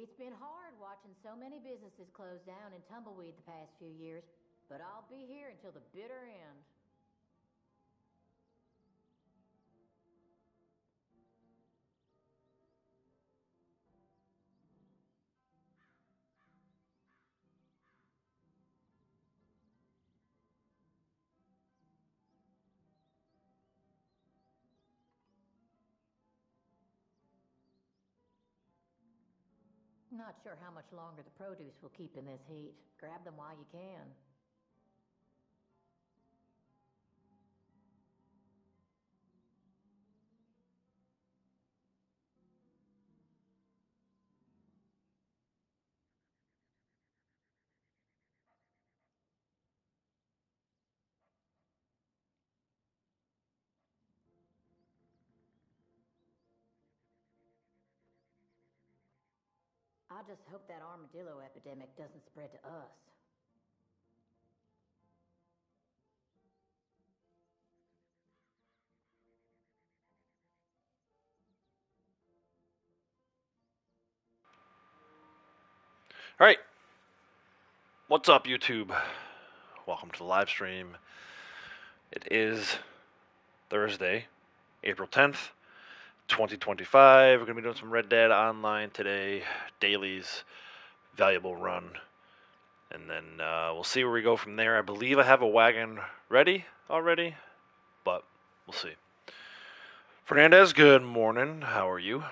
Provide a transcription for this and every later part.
It's been hard watching so many businesses close down in Tumbleweed the past few years, but I'll be here until the bitter end. Not sure how much longer the produce will keep in this heat. Grab them while you can. I just hope that armadillo epidemic doesn't spread to us. All right. What's up, YouTube? Welcome to the live stream. It is Thursday, April 10th, 2025. We're going to be doing some Red Dead Online today. Dailies, valuable run. And then we'll see where we go from there. I believe I have a wagon ready already, but we'll see. Fernandez, good morning. How are you?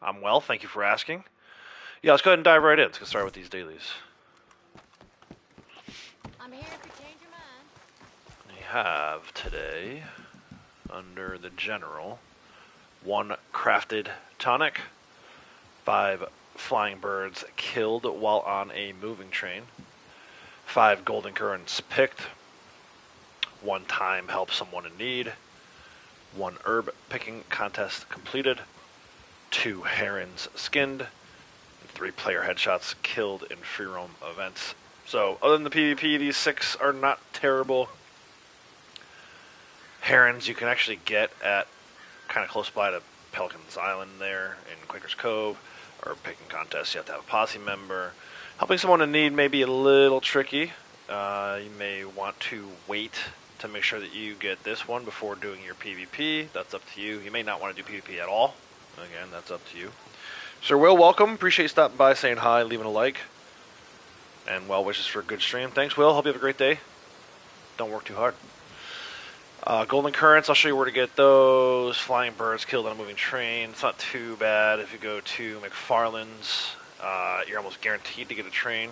I'm well, thank you for asking. Yeah, let's go ahead and dive right in. Let's get started with these dailies. I'm here if you change your mind. We have today, under the general, 1 crafted tonic, 5 flying birds killed while on a moving train, 5 golden currants picked, 1 time help someone in need, 1 herb picking contest completed, 2 herons skinned, and 3 player headshots killed in free roam events. So, other than the PvP, these 6 are not terrible. Herons you can actually get at kind of close by to Pelican's Island there in Quaker's Cove, or picking contests you have to have a posse member. Helping someone in need may be a little tricky. You may want to wait to make sure that you get this one before doing your PvP. That's up to you. You may not want to do PvP at all. Again, that's up to you. Sir Will, welcome. Appreciate you stopping by, saying hi, leaving a like. And well wishes for a good stream. Thanks, Will. Hope you have a great day. Don't work too hard. Golden currants, I'll show you where to get those. Flying birds killed on a moving train. It's not too bad. If you go to McFarland's, you're almost guaranteed to get a train.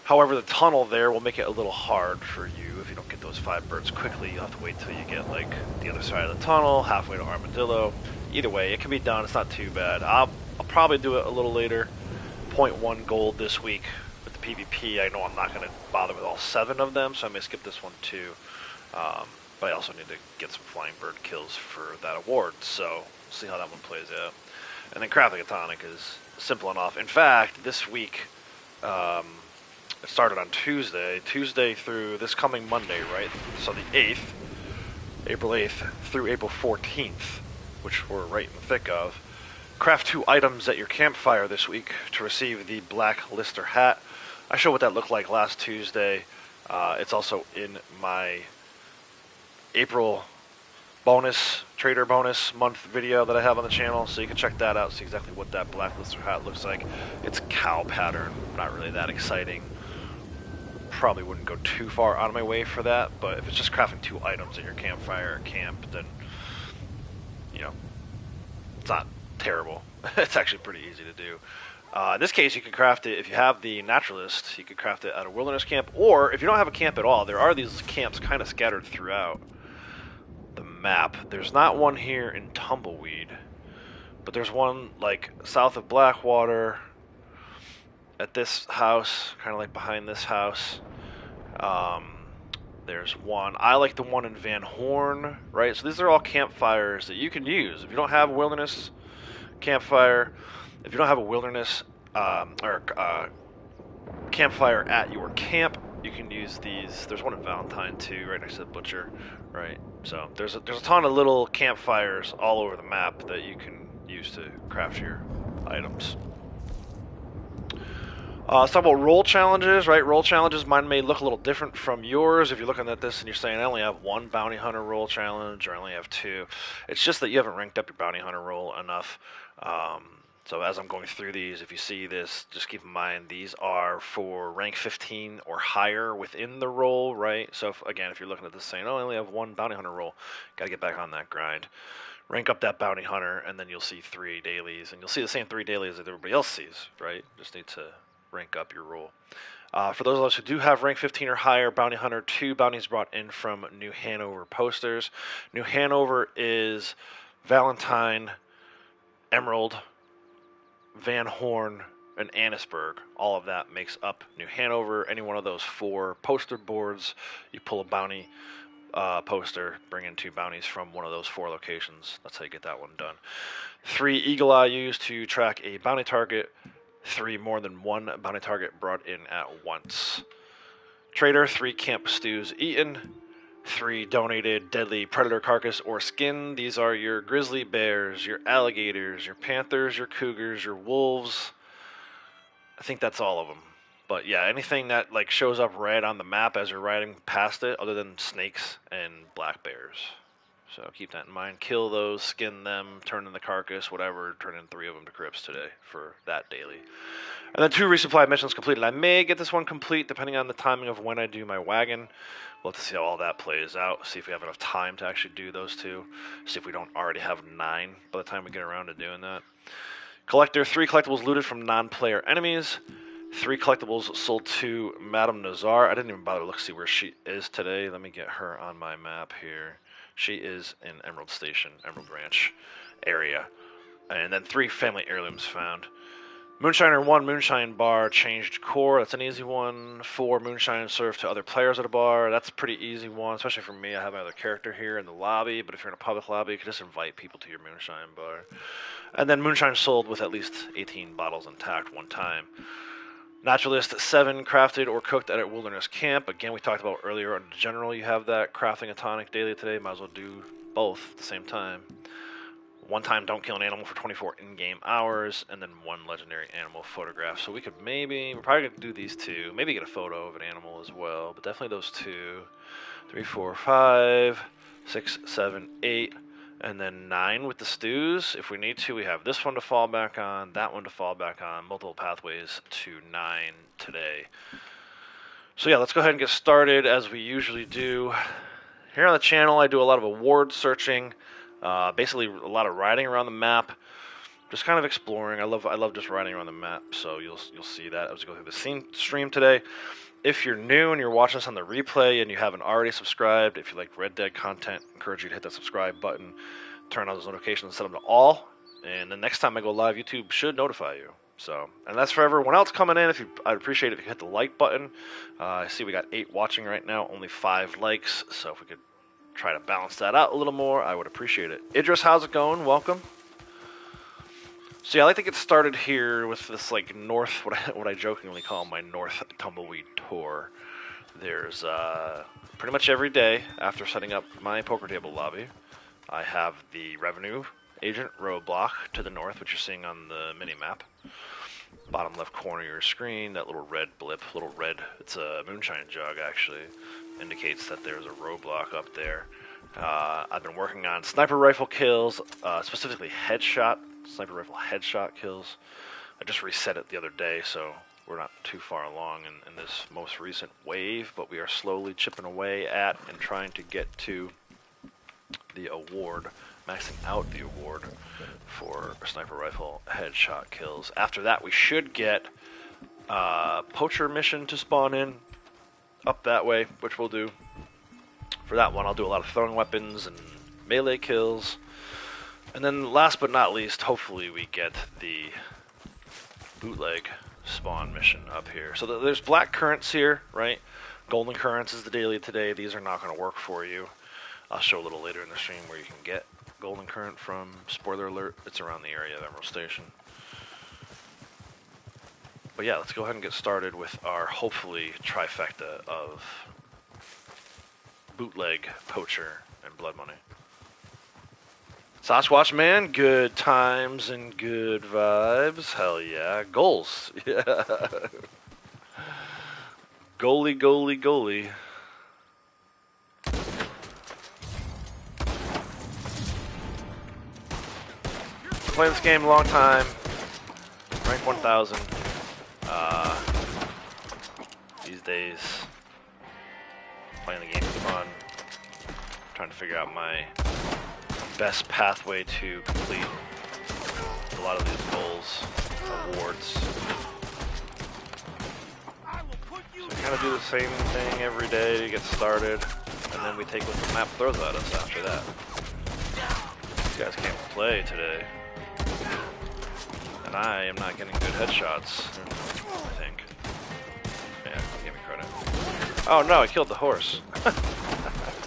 However, the tunnel there will make it a little hard for you if you don't get those 5 birds quickly. You'll have to wait till you get like the other side of the tunnel, halfway to Armadillo. Either way, it can be done. It's not too bad. I'll probably do it a little later. 0.1 gold this week with the PvP. I know I'm not going to bother with all 7 of them, so I may skip this one too. But I also need to get some flying bird kills for that award, so we'll see how that one plays out. And then crafting a tonic is simple enough. In fact, this week, it started on Tuesday through this coming Monday, right? So the 8th, April 8th through April 14th, which we're right in the thick of. Craft 2 items at your campfire this week to receive the Black Lister hat. I showed what that looked like last Tuesday. It's also in my April bonus, trader bonus month video that I have on the channel, so you can check that out, see exactly what that Black Lister hat looks like. It's cow pattern, not really that exciting. Probably wouldn't go too far out of my way for that, but if it's just crafting 2 items at your campfire or camp, then, you know, it's not terrible. It's actually pretty easy to do. In this case, you can craft it, if you have the naturalist, you can craft it at a wilderness camp, or if you don't have a camp at all, there are these camps kind of scattered throughout the map. There's not one here in Tumbleweed, but there's one like south of Blackwater at this house, kind of like behind this house. There's one. I like the one in Van Horn, right? So these are all campfires that you can use. If you don't have a wilderness campfire, if you don't have a wilderness campfire at your camp, you can use these. There's one in Valentine too, right next to the butcher, right? So there's a ton of little campfires all over the map that you can use to craft your items. Let's talk about roll challenges, right? Roll challenges, mine may look a little different from yours. If you're looking at this and you're saying, I only have one bounty hunter roll challenge, or I only have two. It's just that you haven't ranked up your bounty hunter roll enough. So as I'm going through these, if you see this, just keep in mind these are for rank 15 or higher within the roll, right? So again, if you're looking at this saying, oh, I only have one bounty hunter roll, got to get back on that grind. Rank up that bounty hunter, and then you'll see 3 dailies, and you'll see the same 3 dailies that everybody else sees, right? Just need to rank up your roll. For those of us who do have rank 15 or higher, bounty hunter 2 bounties brought in from New Hanover posters. New Hanover is Valentine, Emerald, Van Horn, and Annesburg. All of that makes up New Hanover. Any one of those 4 poster boards, you pull a bounty poster, bring in 2 bounties from one of those 4 locations. That's how you get that one done. 3 eagle eye used to track a bounty target. 3 more than 1 bounty target brought in at once. Trader, 3 camp stews eaten. 3 donated deadly predator carcass or skin. These are your grizzly bears, your alligators, your panthers, your cougars, your wolves. I think that's all of them. But yeah, anything that like shows up red on the map as you're riding past it, other than snakes and black bears. So keep that in mind. Kill those, skin them, turn in the carcass, whatever. Turn in 3 of them to crypts today for that daily. And then 2 resupply missions completed. I may get this one complete depending on the timing of when I do my wagon. We'll have to see how all that plays out. See if we have enough time to actually do those 2. See if we don't already have 9 by the time we get around to doing that. Collector, 3 collectibles looted from non-player enemies. 3 collectibles sold to Madame Nazar. I didn't even bother to look see where she is today. Let me get her on my map here. She is in Emerald Station, Emerald Ranch area. And then 3 family heirlooms found. Moonshiner 1 Moonshine bar changed core. That's an easy one. 4 Moonshine served to other players at a bar. That's a pretty easy one, especially for me. I have another character here in the lobby, but if you're in a public lobby, you can just invite people to your Moonshine bar. And then Moonshine sold with at least 18 bottles intact one time. Naturalist 7 crafted or cooked at a wilderness camp. Again, we talked about earlier in general, you have that crafting a tonic daily today. Might as well do both at the same time. 1 time don't kill an animal for 24 in-game hours, and then 1 legendary animal photograph. So we could we're probably going to do these 2. Maybe get a photo of an animal as well, but definitely those 2. 3, 4, 5, 6, 7, 8. And then 9 with the stews. If we need to, we have this one to fall back on, that one to fall back on. Multiple pathways to 9 today. So yeah, let's go ahead and get started as we usually do. Here on the channel, I do a lot of award searching. Basically, a lot of riding around the map. Just kind of exploring. I love just riding around the map. So you'll see that as we go through the stream today. If you're new and you're watching this on the replay and you haven't already subscribed, if you like Red Dead content, I encourage you to hit that subscribe button, turn on those notifications, set them to all, and the next time I go live, YouTube should notify you. So, and that's for everyone else coming in. I'd appreciate it if you hit the like button. I see we got 8 watching right now, only 5 likes, so if we could try to balance that out a little more, I would appreciate it. Idris, how's it going? Welcome. So yeah, I like to get started here with this like north, what I jokingly call my North Tumbleweed tour. There's pretty much every day after setting up my poker table lobby, I have the revenue agent roadblock to the north, which you're seeing on the mini map. Bottom left corner of your screen, that little red blip, it's a moonshine jug actually, indicates that there's a roadblock up there. I've been working on sniper rifle kills, specifically sniper rifle headshot kills. I just reset it the other day, so we're not too far along in this most recent wave, but we are slowly chipping away at and trying to get to the award, maxing out the award for sniper rifle headshot kills. After that, we should get poacher mission to spawn in up that way, which we'll do. For that one, I'll do a lot of throwing weapons and melee kills. And then last but not least, hopefully we get the bootleg spawn mission up here. So there's black currants here, right? Golden currants is the daily today. These are not going to work for you. I'll show a little later in the stream where you can get golden currant from. Spoiler alert, it's around the area of Emerald Station. But yeah, let's go ahead and get started with our hopefully trifecta of bootleg, poacher, and blood money. Sasquatch man, good times and good vibes. Hell yeah. Goals. Yeah. Goalie, goalie, goalie. Playing this game a long time. Rank 1000. These days, playing the game is fun. Trying to figure out my best pathway to complete a lot of these goals, awards. So we kind of do the same thing every day to get started, and then we take what the map throws at us after that. These guys can't play today. And I am not getting good headshots, I think. Yeah, give me credit. Oh no, I killed the horse. This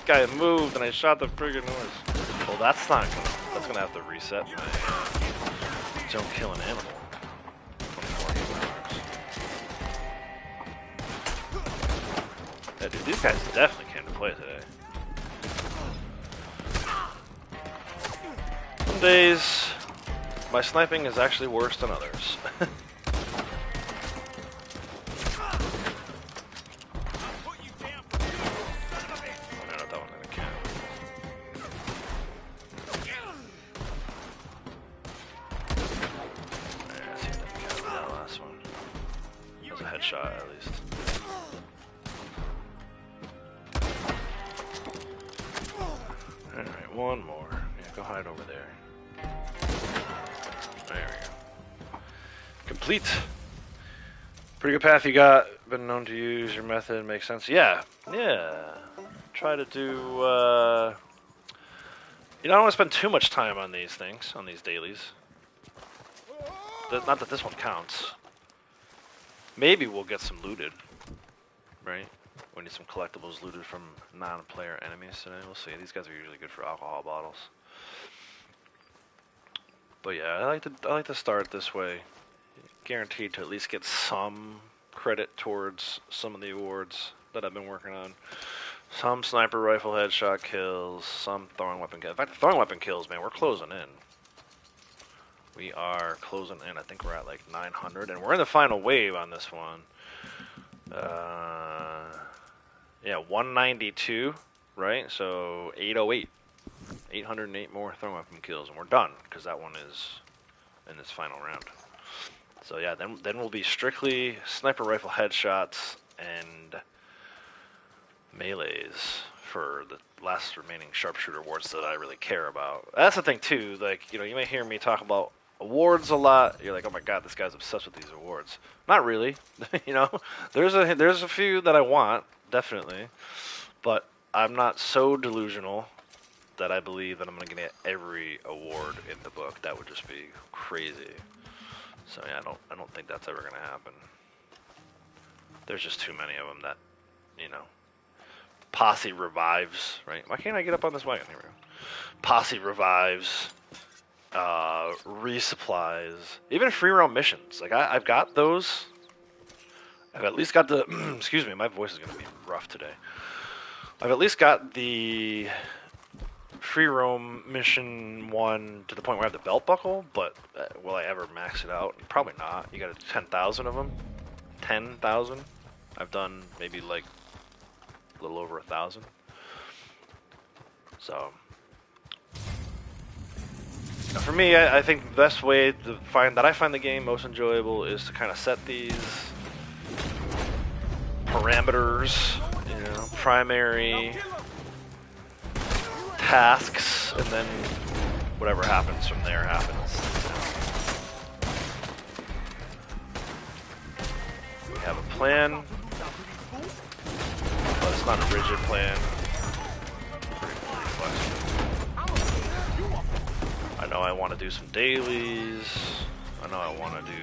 guy moved and I shot the friggin' horse. Well, that's not gonna, that's gonna have to reset my don't kill an animal. 24 hours. Yeah, dude, these guys definitely came to play today. Some days, my sniping is actually worse than others. Shot at least. Alright, one more. Yeah, go hide over there. There we go. Complete. Pretty good path you got. Been known to use your method. Makes sense. Yeah. Yeah. Try to do, you know, I don't want to spend too much time on these things, on these dailies. Not that this one counts. Maybe we'll get some looted, right? We need some collectibles looted from non-player enemies today. We'll see. These guys are usually good for alcohol bottles. But yeah, I like to start this way. Guaranteed to at least get some credit towards some of the awards that I've been working on. Some sniper rifle headshot kills, some throwing weapon kills. In fact, the throwing weapon kills, man, we're closing in. We are closing in. I think we're at like 900, and we're in the final wave on this one. Yeah, 192, right? So 808. 808 more throwing weapon kills, and we're done, because that one is in this final round. So yeah, then we'll be strictly sniper rifle headshots and melees for the last remaining sharpshooter awards that I really care about. That's the thing too, like, you know, you may hear me talk about awards a lot. You're like, oh my god, this guy's obsessed with these awards. Not really. You know, there's a few that I want, definitely, but I'm not so delusional that I believe that I'm gonna get every award in the book. That would just be crazy. So yeah, I don't think that's ever gonna happen. There's just too many of them that, you know. Posse revives, right? Why can't I get up on this wagon? Here we go. Posse revives. Resupplies, even free roam missions. Like I've got those. I've at least got the. Excuse me, my voice is gonna be rough today. I've at least got the free roam mission one to the point where I have the belt buckle. But will I ever max it out? Probably not. You got 10,000 of them. 10,000. I've done maybe like a little over 1,000. So. For me, I think the best way to find the game most enjoyable is to kind of set these parameters, you know, primary tasks, and then whatever happens from there happens. We have a plan, but it's not a rigid plan. Pretty flexible. I know I want to do some dailies. I know I want to do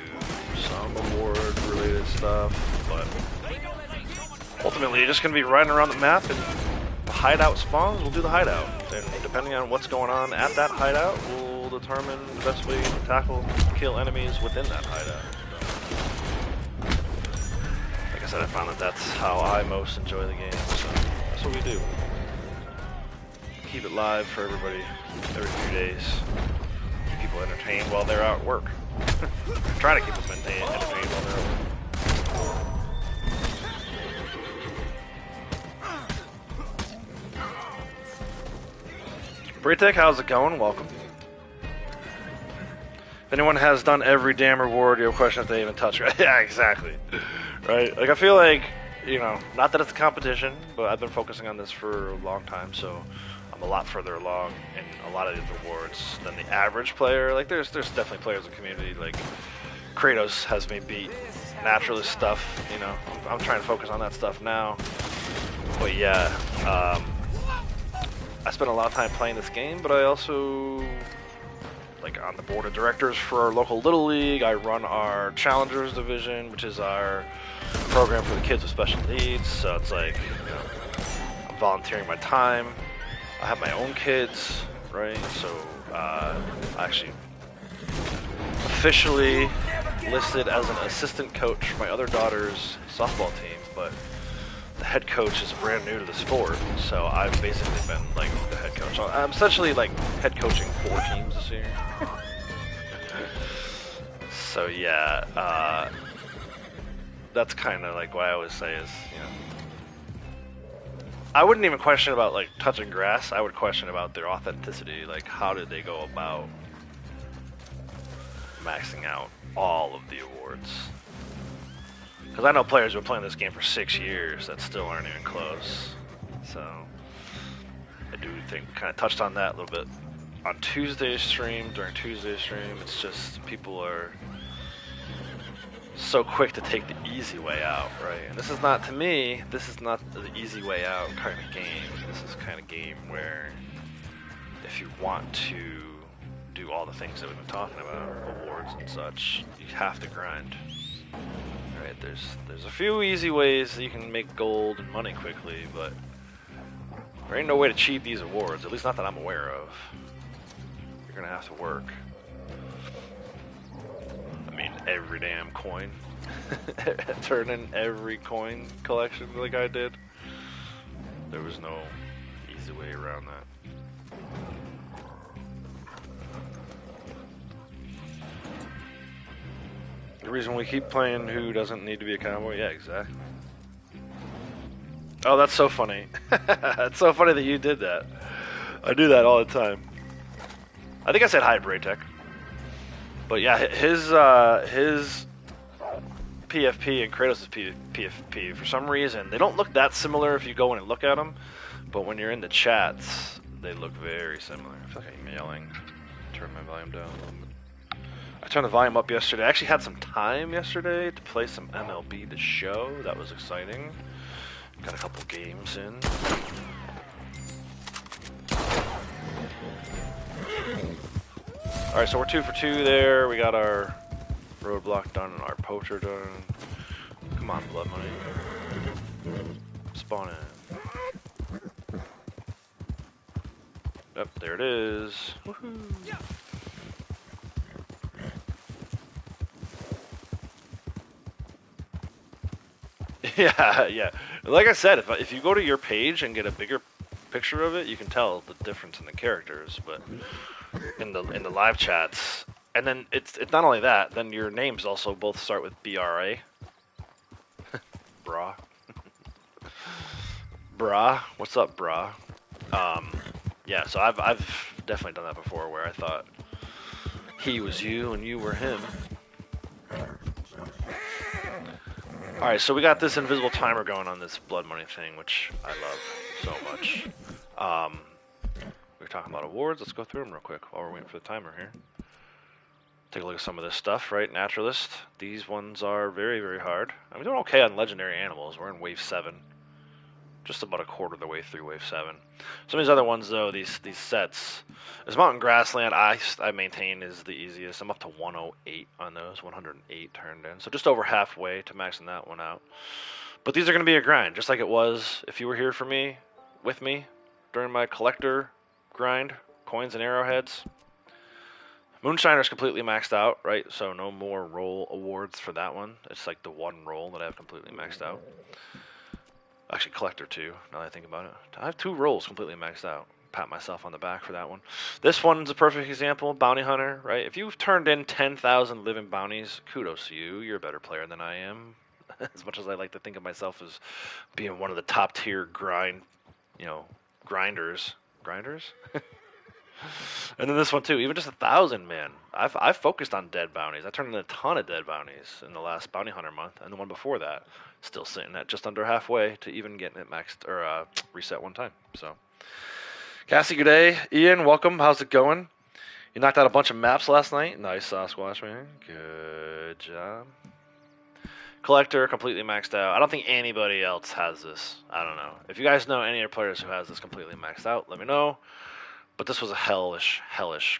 some award-related stuff, but ultimately, you're just going to be riding around the map, and the hideout spawns, we'll do the hideout. And depending on what's going on at that hideout, we'll determine the best way to tackle, kill enemies within that hideout. Like I said, I found that that's how I most enjoy the game, so that's what we do. Keep it live for everybody every few days. Keep people entertained while they're out at work. Try to keep them entertained while they're at work. Braytech, how's it going? Welcome. If anyone has done every damn reward, you have a question if they even touch it. Yeah, exactly. Right? Like, I feel like, you know, not that it's a competition, but I've been focusing on this for a long time, so I'm a lot further along in a lot of these rewards than the average player. Like, there's definitely players in the community, like, Kratos has me beat naturalist stuff, you know. I'm trying to focus on that stuff now. But yeah, I spent a lot of time playing this game, but I also, like, on the board of directors for our local Little League. I run our Challengers Division, which is our program for the kids with special needs. So it's like, you know, I'm volunteering my time. I have my own kids, right? So I actually officially listed as an assistant coach for my other daughter's softball team, but the head coach is brand new to the sport, so I've basically been like the head coach. I'm essentially like head coaching 4 teams this year. So yeah, that's kind of like what I always say is, you know, I wouldn't even question about like touching grass. I would question about their authenticity. Like, how did they go about maxing out all of the awards? Because I know players who have been playing this game for 6 years that still aren't even close. So I do think, kind of touched on that a little bit on Tuesday's stream. During Tuesday's stream, it's just people are so quick to take the easy way out, right? And this is not, to me, this is not the easy way out kind of game. This is kind of game where if you want to do all the things that we've been talking about, awards and such, you have to grind. Right, there's a few easy ways that you can make gold and money quickly, but there ain't no way to cheat these awards, at least not that I'm aware of. You're gonna have to work. I mean, every damn coin. Turn in every coin collection like I did. There was no easy way around that. The reason we keep playing who doesn't need to be a cowboy? Yeah, exactly. Oh, that's so funny. It's so funny that you did that. I do that all the time. I think I said hi, Braytech. But yeah, his PFP and Kratos' PFP, for some reason, they don't look that similar if you go in and look at them. But when you're in the chats, they look very similar. I feel like I'm yelling. Turn my volume down a little bit. I turned the volume up yesterday. I actually had some time yesterday to play some MLB The Show. That was exciting. Got a couple games in. Alright, so we're 2 for 2 there. We got our roadblock done and our poacher done. Come on, blood money. Spawn in. Yep, there it is. Woohoo! Yeah. Like I said, if you go to your page and get a bigger picture of it, you can tell the difference in the characters. But in the live chats, and then it's not only that. Then your names also both start with BRA. Bra. Bra. What's up, bra? Yeah. So I've definitely done that before, where I thought he was you and you were him. Alright, so we got this invisible timer going on this blood money thing, which I love so much. We're talking about awards. Let's go through them real quick while we're waiting for the timer here. Take a look at some of this stuff, right? Naturalist. These ones are very, very hard. I'm doing okay on legendary animals. We're in wave 7. Just about a quarter of the way through wave 7. Some of these other ones, though, these sets. This Mountain Grassland, I maintain is the easiest. I'm up to 108 on those, 108 turned in. So just over halfway to maxing that one out. But these are going to be a grind, just like it was if you were here with me, during my collector grind, coins and arrowheads. Moonshiner's completely maxed out, right? So no more roll awards for that one. It's like the one roll that I have completely maxed out. Actually, collector 2, now that I think about it. I have 2 rolls completely maxed out. Pat myself on the back for that one. This one's a perfect example. Bounty Hunter, right? If you've turned in 10,000 living bounties, kudos to you. You're a better player than I am. As much as I like to think of myself as being one of the top tier grinders. Grinders? And then this one too, even just 1,000, man. I've focused on dead bounties. I turned in a ton of dead bounties in the last bounty hunter month, and the one before that, still sitting at just under halfway to even getting it maxed or reset one time. So, Cassie, good day. Ian, welcome. How's it going? You knocked out a bunch of maps last night. Nice, Sasquatch man. Good job. Collector completely maxed out. I don't think anybody else has this. I don't know. If you guys know any other players who has this completely maxed out, let me know. But this was a hellish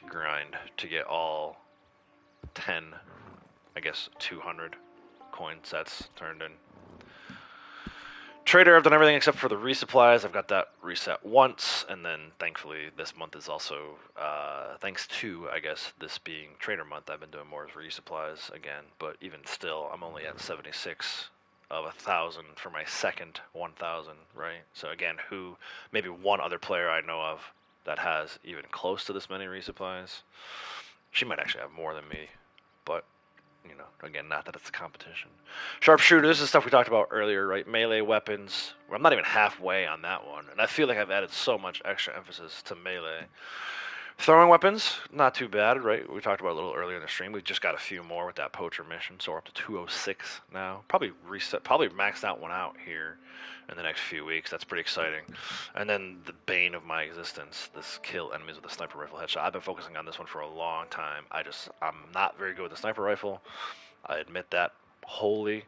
grind to get all 10, I guess 200 coin sets turned in. Trader, I've done everything except for the resupplies. I've got that reset once, and then thankfully this month is also, thanks to, I guess, this being Trader month, I've been doing more resupplies again. But even still, I'm only at 76 of 1,000 for my second 1,000, right? So again, maybe one other player I know of that has even close to this many resupplies. She might actually have more than me, but, you know, again, not that it's a competition. Sharpshooter, this is stuff we talked about earlier, right? Melee weapons. I'm not even halfway on that one, and I feel like I've added so much extra emphasis to melee. Throwing weapons, not too bad, right? We talked about it a little earlier in the stream. We just got a few more with that poacher mission, so we're up to 206 now. Probably maxed that one out here in the next few weeks. That's pretty exciting. And then the bane of my existence, this kill enemies with a sniper rifle headshot. I've been focusing on this one for a long time. I'm not very good with the sniper rifle. I admit that wholly.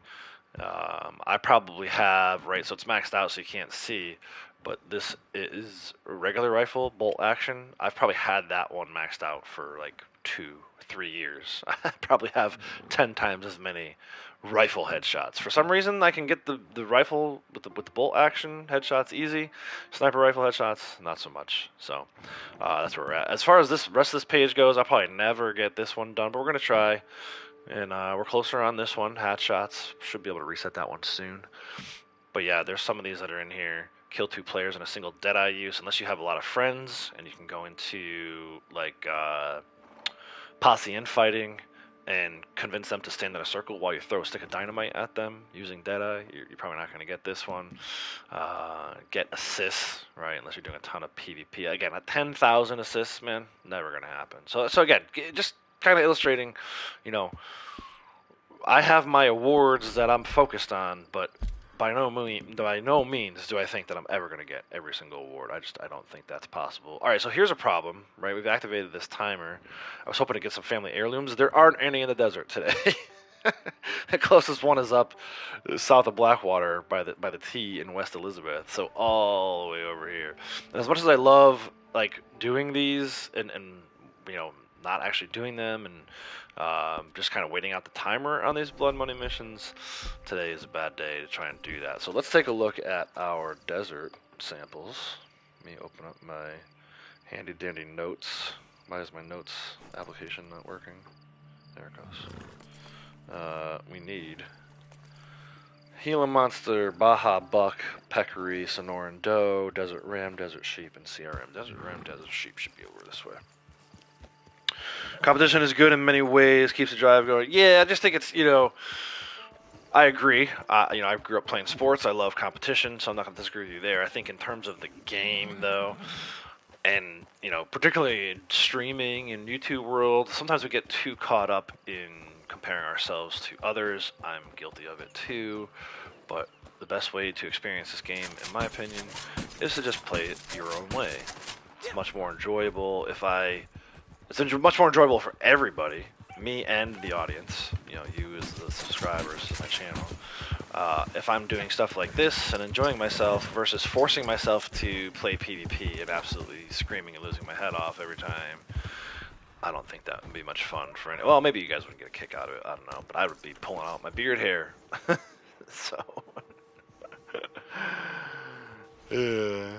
I probably have, right, so it's maxed out so you can't see, but this is a regular rifle, bolt action. I've probably had that one maxed out for like 2-3 years. I probably have 10 times as many rifle headshots. For some reason, I can get the rifle with the bolt action headshots easy. Sniper rifle headshots, not so much. So that's where we're at. As far as this rest of this page goes, I'll probably never get this one done, but we're going to try. And we're closer on this one. Hat shots. Should be able to reset that one soon. But yeah, there's some of these that are in here. Kill 2 players in a single Deadeye use, unless you have a lot of friends, and you can go into, like, posse infighting and convince them to stand in a circle while you throw a stick of dynamite at them using Deadeye. You're probably not going to get this one. Get assists, right, unless you're doing a ton of PvP. Again, at 10,000 assists, man, never going to happen. So again, just kind of illustrating, you know, I have my awards that I'm focused on, but by no means do I think that I'm ever going to get every single award. I don't think that's possible. All right, so here's a problem, right? We've activated this timer. I was hoping to get some family heirlooms. There aren't any in the desert today. The closest one is up south of Blackwater by the T in West Elizabeth, so all the way over here. And as much as I love like doing these and you know, not actually doing them and just kind of waiting out the timer on these blood money missions, today is a bad day to try and do that. So let's take a look at our desert samples. Let me open up my handy dandy notes. Why is my notes application not working? There it goes. We need Gila Monster, Baja Buck, Peccary, Sonoran Doe, Desert Ram, Desert Sheep, and CRM. Desert Ram, Desert Sheep should be over this way. Competition is good in many ways, keeps the drive going. Yeah, I just think it's, you know, I agree. You know, I grew up playing sports. I love competition, so I'm not going to disagree with you there. I think in terms of the game, though, and, you know, particularly in streaming and YouTube world, sometimes we get too caught up in comparing ourselves to others. I'm guilty of it too, but the best way to experience this game, in my opinion, is to just play it your own way. It's much more enjoyable It's much more enjoyable for everybody, me and the audience, you know, you as the subscribers to my channel. If I'm doing stuff like this and enjoying myself versus forcing myself to play PvP and absolutely screaming and losing my head off every time, I don't think that would be much fun for any. Well, maybe you guys would get a kick out of it. I don't know, but I would be pulling out my beard hair. So, yeah.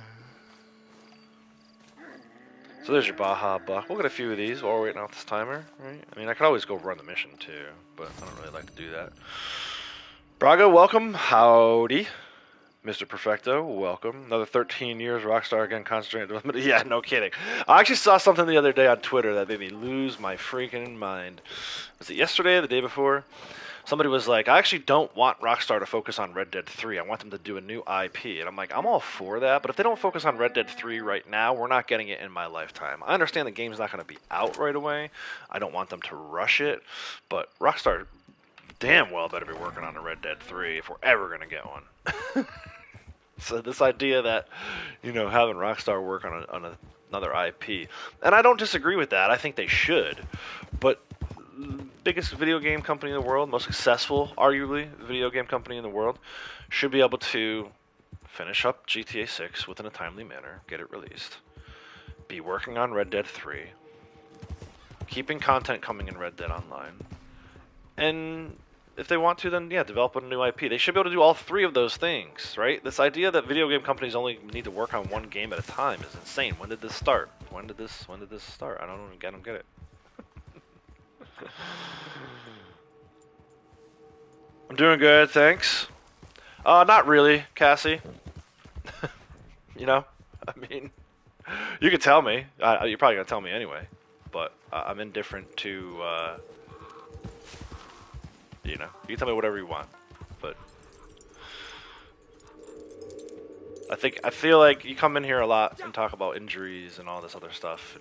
So there's your Baja Buck. We'll get a few of these while we're waiting out this timer, right? I mean, I could always go run the mission too, but I don't really like to do that. Braga, welcome. Howdy. Mr. Perfecto, welcome. Another 13 years, Rockstar again, concentrating on development. Yeah, no kidding. I actually saw something the other day on Twitter that made me lose my freaking mind. Was it yesterday or the day before? Somebody was like, I actually don't want Rockstar to focus on Red Dead 3. I want them to do a new IP. And I'm like, I'm all for that, but if they don't focus on Red Dead 3 right now, we're not getting it in my lifetime. I understand the game's not going to be out right away. I don't want them to rush it, but Rockstar damn well better be working on a Red Dead 3 if we're ever going to get one. So this idea that, having Rockstar work on another IP, and I don't disagree with that. I think they should, but biggest video game company in the world, most successful, arguably, video game company in the world, should be able to finish up GTA 6 within a timely manner, get it released, be working on Red Dead 3, keeping content coming in Red Dead Online, and if they want to, then yeah, develop a new IP. They should be able to do all three of those things, right? This idea that video game companies only need to work on one game at a time is insane. When did this start? When did this start? I don't get it. I'm doing good, thanks. Not really, Cassie. I mean, you could tell me. You're probably gonna tell me anyway. But I'm indifferent to. You can tell me whatever you want, but I feel like you come in here a lot and talk about injuries and all this other stuff,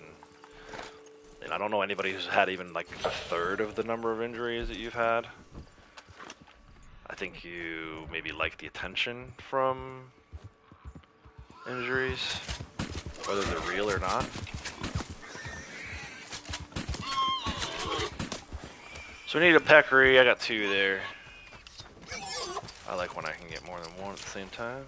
and I don't know anybody who's had even like a third of the number of injuries that you've had. I think you maybe like the attention from injuries, whether they're real or not. So we need a peccary. I got 2 there. I like when I can get more than one at the same time.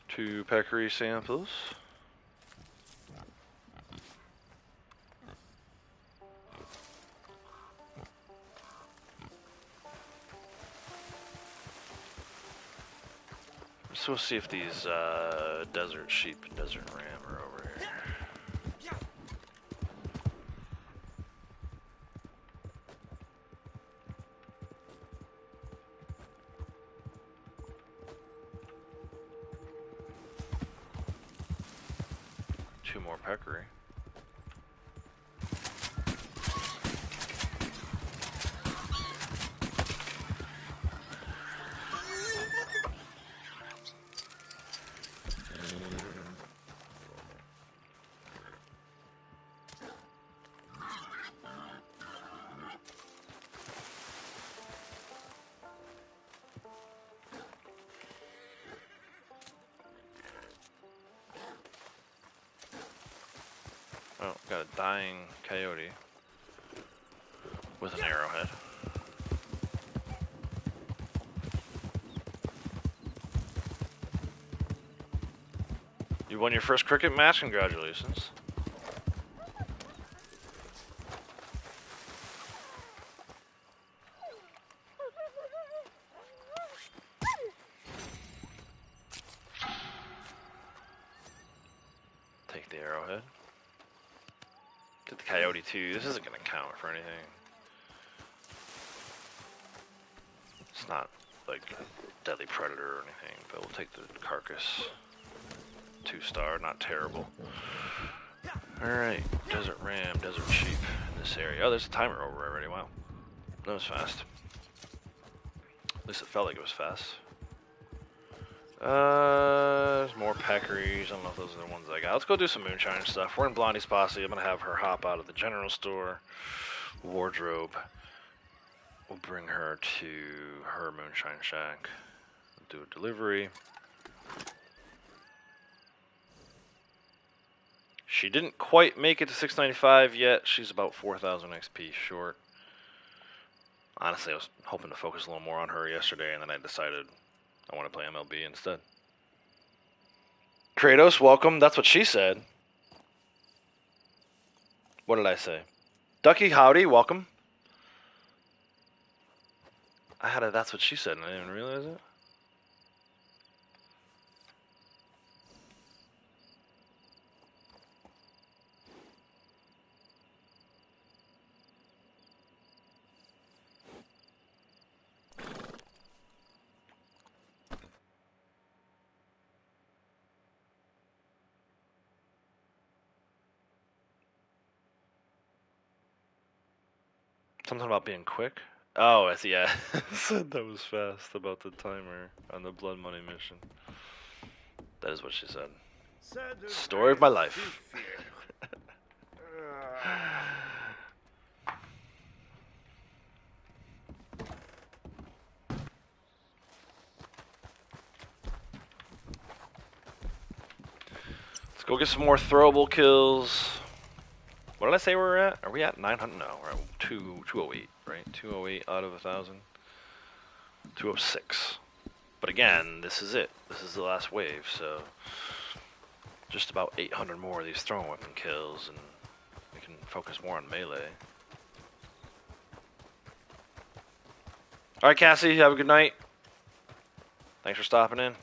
Two peccary samples. So we'll see if these desert sheep and desert ram are over here. Two more peccary. Oh, got a dying coyote with an arrowhead. You won your first cricket match? Congratulations. Take the arrowhead. Get the coyote too. This isn't gonna count for anything. It's not like a deadly predator or anything, but we'll take the carcass. 2-star, not terrible. Alright, desert ram, desert sheep in this area. Oh, there's a timer over already. Wow. That was fast. At least it felt like it was fast. There's more peccaries. I don't know if those are the ones I got. Let's go do some moonshine stuff. We're in Blondie's posse. I'm gonna have her hop out of the general store. Wardrobe. We'll bring her to her moonshine shack. Do a delivery. She didn't quite make it to 695 yet. She's about 4,000 XP short. Honestly, I was hoping to focus a little more on her yesterday, and then I decided I want to play MLB instead. Kratos, welcome. That's what she said. What did I say? Ducky, howdy, welcome. I had a that's what she said, and I didn't even realize it. Something about being quick. Oh, I see. Yeah, said that was fast about the timer on the blood money mission. That is what she said. Story of my life. Let's go get some more throwable kills. What did I say we're at? Are we at 900? No, we're at 208, right? 208 out of 1,000. 206. But again, this is it. This is the last wave, so just about 800 more of these throwing weapon kills, and we can focus more on melee. Alright, Cassie, have a good night. Thanks for stopping in.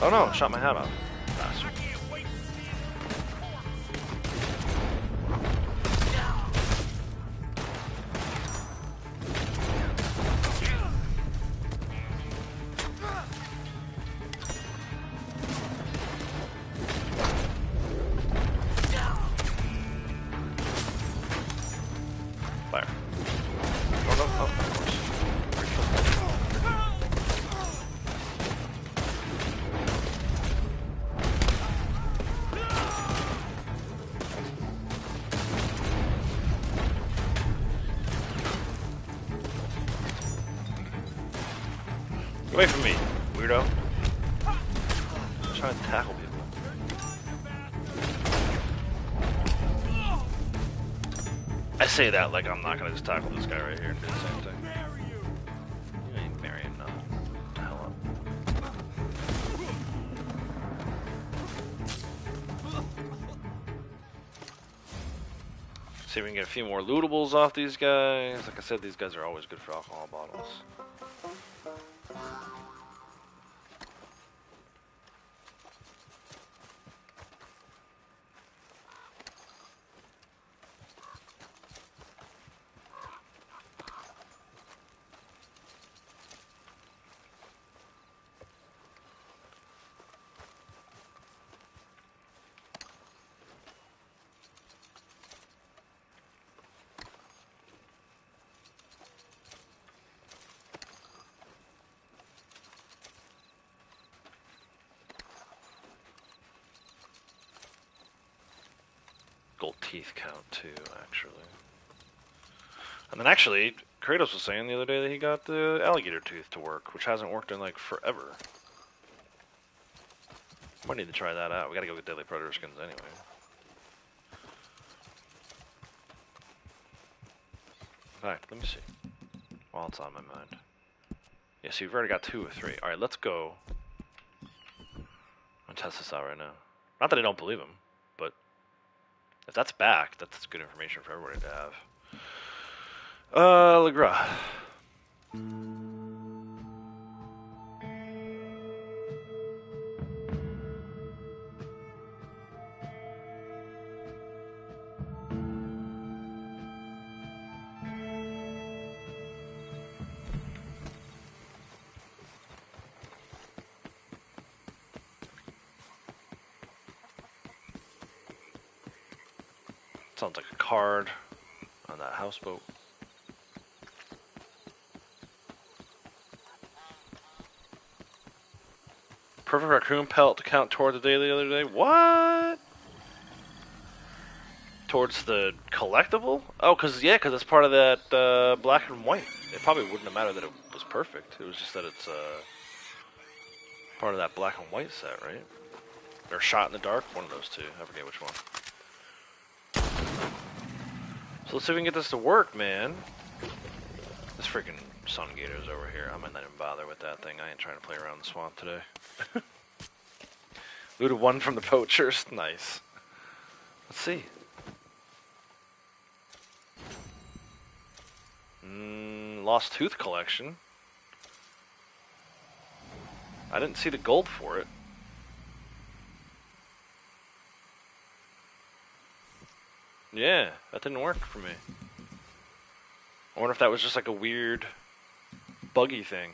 Oh no, shot my hat off. Bastard. Fire. Oh no, oh, of course. Away from me, weirdo. I'm trying to tackle people. I say that like I'm not gonna just tackle this guy right here and do the same thing. You ain't marrying nothing. What the hell up? See if we can get a few more lootables off these guys. Like I said, these guys are always good for alcohol bottles. Gold teeth count too, actually. And then actually, Kratos was saying the other day that he got the alligator tooth to work, which hasn't worked in like forever. Might need to try that out. We gotta go get deadly predator skins anyway. Alright, let me see. While it's on my mind. Yeah, so you've already got 2 or 3. Alright, let's go. I'm gonna test this out right now. Not that I don't believe him, but if that's back, that's good information for everybody to have. LeGras. Sounds like a card on that houseboat. Perfect raccoon pelt to count toward the daily the other day. What? Towards the collectible? Oh, cause it's part of that black and white. It probably wouldn't have mattered that it was perfect. It was just that it's part of that black and white set, right? Or shot in the dark. One of those two. I forget which one. So let's see if we can get this to work, man. This freaking sun gator's over here. I might not even bother with that thing. I ain't trying to play around the swamp today. Looted 1 from the poachers. Nice. Let's see. Lost Tooth Collection. I didn't see the gold for it. Yeah, that didn't work for me. I wonder if that was just like a weird buggy thing.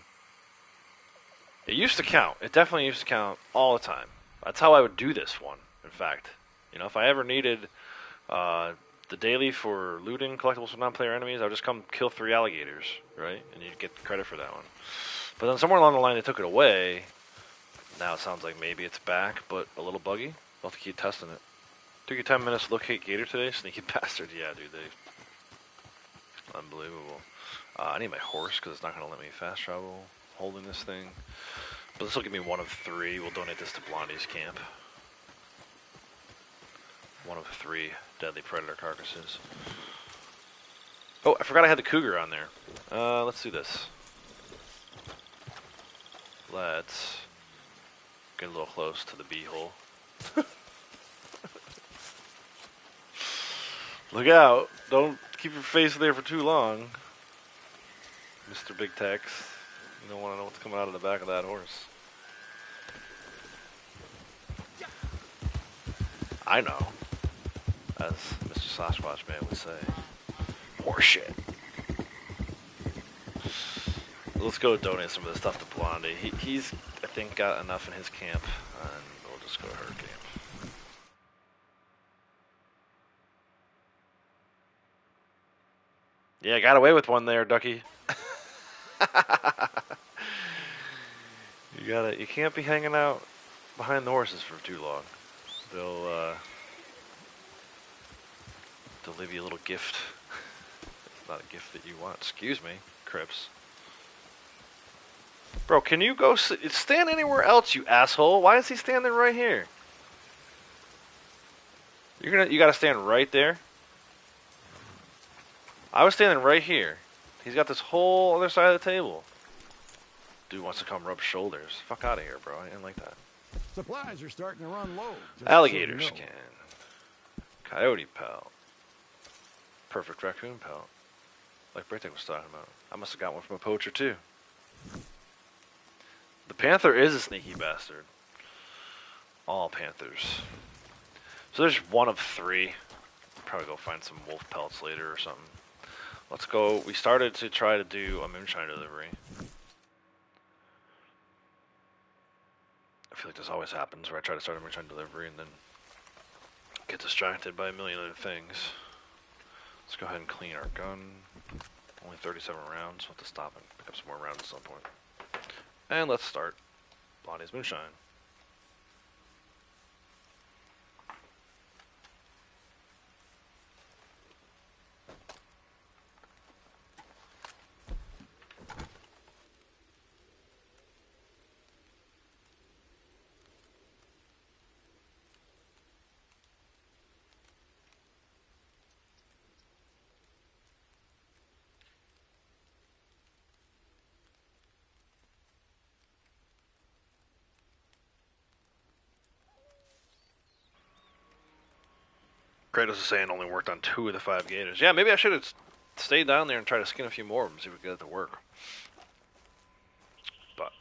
It used to count. It definitely used to count all the time. That's how I would do this one, in fact. You know, if I ever needed the daily for looting collectibles from non-player enemies, I would just come kill 3 alligators, right? And you'd get credit for that one. But then somewhere along the line they took it away. Now it sounds like maybe it's back, but a little buggy. I'll have to keep testing it. Took you 10 minutes to locate gator today? Sneaky bastard. Yeah, dude, they... Unbelievable. I need my horse because it's not going to let me fast travel holding this thing. But this will give me 1 of 3. We'll donate this to Blondie's camp. 1 of 3 deadly predator carcasses. Oh, I forgot I had the cougar on there. Let's do this. Let's get a little close to the beehole. Look out! Don't keep your face there for too long, Mr. Big Tex. You don't want to know what's coming out of the back of that horse. I know, as Mr. Sasquatch Man would say. Horseshit. Let's go donate some of this stuff to Blondie. He's, I think, got enough in his camp, and we'll just go to her camp. Yeah, got away with one there, Ducky. You can't be hanging out behind the horses for too long. They'll leave you a little gift. It's not a gift that you want. Excuse me, Crips. Bro, can you go stand anywhere else, you asshole? Why is he standing right here? You gotta stand right there. I was standing right here. He's got this whole other side of the table. Dude wants to come rub shoulders. Fuck out of here, bro. I didn't like that. Supplies are starting to run low. Alligator skin. Coyote pelt. Perfect raccoon pelt. Like Braytek was talking about. I must have got one from a poacher too. The panther is a sneaky bastard. All panthers. So there's 1 of 3. Probably go find some wolf pelts later or something. Let's go. We started to try to do a moonshine delivery. I feel like this always happens where I try to start a moonshine delivery and then get distracted by a million other things. Let's go ahead and clean our gun. Only 37 rounds. We'll have to stop and pick up some more rounds at some point. And let's start Blondie's Moonshine. Kratos is saying only worked on 2 of the 5 gators. Yeah, maybe I should have stayed down there and tried to skin a few more of them, see if we could get it to work. But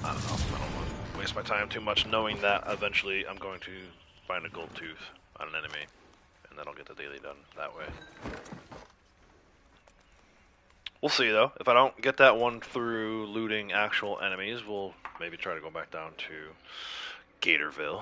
I don't know. I don't want to waste my time too much knowing that eventually I'm going to find a gold tooth on an enemy, and then I'll get the daily done that way. We'll see, though. If I don't get that one through looting actual enemies, we'll maybe try to go back down to Gatorville.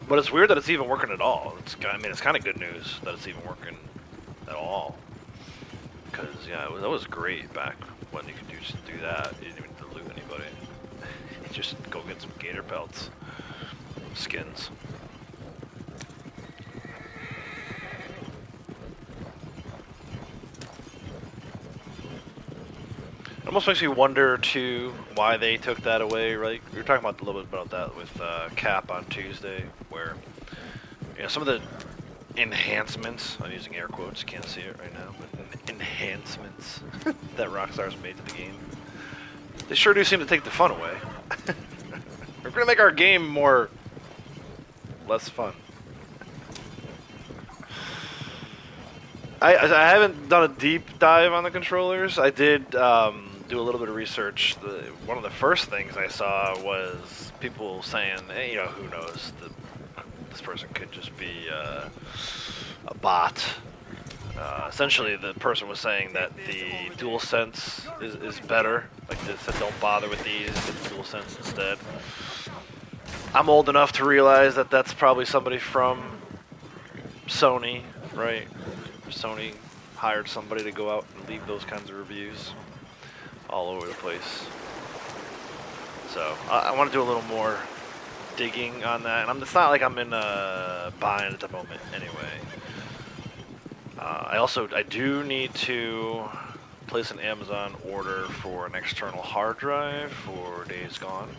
But it's weird that it's even working at all. I mean, it's kind of good news that it's even working at all. Because, yeah, that was great back when you could just do that. You didn't even have to loot anybody. You just go get some gator pelts. Skins. I'm almost makes me wonder too why they took that away. Right, we were talking about a little bit about that with Cap on Tuesday, where some of the enhancements, I'm using air quotes, can't see it right now, but enhancements that Rockstar's made to the game, they sure do seem to take the fun away. We're gonna make our game less fun. I haven't done a deep dive on the controllers. I did do a little bit of research. One of the first things I saw was people saying, hey, who knows, this person could just be a bot. Essentially, the person was saying that the DualSense is better. Like they said, don't bother with these, get the DualSense instead. I'm old enough to realize that that's probably somebody from Sony, right? Sony hired somebody to go out and leave those kinds of reviews all over the place. So I want to do a little more digging on that, and it's not like I'm in a bind at the moment anyway. I do need to place an Amazon order for an external hard drive for Days Gone,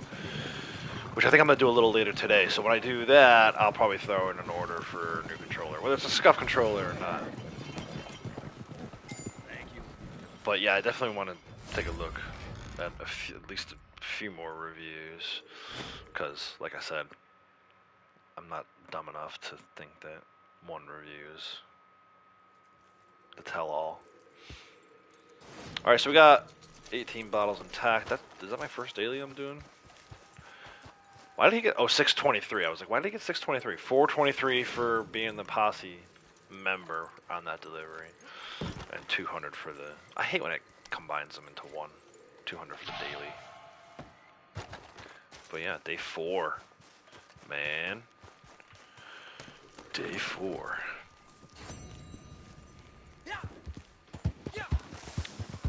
which I think I'm going to do a little later today. So when I do that, I'll probably throw in an order for a new controller, whether it's a scuff controller or not. Thank you. But yeah, I definitely want to take a look at at least a few more reviews, because like I said, I'm not dumb enough to think that one review is the tell-all. Alright, so we got 18 bottles intact. Is that my first daily I'm doing? Why did he get... Oh, 623. I was like, why did he get 623? 423 for being the posse member on that delivery. And 200 for the... I hate when it combines them into one. 200 for the daily. But yeah, day 4. Man. Day 4.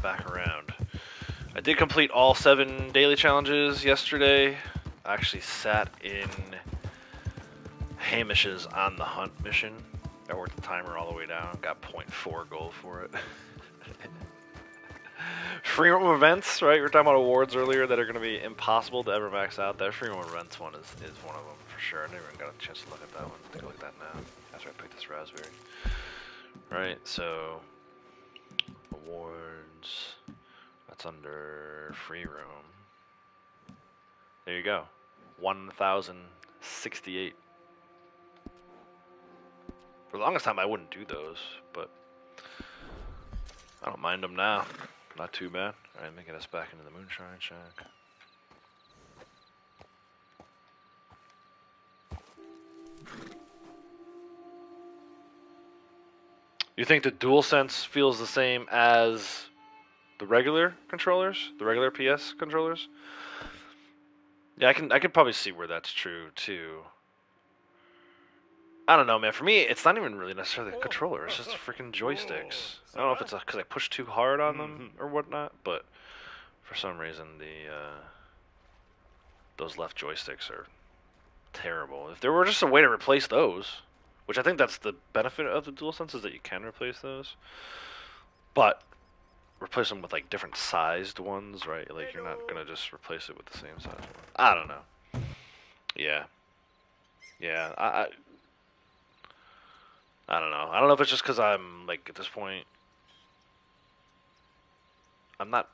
Back around. I did complete all 7 daily challenges yesterday. I actually sat in Hamish's on the hunt mission. I worked the timer all the way down. Got 0.4 gold for it. Free roam events, right? We were talking about awards earlier that are going to be impossible to ever max out. That free roam events one is one of them for sure. I never even got a chance to look at that one. Take a look at that now after I picked this raspberry. Right, so awards. That's under free roam. There you go. 1,068. For the longest time, I wouldn't do those, but I don't mind them now. Not too bad. Alright, making us back into the Moonshine shack. You think the DualSense feels the same as the regular controllers? The regular PS controllers? Yeah, I could probably see where that's true too. I don't know, man. For me, it's not even really necessarily a controller. It's just freaking joysticks. I don't know if it's because I push too hard on them or whatnot, but for some reason those left joysticks are terrible. If there were just a way to replace those, which I think that's the benefit of the DualSense, is that you can replace those, but replace them with like different sized ones, right? Like you're not gonna just replace it with the same size one. I don't know. Yeah. I don't know. I don't know if it's just because I'm like at this point, I'm not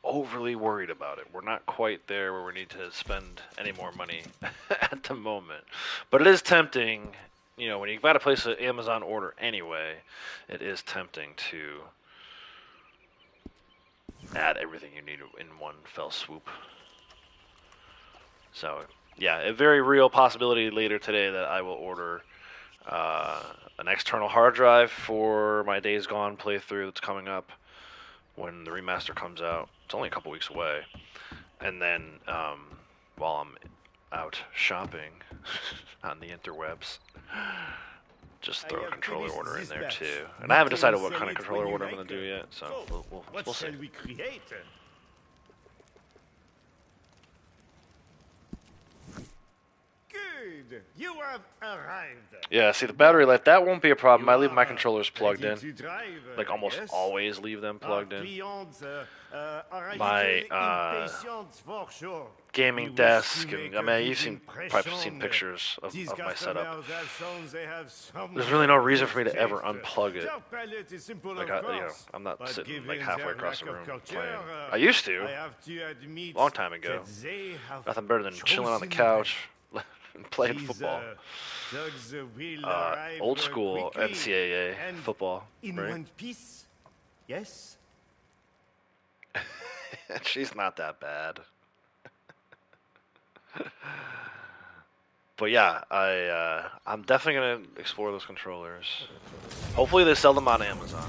overly worried about it. We're not quite there where we need to spend any more money at the moment. But it is tempting, when you've got to place an Amazon order anyway, it is tempting to add everything you need in one fell swoop. So, yeah, a very real possibility later today that I will order an external hard drive for my Days Gone playthrough that's coming up when the remaster comes out. It's only a couple weeks away. And then while I'm out shopping on the interwebs, just throw a controller order in there too. And I haven't decided what kind of controller order I'm going to do yet, so we'll see. We create? Good. You have arrived. Yeah, see the battery life, that won't be a problem. I leave my You are controllers plugged in. ready to drive, Like almost yes? always leave them plugged Our in. clients, are a My, little impatient for sure. Gaming We wish desk, to and make I a mean, you've big probably seen impression. pictures of These my setup. customers have shown they have some There's really no reason for me to ever taste. unplug it. Their palate is simple, Like, of you know, course, I'm not but sitting like given halfway their across the lack room of culture, playing. I used I to, have to admit long time ago. that they have Nothing better than chilling on the chosen couch and playing These, football. Dogs will arrive Old school quickly NCAA and football, in right? one piece. Yes. She's not that bad. But yeah, I'm definitely gonna explore those controllers. Hopefully they sell them on Amazon.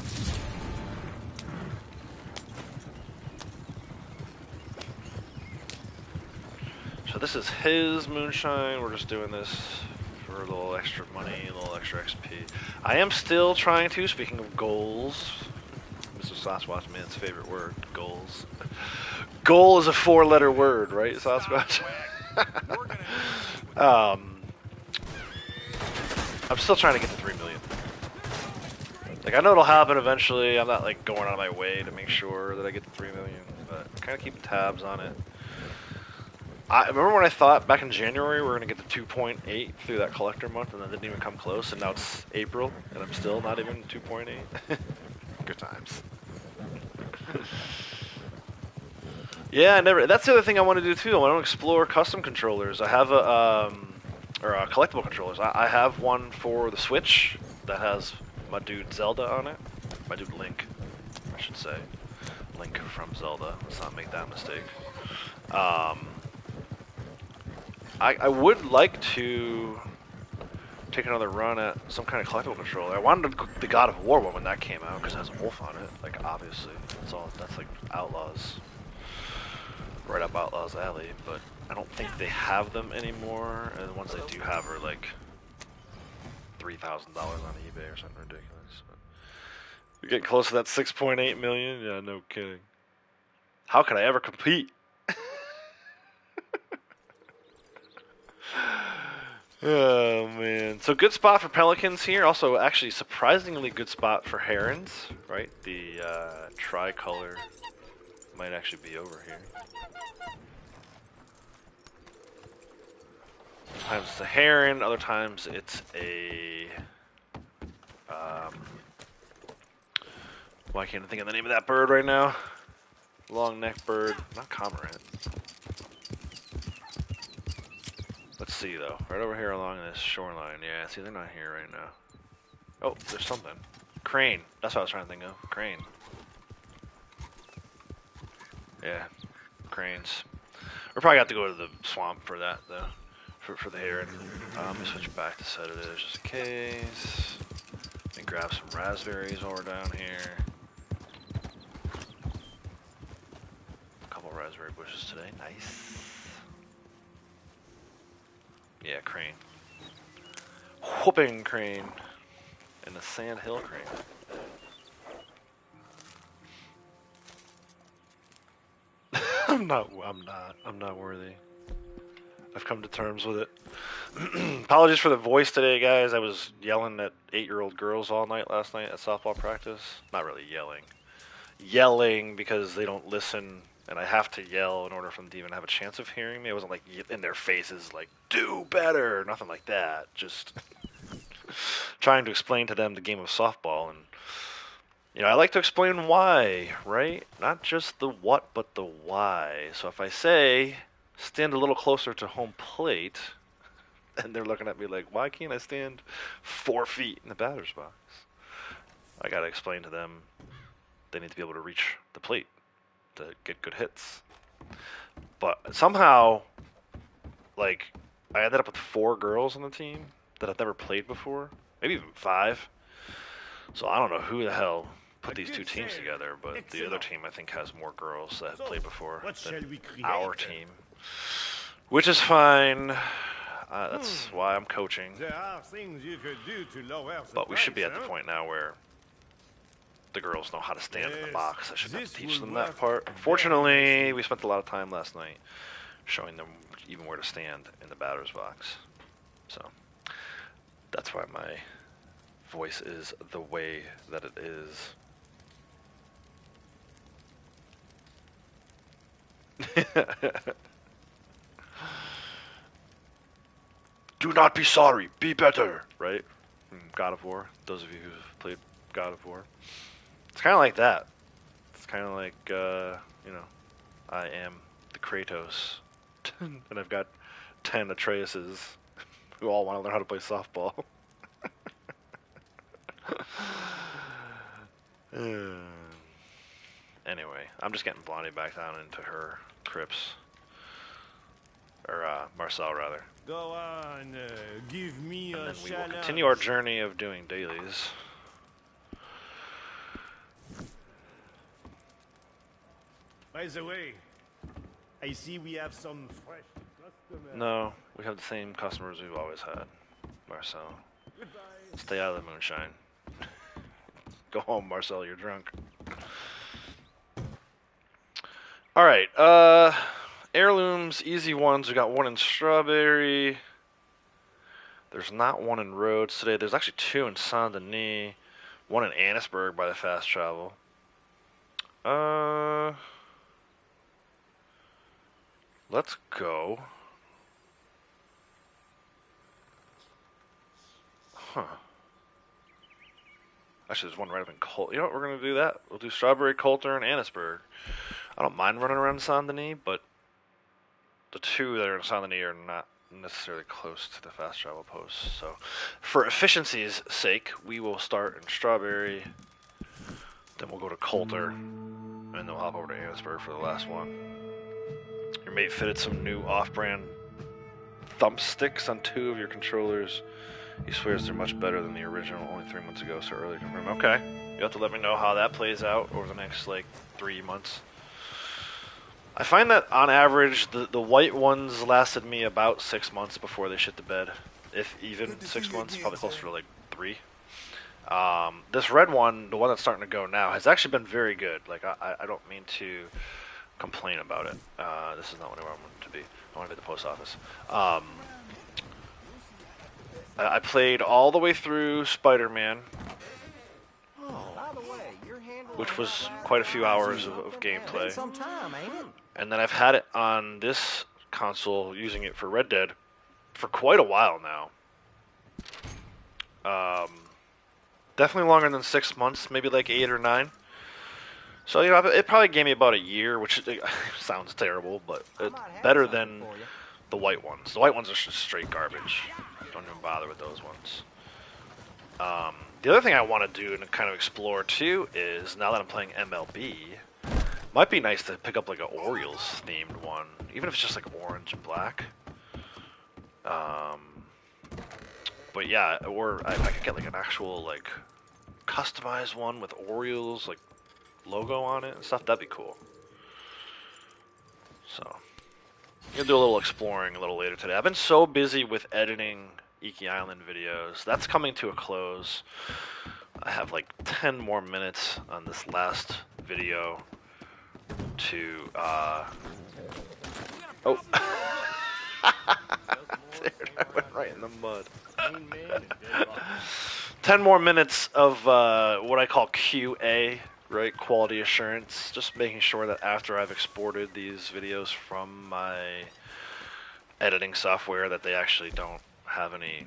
So this is his Moonshine. We're just doing this for a little extra money, a little extra XP. I am still trying to, speaking of goals, Mr. Sasquatch Man's favorite word, goals. Goal is a 4-letter word, right, Sasquatch? I'm still trying to get to 3 million. Like, I know it'll happen eventually. I'm not, like, going out of my way to make sure that I get to 3 million, but I'm kind of keeping tabs on it. I remember when I thought back in January we were going to get to 2.8 through that collector month, and that didn't even come close, and now it's April, and I'm still not even 2.8. Good times. Yeah, that's the other thing I want to do too. I want to explore custom controllers. I have collectible controllers. I have one for the Switch that has my dude Zelda on it. My dude Link, I should say. Link from Zelda. Let's not make that mistake. I would like to take another run at some kind of collectible controller. I wanted the God of War one when that came out because it has a wolf on it. Like, obviously, that's like Outlaws, right up Outlaws alley. But I don't think they have them anymore, and the ones they do have are like $3,000 on eBay or something ridiculous. But we're getting close to that 6.8 million. Yeah, no kidding. How could I ever compete? Oh man, so good spot for pelicans here. Also, actually, surprisingly good spot for herons. Right, the tricolor might actually be over here. Sometimes it's a heron, other times it's a why can't I think of the name of that bird right now? Long neck bird, not cormorant. Let's see though, right over here along this shoreline. Yeah, see they're not here right now. Oh, there's something. Crane, that's what I was trying to think of. Crane. Yeah, cranes. We're probably got to go to the swamp for that though, for the heron. Let me switch back to sedatives just in case. And grab some raspberries while we're down here. A couple raspberry bushes today, nice. Yeah, crane. Whooping crane. And the sand hill crane. I'm not worthy. I've come to terms with it. Apologies for the voice today, guys. I was yelling at 8-year-old girls all night last night at softball practice. Not really yelling. Yelling because they don't listen, and I have to yell in order for them to even have a chance of hearing me. I wasn't like in their faces like, do better, nothing like that. Just trying to explain to them the game of softball. And, you know, I like to explain why, right? Not just the what, but the why. So if I say, stand a little closer to home plate, and they're looking at me like, why can't I stand 4 feet in the batter's box? I gotta explain to them they need to be able to reach the plate to get good hits. But somehow, like, I ended up with 4 girls on the team that I've never played before, maybe even 5. So I don't know who the hell put these 2 teams together, but the other team I think has more girls that have played before than our team, which is fine. That's why I'm coaching. There are things you could do to lower the But we should be price, at the point now where the girls know how to stand in the Yes, box. I shouldn't have to this teach will them that work part. very Fortunately, nicely. we spent a lot of time last night showing them even where to stand in the batter's box. So that's why my voice is the way that it is. Do not be sorry, be better, right? From God of War, those of you who've played God of War. It's kind of like that. It's kind of like, you know, I am the Kratos, and I've got 10 Atreuses who all want to learn how to play softball. Anyway, I'm just getting Blondie back down into her crypts. Or, Marcel, rather. Go on, give me And a then we will challenge. continue our journey of doing dailies. By the way, I see we have some fresh customers. No, we have the same customers we've always had, Marcel. Goodbye. Stay out of the moonshine. Go home, Marcel, you're drunk. Alright, heirlooms, easy ones. We got one in Strawberry. There's not one in Rhodes today. There's actually two in Saint Denis. One in Annesburg by the fast travel. Let's go. Huh. Actually, there's one right up in Coulter. You know what? We're going to do that. We'll do Strawberry, Coulter, and Annesburg. I don't mind running around Saint Denis, but the two that are in Saint Denis are not necessarily close to the fast travel posts. So, for efficiency's sake, we will start in Strawberry, then we'll go to Coulter, and then we'll hop over to Annesburg for the last one. Your mate fitted some new off-brand thumbsticks on 2 of your controllers. He swears they're much better than the original only 3 months ago, so early confirmed. Okay. You have to let me know how that plays out over the next, like, 3 months. I find that, on average, the white ones lasted me about 6 months before they shit the bed. If even 6 months, probably closer to, like, 3. This red one, the one that's starting to go now, has actually been very good. Like, I don't mean to complain about it. This is not what I want it to be. I want to be at the post office. I played all the way through Spider-Man, which was quite a few hours of gameplay. And then I've had it on this console, using it for Red Dead, for quite a while now. Definitely longer than 6 months, maybe like 8 or 9. So, you know, it probably gave me about a year, which sounds terrible, but it's better than the white ones. The white ones are just straight garbage. Don't even bother with those ones. The other thing I want to do and kind of explore too is, now that I'm playing MLB, might be nice to pick up like an Orioles themed one, even if it's just like orange and black. But yeah, or I could get like an actual like customized one with Orioles like logo on it and stuff. That'd be cool. So I'm gonna do a little exploring a little later today. I've been so busy with editing Iki Island videos. That's coming to a close. I have like 10 more minutes on this last video to oh dude, I went right in the mud. 10 more minutes of what I call QA, right? Quality assurance. Just making sure that after I've exported these videos from my editing software that they actually don't have any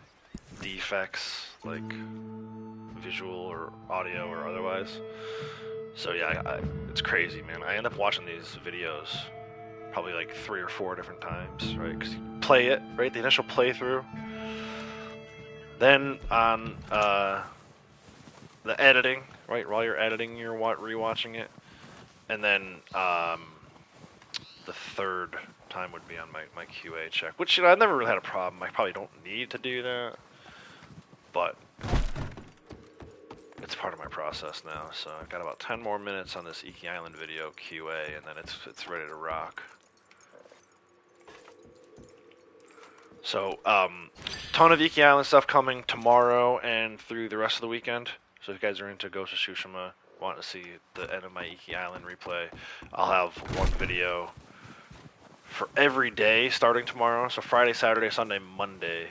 defects, like visual or audio or otherwise. So yeah, it's crazy, man. I end up watching these videos probably like 3 or 4 different times, right? Because you play it, right? The initial playthrough. Then on the editing, right? While you're editing, you're rewatching it. And then the third time would be on my QA check, which, you know, I've never really had a problem. I probably don't need to do that, but it's part of my process now. So I've got about 10 more minutes on this Iki Island video QA, and then it's ready to rock. So ton of Iki Island stuff coming tomorrow and through the rest of the weekend. So if you guys are into Ghost of Tsushima, want to see the end of my Iki Island replay, I'll have one video for every day starting tomorrow. So Friday, Saturday, Sunday, Monday,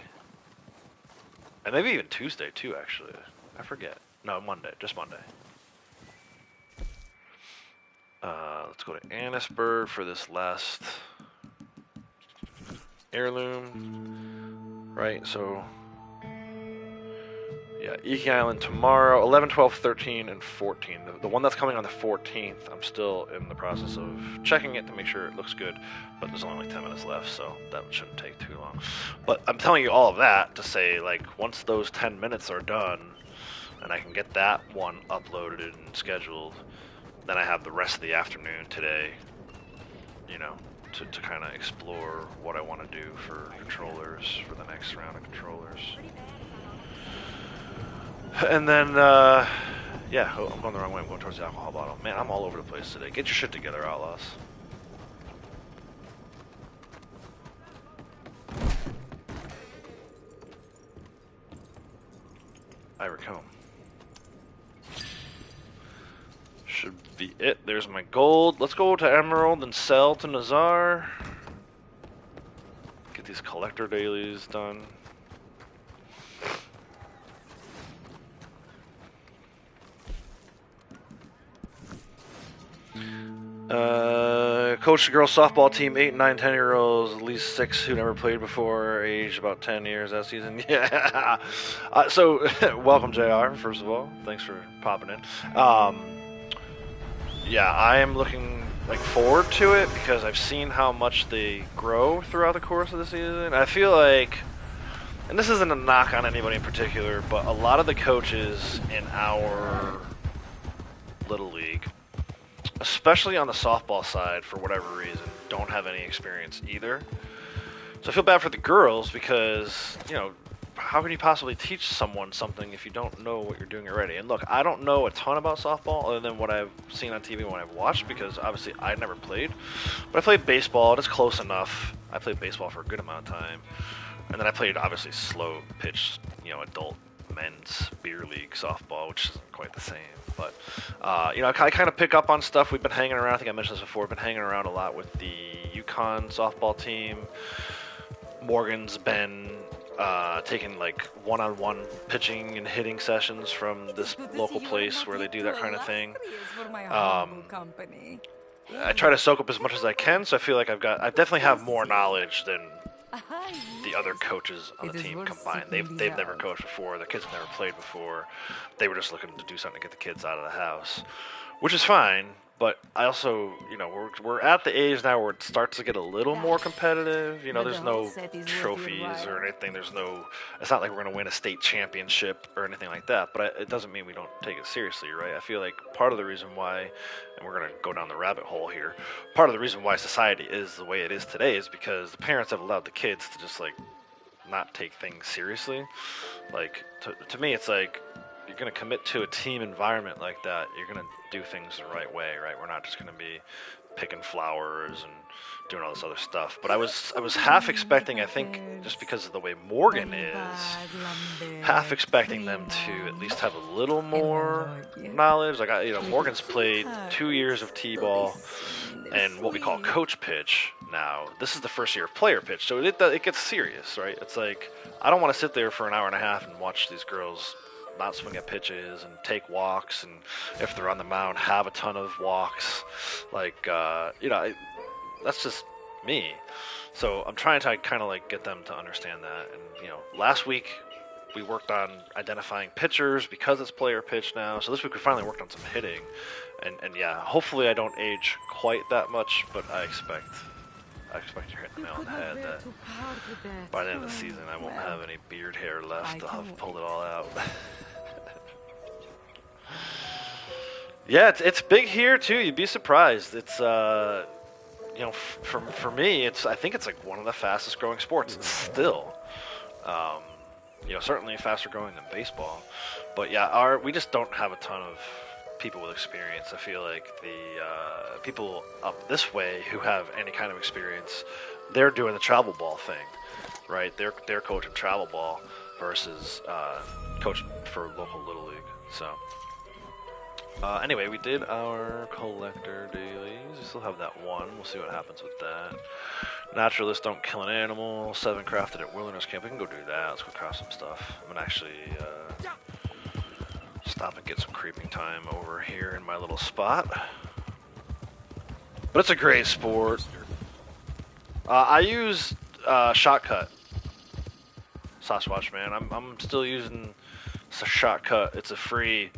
And maybe even Tuesday too, actually. I forget. No, Monday. Just Monday. Let's go to Annesburg for this last heirloom. Right, so... Yeah, Iki Island tomorrow, 11, 12, 13, and 14. The one that's coming on the 14th, I'm still in the process of checking it to make sure it looks good, but there's only like 10 minutes left, so that shouldn't take too long. But I'm telling you all of that to say, like, once those 10 minutes are done, and I can get that one uploaded and scheduled, then I have the rest of the afternoon today, you know, to kind of explore what I want to do for controllers, for the next round of controllers. And then, yeah, oh, I'm going the wrong way. I'm going towards the alcohol bottle. Man, I'm all over the place today. Get your shit together, Outlaws. Ivory-comb. Should be it. There's my gold. Let's go to Emerald and sell to Nazar. Get these collector dailies done. Coach the girls softball team, 8, 9, 10-year-olds, at least 6 who never played before, aged about 10 years that season. Yeah. So, welcome, JR, first of all. Thanks for popping in. Yeah, I am looking forward to it because I've seen how much they grow throughout the course of the season. I feel like, and this isn't a knock on anybody in particular, but a lot of the coaches in our Little League, especially on the softball side, for whatever reason, don't have any experience either. So I feel bad for the girls because, you know, how can you possibly teach someone something if you don't know what you're doing already? And look, I don't know a ton about softball other than what I've seen on TV and what I've watched, because obviously I never played. But I played baseball. It's close enough. I played baseball for a good amount of time. And then I played, obviously, slow pitch, you know, adult men's beer league softball, which isn't quite the same. But, you know, I kind of pick up on stuff. We've been hanging around. I think I mentioned this before. We've been hanging around a lot with the Yukon softball team. Morgan's been taking like one-on-one pitching and hitting sessions from this local place where they do that kind of thing. I try to soak up as much as I can, so I feel like I definitely have more knowledge than the other coaches on the team combined. They've never coached before. The kids have never played before. They were just looking to do something to get the kids out of the house, which is fine. But I also, you know, we're at the age now where it starts to get a little more competitive. You know, there's no trophies or anything. It's not like we're going to win a state championship or anything like that. But it doesn't mean we don't take it seriously, right? I feel like part of the reason why, and we're going to go down the rabbit hole here, part of the reason why society is the way it is today is because the parents have allowed the kids to just, like, not take things seriously. Like, to me, it's like, you're going to commit to a team environment like that, you're going to do things the right way, right? We're not just going to be picking flowers and doing all this other stuff. But I was half expecting, I think, just because of the way Morgan is, half expecting them to at least have a little more knowledge. Like, you know, Morgan's played 2 years of T-ball and what we call coach pitch now. This is the first year of player pitch, so it gets serious, right? It's like, I don't want to sit there for an hour and a half and watch these girls not swing at pitches and take walks, and if they're on the mound, have a ton of walks. Like, you know, that's just me. So I'm trying to kind of like get them to understand that. And, you know, last week we worked on identifying pitchers because it's player pitch now. So this week we finally worked on some hitting. And yeah, hopefully I don't age quite that much, but I expect you're hitting the nail on the head that by the end of the season I won't have any beard hair left. I'll have pulled it all out. Yeah, it's big here too. You'd be surprised. It's you know, for me, I think it's like one of the fastest growing sports still. You know, certainly faster growing than baseball. But yeah, we just don't have a ton of people with experience. I feel like the people up this way who have any kind of experience, they're doing the travel ball thing, right? They're coaching travel ball versus coaching for local Little League. So anyway, we did our collector dailies. We still have that one. We'll see what happens with that. Naturalists don't kill an animal. 7 crafted at wilderness camp. We can go do that. Let's go craft some stuff. I'm gonna actually stop and get some creeping time over here in my little spot. But it's a great sport. I use Shotcut. Sasquatch, man. I'm still using Shotcut. It's a free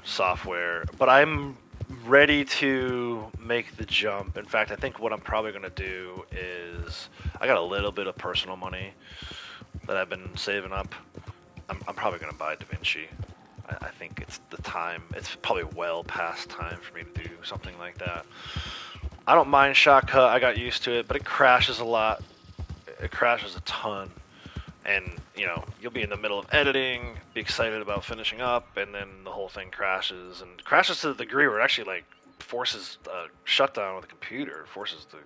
software, but I'm ready to make the jump. In fact, I think what I'm probably going to do is I got a little bit of personal money that I've been saving up. I'm probably going to buy DaVinci. I think it's the time. It's probably well past time for me to do something like that. I don't mind Shotcut. I got used to it, but it crashes a lot. It crashes a ton. And, you know, you'll be in the middle of editing, be excited about finishing up, and then the whole thing crashes. And crashes to the degree where it actually, like, forces a shutdown of the computer, forces the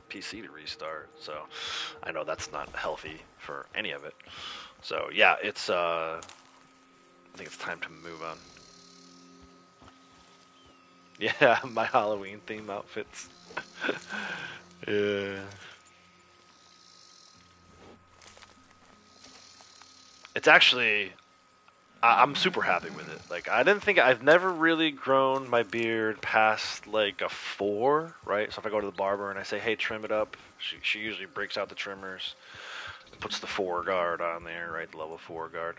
PC to restart. So I know that's not healthy for any of it. So, yeah, it's, I think it's time to move on. Yeah, my Halloween theme outfits. Yeah. It's actually, I'm super happy with it. Like, I've never really grown my beard past like a 4, right? So if I go to the barber and I say, hey, trim it up, she usually breaks out the trimmers, puts the 4 guard on there, right? The level 4 guard.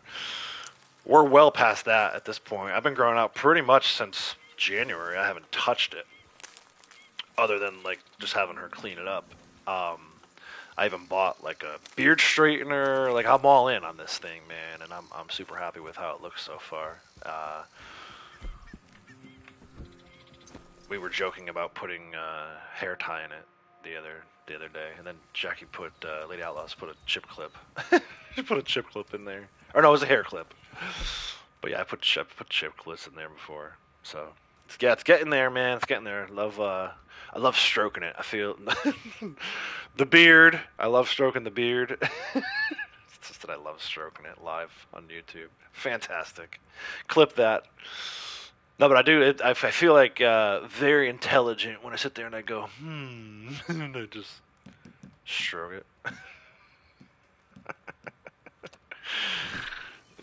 We're well past that at this point. I've been growing out pretty much since January. I haven't touched it, other than like just having her clean it up. I even bought like a beard straightener. Like, I'm all in on this thing, man, and I'm super happy with how it looks so far. We were joking about putting hair tie in it the other day, and then Jackie put Lady Outlaws put a chip clip. She put a chip clip in there, or no, it was a hair clip. But yeah, I put chip clips in there before. So it's getting there, man. It's getting there. I love stroking it. I feel the beard. I love stroking the beard. It's just that I love stroking it live on YouTube. Fantastic. Clip that. No, but I do. I feel like very intelligent when I sit there and I go, and I just stroke it.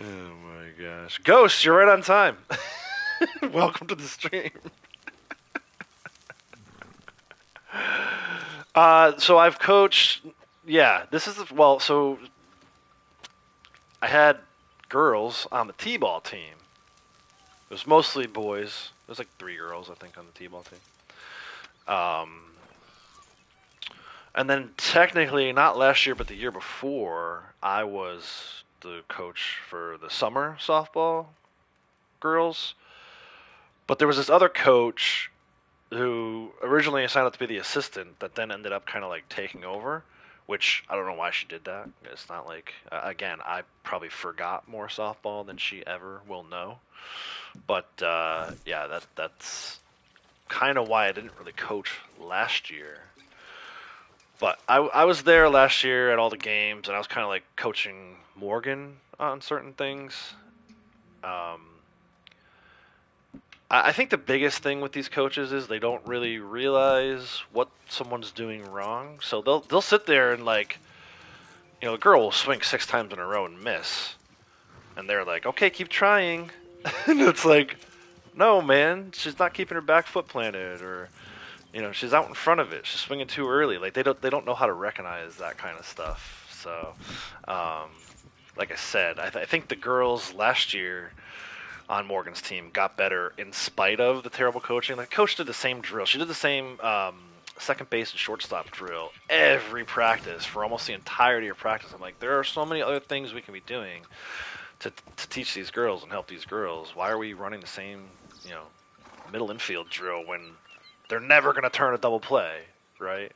Oh my gosh. Ghost, you're right on time. Welcome to the stream. So I've coached, yeah, so I had girls on the t-ball team. It was mostly boys. There's like 3 girls, I think, on the t-ball team. And then technically, not last year, but the year before, I was the coach for the summer softball girls. But there was this other coach who originally signed up to be the assistant that then ended up kind of like taking over, which I don't know why she did that. It's not like, again, I probably forgot more softball than she ever will know. But yeah, that's kind of why I didn't really coach last year. But I was there last year at all the games, and I was kind of like coaching Morgan on certain things. I think the biggest thing with these coaches is they don't really realize what someone's doing wrong. So they'll sit there and, like, you know, the girl will swing 6 times in a row and miss, and they're like, okay, keep trying. And it's like, no, man, she's not keeping her back foot planted, or, you know, she's out in front of it. She's swinging too early. Like, they don't know how to recognize that kind of stuff. So, like I said, I think the girls last year on Morgan's team got better in spite of the terrible coaching. The coach did the same drill. She did the same second base and shortstop drill every practice for almost the entirety of practice. I'm like, there are so many other things we can be doing to teach these girls and help these girls. Why are we running the same, you know, middle infield drill when they're never going to turn a double play, right?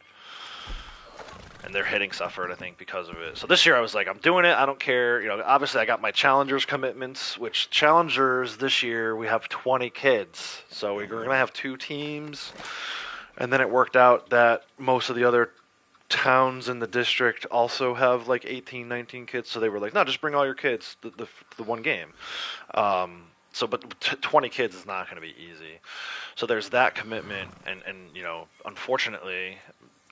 And their hitting suffered, I think, because of it. So this year I was like, I'm doing it. I don't care. You know, obviously I got my challengers commitments, which challengers this year, we have 20 kids. So we're going to have 2 teams. And then it worked out that most of the other towns in the district also have like 18, 19 kids. So they were like, no, just bring all your kids, the one game. But 20 kids is not going to be easy. So there's that commitment. And you know, unfortunately,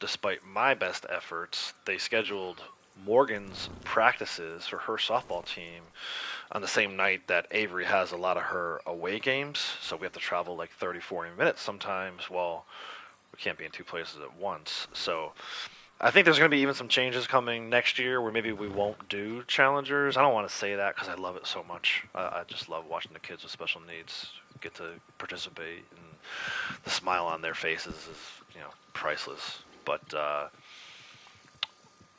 despite my best efforts, they scheduled Morgan's practices for her softball team on the same night that Avery has a lot of her away games. So we have to travel like 30, 40 minutes sometimes. Well, we can't be in two places at once. So I think there's going to be even some changes coming next year where maybe we won't do challengers. I don't want to say that because I love it so much. I just love watching the kids with special needs get to participate, and the smile on their faces is, priceless. But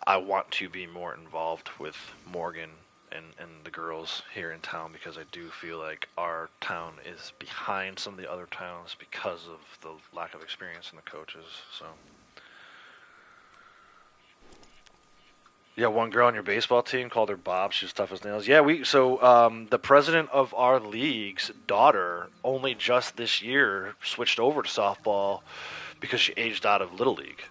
I want to be more involved with Morgan and the girls here in town because I do feel like our town is behind some of the other towns because of the lack of experience in the coaches. So, yeah, one girl on your baseball team called her Bob. She was tough as nails. Yeah, the president of our league's daughter only just this year switched over to softball because she aged out of Little League.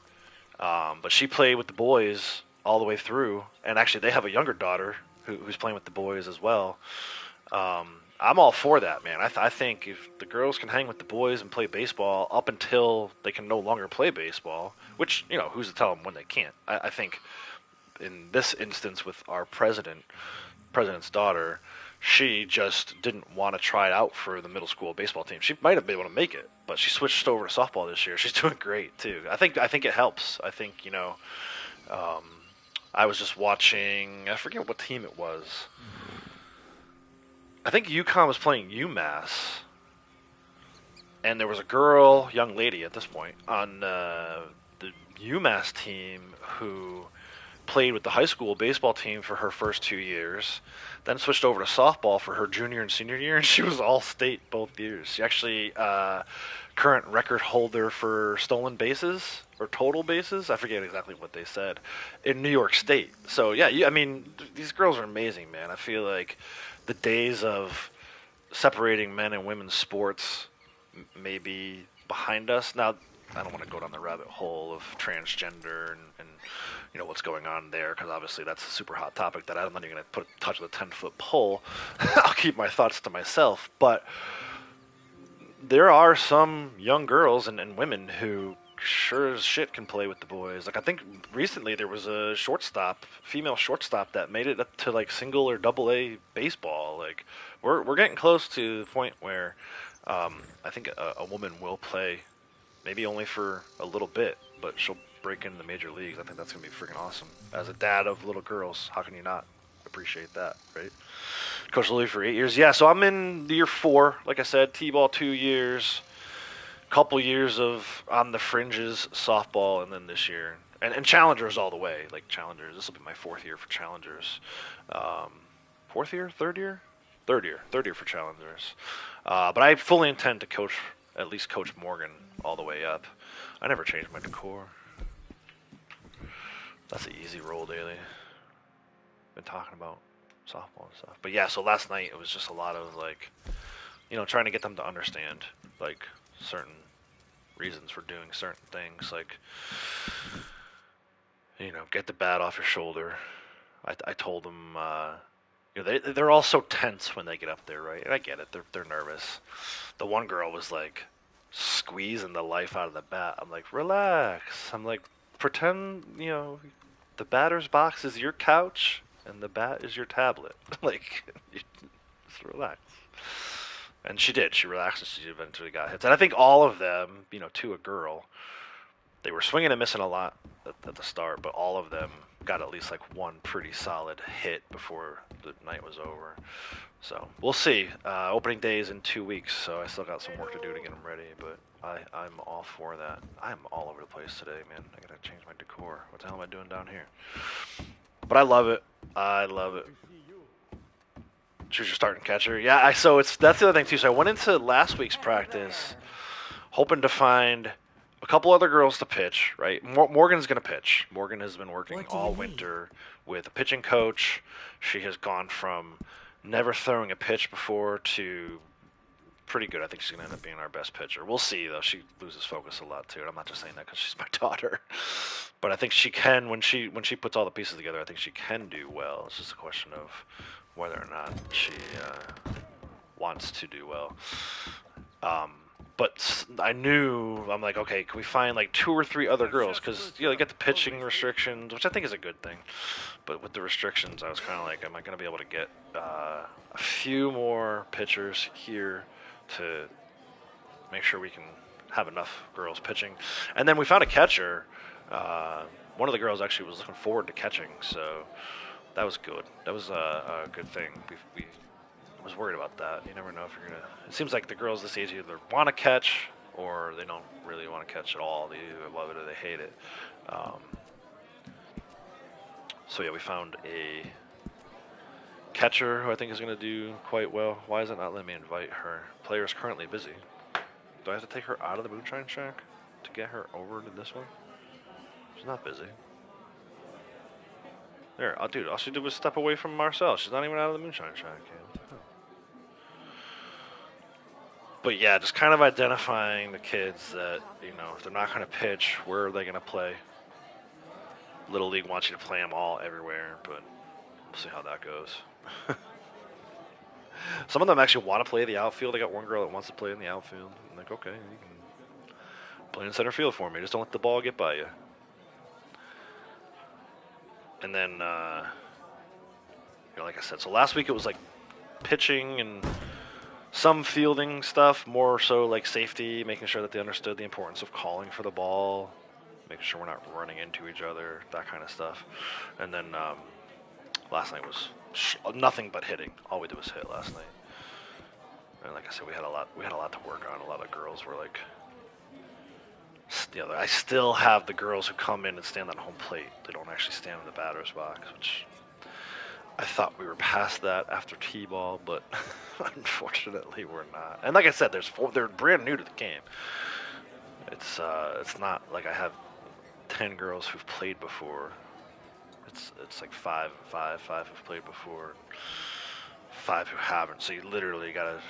But she played with the boys all the way through, and actually they have a younger daughter who's playing with the boys as well. I'm all for that, man. I think if the girls can hang with the boys and play baseball up until they can no longer play baseball, which, who's to tell them when they can't? I think in this instance with our president's daughter, she just didn't want to try out for the middle school baseball team. She might have been able to make it, but she switched over to softball this year. She's doing great too. I think it helps. I think I was just watching. I forget what team it was. I think UConn was playing UMass, and there was a young lady at this point, on the UMass team who played with the high school baseball team for her first 2 years, then switched over to softball for her junior and senior year, and she was all-state both years. She actually current record holder for stolen bases or total bases. I forget exactly what they said in New York State. So yeah, these girls are amazing, man. I feel like the days of separating men and women's sports may be behind us now. I don't want to go down the rabbit hole of transgender and what's going on there, because obviously that's a super hot topic that I'm not even going to touch with a 10-foot pole. I'll keep my thoughts to myself. But there are some young girls and women who sure as shit can play with the boys. Like, I think recently there was a female shortstop that made it up to like single or double A baseball. Like, we're getting close to the point where I think a woman will play, maybe only for a little bit, but she'll break into the major leagues. I think that's going to be freaking awesome. As a dad of little girls, how can you not appreciate that, right? Coached the league for 8 years. Yeah, so I'm in year 4. Like I said, T-ball 2 years, couple years of on the fringes softball, and then this year. And challengers all the way. Like, challengers. This will be my 4th year for challengers. 4th year? 3rd year? 3rd year. 3rd year for challengers. But I fully intend to at least coach Morgan all the way up. I never changed my decor. That's an easy roll daily. Been talking about softball and stuff. But yeah, so last night it was just a lot of like, trying to get them to understand like certain reasons for doing certain things. Like, get the bat off your shoulder. I told them, they're all so tense when they get up there, right? And I get it. They're nervous. The one girl was like squeezing the life out of the bat. I'm like, relax. I'm like, pretend, the batter's box is your couch and the bat is your tablet. Like, just relax. And she did. She relaxed and she eventually got hits. And I think all of them, to a girl, they were swinging and missing a lot at the start, but all of them got at least like one pretty solid hit before the night was over. So we'll see. Opening day is in 2 weeks, so I still got some work to do to get them ready, but I'm all for that. I'm all over the place today, man. I gotta change my decor. What the hell am I doing down here? But I love it. I love it. Choose your starting catcher. Yeah, that's the other thing too. So I went into last week's practice hoping to find a couple other girls to pitch, right? Morgan's going to pitch. Morgan has been working all winter with a pitching coach. She has gone from never throwing a pitch before to pretty good. I think she's going to end up being our best pitcher. We'll see, though. She loses focus a lot, too. And I'm not just saying that because she's my daughter. But I think she can, when she puts all the pieces together, I think she can do well. It's just a question of whether or not she wants to do well. But I knew, I'm like, okay, can we find like 2 or 3 other girls? Because, you know, they get the pitching restrictions, which I think is a good thing. But with the restrictions, I was kind of like, am I going to be able to get a few more pitchers here to make sure we can have enough girls pitching? And then we found a catcher. One of the girls actually was looking forward to catching, so that was good. That was a good thing. We was worried about that. You never know if you're gonna. It seems like the girls this age either want to catch or they don't really want to catch at all. They either love it or they hate it. So yeah, we found a catcher who I think is gonna do quite well. Why is it not letting me invite her? Player is currently busy. Do I have to take her out of the Moonshine Shack to get her over to this one? She's not busy. There, dude, all she did was step away from Marcel. She's not even out of the Moonshine Shack yet. But yeah, just kind of identifying the kids that, you know, if they're not going to pitch, where are they going to play? Little League wants you to play them all everywhere, but we'll see how that goes. Some of them actually want to play the outfield. I got one girl that wants to play in the outfield. I'm like, okay, you can play in center field for me. Just don't let the ball get by you. And then, you know, like I said, so last week it was like pitching and some fielding stuff, more so like safety, making sure that they understood the importance of calling for the ball, making sure we're not running into each other, that kind of stuff. And then last night was nothing but hitting. All we did was hit last night. And like I said, we had a lot to work on. A lot of girls were like, you know, I still have the girls who come in and stand on home plate. They don't actually stand in the batter's box, which I thought we were past that after T-ball, but unfortunately we're not. And like I said, they're brand new to the game. It's not like I have 10 girls who've played before. It's like 5 who've played before, 5 who haven't. So you literally got to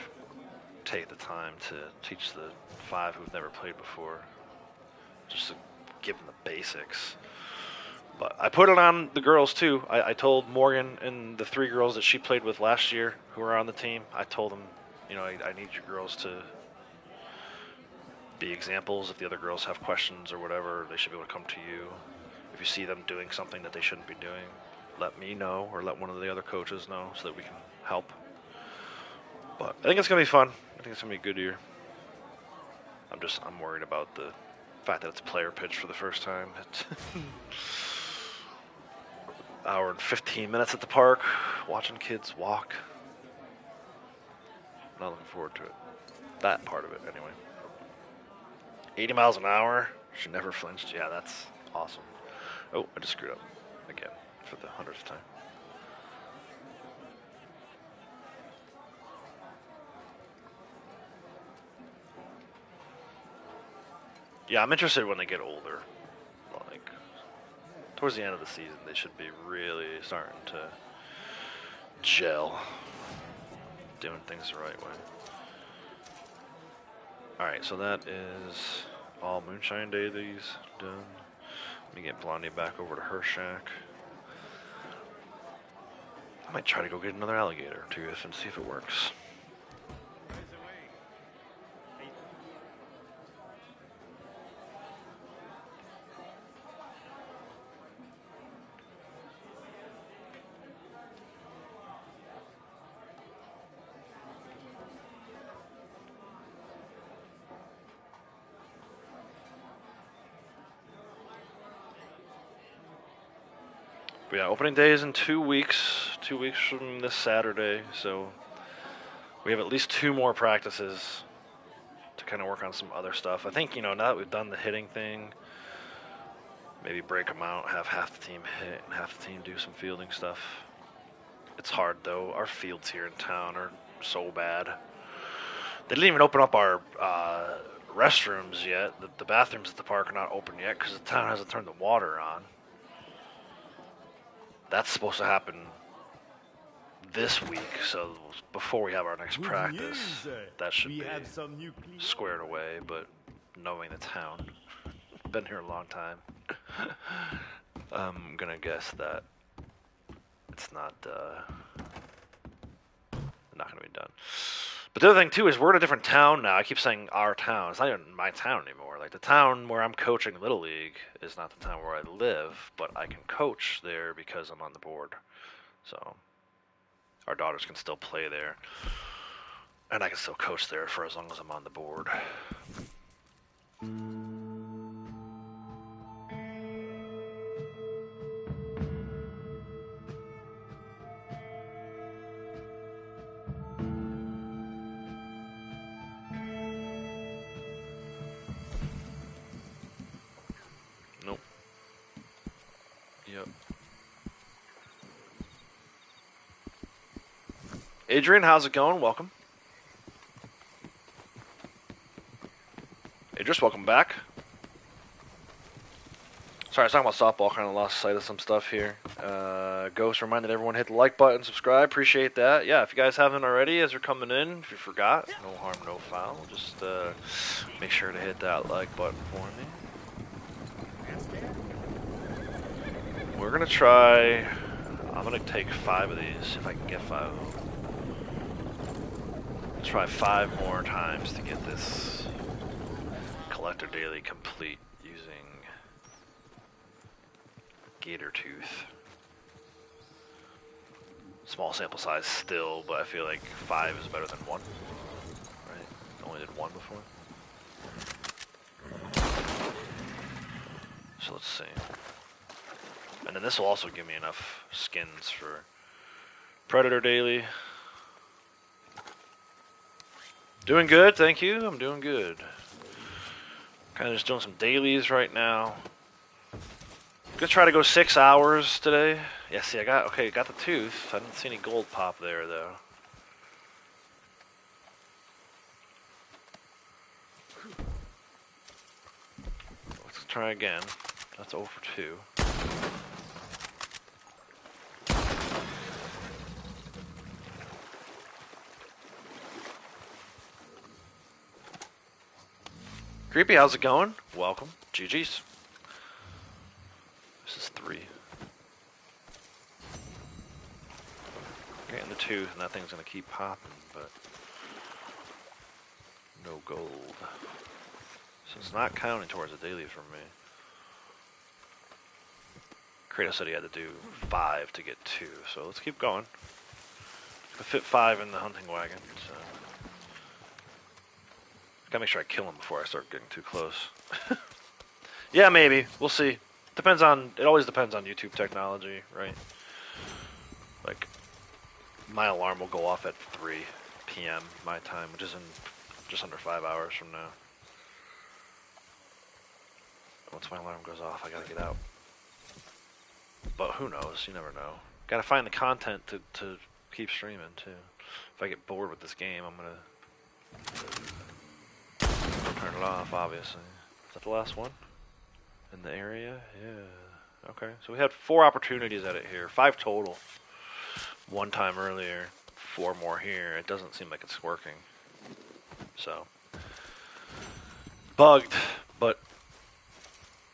take the time to teach the 5 who've never played before, just to give them the basics. But I put it on the girls too. I told Morgan and the 3 girls that she played with last year who were on the team, I told them, you know, I need you girls to be examples. If the other girls have questions or whatever, they should be able to come to you. If you see them doing something that they shouldn't be doing, let me know or let one of the other coaches know so that we can help. But I think it's going to be fun. I think it's going to be a good year. I'm worried about the fact that it's player pitch for the first time. Hour and 15 minutes at the park, watching kids walk. Not looking forward to it. That part of it, anyway. 80 miles an hour. She never flinched. Yeah, that's awesome. Oh, I just screwed up again for the 100th time. Yeah, I'm interested when they get older. Like, towards the end of the season, they should be really starting to gel, doing things the right way. Alright, so that is all Moonshine dailies done. Let me get Blondie back over to her shack. I might try to go get another alligator too and see if it works. But yeah, opening day is in 2 weeks. 2 weeks from this Saturday, so we have at least 2 more practices to kind of work on some other stuff. I think, you know, now that we've done the hitting thing, maybe break them out, have half the team hit and half the team do some fielding stuff. It's hard though. Our fields here in town are so bad. They didn't even open up our restrooms yet. The bathrooms at the park are not open yet because the town hasn't turned the water on. That's supposed to happen this week, so before we have our next practice, that should be squared away. But knowing the town, been here a long time, I'm gonna guess that it's not gonna be done. But the other thing too is we're in a different town now. I keep saying our town. It's not even my town anymore. Like the town where I'm coaching Little League is not the town where I live, but I can coach there because I'm on the board. So our daughters can still play there, and I can still coach there for as long as I'm on the board. Nope. Yep. Adrian, how's it going? Welcome. Idris, welcome back. Sorry, I was talking about softball, kind of lost sight of some stuff here. Ghost reminded everyone to hit the like button, subscribe, appreciate that. Yeah, if you guys haven't already, as you're coming in, if you forgot, no harm, no foul. Just make sure to hit that like button for me. We're going to try, I'm going to take 5 of these, if I can get 5 of them. Let's try 5 more times to get this collector daily complete using Gator Tooth. Small sample size still, but I feel like 5 is better than 1. Right? Only did 1 before. So let's see. And then this will also give me enough skins for Predator Daily. Doing good, thank you. I'm doing good. Kind of just doing some dailies right now. Gonna try to go 6 hours today. Yeah, see, got the tooth. I didn't see any gold pop there though. Let's try again. That's 0 for 2. Creepy, how's it going? Welcome. GG's. This is 3. Getting the tooth, and that thing's gonna keep popping, but no gold. So it's not counting towards a daily for me. Kratos said he had to do 5 to get 2, so let's keep going. I fit 5 in the hunting wagon, so gotta make sure I kill him before I start getting too close. Yeah, maybe. We'll see. Depends on. It always depends on YouTube technology, right? Like, my alarm will go off at 3 p.m. my time, which is in just under 5 hours from now. Once my alarm goes off, I gotta get out. But who knows? You never know. Gotta find the content to keep streaming too. If I get bored with this game, I'm gonna turn it off. Obviously. Is that the last one? In the area? Yeah. Okay. So we had 4 opportunities at it here. 5 total. 1 time earlier. 4 more here. It doesn't seem like it's working. So. Bugged, but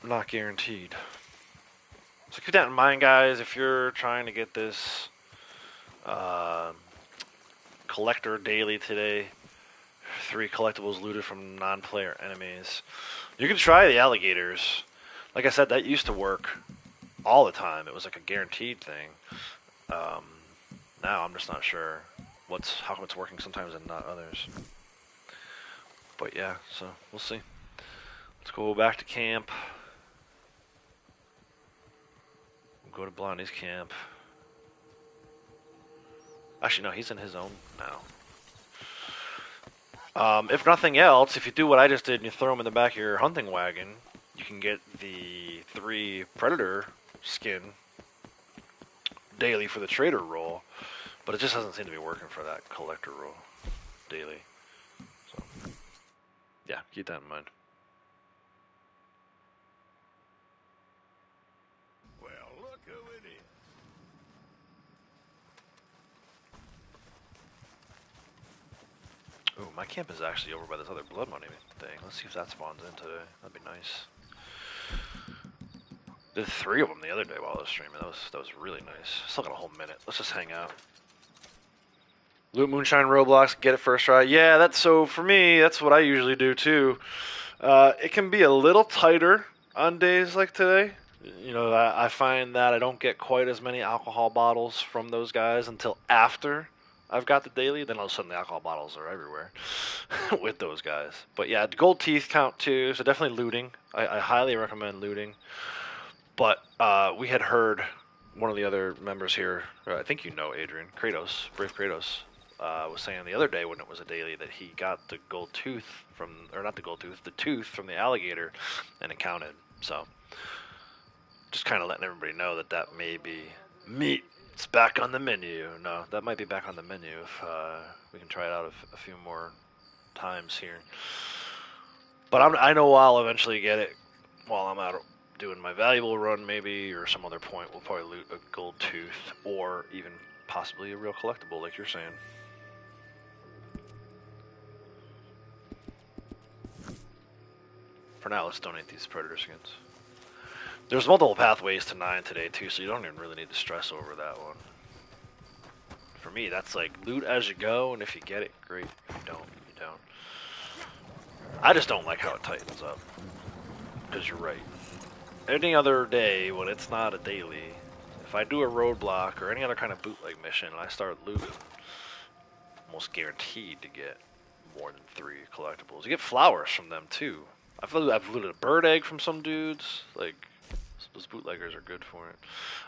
not guaranteed. So keep that in mind, guys. If you're trying to get this collector daily today, 3 collectibles looted from non-player enemies, you can try the alligators. Like I said, that used to work all the time. It was like a guaranteed thing. Now I'm just not sure how come it's working sometimes and not others. But yeah, so we'll see. Let's go back to camp. We'll go to Blondie's camp. Actually, no, he's in his own now. If nothing else, if you do what I just did and you throw him in the back of your hunting wagon, you can get the 3 Predator skin daily for the trader roll, but it just doesn't seem to be working for that collector roll daily. So, yeah, keep that in mind. Well, look who it is. Ooh, my camp is actually over by this other blood money thing. Let's see if that spawns in today. That'd be nice. Did 3 of them the other day while I was streaming. That was really nice. Still got a whole minute. Let's just hang out. Loot Moonshine Roblox, get it first try. Yeah, that's so for me. That's what I usually do too. It can be a little tighter on days like today. You know, I find that I don't get quite as many alcohol bottles from those guys until after I've got the daily. Then all of a sudden the alcohol bottles are everywhere with those guys. But yeah, gold teeth count too, so definitely looting. I highly recommend looting. But we had heard one of the other members here, I think you know Adrian, Kratos, Brave Kratos, was saying the other day when it was a daily that he got the gold tooth from, or not the gold tooth, the tooth from the alligator, and it counted. So just kind of letting everybody know that that may be meat. It's back on the menu. No, that might be back on the menu if we can try it out a few more times here. But I know I'll eventually get it while I'm out doing my valuable run, maybe, or some other point. We'll probably loot a gold tooth, or even possibly a real collectible, like you're saying. For now, let's donate these predator skins. There's multiple pathways to 9 today, too, so you don't even really need to stress over that one. For me, that's like loot as you go, and if you get it, great. If you don't, you don't. I just don't like how it tightens up. Because you're right. Any other day, when it's not a daily, if I do a roadblock or any other kind of bootleg mission, and I start looting, I'm almost guaranteed to get more than 3 collectibles. You get flowers from them, too. I've looted a bird egg from some dudes. Like, those bootleggers are good for it.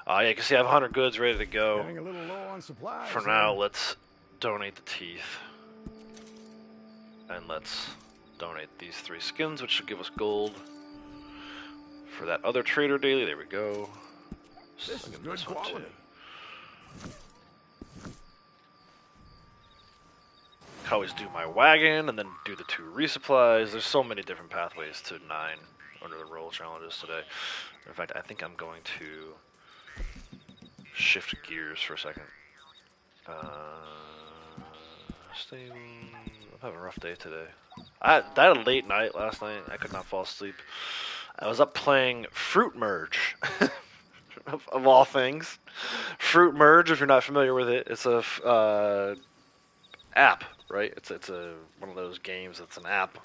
Yeah, you can see I have 100 goods ready to go. Getting a little low on supplies. For now, let's donate the teeth. And let's donate these 3 skins, which should give us gold. For that other trader daily, there we go. This is good quality. I always do my wagon and then do the 2 resupplies. There's so many different pathways to 9 under the role challenges today. In fact, I think I'm going to shift gears for a second. I'm having a rough day today. I had a late night last night. I could not fall asleep. I was up playing Fruit Merge, of all things. Fruit Merge, if you're not familiar with it, it's a app, right? It's one of those games that's an app.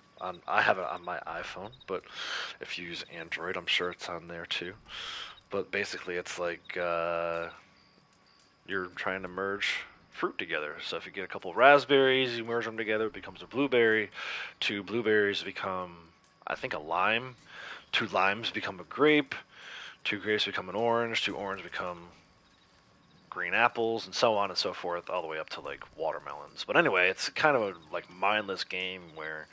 I have it on my iPhone, but if you use Android, I'm sure it's on there too. But basically, it's like you're trying to merge fruit together. So if you get a couple of raspberries, you merge them together, it becomes a blueberry. 2 blueberries become, I think, a lime. 2 limes become a grape. 2 grapes become an orange. 2 oranges become green apples, and so on and so forth, all the way up to like watermelons. But anyway, it's kind of a like mindless game where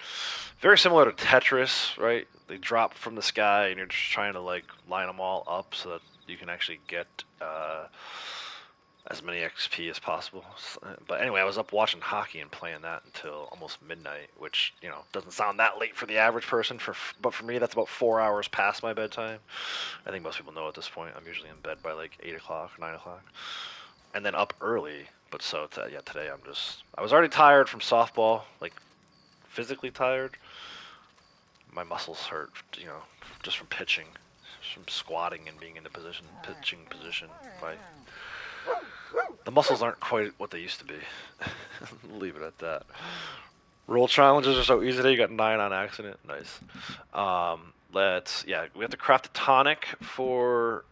very similar to Tetris, right? They drop from the sky, and you're just trying to like line them all up so that you can actually get as many XP as possible. But anyway, I was up watching hockey and playing that until almost midnight, which, you know, doesn't sound that late for the average person, but for me, that's about 4 hours past my bedtime. I think most people know at this point, I'm usually in bed by like 8 o'clock, 9 o'clock, and then up early. But so, yeah, today I was already tired from softball, like physically tired. My muscles hurt, you know, just from pitching, just from squatting and being in the pitching position. The muscles aren't quite what they used to be. Leave it at that. Roll challenges are so easy today. You got 9 on accident. Nice. We have to craft a tonic for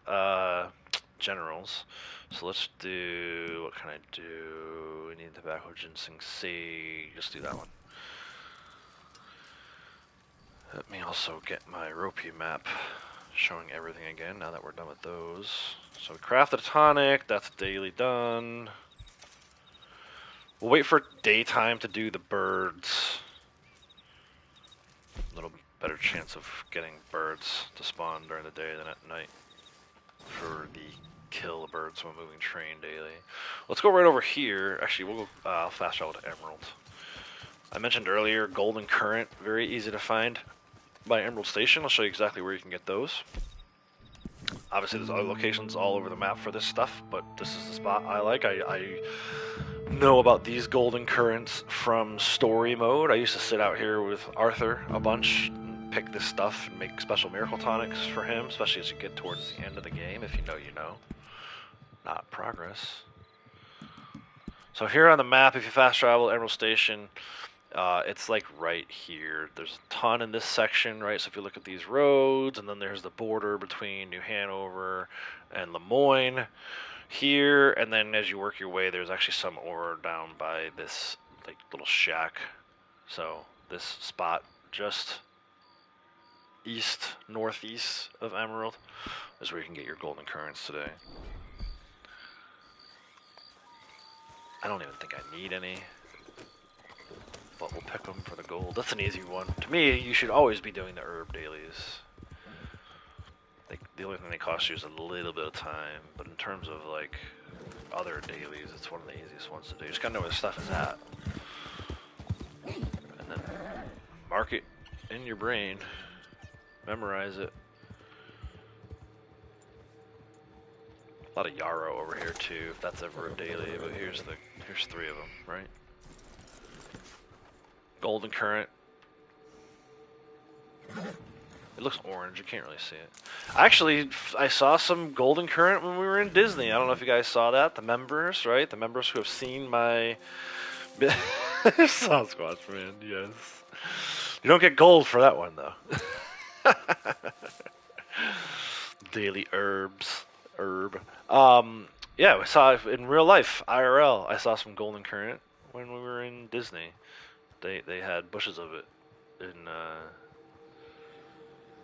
generals. So let's do, what can I do? We need tobacco, ginseng, sage. Let's do that one. Let me also get my ropey map showing everything again now that we're done with those. So we crafted a tonic, that's daily done. We'll wait for daytime to do the birds. A little better chance of getting birds to spawn during the day than at night for the kill the birds from a moving train daily. Let's go right over here. Actually, we'll go fast travel to Emerald. I mentioned earlier, Golden Current, very easy to find by Emerald Station. I'll show you exactly where you can get those. Obviously, there's other locations all over the map for this stuff, but this is the spot I like. I know about these golden currents from story mode. I used to sit out here with Arthur a bunch and pick this stuff and make special miracle tonics for him, especially as you get towards the end of the game. If you know, you know. Not progress. So here on the map, if you fast travel Emerald Station, it's like right here. There's a ton in this section, right? So if you look at these roads, and then there's the border between New Hanover and Lemoyne here, and then as you work your way, there's actually some ore down by this like little shack. So this spot just northeast of Emerald is where you can get your golden currents today. I don't even think I need any, but we'll pick them for the gold. That's an easy one. To me, you should always be doing the herb dailies. Like, the only thing they cost you is a little bit of time, but in terms of like other dailies, it's one of the easiest ones to do. You just gotta know where the stuff is at, and then mark it in your brain, memorize it. A lot of yarrow over here too, if that's ever a daily. But here's 3 of them, right? Golden current. It looks orange. You can't really see it. Actually, I saw some golden current when we were in Disney. I don't know if you guys saw that. The members, right? The members who have seen my Sasquatch, man. Yes. You don't get gold for that one though. Daily herbs. Yeah, we saw it in real life, IRL. I saw some golden currant when we were in Disney. They had bushes of it in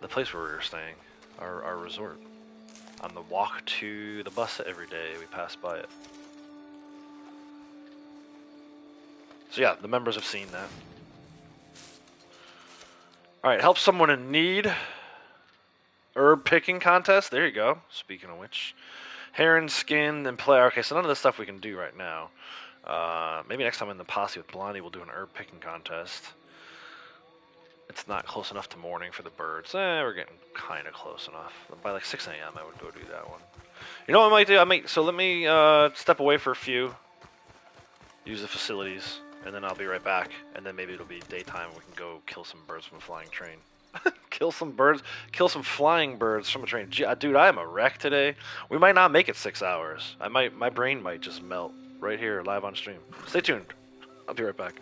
the place where we were staying, our resort. On the walk to the bus every day, we passed by it. So yeah, the members have seen that. Alright, help someone in need. Herb picking contest, there you go. Speaking of which. Heron skin and play. Okay, so none of this stuff we can do right now. Maybe next time in the posse with Blondie we'll do an herb picking contest. It's not close enough to morning for the birds. We're getting kind of close enough. By like 6 a.m. I would go do that one. You know what I might do? So let me step away for a few. Use the facilities. And then I'll be right back. And then maybe it'll be daytime. We can go kill some birds from a flying train. Kill some birds. Kill some flying birds from a train. Dude, I am a wreck today. We might not make it 6 hours. My brain might just melt right here live on stream. Stay tuned. I'll be right back.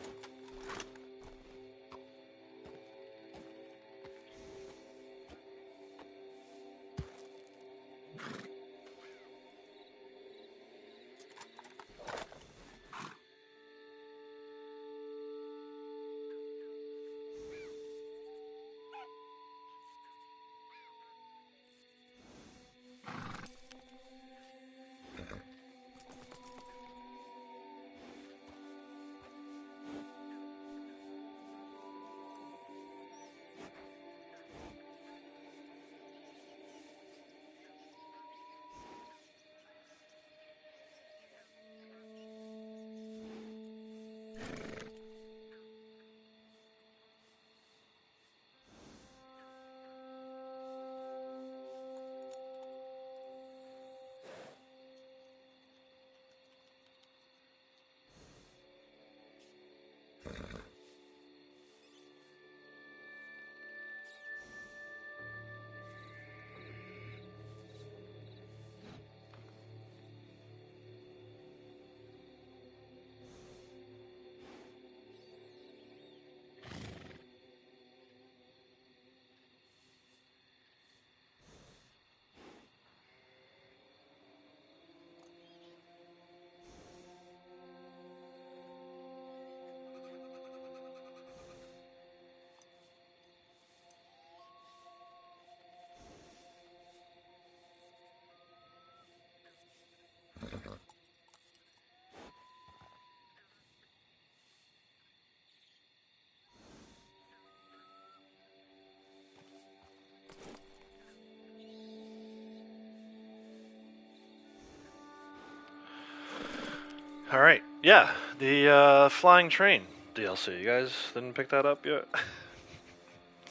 Alright, yeah, the flying train DLC. You guys didn't pick that up yet?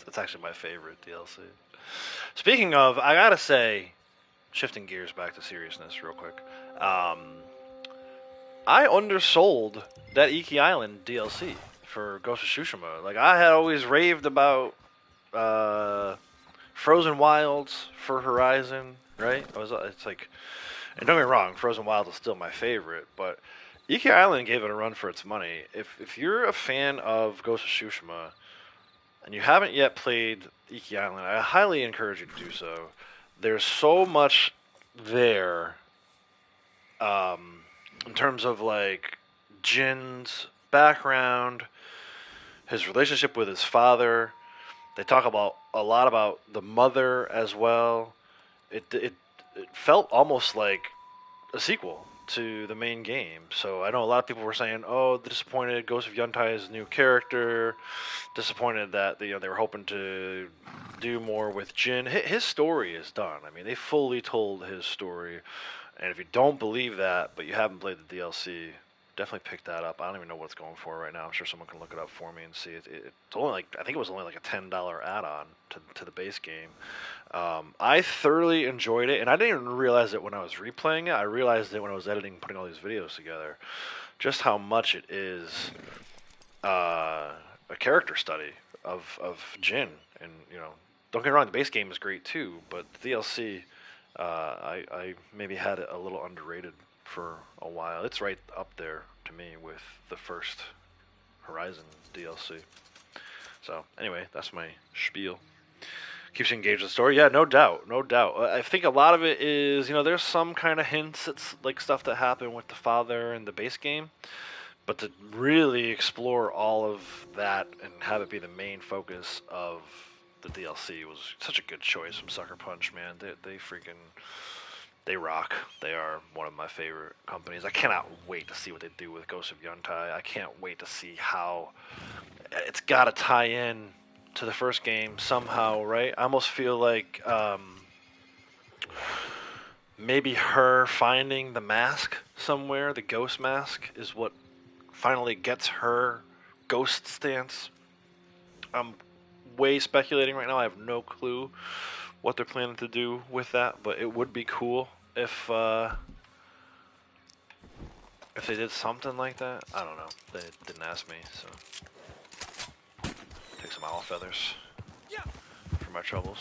It's actually my favorite DLC. Speaking of, I gotta say, shifting gears back to seriousness real quick. I undersold that Iki Island DLC for Ghost of Tsushima. Like, I had always raved about Frozen Wilds for Horizon, right? It's like, and don't get me wrong, Frozen Wilds is still my favorite, but Iki Island gave it a run for its money. If you're a fan of Ghost of Tsushima and you haven't yet played Iki Island, I highly encourage you to do so. There's so much there, in terms of like Jin's background, his relationship with his father. They talk about a lot about the mother as well. It felt almost like a sequel to the main game. So I know a lot of people were saying, "Oh, disappointed Ghost of Yuntai's new character, disappointed that they were hoping to do more with Jin." His story is done. I mean, they fully told his story. And if you don't believe that, but you haven't played the DLC, definitely pick that up. I don't even know what it's going for right now. I'm sure someone can look it up for me and see it. It's only like, I think it was only like a $10 add-on to the base game. I thoroughly enjoyed it, and I didn't even realize it when I was replaying it. I realized it when I was editing, putting all these videos together, just how much it is a character study of Jin. And don't get me wrong, the base game is great too, but the DLC, I maybe had it a little underrated for a while. It's right up there to me with the first Horizon DLC. So anyway, that's my spiel. Keeps you engaged with the story. Yeah, no doubt, no doubt. I think a lot of it is, there's some kind of hints. It's like stuff that happened with the father in the base game, but to really explore all of that and have it be the main focus of the DLC was such a good choice from Sucker Punch, man. They rock. They are one of my favorite companies. I cannot wait to see what they do with Ghost of Yuntai. I can't wait to see how it's got to tie in to the first game somehow, right? I almost feel like maybe her finding the mask somewhere, the ghost mask, is what finally gets her ghost stance. I'm way speculating right now. I have no clue what they're planning to do with that, but it would be cool if they did something like that. I don't know. They didn't ask me, so take some owl feathers for my troubles.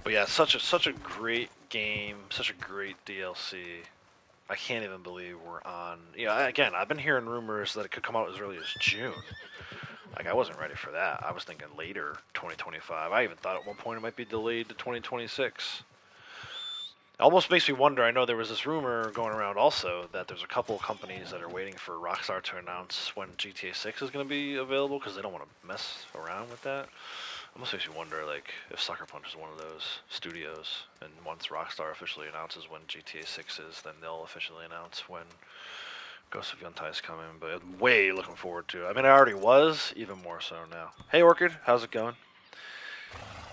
But yeah, such a great game, such a great DLC. I can't even believe we're on. Again, I've been hearing rumors that it could come out as early as June. Like, I wasn't ready for that. I was thinking later, 2025. I even thought at one point it might be delayed to 2026. It almost makes me wonder. I know there was this rumor going around also that there's a couple of companies that are waiting for Rockstar to announce when GTA 6 is going to be available because they don't want to mess around with that. It almost makes me wonder, like, if Sucker Punch is one of those studios, and once Rockstar officially announces when GTA 6 is, then they'll officially announce when Ghost of Yuntai is coming. But I'm way looking forward to it. I mean, I already was, even more so now. Hey, Orchid, how's it going?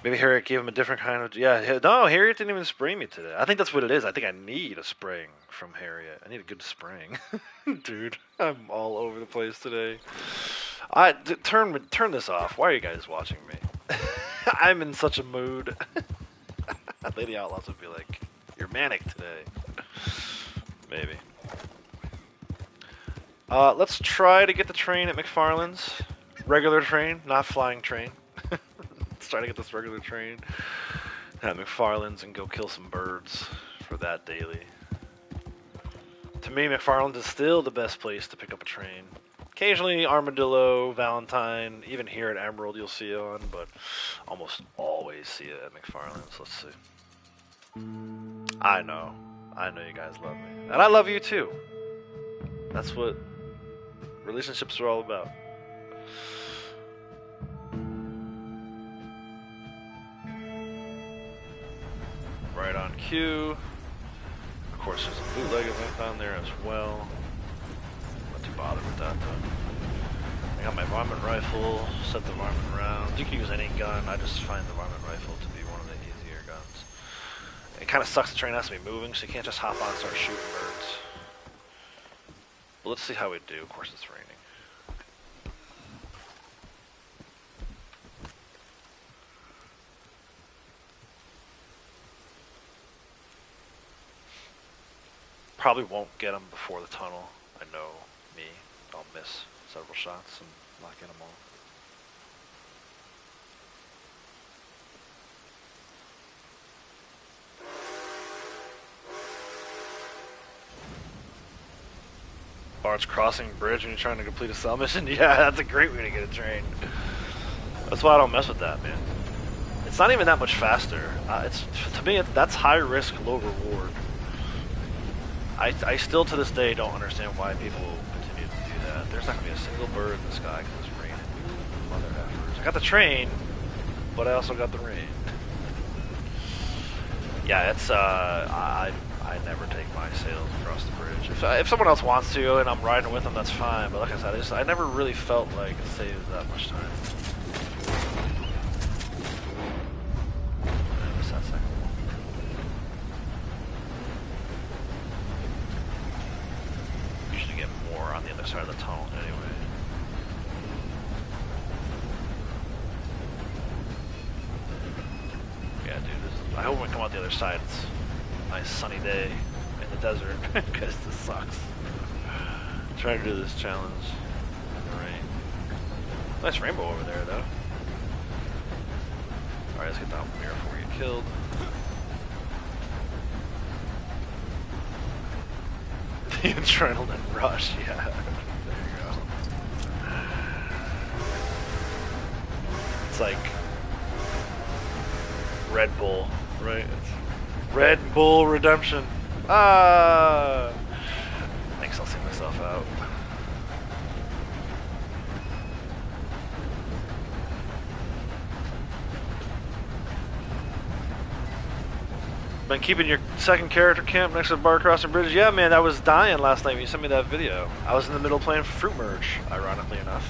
Maybe Harriet gave him a different kind of... Yeah, no, Harriet didn't even spray me today. I think that's what it is. I think I need a spraying from Harriet. I need a good spraying. Dude, I'm all over the place today. Turn this off. Why are you guys watching me? I'm in such a mood. Lady Outlaws would be like, you're manic today. Maybe. Let's try to get the train at McFarland's. Regular train, not flying train. Let's try to get this regular train at McFarland's and go kill some birds for that daily. To me, McFarland's is still the best place to pick up a train. Occasionally Armadillo, Valentine, even here at Emerald you'll see it on, but almost always see it at McFarland's. Let's see. I know you guys love me. And I love you too. That's what relationships are all about. Right on cue. Of course, there's a bootleg event on there as well. Not too bothered with that though. I got my varmint rifle, set the varmint round. You can use any gun, I just find the varmint rifle to be one of the easier guns. It kind of sucks the train has to be moving, so you can't just hop on and start shooting birds. But let's see how we do. Of course it's raining. Probably won't get them before the tunnel. I know me. I'll miss several shots and not get them all. Bard's Crossing Bridge when you're trying to complete a cell mission. Yeah, that's a great way to get a train. That's why I don't mess with that, man. It's not even that much faster. To me, that's high risk, low reward. I still to this day don't understand why people continue to do that. There's not gonna be a single bird in the sky because it's raining. Mother effers. I got the train, but I also got the rain. Yeah, it's I never take my sails across the bridge. If someone else wants to and I'm riding with them, that's fine. But like I said, I never really felt like it saves that much time. What's that second one? Usually get more on the other side of the tunnel anyway. Yeah, dude. I hope when we come out the other side, it's a nice sunny day in the desert, because this sucks. Trying to do this challenge in the rain. Nice rainbow over there, though. Alright, let's get down from here before we get killed. The adrenaline rush, yeah. There you go. It's like Red Bull, right? It's Red Bull Redemption. Ah! Thanks, I'll see myself out. Been keeping your second character camp next to the Bar Crossing Bridge? Yeah, man, I was dying last night when you sent me that video. I was in the middle playing Fruit Merge, ironically enough.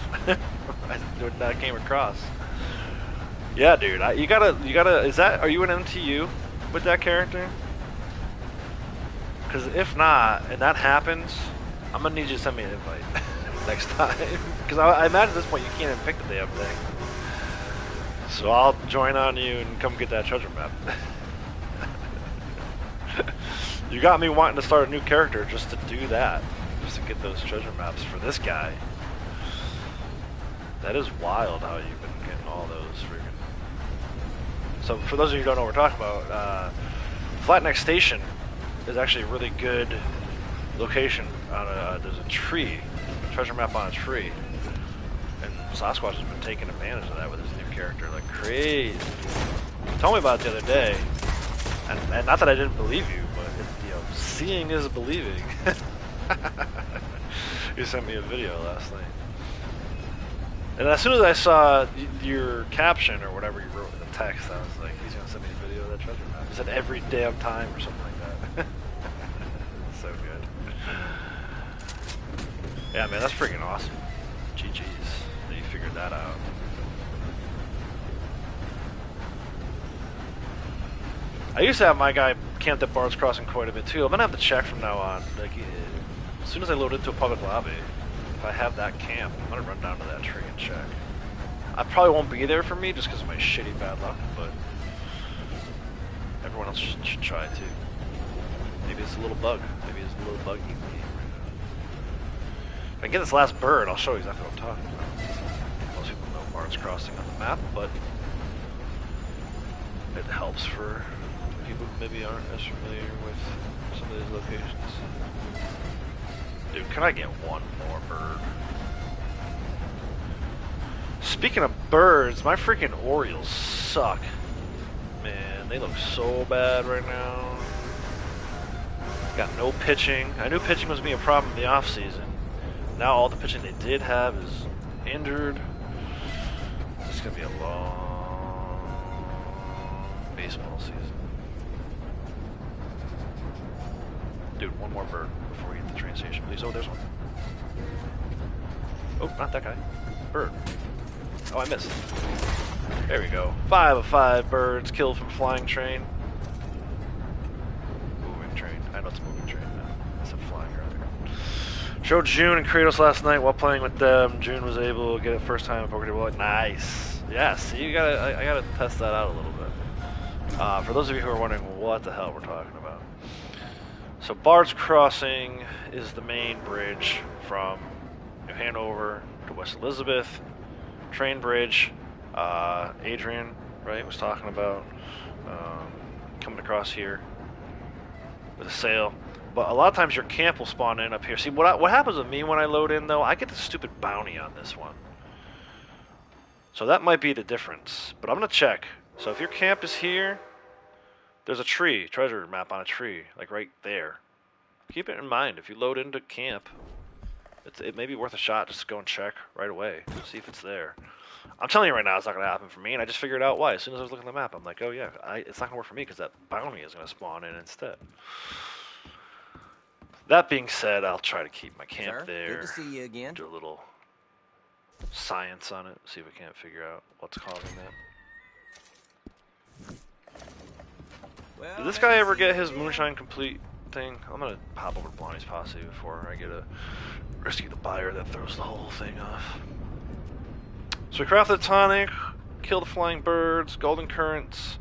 That came across. Yeah, dude, you gotta, are you an MTU with that character? Because if not, and that happens, I'm gonna need you to send me an invite next time. Because I imagine at this point you can't even pick the damn thing. So I'll join on you and come get that treasure map. You got me wanting to start a new character just to do that. Just to get those treasure maps for this guy. That is wild how you've been getting all those freaking... So for those of you who don't know what we're talking about, Flatneck Station is actually a really good location. There's a tree, a treasure map on a tree. And Sasquatch has been taking advantage of that with his new character like crazy. He told me about it the other day. And not that I didn't believe you, but seeing is believing. You sent me a video last night. And as soon as I saw your caption or whatever you wrote in the text, I was like, he's going to send me a video of that treasure map. He said every damn time or something like that. So good. Yeah, man, that's freaking awesome. GG's that you figured that out. I used to have my guy camped at Bard's Crossing quite a bit too. I'm gonna have to check from now on. Like, as soon as I load into a public lobby, if I have that camp, I'm gonna run down to that tree and check. I probably won't be there for me just because of my shitty bad luck, but everyone else should try too. Maybe it's a little bug. Maybe it's a little bug eating me right now. If I get this last bird, I'll show you exactly what I'm talking about. Most people know Bard's Crossing on the map, but it helps for people who maybe aren't as familiar with some of these locations. Dude, can I get one more bird? Speaking of birds, my freaking Orioles suck. Man, they look so bad right now. Got no pitching. I knew pitching was being a problem in the off season. Now all the pitching they did have is injured. It's gonna be a long baseball season. Dude, one more bird before we get to the train station, please. Oh, there's one. Oh, not that guy. Bird. Oh, I missed. There we go. 5 of 5 birds killed from flying train. Moving train. I know it's a moving train now. It's a flying earlier. Showed June and Kratos last night while playing with them. June was able to get it first time in Pokemon. Nice. Yeah, see, I gotta test that out a little bit. For those of you who are wondering what the hell we're talking about. So Bard's Crossing is the main bridge from New Hanover to West Elizabeth. Train bridge, Adrian, right, was talking about coming across here. with a sail. But a lot of times your camp will spawn in up here. See, what happens with me when I load in, though, I get the stupid bounty on this one. So that might be the difference. But I'm going to check. So if your camp is here, there's a tree, treasure map on a tree, like right there. Keep it in mind. If you load into camp, it may be worth a shot just to go and check right away. See if it's there. I'm telling you right now, it's not going to happen for me, and I just figured out why. As soon as I was looking at the map, I'm like, oh yeah, it's not going to work for me because that bounty is going to spawn in instead. That being said, I'll try to keep my camp Sir, there. good to see you again. Do a little science on it. See if we can't figure out what's causing that. Well, Did this guy ever get his Moonshine complete thing? I'm gonna pop over to Blondie's posse before I get a rescue the buyer that throws the whole thing off. So we craft the tonic, kill the flying birds, golden currents,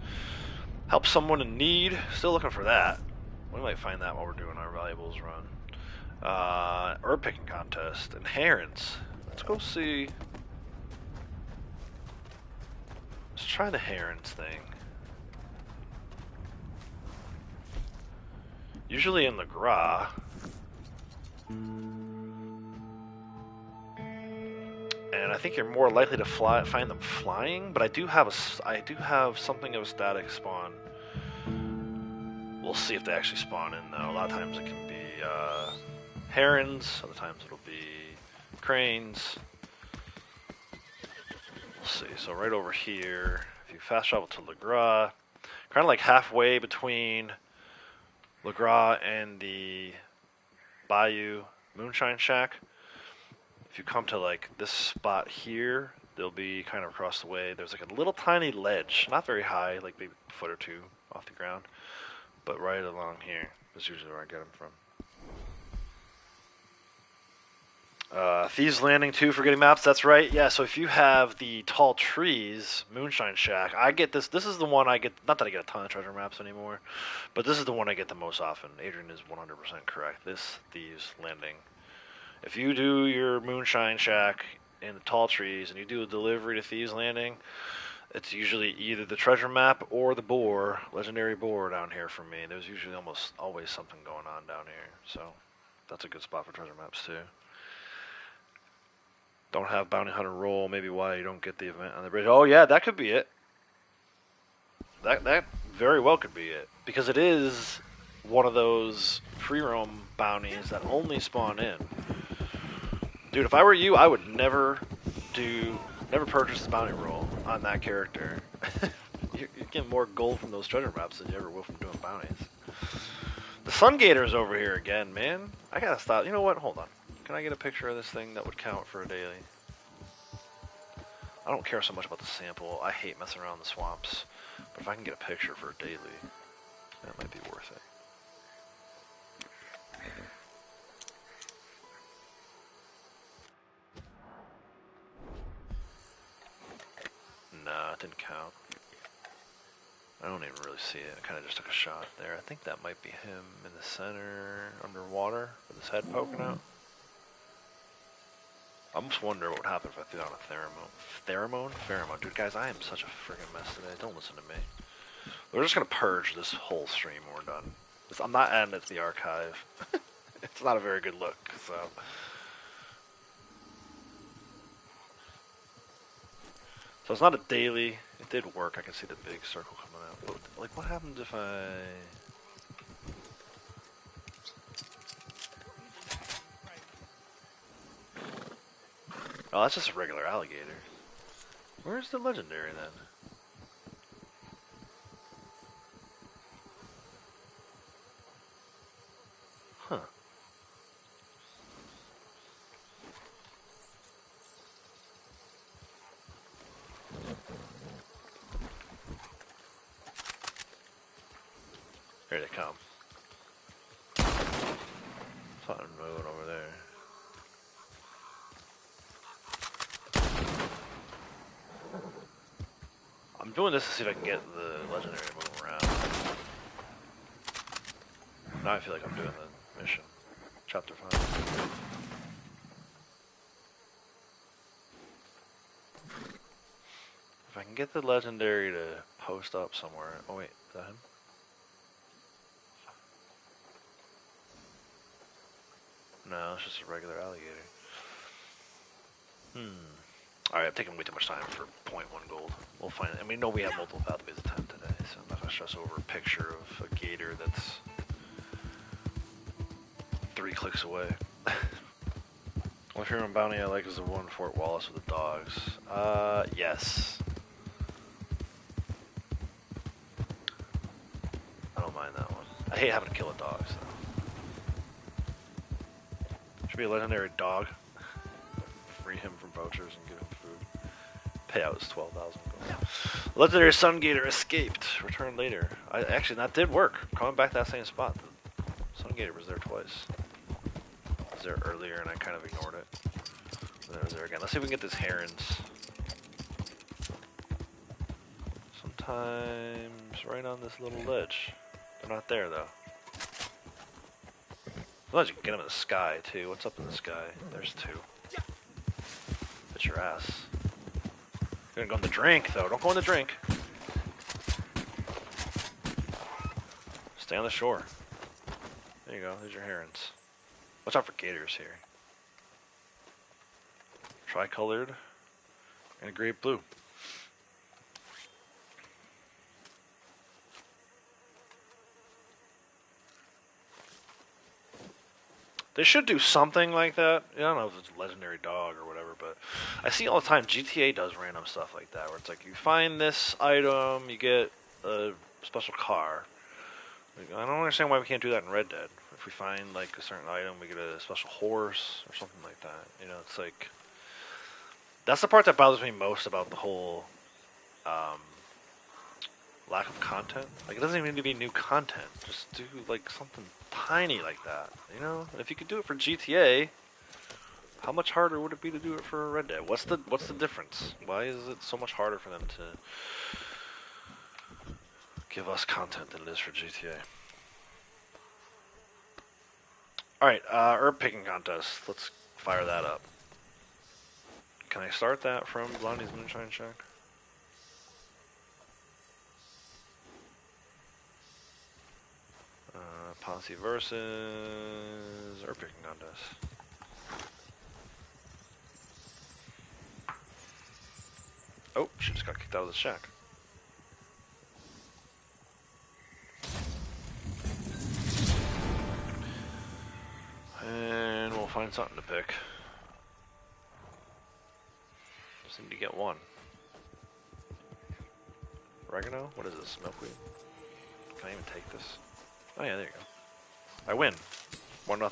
help someone in need. Still looking for that. We might find that while we're doing our valuables run. Herb picking contest and herons. Let's go see. Let's try the herons thing. Usually in the Gra. And I think you're more likely to find them flying, but I do have something of a static spawn. We'll see if they actually spawn in though. A lot of times it can be herons, other times it'll be cranes. We'll see. So right over here, if you fast travel to Le Gras, kind of like halfway between Le Gras and the Bayou Moonshine Shack. If you come to like this spot here, they'll be kind of across the way. There's like a little tiny ledge, not very high, like maybe a foot or two off the ground, but right along here is usually where I get them from. Thieves Landing 2 for getting maps, that's right. Yeah, so if you have the Tall Trees Moonshine Shack, I get this. This is the one I get, not that I get a ton of treasure maps anymore, but this is the one I get the most often. Adrian is 100% correct. This Thieves Landing. If you do your Moonshine Shack in the Tall Trees and you do a delivery to Thieves Landing, it's usually either the treasure map or the boar, legendary boar down here for me. There's usually almost always something going on down here, so that's a good spot for treasure maps too. Don't have Bounty Hunter roll, maybe why you don't get the event on the bridge. Oh yeah, that could be it. That very well could be it. Because it is one of those free roam bounties that only spawn in. Dude, if I were you, I would never purchase the bounty roll on that character. You get more gold from those treasure maps than you ever will from doing bounties. The Sun Gator's over here again, man. I gotta stop. You know what? Hold on. Can I get a picture of this thing that would count for a daily? I don't care so much about the sample. I hate messing around in the swamps. But if I can get a picture for a daily, that might be worth it. Nah, it didn't count. I don't even really see it. I kind of just took a shot there. I think that might be him in the center, underwater, with his head poking out. I'm just wondering what would happen if I threw down a pheromone? Pheromone. Dude, guys, I am such a freaking mess today. Don't listen to me. We're just going to purge this whole stream when we're done. I'm not adding it to the archive. It's not a very good look, so. So it's not a daily. It did work. I can see the big circle coming out. But, like, what happens if I... Oh, that's just a regular alligator. Where's the legendary then? Huh. Here they come. Something moving over there. I'm doing this to see if I can get the legendary to move around. Now I feel like I'm doing the mission. Chapter 5. If I can get the legendary to post up somewhere. Oh wait, is that him? No, it's just a regular alligator. Alright, I'm taking way too much time for 0.1 gold. We'll find it. And we know we have multiple pathways of time today, so I'm not going to stress over a picture of a gator that's 3 clicks away. Only human bounty I like is the one Fort Wallace with the dogs. Yes. I don't mind that one. I hate having to kill the dogs, though. Should be a legendary dog. Free him from poachers and give him food. Payout is 12,000 gold. Legendary Sun Gator escaped. Return later. Actually, that did work. Coming back to that same spot. The Sun Gator was there twice. I was there earlier and I kind of ignored it. And it was there again. Let's see if we can get these herons. Sometimes right on this little ledge. They're not there though. Sometimes you can get them in the sky too. What's up in the sky? There's 2. Bet your ass. You're gonna go in the drink though. Don't go in the drink. Stay on the shore. There you go. There's your herons. Watch out for gators here. Tricolored and a great blue. They should do something like that. I don't know if it's a legendary dog or whatever, but I see all the time GTA does random stuff like that, where it's like you find this item, you get a special car. Like, I don't understand why we can't do that in Red Dead. If we find like a certain item, we get a special horse or something like that. You know, it's like that's the part that bothers me most about the whole lack of content. Like, it doesn't even need to be new content. Just do like something tiny like that, you know? And if you could do it for GTA, how much harder would it be to do it for Red Dead? What's the difference? Why is it so much harder for them to give us content than it is for GTA? Alright, herb picking contest. Let's fire that up. Can I start that from Blondie's Moonshine Shack? Posse versus herb picking contest. Oh, she just got kicked out of the shack. And we'll find something to pick. Just need to get one. Oregano? What is this? Milkweed? Can I even take this? Oh yeah, there you go. I win. 1-0.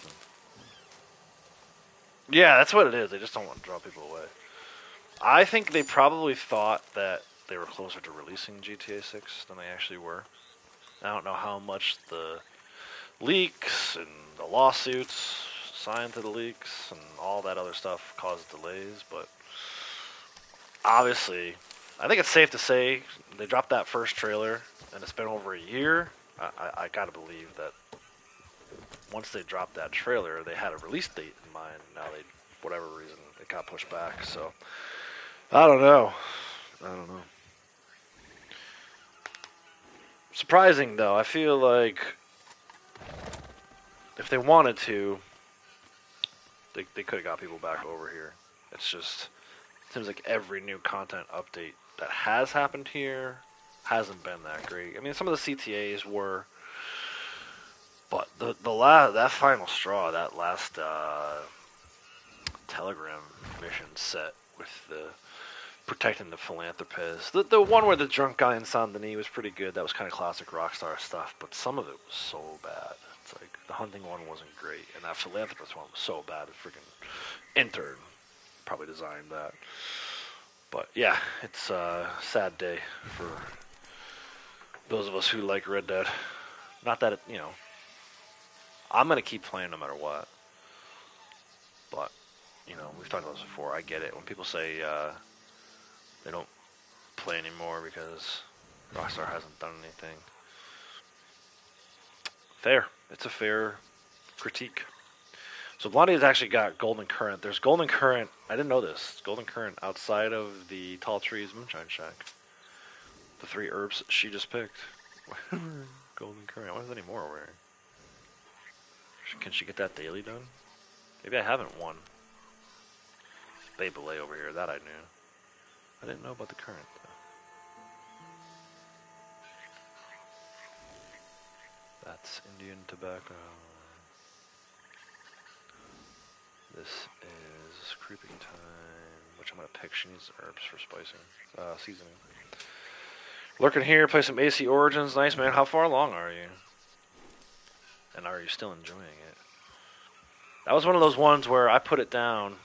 Yeah, that's what it is. They just don't want to draw people away. I think they probably thought that they were closer to releasing GTA 6 than they actually were. I don't know how much the leaks and the lawsuits signed to the leaks and all that other stuff caused delays, but obviously, I think it's safe to say they dropped that first trailer and it's been over a year. I gotta believe that once they dropped that trailer, they had a release date in mind. Now they, for whatever reason, it got pushed back. So I don't know. Surprising though. I feel like if they wanted to, they could have got people back over here. It's just, it seems like every new content update that has happened here hasn't been that great. I mean, some of the CTAs were, but that final straw, that last Telegram mission set with the protecting the philanthropist, the one where the drunk guy in Saint Denis was pretty good. That was kind of classic Rockstar stuff, but some of it was so bad. It's like the hunting one wasn't great, and that philanthropist one was so bad. A freaking intern probably designed that. But yeah, it's a sad day for those of us who like Red Dead. Not that it, you know, I'm gonna keep playing no matter what. But you know, we've talked about this before. I get it when people say they don't play anymore because Rockstar hasn't done anything. Fair. It's a fair critique. So Blondie has actually got Golden Currant. There's Golden Currant. I didn't know this. Golden Currant outside of the Tall Trees Moonshine Shack. The 3 herbs she just picked. Golden Currant. What is any more over here? Can she get that daily done? Maybe I haven't won. Beyblade over here, that I knew. I didn't know about the current, though. That's Indian tobacco. This is creeping time, which I'm going to pick. She needs herbs for spicing, seasoning. Lurking here, play some AC Origins. Nice, man. How far along are you? And are you still enjoying it? That was one of those ones where I put it down,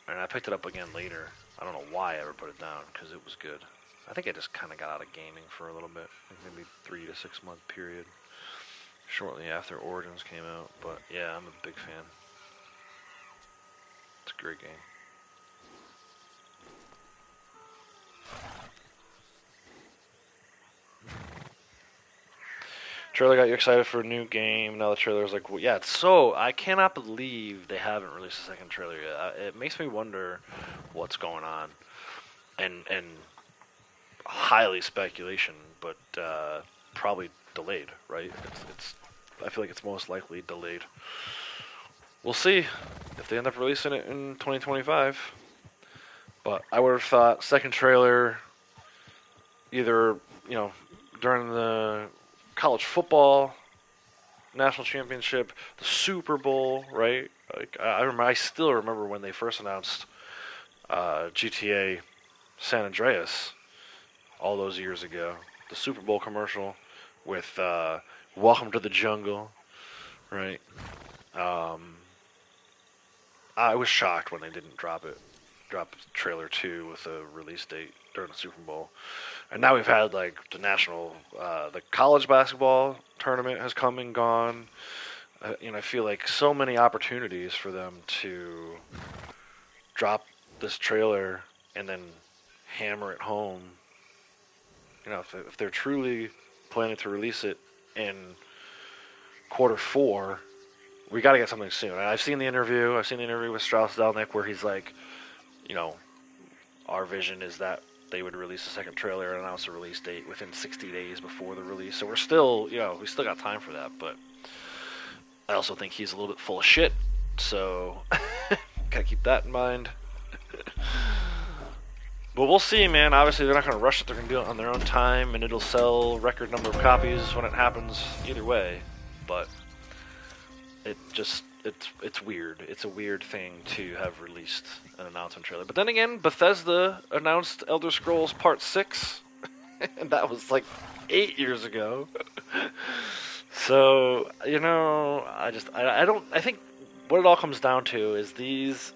and I picked it up again later. I don't know why I ever put it down, because it was good. I think I just kind of got out of gaming for a little bit. Maybe 3 to 6 month period. Shortly after Origins came out. But yeah, I'm a big fan. It's a great game. Trailer got you excited for a new game. Now the trailer's like, well, yeah, it's so... I cannot believe they haven't released a second trailer yet. It makes me wonder what's going on. And highly speculation, but probably delayed, right? I feel like it's most likely delayed. We'll see if they end up releasing it in 2025. But I would have thought second trailer either, during the college football national championship, the Super Bowl, right? Like I still remember when they first announced GTA San Andreas all those years ago. The Super Bowl commercial with Welcome to the Jungle, right? I was shocked when they didn't drop trailer 2 with a release date during the Super Bowl. And now we've had like the college basketball tournament has come and gone. I feel like so many opportunities for them to drop this trailer and then hammer it home. If they're truly planning to release it in Q4, we got to get something soon. I've seen the interview. I've seen the interview with Strauss Zelnick where he's like, our vision is that they would release a second trailer and announce a release date within 60 days before the release. So we're still, we still got time for that. But I also think he's a little bit full of shit. So gotta keep that in mind. But we'll see, man. Obviously, they're not going to rush it. They're going to do it on their own time, and it'll sell record number of copies when it happens either way. But it's weird. It's a weird thing to have released an announcement trailer. But then again, Bethesda announced Elder Scrolls Part 6, and that was like 8 years ago. So, I think what it all comes down to is these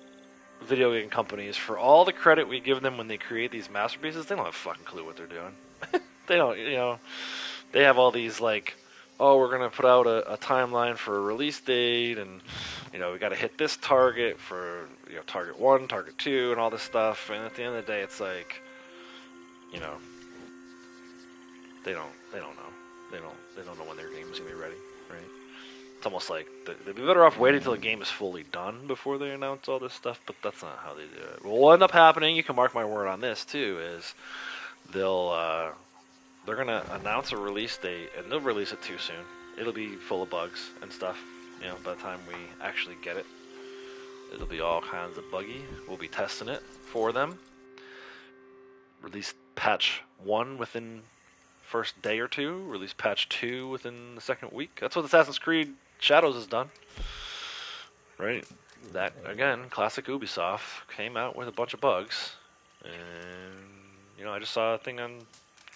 video game companies, for all the credit we give them when they create these masterpieces, they don't have a fucking clue what they're doing. They don't, they have all these like, oh, we're going to put out a timeline for a release date, and, we got to hit this target for, target 1, target 2, and all this stuff, and at the end of the day, it's like, they don't know. They don't know when their game is going to be ready, right? It's almost like they'd be better off waiting till the game is fully done before they announce all this stuff, but that's not how they do it. What will end up happening, you can mark my word on this, too, is they're going to announce a release date, and they'll release it too soon. It'll be full of bugs and stuff, by the time we actually get it. It'll be all kinds of buggy. We'll be testing it for them. Release patch 1 within first day or 2. Release patch 2 within the second week. That's what Assassin's Creed Shadows has done. Right? That, again, classic Ubisoft, came out with a bunch of bugs. And, I just saw a thing on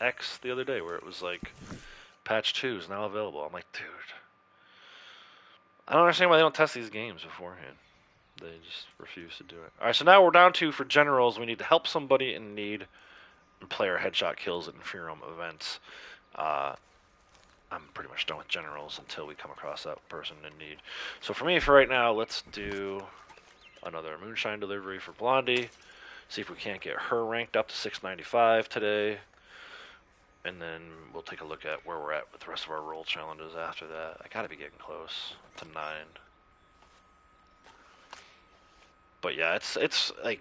X the other day where it was like, patch 2 is now available. I'm like, dude, I don't understand why they don't test these games beforehand. They just refuse to do it. Alright, so now we're down to, for generals, we need to help somebody in need and player headshot kills at Inferium events. I'm pretty much done with generals until we come across that person in need. So for me, for right now, let's do another Moonshine delivery for Blondie. See if we can't get her ranked up to 695 today. And then we'll take a look at where we're at with the rest of our role challenges after that. I gotta be getting close to 9. But yeah, it's like,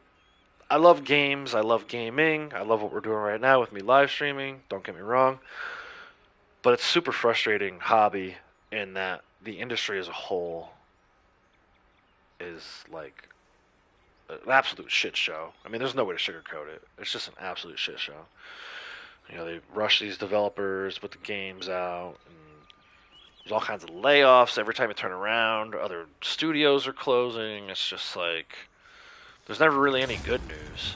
I love games, I love gaming, I love what we're doing right now with me live streaming, don't get me wrong. But it's super frustrating hobby in that the industry as a whole is like an absolute shit show. I mean, there's no way to sugarcoat it. It's just an absolute shit show. You know, they rush these developers, put the games out, and there's all kinds of layoffs every time you turn around. Other studios are closing. It's just like there's never really any good news.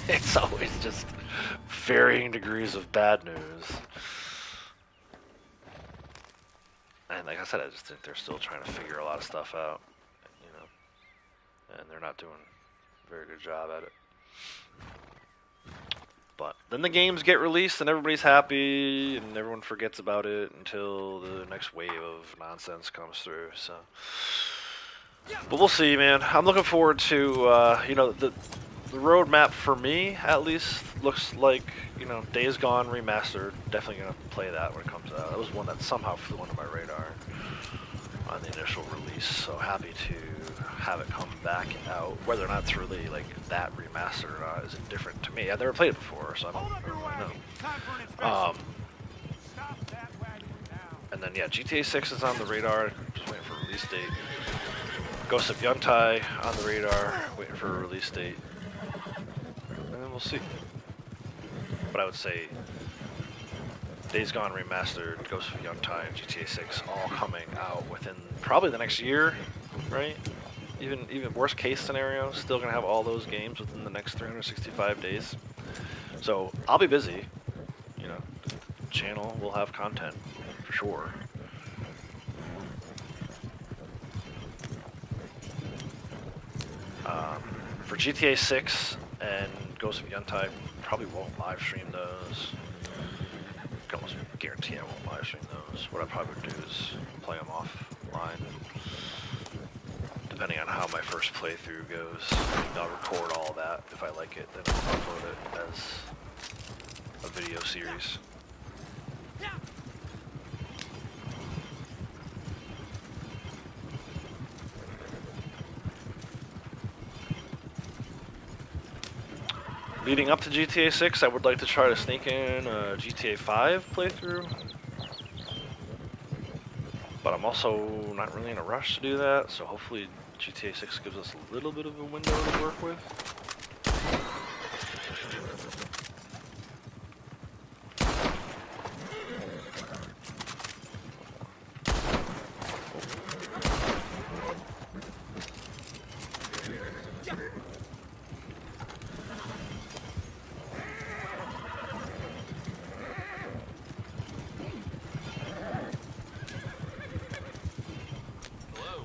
It's always just varying degrees of bad news. And like I said, I just think they're still trying to figure a lot of stuff out, you know, and they're not doing a very good job at it. But then the games get released and everybody's happy and everyone forgets about it until the next wave of nonsense comes through. So, but we'll see, man. I'm looking forward to, you know, the roadmap for me at least looks like, you know, Days Gone Remastered. Definitely gonna play that when it comes out. That was one that somehow flew under my radar on the initial release. So happy to have it come back out. Whether or not it's really like that remastered or not is indifferent to me. I've never played it before, so I don't really know. And then yeah, GTA 6 is on the radar. Just waiting for a release date. Ghost of Yuntai on the radar, waiting for a release date. And then we'll see. But I would say Days Gone Remastered, Ghost of Yuntai, and GTA 6 all coming out within probably the next year, right? Even worst case scenario, still gonna have all those games within the next 365 days. So I'll be busy. You know, the channel will have content for sure. For GTA 6 and Ghost of Yuntai, probably won't live stream those. I can almost guarantee I won't live stream those. What I probably would do is play them offline. Depending on how my first playthrough goes, I'll record all that. If I like it, then I'll upload it as a video series. Leading up to GTA 6, I would like to try to sneak in a GTA 5 playthrough. But I'm also not really in a rush to do that, so hopefully GTA 6 gives us a little bit of a window to work with.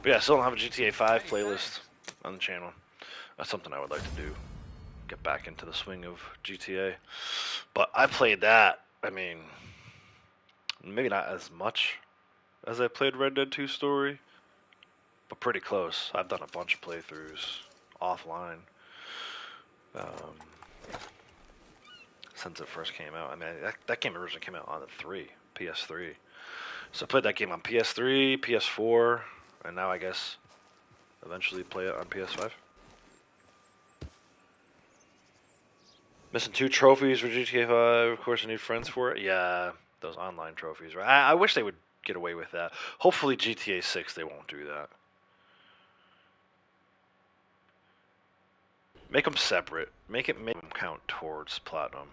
But yeah, I still don't have a GTA 5 playlist on the channel. That's something I would like to do. Get back into the swing of GTA. But I played that, I mean, maybe not as much as I played Red Dead 2 Story, but pretty close. I've done a bunch of playthroughs offline since it first came out. I mean, that game originally came out on the PS3. So I played that game on PS3, PS4, and now I guess eventually play it on PS5. Missing 2 trophies for GTA 5. Of course, I need friends for it. Yeah, those online trophies. Right? I wish they would get away with that. Hopefully, GTA 6 they won't do that. Make them separate. Make them count towards platinum.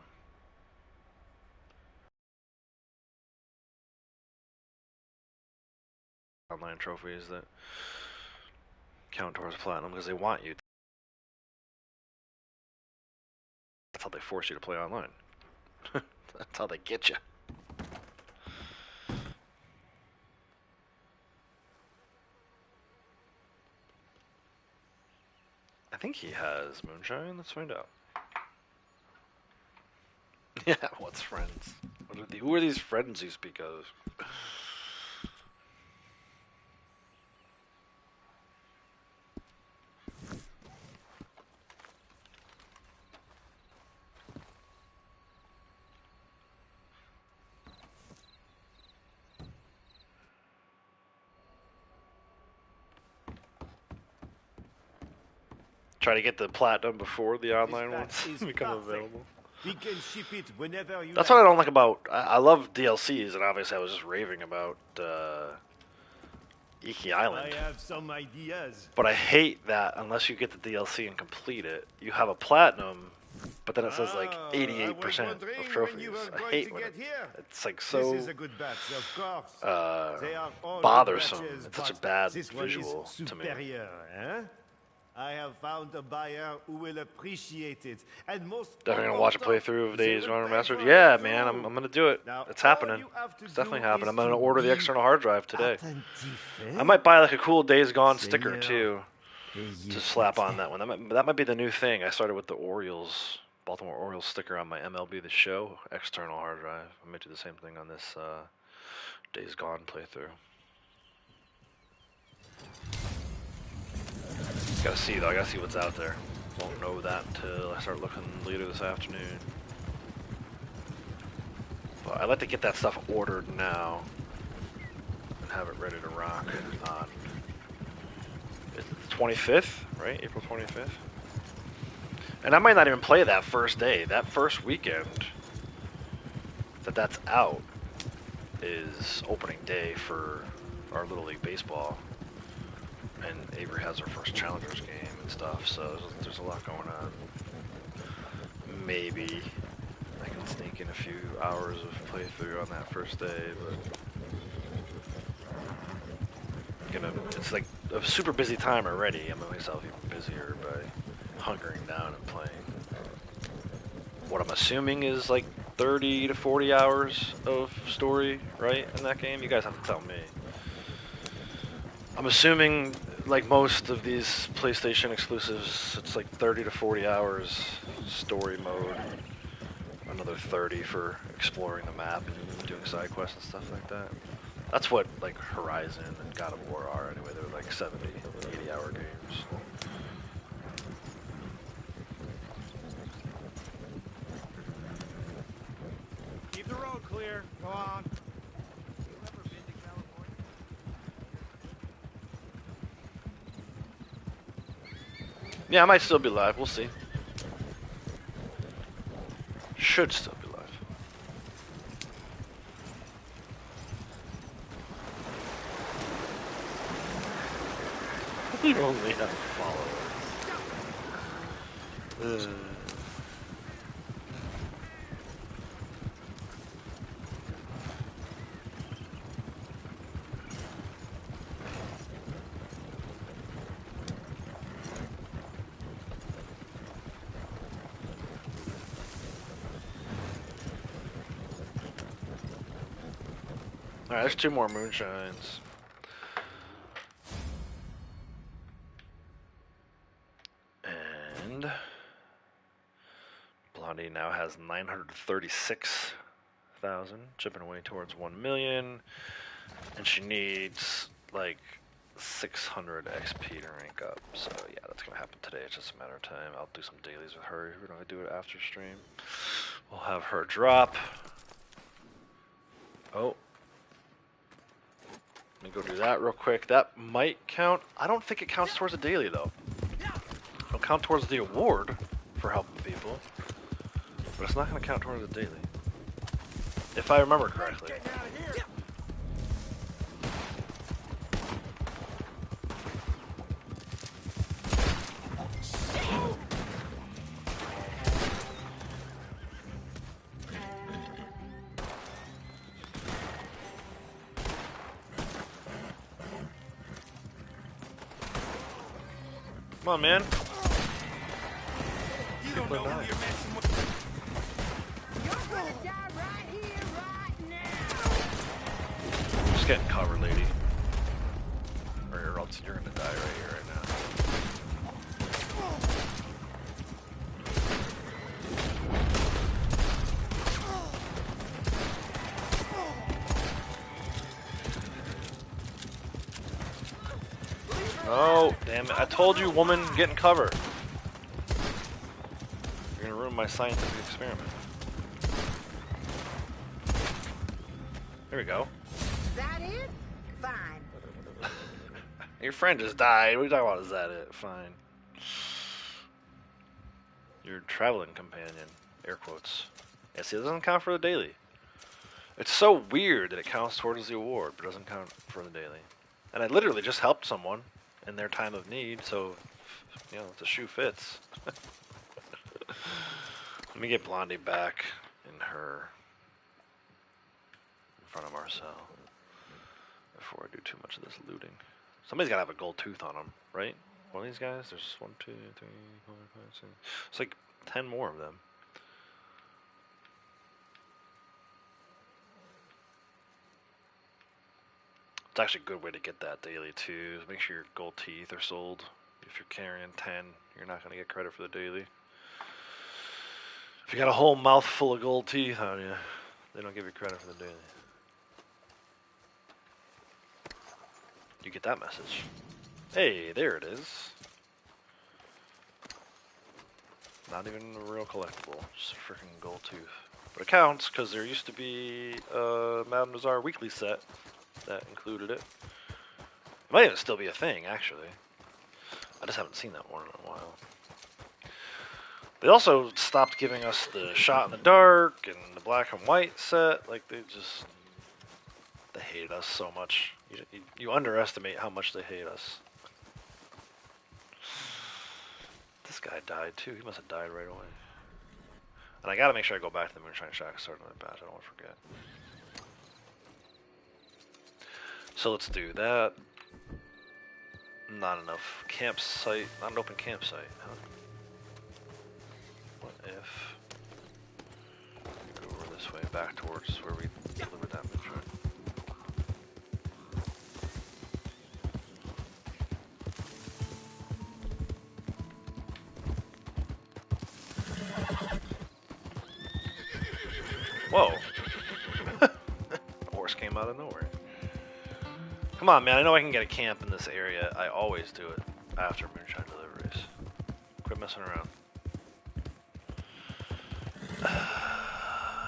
Online trophies that count towards platinum because they want you. That's how they force you to play online. That's how they get you. I think he has Moonshine. Let's find out. Yeah, what's friends? Who are these friends you speak of? Try to get the platinum before the online ones become available. We can ship it whenever you That's what I don't like about. I love DLCs, and obviously I was just raving about Iki Island. I have some ideas. But I hate that unless you get the DLC and complete it, you have a platinum, but then it says like 88% of trophies. I hate when it's like so This is a good batch, of course. They are all good bothersome. batches, It's such a but bad this one is visual to me. superior, eh? I have found a buyer who will appreciate it, and most Definitely gonna watch a important, playthrough of they Days will Gone pay Remastered. for Yeah, it man, too. I'm gonna do it. Now, It's all happening. you have to It's definitely do happening. is I'm gonna to order the be external hard drive today. attentif, eh? I might buy like a cool Days Gone sticker Seigneur, too ayez to slap pitié. on that one. That might be the new thing. I started with the Orioles, Baltimore Orioles sticker on my MLB The Show external hard drive. I might do the same thing on this Days Gone playthrough. Gotta see though. I gotta see what's out there. Won't know that until I start looking later this afternoon. But I like to get that stuff ordered now and have it ready to rock on. It's the 25th, right? April 25th. And I might not even play that first day. That first weekend that's out is opening day for our Little League Baseball. And Avery has her first Challengers game and stuff, so there's a lot going on. Maybe I can sneak in a few hours of playthrough on that first day, but it's like a super busy time already. I'm making myself even busier by hunkering down and playing. What I'm assuming is like 30 to 40 hours of story, right, in that game? You guys have to tell me. I'm assuming, like most of these PlayStation exclusives, it's like 30 to 40 hours story mode. Another 30 for exploring the map and doing side quests and stuff like that. That's what like Horizon and God of War are anyway. They're like 70, 80-hour games. Keep the road clear. Go on. Yeah, I might still be live. We'll see. Should still be live. You only have followers. Alright, there's 2 more Moonshines. And Blondie now has 936,000, chipping away towards 1 million. And she needs like 600 XP to rank up. So yeah, that's gonna happen today. It's just a matter of time. I'll do some dailies with her. We're gonna do it after stream. We'll have her drop. Oh. Let me go do that real quick. That might count. I don't think it counts towards a daily though. It'll count towards the award for helping people, but it's not going to count towards the daily, if I remember correctly. Come on, man. You don't know who you're messing with. You're gonna die right here, right now. Just getting cover, lady. Or else you're gonna die right here, right now. Oh, damn it. I told you, woman, get in cover. You're gonna ruin my scientific experiment. There we go. Is that it? Fine. Your friend just died. What are you talking about? Is that it? Fine. Your traveling companion. Air quotes. Yeah, see, it doesn't count for the daily. It's so weird that it counts towards the award, but doesn't count for the daily. And I literally just helped someone in their time of need, so, you know, the shoe fits. Let me get Blondie back in front of Marcel before I do too much of this looting. Somebody's gotta have a gold tooth on them, right? One of these guys? There's 1, 2, 3, 4, 5, 6. It's like 10 more of them. It's actually a good way to get that daily too. Make sure your gold teeth are sold. If you're carrying 10, you're not gonna get credit for the daily. If you got a whole mouth full of gold teeth on you, they don't give you credit for the daily. You get that message. Hey, there it is. Not even a real collectible, just a freaking gold tooth. But it counts, because there used to be a Madame Nazar weekly set that included it. It might even still be a thing, actually. I just haven't seen that one in a while. They also stopped giving us the shot in the dark and the black and white set. Like, they hate us so much. You underestimate how much they hate us. This guy died too. He must have died right away. And I gotta make sure I go back to the Moonshine Shack and start another batch. I don't want to forget. So let's do that. Not enough campsite. Not an open campsite. Huh? What if we go over this way back towards where we delivered that Moonshine? Whoa. The horse came out of nowhere. Come on, man. I know I can get a camp in this area. I always do it after Moonshine deliveries. Quit messing around.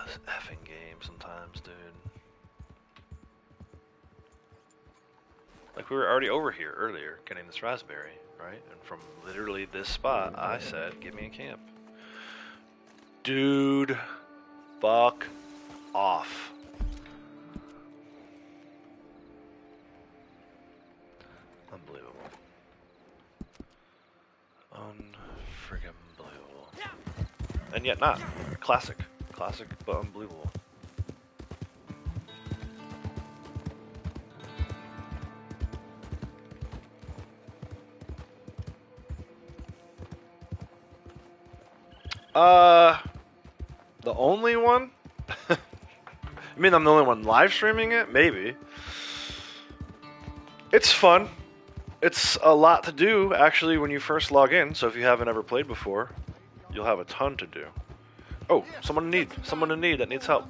This effing game sometimes, dude. Like, we were already over here earlier getting this raspberry, right? And from literally this spot, I said, give me a camp. Dude. Fuck off. Unbelievable. Unfriggin' believable. And yet not. Classic. Classic, but unbelievable. The only one? You mean I'm the only one live streaming it? Maybe. It's fun. It's a lot to do, actually, when you first log in. So if you haven't ever played before, you'll have a ton to do. Oh, someone in need that needs help.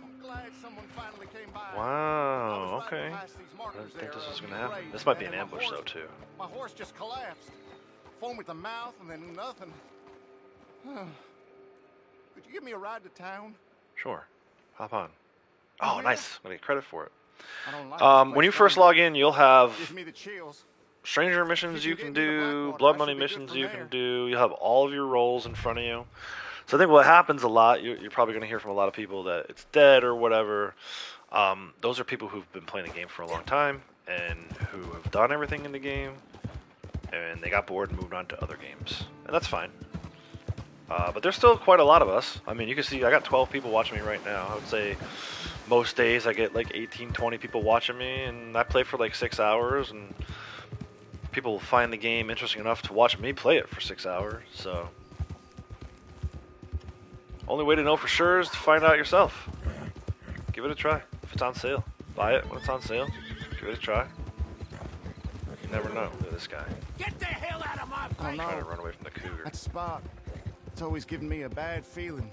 Wow, okay. I didn't think this was gonna happen. This might be an ambush, though, too. My horse just collapsed. Foam at the mouth and then nothing. Could you give me a ride to town? Sure. Hop on. Oh, nice. I'm gonna get credit for it. I don't like when you first log in, you'll have Gives me the chills. stranger missions you can do, blood money missions you can do. You'll have all of your roles in front of you. So I think what happens a lot, you're probably going to hear from a lot of people that it's dead or whatever. Those are people who've been playing the game for a long time and who have done everything in the game, and they got bored and moved on to other games. And that's fine. But there's still quite a lot of us. I mean, you can see I got 12 people watching me right now. I would say most days I get like 18, 20 people watching me, and I play for like 6 hours, and people find the game interesting enough to watch me play it for 6 hours. So only way to know for sure is to find out yourself. Give it a try. If it's on sale, buy it when it's on sale. Give it a try. You never know. Look at this guy. Get the hell out of my Oh, face! no. Trying to run away from the cougar. That spot, it's always given me a bad feeling.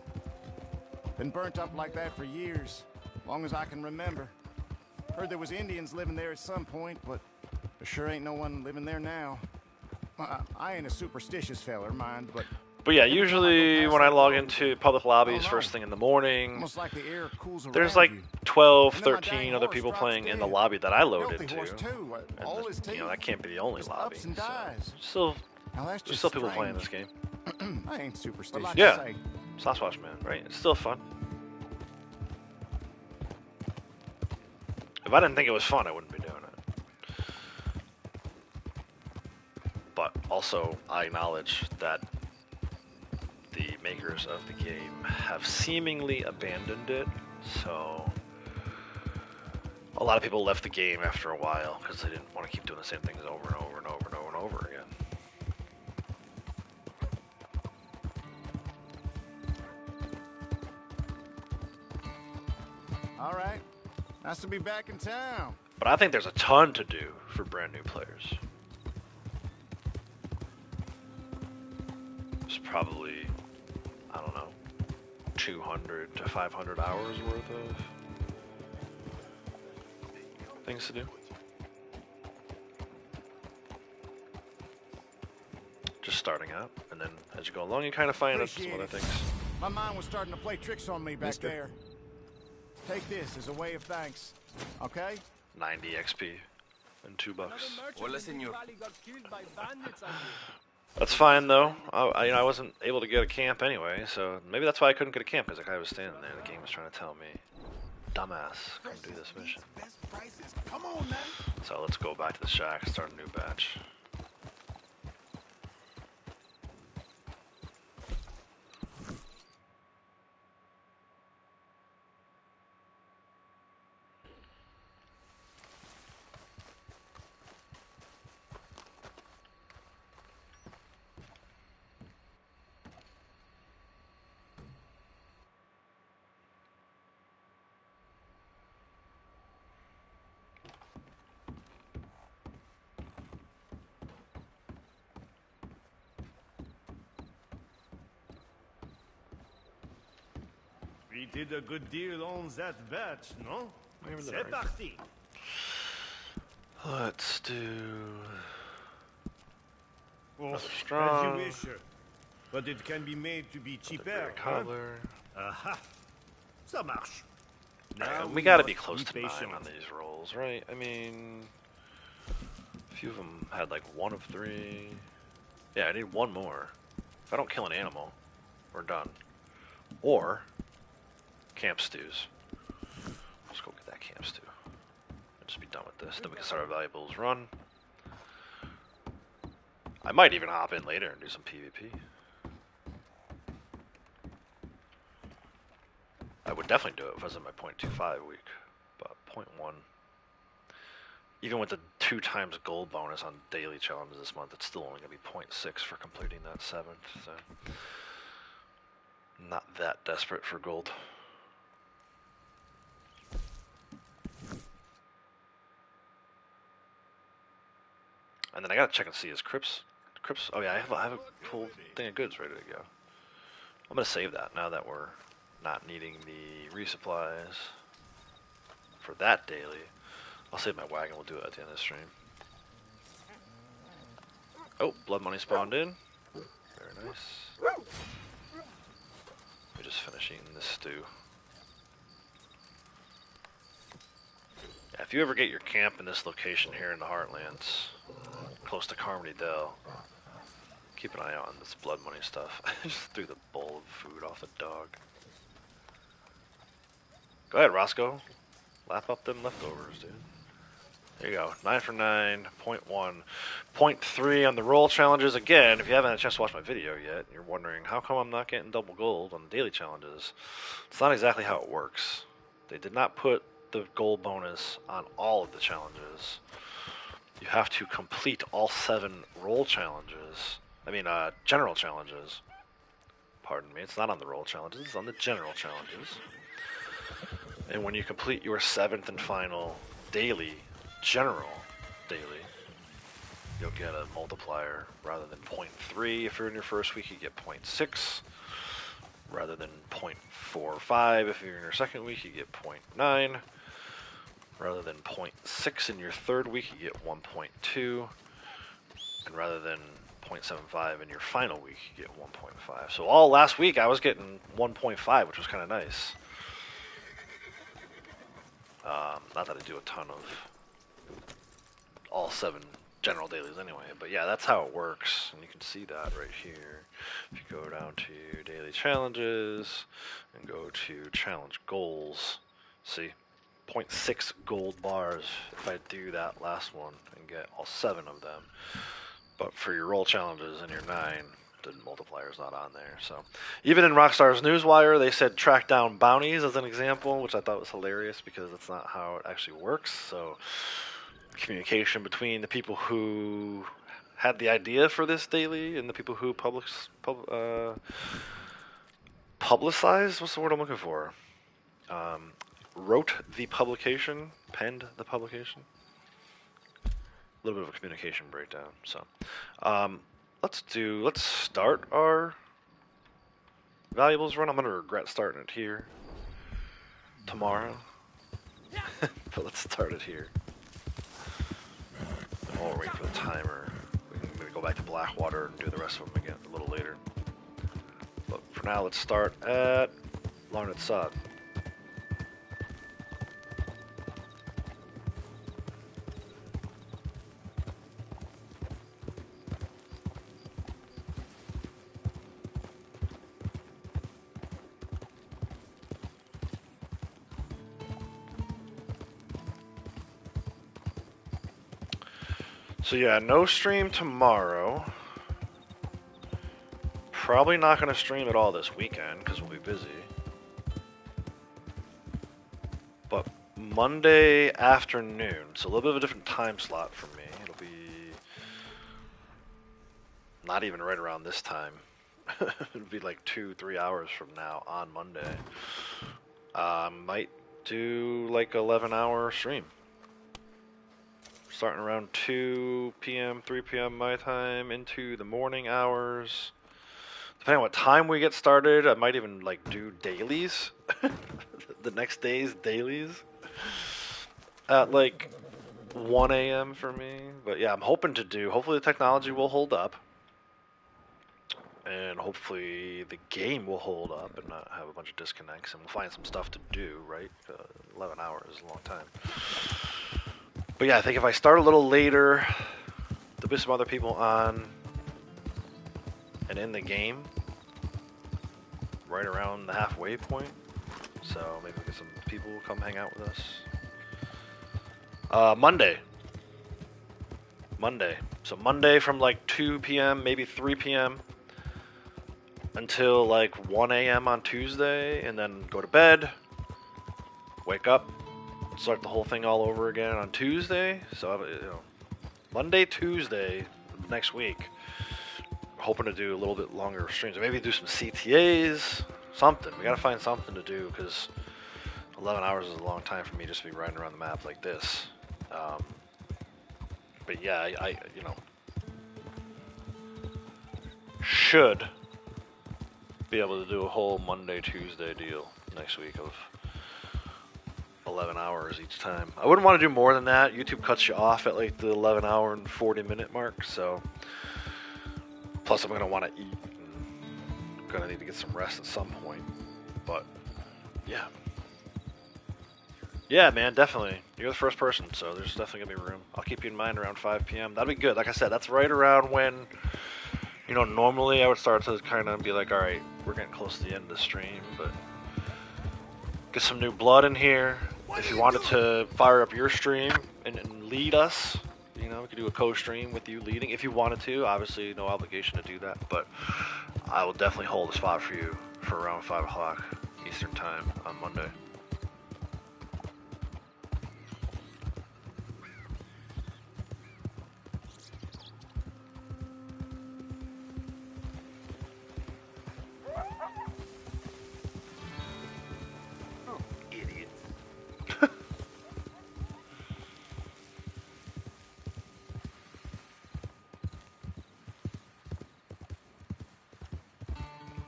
Been burnt up like that for years, long as I can remember. Heard there was Indians living there at some point, but there sure ain't no one living there now. I ain't a superstitious feller, mind, but yeah, usually when I log into public lobbies first thing in the morning, almost like the air cools around there's like you. 12, And then my 13 dang other horse people drops playing in the dead. lobby that I load Healthy into. horse, too. And All this- his you know, teeth. that can't be the only Just lobby. ups and So dies. still, Now that's there's just still people playing strange. this game. I ain't superstitious. like Yeah. Say, Sasquatch man, right? It's still fun. If I didn't think it was fun, I wouldn't be doing it. but also I acknowledge that the makers of the game have seemingly abandoned it, so a lot of people left the game after a while because they didn't want to keep doing the same things over and over and over and over and over again. All right. Nice to be back in town. But I think there's a ton to do for brand new players. It's probably, I don't know, 200 to 500 hours worth of things to do. Just starting out, and then as you go along, you kind of find out some other things. My mind was starting to play tricks on me back there. Take this as a way of thanks, okay? 90 XP and $2. Hola, senor. That's fine though. I wasn't able to get a camp anyway, so maybe that's why I couldn't get a camp, because the guy was standing there. The game was trying to tell me, dumbass, come do this mission. Come on, man. So let's go back to the shack, start a new batch. We did a good deal on that batch, no? Maybe C'est they're right. parti. Let's do Oh, strong. as you wish. But it can be made to be cheaper. Great Huh? color. Aha. Ça marche. We gotta be must close to 9 patient. on these rolls, right? I mean, a few of them had like 1 of 3. Yeah, I need 1 more. If I don't kill an animal, we're done. Or camp stews. Let's go get that camp stew. And just be done with this. Then we can start our valuables run. I might even hop in later and do some PvP. I would definitely do it if I was in my 0.25 week, but 0.1. Even with the 2 times gold bonus on daily challenges this month, it's still only going to be 0.6 for completing that 7th, so not that desperate for gold. And then I gotta check and see his crypts. Oh yeah, I have a full thing of goods ready to go. I'm gonna save that now that we're not needing the resupplies for that daily. I'll save my wagon, we'll do it at the end of the stream. Oh, blood money spawned in. Very nice. We just finish eating this stew. Yeah, if you ever get your camp in this location here in the Heartlands, close to Carmody Dell, keep an eye out on this blood money stuff. I just threw the bowl of food off the dog. Go ahead, Roscoe. Lap up them leftovers, dude. There you go. 9 for 9, 0.1. 0.3 on the roll challenges. Again, if you haven't had a chance to watch my video yet, you're wondering, how come I'm not getting double gold on the daily challenges? It's not exactly how it works. They did not put the gold bonus on all of the challenges. You have to complete all 7 roll challenges. I mean, general challenges. Pardon me, it's not on the roll challenges, it's on the general challenges. And when you complete your 7th and final daily, general daily, you'll get a multiplier. Rather than 0.3 if you're in your first week, you get 0.6. Rather than 0.45 if you're in your second week, you get 0.9. Rather than 0.6 in your third week, you get 1.2. And rather than 0.75 in your final week, you get 1.5. So all last week I was getting 1.5, which was kind of nice. Not that I do a ton of all 7 general dailies anyway, but yeah, that's how it works, and you can see that right here. If you go down to daily challenges and go to challenge goals, see, 0.6 gold bars if I do that last one and get all 7 of them. But for your roll challenges and your 9, the multiplier's not on there. So even in Rockstar's Newswire, they said track down bounties as an example, which I thought was hilarious because that's not how it actually works. So communication between the people who had the idea for this daily and the people who publicized, what's the word I'm looking for? Wrote the publication, penned the publication. A little bit of a communication breakdown. So, let's start our valuables run. I'm gonna regret starting it here tomorrow, but let's start it here. While we're waiting for the timer, we're gonna go back to Blackwater and do the rest of them again a little later. But for now, let's start at Larned Sod. So yeah, no stream tomorrow. Probably not going to stream at all this weekend because we'll be busy. But Monday afternoon, so a little bit of a different time slot for me. It'll be not even right around this time. It'll be like 2-3 hours from now on Monday. Might do like 11-hour stream. Starting around 2 p.m., 3 p.m. my time into the morning hours. Depending on what time we get started, I might even like do dailies. The next day's dailies. At like 1 a.m. for me. But yeah, I'm hoping to do, hopefully the technology will hold up. And hopefully the game will hold up and not have a bunch of disconnects. And we'll find some stuff to do, right? 11 hours is a long time. But yeah, I think if I start a little later, there'll be some other people on and in the game right around the halfway point. So maybe we'll get some people come hang out with us. Monday. So Monday from like 2 p.m., maybe 3 p.m. until like 1 a.m. on Tuesday, and then go to bed, wake up, start the whole thing all over again on Tuesday. So, Monday, Tuesday next week. Hoping to do a little bit longer streams. Maybe do some CTAs, something. We gotta find something to do because 11 hours is a long time for me just to be riding around the map like this. But yeah, I should be able to do a whole Monday, Tuesday deal next week of 11 hours each time. I wouldn't want to do more than that. YouTube cuts you off at like the 11 hour and 40 minute mark, so plus I'm going to want to eat and going to need to get some rest at some point. But yeah. Yeah, man, definitely. You're the first person, so there's definitely going to be room. I'll keep you in mind around 5 p.m. That'd be good. Like I said, that's right around when, normally I would start to kind of be like, all right, we're getting close to the end of the stream, but get some new blood in here. If you wanted to fire up your stream and lead us, we could do a co-stream with you leading. If you wanted to, obviously no obligation to do that, but I will definitely hold a spot for you for around 5 o'clock Eastern time on Monday.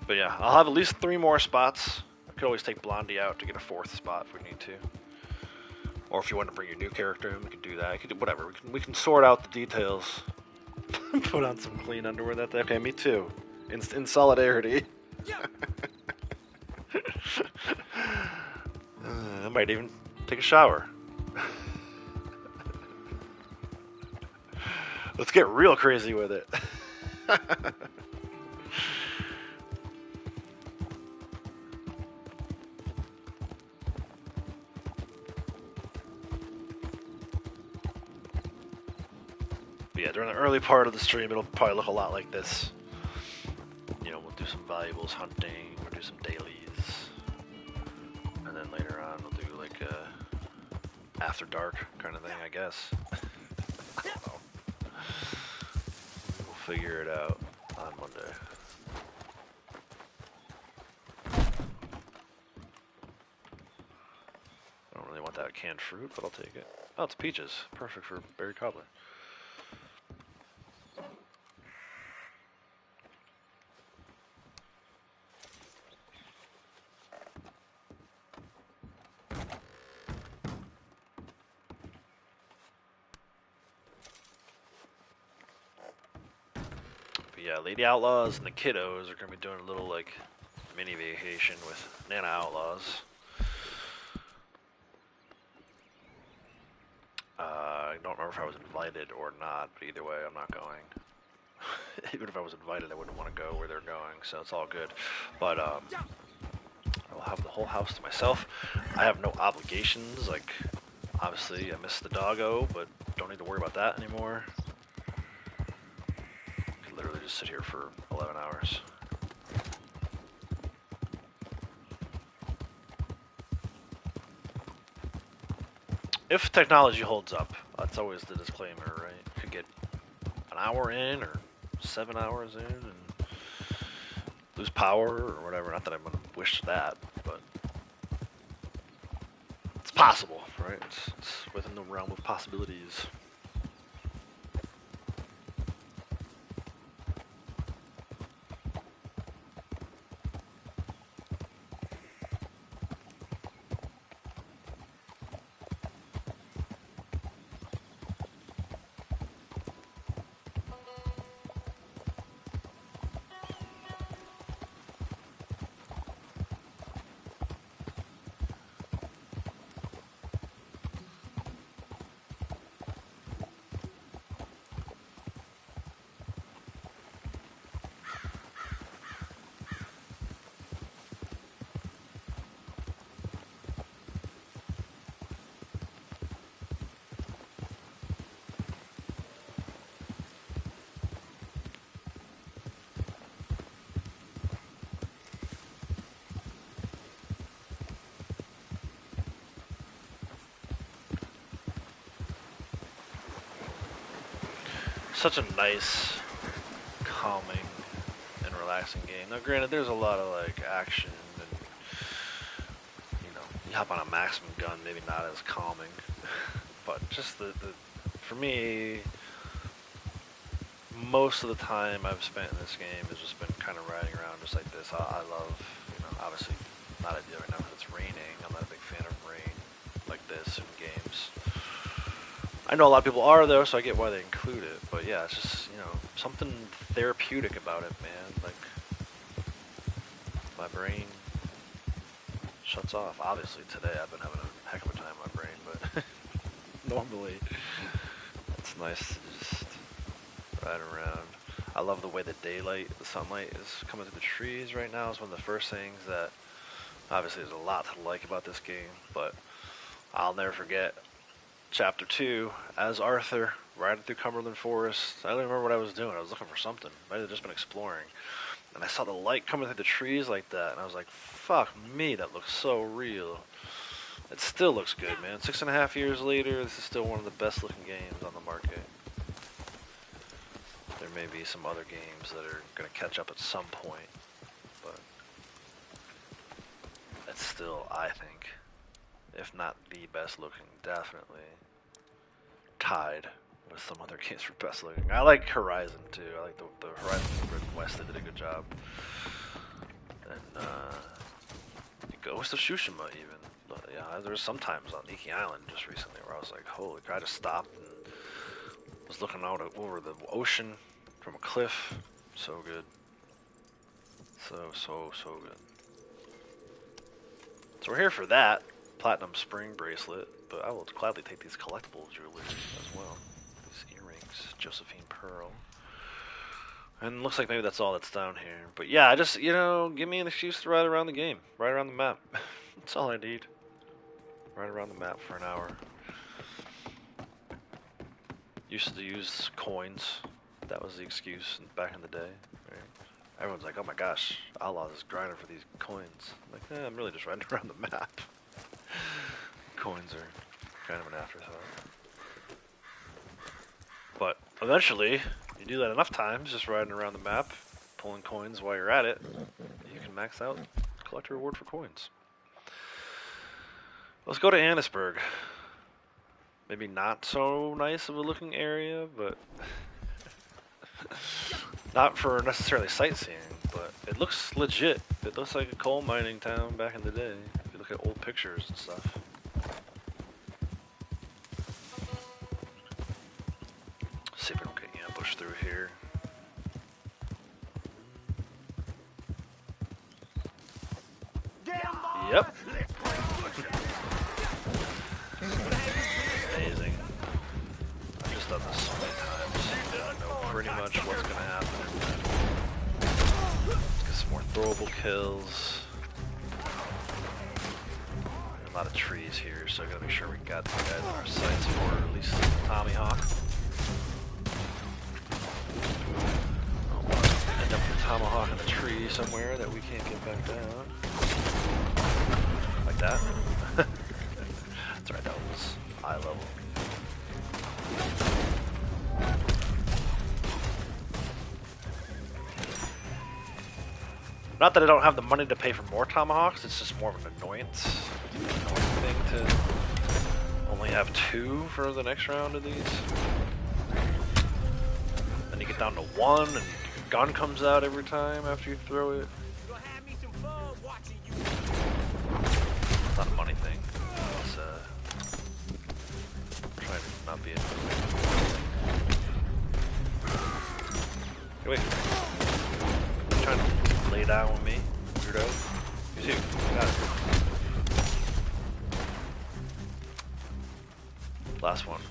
But yeah, I'll have at least 3 more spots. I could always take Blondie out to get a 4th spot if we need to. Or if you want to bring your new character in, we can do that. We can do whatever. We can sort out the details. Put on some clean underwear that day. Okay, me too. In solidarity. I might even take a shower. Let's get real crazy with it. yeah, during the early part of the stream, it'll probably look a lot like this. You know, we'll do some valuables hunting, we'll do some dailies, and then later on we'll do like a after dark kind of thing, I guess. I don't know. We'll figure it out on Monday. I don't really want that canned fruit, but I'll take it. Oh, it's peaches. Perfect for berry cobbler. But yeah, Lady Outlaws and the kiddos are going to be doing a little, like, mini vacation with Nana Outlaws. I don't remember if I was invited or not, but either way, I'm not going. Even if I was invited, I wouldn't want to go where they're going, so it's all good. But I will have the whole house to myself. I have no obligations, like, obviously I miss the doggo, but don't need to worry about that anymore. I could literally just sit here for 11 hours. If technology holds up, that's always the disclaimer, right? You could get an hour in or 7 hours in and lose power or whatever. Not that I'm gonna wish that, but it's possible, right? It's within the realm of possibilities. Such a nice, calming, and relaxing game. Now, granted, there's a lot of like action, and you know, you hop on a maximum gun, maybe not as calming, but just the for me, most of the time I've spent in this game has just been kind of riding around just like this. I love, you know, obviously not ideal right now because it's raining. I'm not a big fan of rain like this in games. I know a lot of people are though, so I get why they include it. But yeah, it's just, you know, something therapeutic about it, man. Like, my brain shuts off. Obviously today I've been having a heck of a time in my brain, but normally it's nice to just ride around. I love the way the daylight, the sunlight is coming through the trees right now. It's one of the first things that, obviously there's a lot to like about this game, but I'll never forget Chapter 2, as Arthur, riding through Cumberland Forest. I don't remember what I was doing. I was looking for something. I might have just been exploring. And I saw the light coming through the trees like that, and I was like, fuck me, that looks so real. It still looks good, man. 6.5 years later, this is still one of the best looking games on the market. There may be some other games that are going to catch up at some point, but it's still, I think, if not the best looking, definitely tied with some other games for best looking. I like Horizon too. I like the Horizon Forbidden West. They did a good job. And Ghost of Tsushima even. But, yeah, there's sometimes on Iki Island just recently where I was like, holy crap, I just stopped and was looking out over the ocean from a cliff. So good. So good. So we're here for that. Platinum spring bracelet, but I will gladly take these collectible jewelry as well. These earrings, Josephine Pearl. And looks like maybe that's all that's down here. But yeah, I just, you know, give me an excuse to ride around the game. Ride around the map. That's all I need. Ride around the map for an hour. used to use coins. That was the excuse back in the day. Right? Everyone's like, oh my gosh, Outlaws is grinding for these coins. I'm like, I'm really just riding around the map. Coins are kind of an afterthought. But eventually, you do that enough times, just riding around the map, pulling coins while you're at it, you can max out, collect a reward for coins. Let's go to Annesburg. Maybe not so nice of a looking area, but not for necessarily sightseeing, but it looks legit. It looks like a coal mining town back in the day, if you look at old pictures and stuff. See if we don't get ambushed through here. Yep. Amazing. I've just done this so many times. I know pretty much what's going to happen. Let's get some more throwable kills. A lot of trees here, so I gotta make sure we got these guys in our sights for at least Tommy Hawk. End up with a tomahawk in a tree somewhere that we can't get back down. Like that. That's right, that was eye level. Not that I don't have the money to pay for more tomahawks, it's just more of an annoyance. Thing to only have 2 for the next round of these. Then you get down to 1 and your gun comes out every time after you throw it. It's not a money thing. It's trying to not be a... Hey, wait. You're trying to lay down with me, weirdo. Who's you? Got it. Last one.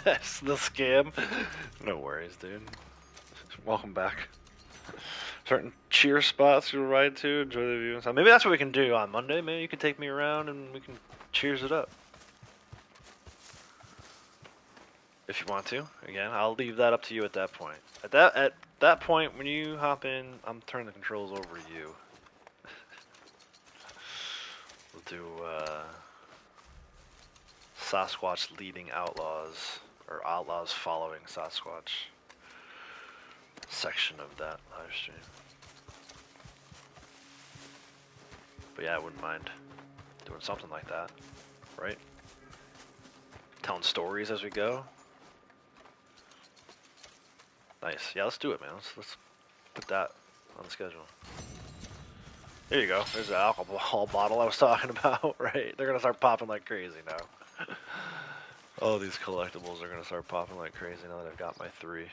That's the scam. No worries, dude. Welcome back. Certain cheer spots you'll ride to, enjoy the view and stuff. Maybe that's what we can do on Monday. Maybe you can take me around and we can cheers it up. If you want to. Again, I'll leave that up to you at that point. At that point, when you hop in, I'm turning the controls over to you. We'll do Sasquatch leading outlaws, or outlaws following Sasquatch section of that live stream. But yeah, I wouldn't mind doing something like that, right? Telling stories as we go. Nice. Yeah, let's do it, man. Let's put that on the schedule. There you go. There's the alcohol bottle I was talking about, right? They're gonna start popping like crazy now. All these collectibles are gonna start popping like crazy now that I've got my 3.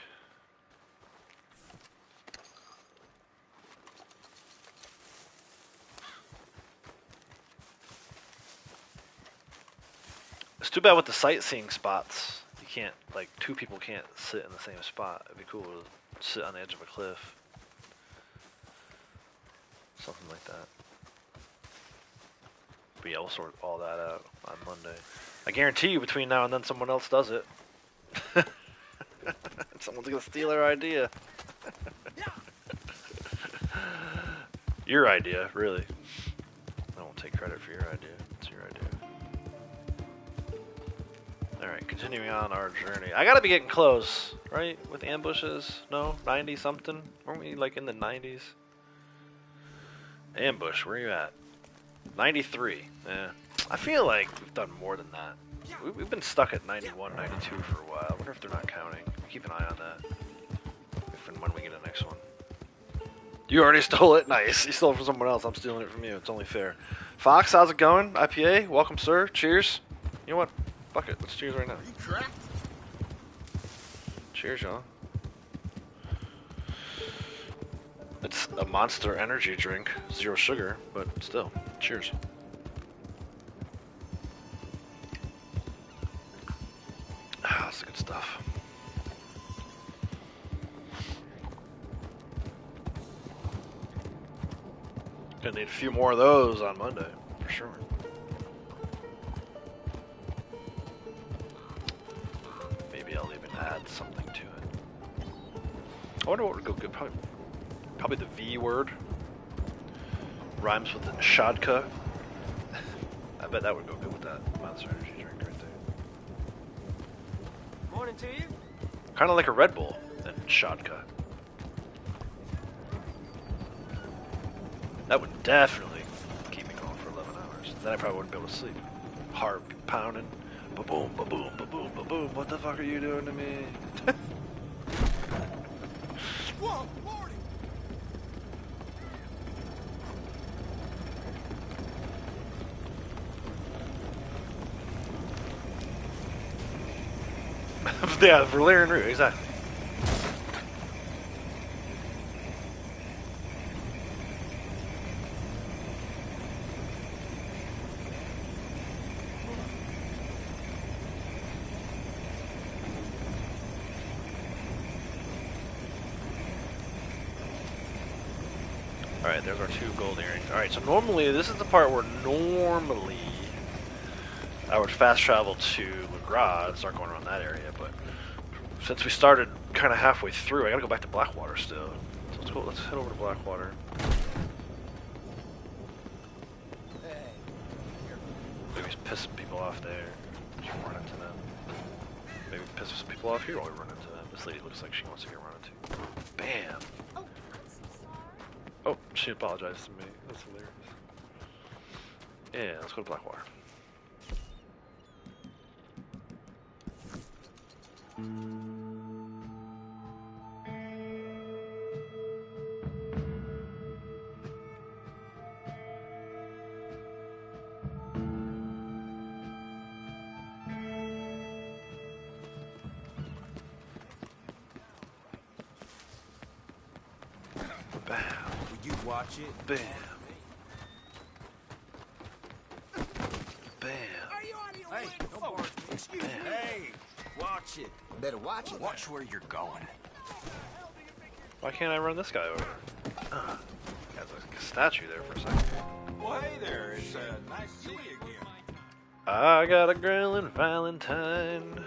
It's too bad with the sightseeing spots. You can't, like, 2 people can't sit in the same spot. It'd be cool to sit on the edge of a cliff. Something like that. But yeah, we'll sort all that out on Monday. I guarantee you between now and then someone else does it. Someone's gonna steal our idea. Your idea, really. I won't take credit for your idea. It's your idea. Alright, continuing on our journey. I gotta be getting close, right? With ambushes? No? 90 something? Weren't we like in the 90s? Ambush, where are you at? 93. Yeah. I feel like we've done more than that. We've been stuck at 91, 92 for a while. I wonder if they're not counting. Keep an eye on that. If and when we get the next one. You already stole it? Nice. You stole it from someone else. I'm stealing it from you. It's only fair. Fox, how's it going? IPA, welcome, sir. Cheers. You know what? Fuck it. Let's cheers right now. Cheers, y'all. It's a Monster energy drink, 0 sugar, but still, cheers. Ah, that's good stuff. Gonna need a few more of those on Monday, for sure. Maybe I'll even add something to it. I wonder what would go good. Probably the V word. Rhymes with Shadka. I bet that would go good with that Monster Energy drink right there. Morning to you. Kind of like a Red Bull and Shadka. That would definitely keep me going for 11 hours. Then I probably wouldn't be able to sleep. Heart pounding. Ba-boom, ba-boom, ba-boom, ba-boom. What the fuck are you doing to me? Whoa, Morty! Yeah, Valerian root, exactly. Alright, there's our 2 gold earrings. Alright, so normally, this is the part where normally I would fast travel to LaGras and start going around that area, but since we started kind of halfway through, I gotta go back to Blackwater still. So let's head over to Blackwater. Maybe he's pissing people off there. Just run into them. Maybe piss some people off here while we run into them. This lady looks like she wants to get run into. Bam! Oh, I'm so sorry. Oh, she apologized to me. That's hilarious. Yeah, let's go to Blackwater. Bam. Will you watch it? Bam. Bam. Are you out of your Hey, wits? don't barge me. Excuse me. Hey, watch it. Better watch it. Watch where you're going. Why can't I run this guy over? Got a statue there for a second. Well, hey there. It's nice to see you again. I got a girl in Valentine.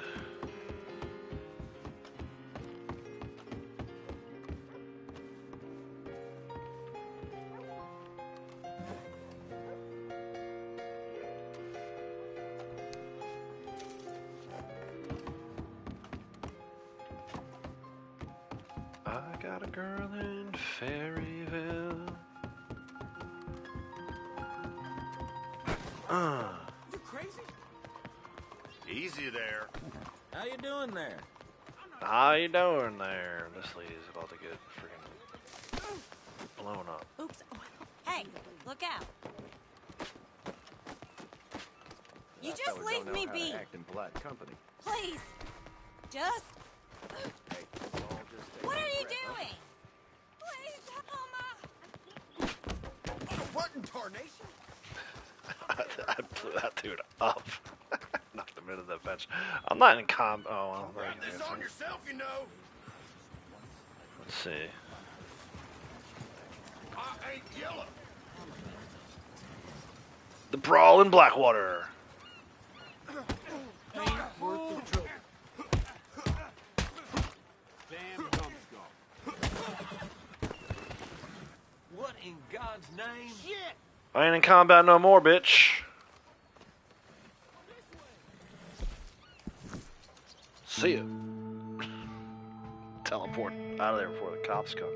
I got a girl in Fairyville. You crazy? Easy there. How you doing there? How you doing there? This lady's about to get freaking blown up. Oops. Hey, look out. You just leave me be. Act in polite company. Please. Just. What are you doing? Please, Elma. What in tarnation? I blew that dude up. Knocked him into the bench. I'm not in Oh, well. there you This go. on yourself, you know. Let's see. I ain't yellow. The Brawl in Blackwater. What in God's name? Shit! I ain't in combat no more, bitch. See ya. Teleport out of there before the cops come.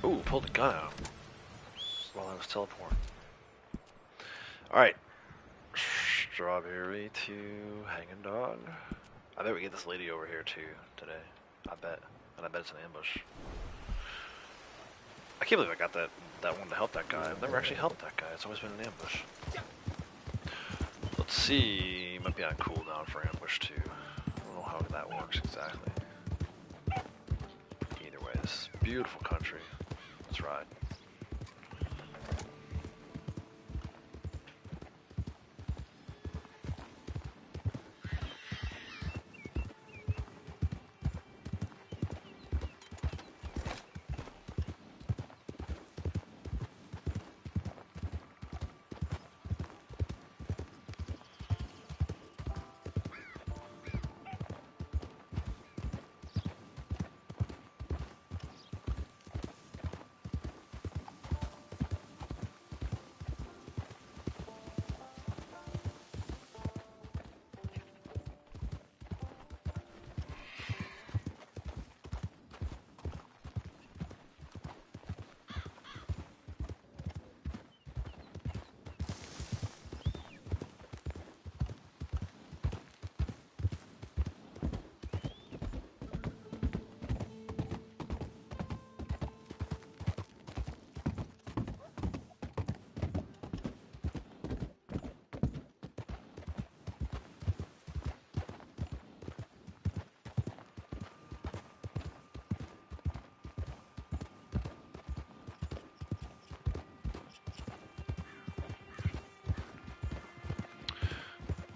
Ooh, pulled the gun out while I was teleporting. Alright. Strawberry to hanging dog. I bet we get this lady over here too today. I bet. And I bet it's an ambush. I can't believe I got that one to help that guy. I've never actually helped that guy. It's always been an ambush. Let's see. Might be on cooldown for ambush too. I don't know how that works exactly. Either way, this is beautiful country. Let's ride.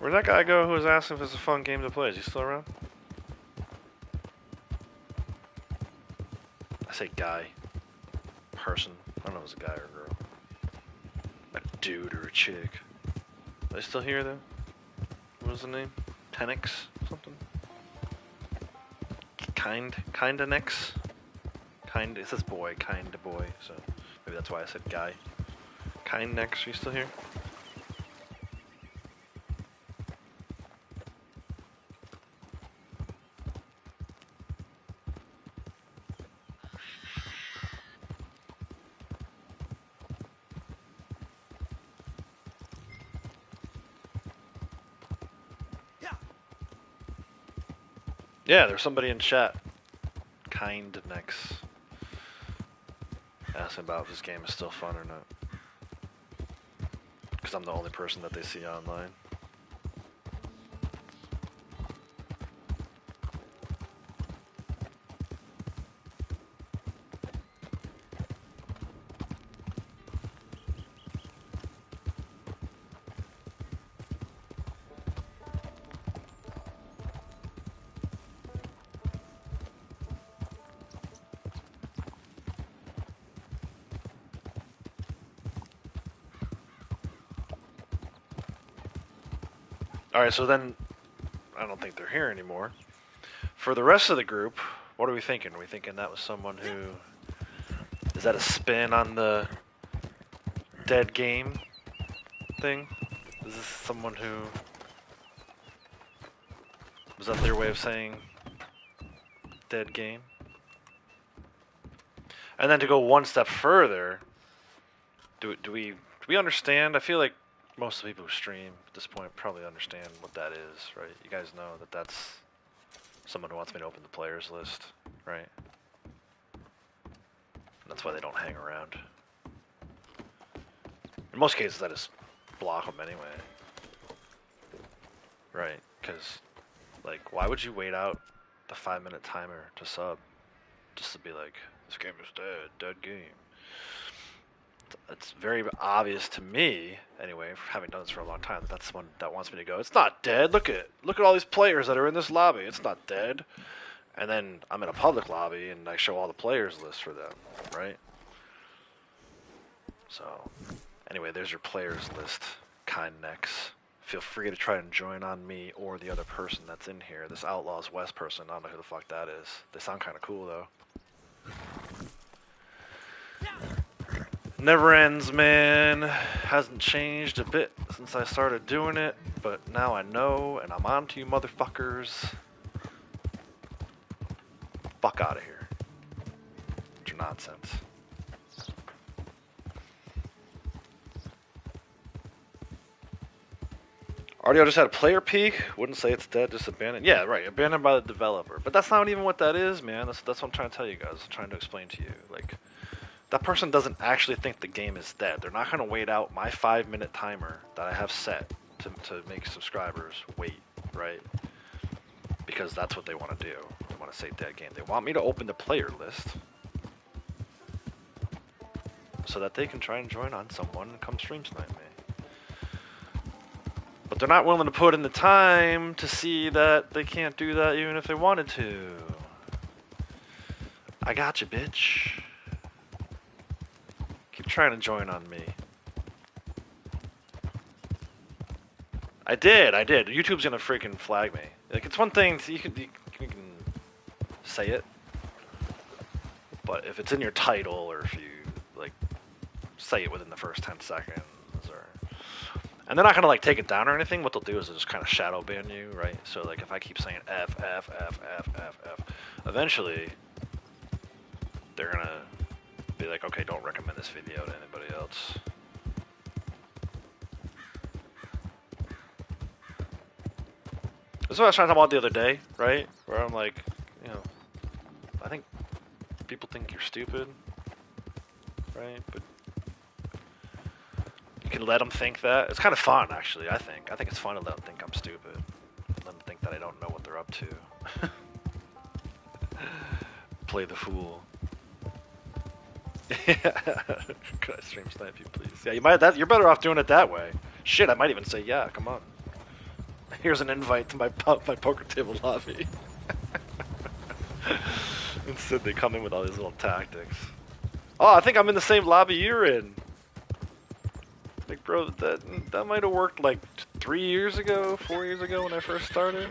Where'd that guy go who was asking if it's a fun game to play? Is he still around? I say guy. Person. I don't know if it's a guy or a girl. A dude or a chick. Are they still here though? What was the name? Tenix? Something? Kinda Nix? It says boy, kinda boy, so maybe that's why I said guy. Kind Nex, are you still here? Yeah, there's somebody in chat. Kind Nex. Asking about if this game is still fun or not. Because I'm the only person that they see online. Alright, so then, I don't think they're here anymore. For the rest of the group, what are we thinking? Are we thinking that was someone who... Is that a spin on the dead game thing? Is this someone who... Was that their way of saying dead game? And then to go one step further, do we understand? I feel like most of the people who stream at this point probably understand what that is, right? You guys know that that's someone who wants me to open the players list, right? And that's why they don't hang around. In most cases, I just block them anyway. Right, because, like, why would you wait out the 5-minute timer to sub? Just to be like, this game is dead game. It's very obvious to me, anyway, having done this for a long time, that that's someone that wants me to go, it's not dead, look at all these players that are in this lobby, it's not dead. And then I'm in a public lobby and I show all the players list for them, right? So, anyway, there's your players list, kind next. Feel free to try and join on me or the other person that's in here, this Outlaws West person, I don't know who the fuck that is. They sound kind of cool though. Never ends, man. Hasn't changed a bit since I started doing it, but now I know, and I'm on to you motherfuckers. Fuck out of here. It's your nonsense. RDO just had a player peak. Wouldn't say it's dead, just abandoned. Yeah, right, abandoned by the developer. But that's not even what that is, man. That's what I'm trying to tell you guys. I'm trying to explain to you. Like, that person doesn't actually think the game is dead. They're not going to wait out my 5-minute timer that I have set to make subscribers wait, right? Because that's what they want to do. They want to say dead game. They want me to open the player list so that they can try and join on someone and come stream tonight, man. But they're not willing to put in the time to see that they can't do that even if they wanted to. I got you, bitch. Keep trying to join on me. I did. YouTube's gonna freaking flag me. Like, it's one thing, you can say it, but if it's in your title or if you, like, say it within the first 10 seconds, and they're not gonna, like, take it down or anything, what they'll do is they'll just kind of shadow ban you, right? So, like, if I keep saying F, eventually, they're gonna be like, okay, don't recommend this video to anybody else. That's what I was trying to talk about the other day, right? Where I'm like, you know, I think people think you're stupid, right? But you can let them think that. It's kind of fun, actually, I think. I think it's fun to let them think I'm stupid. Let them think that I don't know what they're up to. Play the fool. Yeah. Could I stream snipe you, please? Yeah, you might. You're better off doing it that way. Shit, I might even say yeah. Come on. Here's an invite to my poker table lobby. Instead, they come in with all these little tactics. Oh, I think I'm in the same lobby you're in. Like, bro, that might have worked like 3 years ago, 4 years ago when I first started.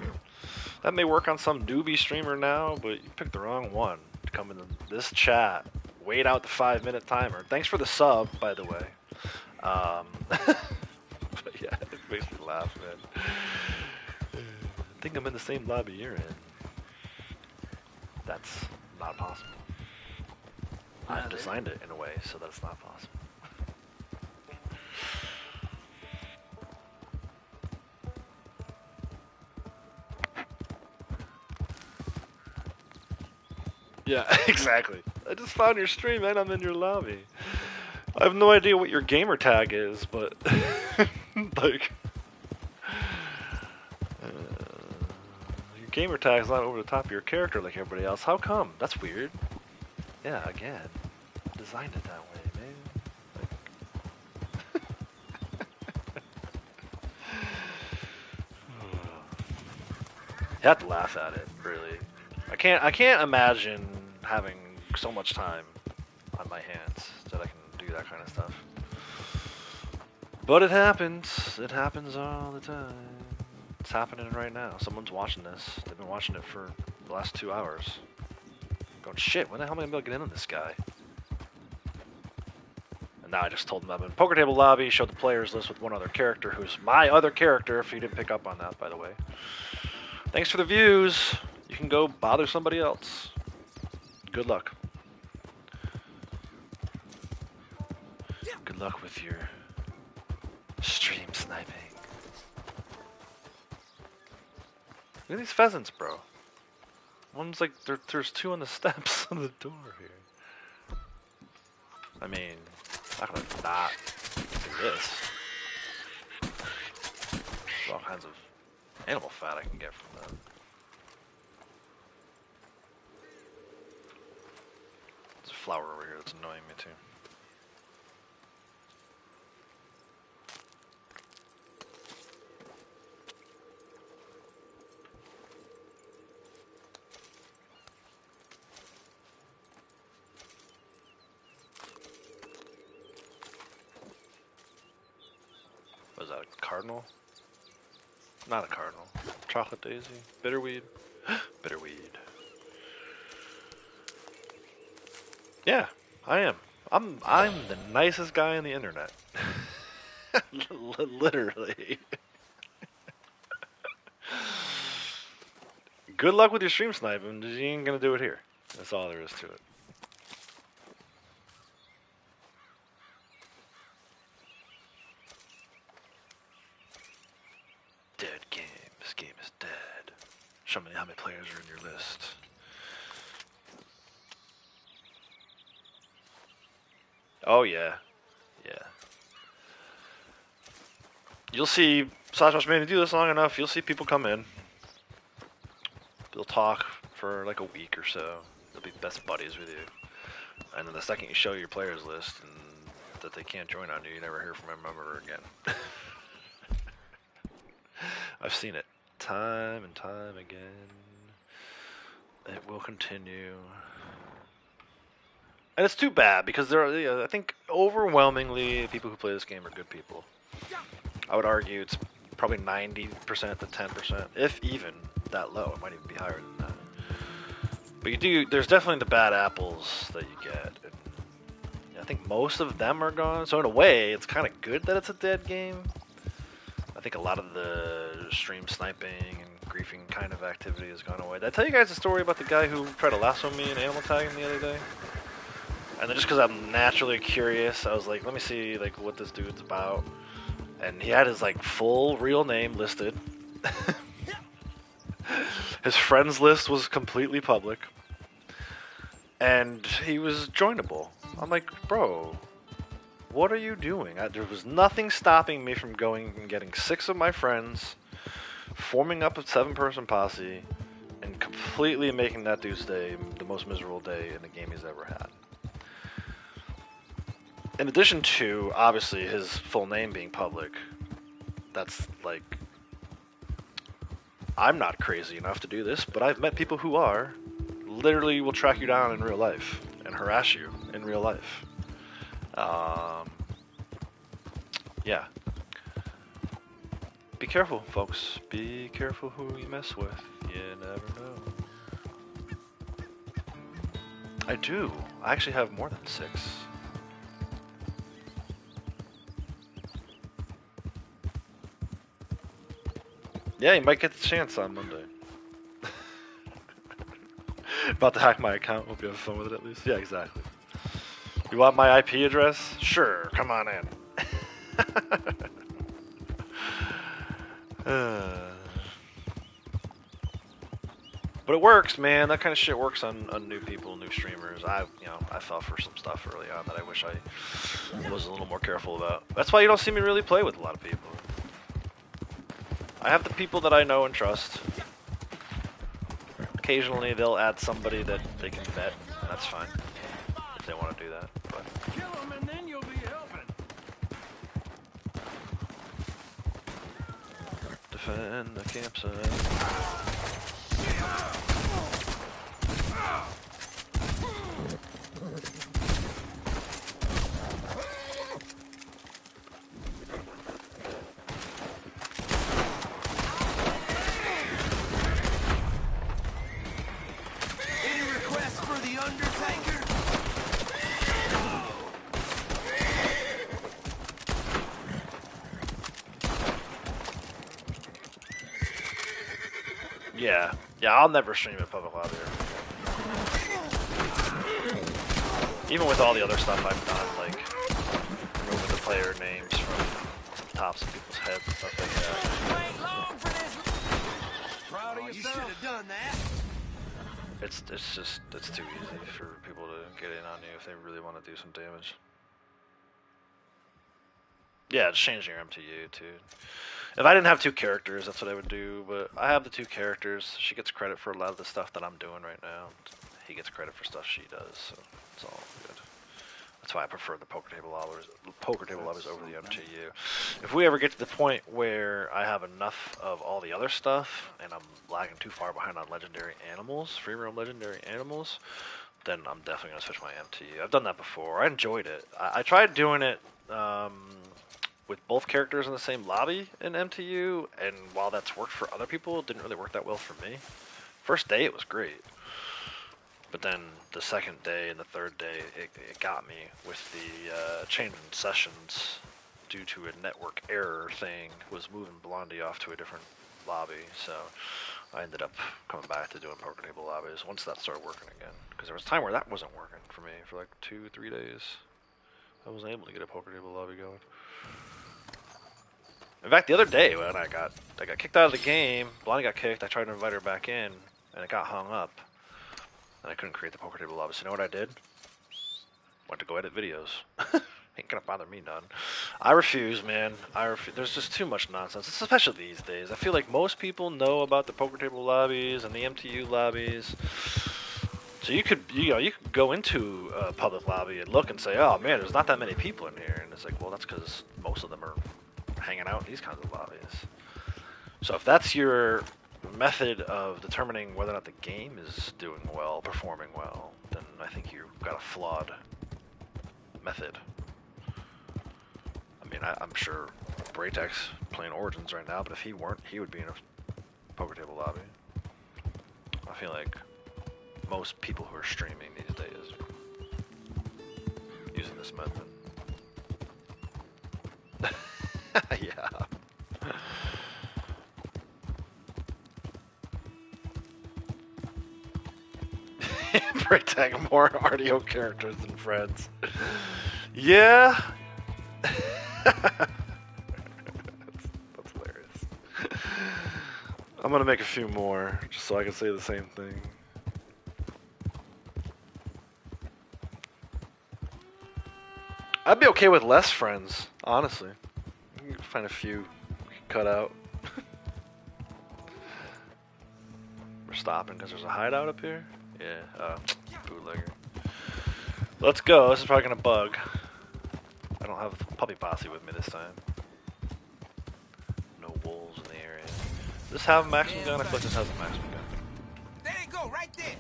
That may work on some newbie streamer now, but you picked the wrong one to come in this chat. Wait out the 5-minute timer. Thanks for the sub, by the way. But yeah, it makes me laugh, man. I think I'm in the same lobby you're in. That's not possible. I've designed it in a way so that's not possible. Yeah, exactly. I just found your stream and I'm in your lobby. I have no idea what your gamer tag is, but like your gamer tag's not over the top of your character like everybody else. How come? That's weird. Yeah, again, designed it that way, man. You have to laugh at it, really. I can't imagine having so much time on my hands that I can do that kind of stuff. But it happens. It happens all the time. It's happening right now. Someone's watching this. They've been watching it for the last 2 hours. Going, shit, when the hell am I gonna be able to get in on this guy? And now I just told them I'm in poker table lobby, showed the players list with one other character, who's my other character, if you didn't pick up on that, by the way. Thanks for the views. You can go bother somebody else. Good luck. Good luck with your stream sniping. Look at these pheasants, bro. One's like, there's 2 on the steps on the door here. I mean, I'm not gonna not do this. There's all kinds of animal fat I can get from that. There's a flower over here that's annoying me too. Was that a cardinal? Not a cardinal. Chocolate daisy? Bitterweed? Bitterweed. Yeah, I am. I'm the nicest guy on the internet. Literally. Good luck with your stream sniping. You ain't gonna do it here. That's all there is to it. Dead game. This game is dead. Show me how many players are in your list. Oh yeah. Yeah. You'll see, Sasha's man, to do this long enough, you'll see people come in. They'll talk for like a week or so. They'll be best buddies with you. And then the second you show your players list and that they can't join on you, you never hear from a member again. I've seen it time and time again. It will continue. And it's too bad because there are, I think overwhelmingly people who play this game are good people. I would argue it's probably 90% to 10%, if even that low. It might even be higher than that. But there's definitely the bad apples that you get. And I think most of them are gone. So in a way, it's kind of good that it's a dead game. I think a lot of the stream sniping and griefing kind of activity has gone away. Did I tell you guys a story about the guy who tried to lasso me in animal tagging the other day? And then just because I'm naturally curious, I was like, let me see like what this dude's about. And he had his like full real name listed. His friends list was completely public. And he was joinable. I'm like, bro, what are you doing? There was nothing stopping me from going and getting 6 of my friends, forming up a 7-person posse, and completely making that dude's day the most miserable day in the game he's ever had. In addition to, obviously, his full name being public, that's like I'm not crazy enough to do this, but I've met people who are. Literally will track you down in real life and harass you in real life. Yeah. Be careful, folks. Be careful who you mess with. You never know. I do. I actually have more than 6. Yeah, you might get the chance on Monday. About to hack my account. Hope you have fun with it at least. Yeah, exactly. You want my IP address? Sure, come on in. But it works, man. That kind of shit works on new people, new streamers. I fell for some stuff early on that I wish I was a little more careful about. That's why you don't see me really play with a lot of people. I have the people that I know and trust. Occasionally they'll add somebody that they can vet, and that's fine if they want to do that. But Kill him and then you'll be helping. defend the campsite. Any requests for the Undertaker? Yeah, I'll never stream in public lobby. Even with all the other stuff I've done, like removing the player names from the tops of people's heads and stuff like that. You ain't long for this. Proud of yourself. You should have done that. It's too easy for people to get in on you if they really want to do some damage. Yeah, just changing your MTU too. If I didn't have 2 characters, that's what I would do, but I have the 2 characters. She gets credit for a lot of the stuff that I'm doing right now. He gets credit for stuff she does, so it's all good. That's why I prefer the poker table lobbies over the MTU. If we ever get to the point where I have enough of all the other stuff, and I'm lagging too far behind on legendary animals, free roam legendary animals, then I'm definitely going to switch my MTU. I've done that before. I enjoyed it. I tried doing it with both characters in the same lobby in MTU, and while that's worked for other people, it didn't really work that well for me. First day it was great, but then the second day and the third day it got me with the change in sessions due to a network error thing, was moving Blondie off to a different lobby, so I ended up coming back to doing poker table lobbies once that started working again, because there was a time where that wasn't working for me for like 2-3 days. I wasn't able to get a poker table lobby going. In fact, the other day when I got kicked out of the game, Blondie got kicked, I tried to invite her back in, and it got hung up. And I couldn't create the poker table lobby, so you know what I did? Went to go edit videos. Ain't gonna bother me none. I refuse, man. I refuse. There's just too much nonsense, especially these days. I feel like most people know about the poker table lobbies and the MTU lobbies. So you could go into a public lobby and look and say, oh man, there's not that many people in here. And it's like, well, that's because most of them are hanging out in these kinds of lobbies. So if that's your method of determining whether or not the game is doing well, performing well, then I think you've got a flawed method. I mean, I'm sure Braytek's playing Origins right now, but if he weren't, he would be in a poker table lobby. I feel like most people who are streaming these days are using this method. Yeah. Braytek more RDO characters than friends. Yeah. That's hilarious. I'm gonna make a few more just so I can say the same thing. I'd be okay with less friends, honestly. You can find a few cut out. We're stopping because there's a hideout up here? Yeah, bootlegger. Let's go. This is probably gonna bug. I don't have Puppy Posse with me this time. No wolves in the area. this have a maximum gun? I feel like this has a maximum gun. There you go, right there.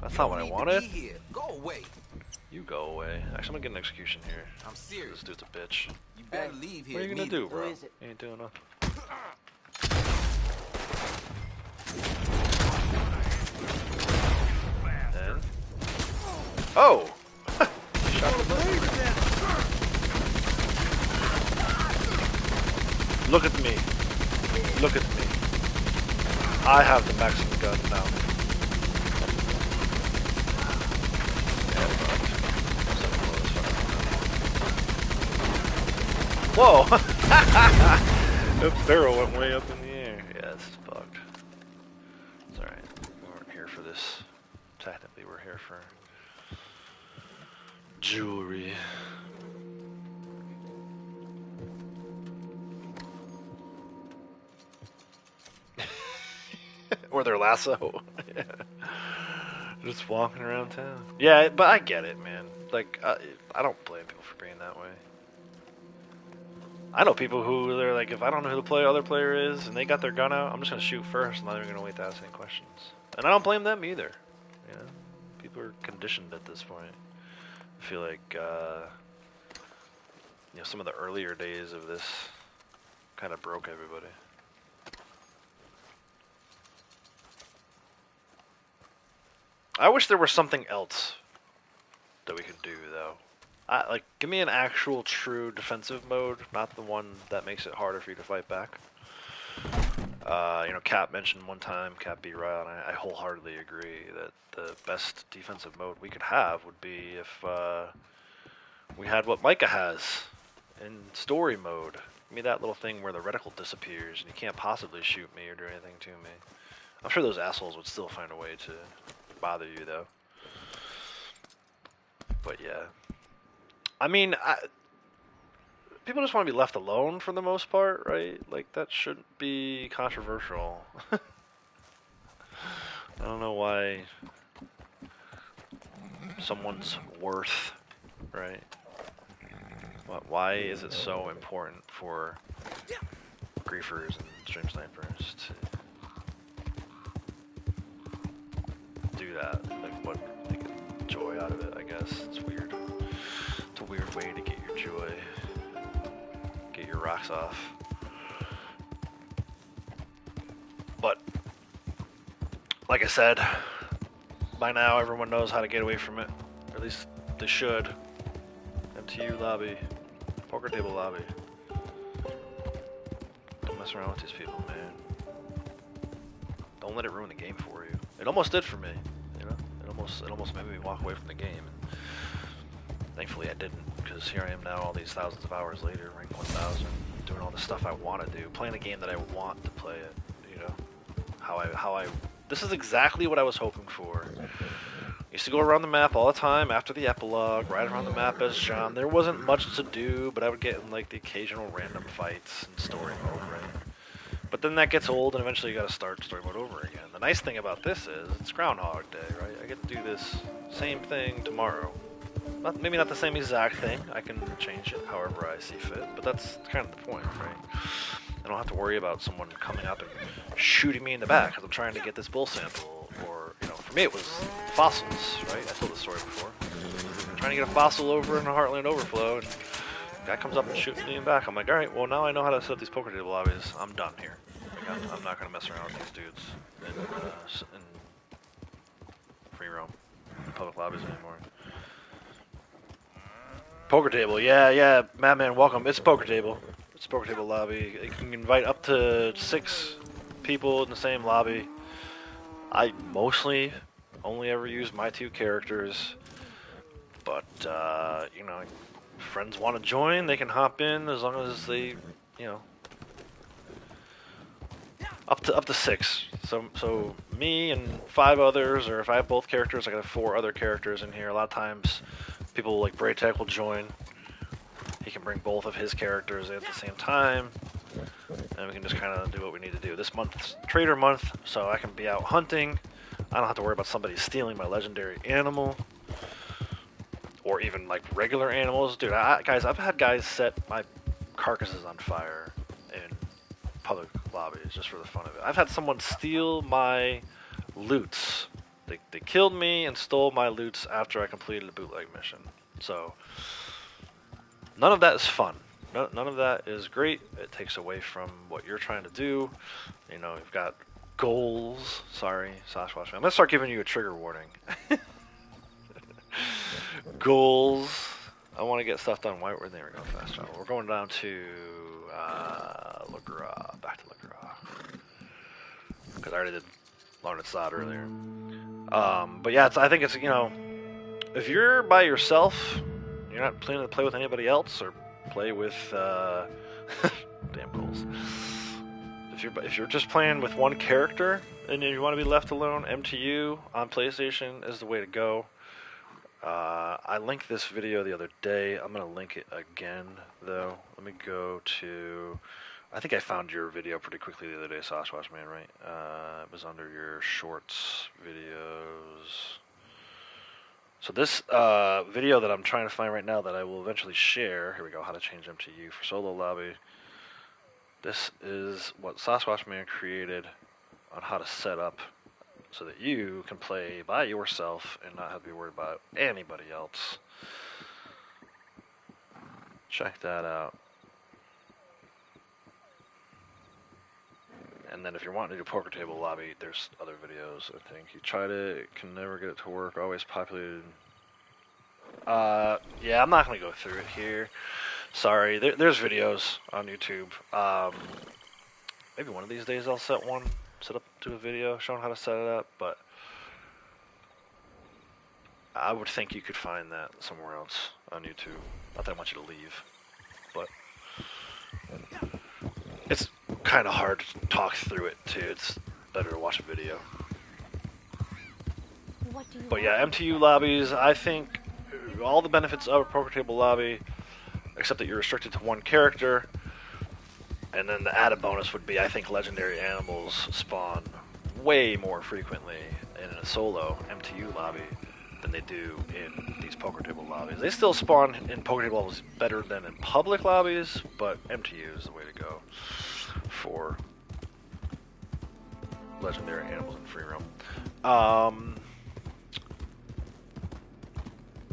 That's You not don't what I need to wanted. be here. Go away. You go away. Actually, I'm gonna get an execution here. I'm serious. This dude's a bitch. You better leave here. What are you gonna do, bro? Who is it? You ain't doing nothing. And... Oh! Shot the button. Look at me. Look at me. I have the maximum gun now. Whoa! The barrel went way up in the air. Yeah, this is fucked. It's alright. We weren't here for this. Technically, we're here for jewelry. Or their lasso. Yeah. Just walking around town. Yeah, but I get it, man. Like, I don't blame people for being that way. I know people who they're like, if I don't know who the other player is and they got their gun out, I'm just gonna shoot first. I'm not even gonna wait to ask any questions. And I don't blame them either. You know, people are conditioned at this point. I feel like, you know, some of the earlier days of this kind of broke everybody. I wish there was something else that we could do, though. Like, give me an actual true defensive mode, not the one that makes it harder for you to fight back. You know, Cap mentioned one time, Cap B. Ryle, and I wholeheartedly agree that the best defensive mode we could have would be if we had what Micah has in story mode. Give me that little thing where the reticle disappears and you can't possibly shoot me or do anything to me. I'm sure those assholes would still find a way to bother you, though. But yeah. I mean, people just want to be left alone for the most part, right? Like, that shouldn't be controversial. I don't know why someone's worth, right? Why is it so important for griefers and stream snipers to do that? Like, what, like, joy out of it, I guess. It's weird. It's a weird way to get your joy. Get your rocks off. But, like I said, by now everyone knows how to get away from it. Or at least they should. MTU lobby. Poker table lobby. Don't mess around with these people, man. Don't let it ruin the game for you. It almost did for me, you know? It almost made me walk away from the game. And thankfully I didn't, because here I am now all these thousands of hours later, rank 1000, doing all the stuff I want to do, playing a game that I want to play it, you know? This is exactly what I was hoping for. Used to go around the map all the time after the epilogue, ride around the map as John. There wasn't much to do, but I would get in like the occasional random fights in story mode, right? But then that gets old, and eventually you gotta start story mode over again. The nice thing about this is, it's Groundhog Day, right? I get to do this same thing tomorrow. Maybe not the same exact thing, I can change it however I see fit, but that's kind of the point, right? I don't have to worry about someone coming up and shooting me in the back because I'm trying to get this bull sample, or, you know, for me it was fossils, right? I told this story before. I'm trying to get a fossil over in the Heartland Overflow, and the guy comes up and shoots me in the back. I'm like, alright, well now I know how to set up these poker table lobbies. I'm done here. Like, I'm not going to mess around with these dudes in free roam public lobbies anymore. Poker table, yeah, Madman, welcome. It's poker table. It's poker table lobby. You can invite up to 6 people in the same lobby. I mostly only ever use my 2 characters, but you know, if friends want to join, they can hop in as long as they, you know, up to 6. So me and 5 others, or if I have both characters, I got 4 other characters in here. A lot of times, people like Braytech will join. He can bring both of his characters in at the same time, and we can just kind of do what we need to do. This month's Trader Month, so I can be out hunting. I don't have to worry about somebody stealing my legendary animal, or even like regular animals. Dude, guys, I've had guys set my carcasses on fire in public lobbies just for the fun of it. I've had someone steal my loots. They killed me and stole my loots after I completed a bootleg mission. So none of that is fun. None of that is great. It takes away from what you're trying to do. You know, you've got goals. Sorry, Sasquatch. I'm gonna start giving you a trigger warning. Goals. I want to get stuff done. Why? There we go. Fast travel. We're going down to LaGras. Back to LaGras. Because I already did Larned earlier. But yeah, I think it's, you know, if you're by yourself, you're not planning to play with anybody else or play with damn goals. If you're just playing with one character and you want to be left alone, MTU on PlayStation is the way to go. I linked this video the other day. I'm going to link it again, though. Let me go to... I think I found your video pretty quickly the other day, Sasquatch Man, right? It was under your shorts videos. So this video that I'm trying to find right now that I will eventually share... Here we go, how to change MTU for solo lobby. This is what Sasquatch Man created on how to set up so that you can play by yourself and not have to be worried about anybody else. Check that out. And then if you're wanting to do poker table lobby, there's other videos, I think. You tried it, can never get it to work, always populated. Yeah, I'm not going to go through it here. Sorry, there's videos on YouTube. Maybe one of these days I'll set up to a video showing how to set it up, but I would think you could find that somewhere else on YouTube. Not that I want you to leave, but it's kind of hard to talk through it too. It's better to watch a video. But yeah, MTU lobbies, I think all the benefits of a poker table lobby, except that you're restricted to one character. And then the added bonus would be, I think legendary animals spawn way more frequently in a solo MTU lobby than they do in these poker table lobbies. They still spawn in poker table lobbies better than in public lobbies, but MTU is the way to go for legendary animals in free roam.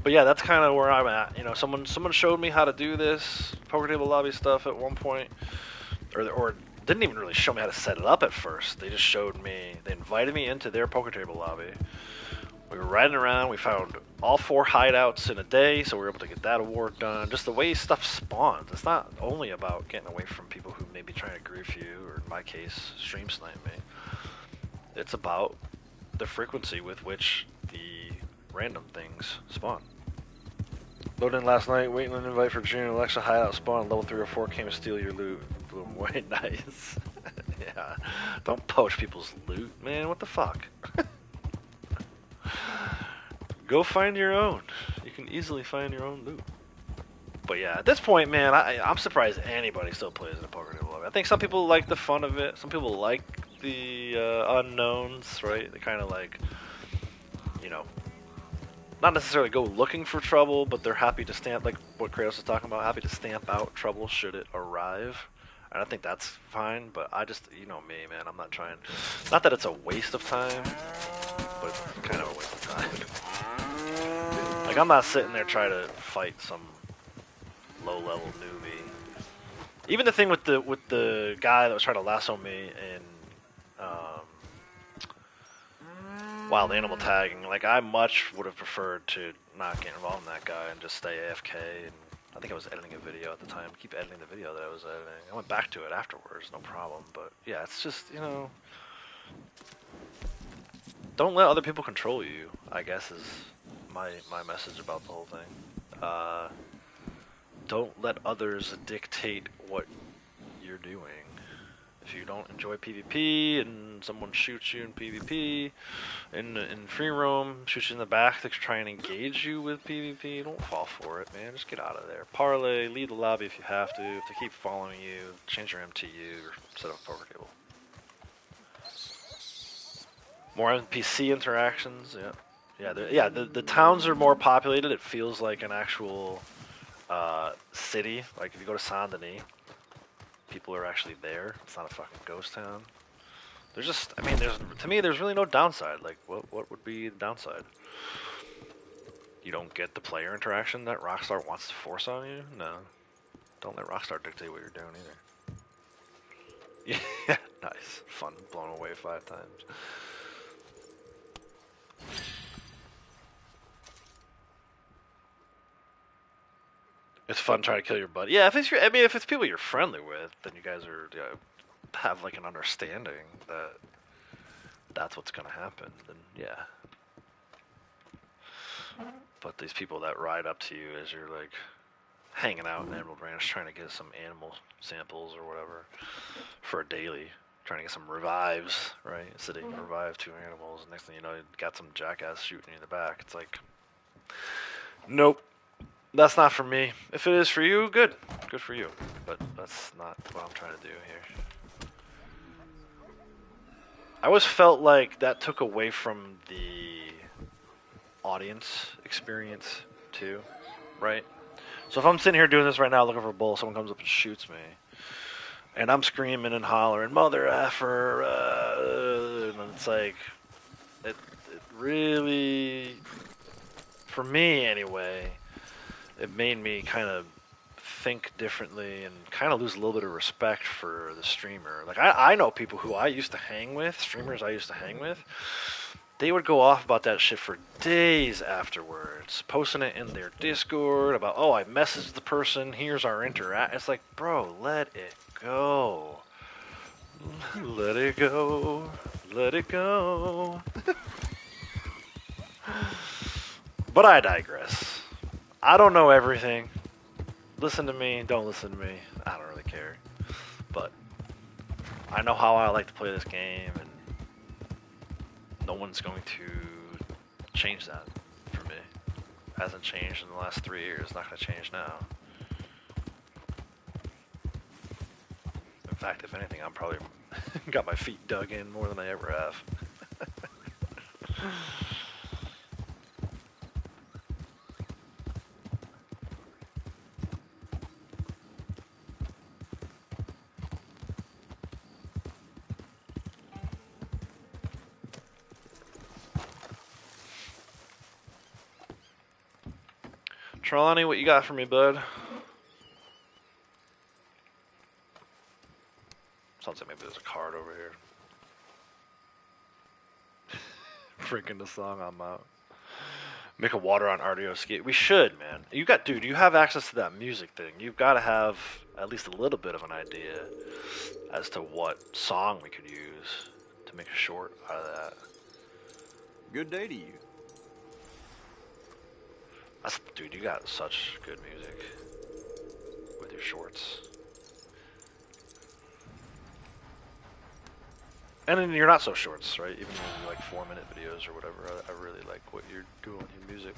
But yeah, that's kind of where I'm at. You know, someone showed me how to do this poker table lobby stuff at one point. Or didn't even really show me how to set it up at first. They just showed me, they invited me into their poker table lobby. We were riding around, we found all 4 hideouts in a day, so we were able to get that award done. Just the way stuff spawns. It's not only about getting away from people who may be trying to grief you, or in my case, stream snipe me. It's about the frequency with which the random things spawn. Loaded in last night, waiting on an invite for June. Alexa hideout spawn, level 3 or 4 came to steal your loot. Blew them away, nice. Yeah, don't poach people's loot, man, what the fuck? Go find your own. You can easily find your own loot. But yeah, at this point, man, I'm surprised anybody still plays in a poker table lobby. I think some people like the fun of it. Some people like the unknowns, right? They kind of like, you know, not necessarily go looking for trouble, but they're happy to stamp, like what Kratos was talking about, happy to stamp out trouble should it arrive. And I think that's fine, but I just, you know me, man, I'm not trying, not that it's a waste of time, but it's kind of a waste of time. Like, I'm not sitting there trying to fight some low-level newbie. Even the thing with the guy that was trying to lasso me in wild animal tagging, like, I much would have preferred to not get involved in that guy and just stay AFK. And I think I was editing a video at the time. Keep editing the video that I was editing. I went back to it afterwards, no problem. But yeah, it's just, you know, don't let other people control you, I guess, is my message about the whole thing. Don't let others dictate what you're doing. If you don't enjoy PvP and someone shoots you in PvP, in free roam, shoots you in the back to try and engage you with PvP, don't fall for it, man. Just get out of there. Parlay, leave the lobby if you have to. If they keep following you, change your MTU or set up a poker table. More NPC interactions, yeah. The towns are more populated. It feels like an actual city. Like if you go to Saint Denis, people are actually there. It's not a fucking ghost town. There's just, I mean, to me, there's really no downside. Like, what would be the downside? You don't get the player interaction that Rockstar wants to force on you? No. Don't let Rockstar dictate what you're doing either. Yeah, nice. Fun. Blown away 5 times. It's fun trying to kill your buddy. Yeah, if it's people you're friendly with, then you guys are have like an understanding that that's what's gonna happen. Then yeah. But these people that ride up to you as you're like hanging out in Emerald Ranch trying to get some animal samples or whatever for a daily, trying to get some revives, right? So they can revive 2 animals. Next thing you know, you got some jackass shooting you in the back. It's like, nope. That's not for me. If it is for you, good. Good for you. But that's not what I'm trying to do here. I always felt like that took away from the audience experience, too. Right? So if I'm sitting here doing this right now looking for a bull, someone comes up and shoots me. And I'm screaming and hollering, mother effer, and it's like, it really, for me anyway, it made me kind of think differently and kind of lose a little bit of respect for the streamer. Like, I know people who I used to hang with, streamers I used to hang with, they would go off about that shit for days afterwards, posting it in their Discord about, oh, I messaged the person, here's our interact. It's like, bro, let it go. Let it go. Let it go. But I digress. I don't know everything. Listen to me, don't listen to me. I don't really care. But I know how I like to play this game, and no one's going to change that for me. Hasn't changed in the last 3 years. Not going to change now. In fact, if anything, I'm probably got my feet dug in more than I ever have. Trelawney, what you got for me, bud? Sounds like maybe there's a card over here. Freaking the song I'm out. Make a water on RDO ski. We should, man. Dude, you have access to that music thing. You've got to have at least a little bit of an idea as to what song we could use to make a short out of that. Good day to you. Dude, you got such good music with your shorts. And then you're not so shorts, right? Even when you do like 4-minute videos or whatever, I really like what you're doing with your music.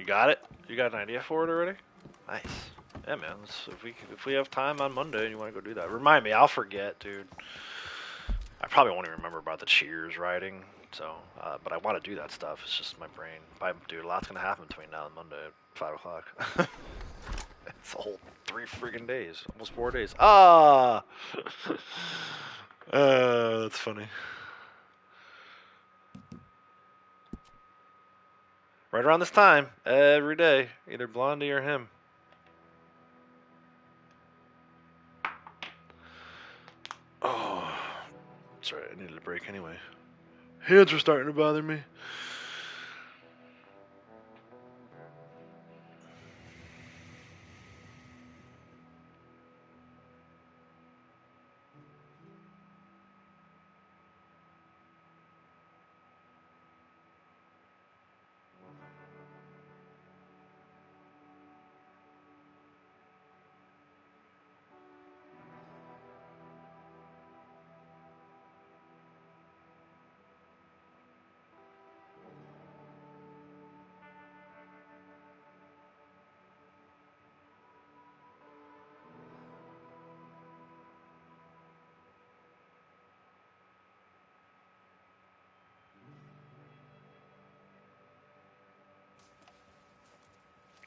Got it? You got an idea for it already? Nice. Yeah, man. If we have time on Monday and you want to go do that, remind me. I'll forget, dude. I probably won't even remember about the Cheers riding. So, but I want to do that stuff. It's just my brain. Dude, a lot's gonna happen between now and Monday at 5 o'clock. It's a whole 3 friggin' days, almost 4 days. Ah, that's funny. Right around this time, every day, either Blondie or him. Oh, that's right, I needed a break anyway. Hands are starting to bother me.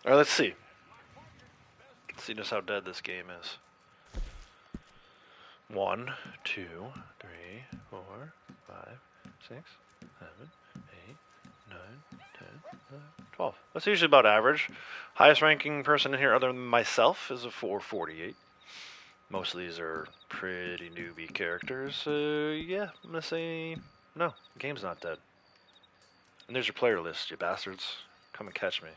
Alright, let's see. Let's see just how dead this game is. 1, 2, 3, 4, 5, 6, 7, 8, 9, 10, 11, 12. That's usually about average. Highest ranking person in here other than myself is a 448. Most of these are pretty newbie characters. Yeah, I'm gonna say no, the game's not dead. And there's your player list, you bastards. Come and catch me.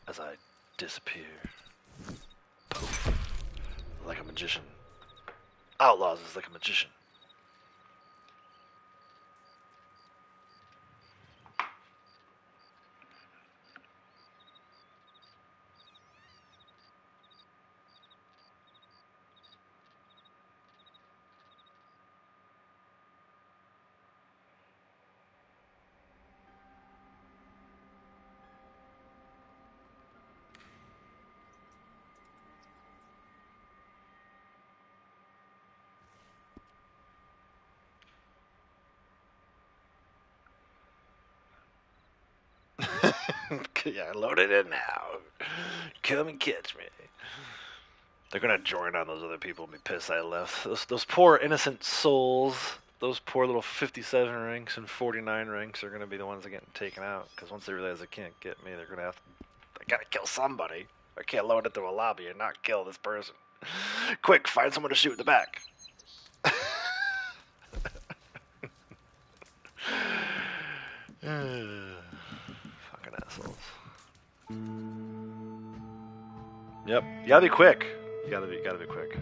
As I disappear. Poof. Like a magician. Outlaws is like a magician. Yeah, load it in now. Come and catch me. They're gonna join on those other people and be pissed I left. Those poor innocent souls. Those poor little 57 ranks and 49 ranks are gonna be the ones that get taken out. Because once they realize they can't get me, they're gonna have to. I gotta kill somebody. I can't load into a lobby and not kill this person. Quick, find someone to shoot in the back. Fucking assholes. Yep, you gotta be quick. You gotta be quick.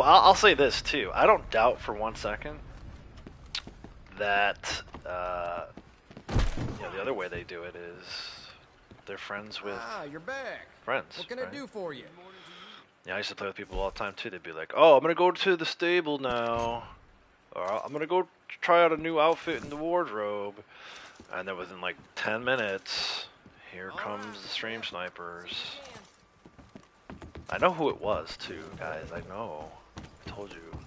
I'll say this too. I don't doubt for 1 second that the other way they do it is they're friends with you're back. friends. What can right? I do for you? Yeah, I used to play with people all the time too. They'd be like, "Oh, I'm gonna go to the stable now," or "I'm gonna go try out a new outfit in the wardrobe," and then within like 10 minutes, here comes the stream snipers. I know who it was too, guys. I know. I told you.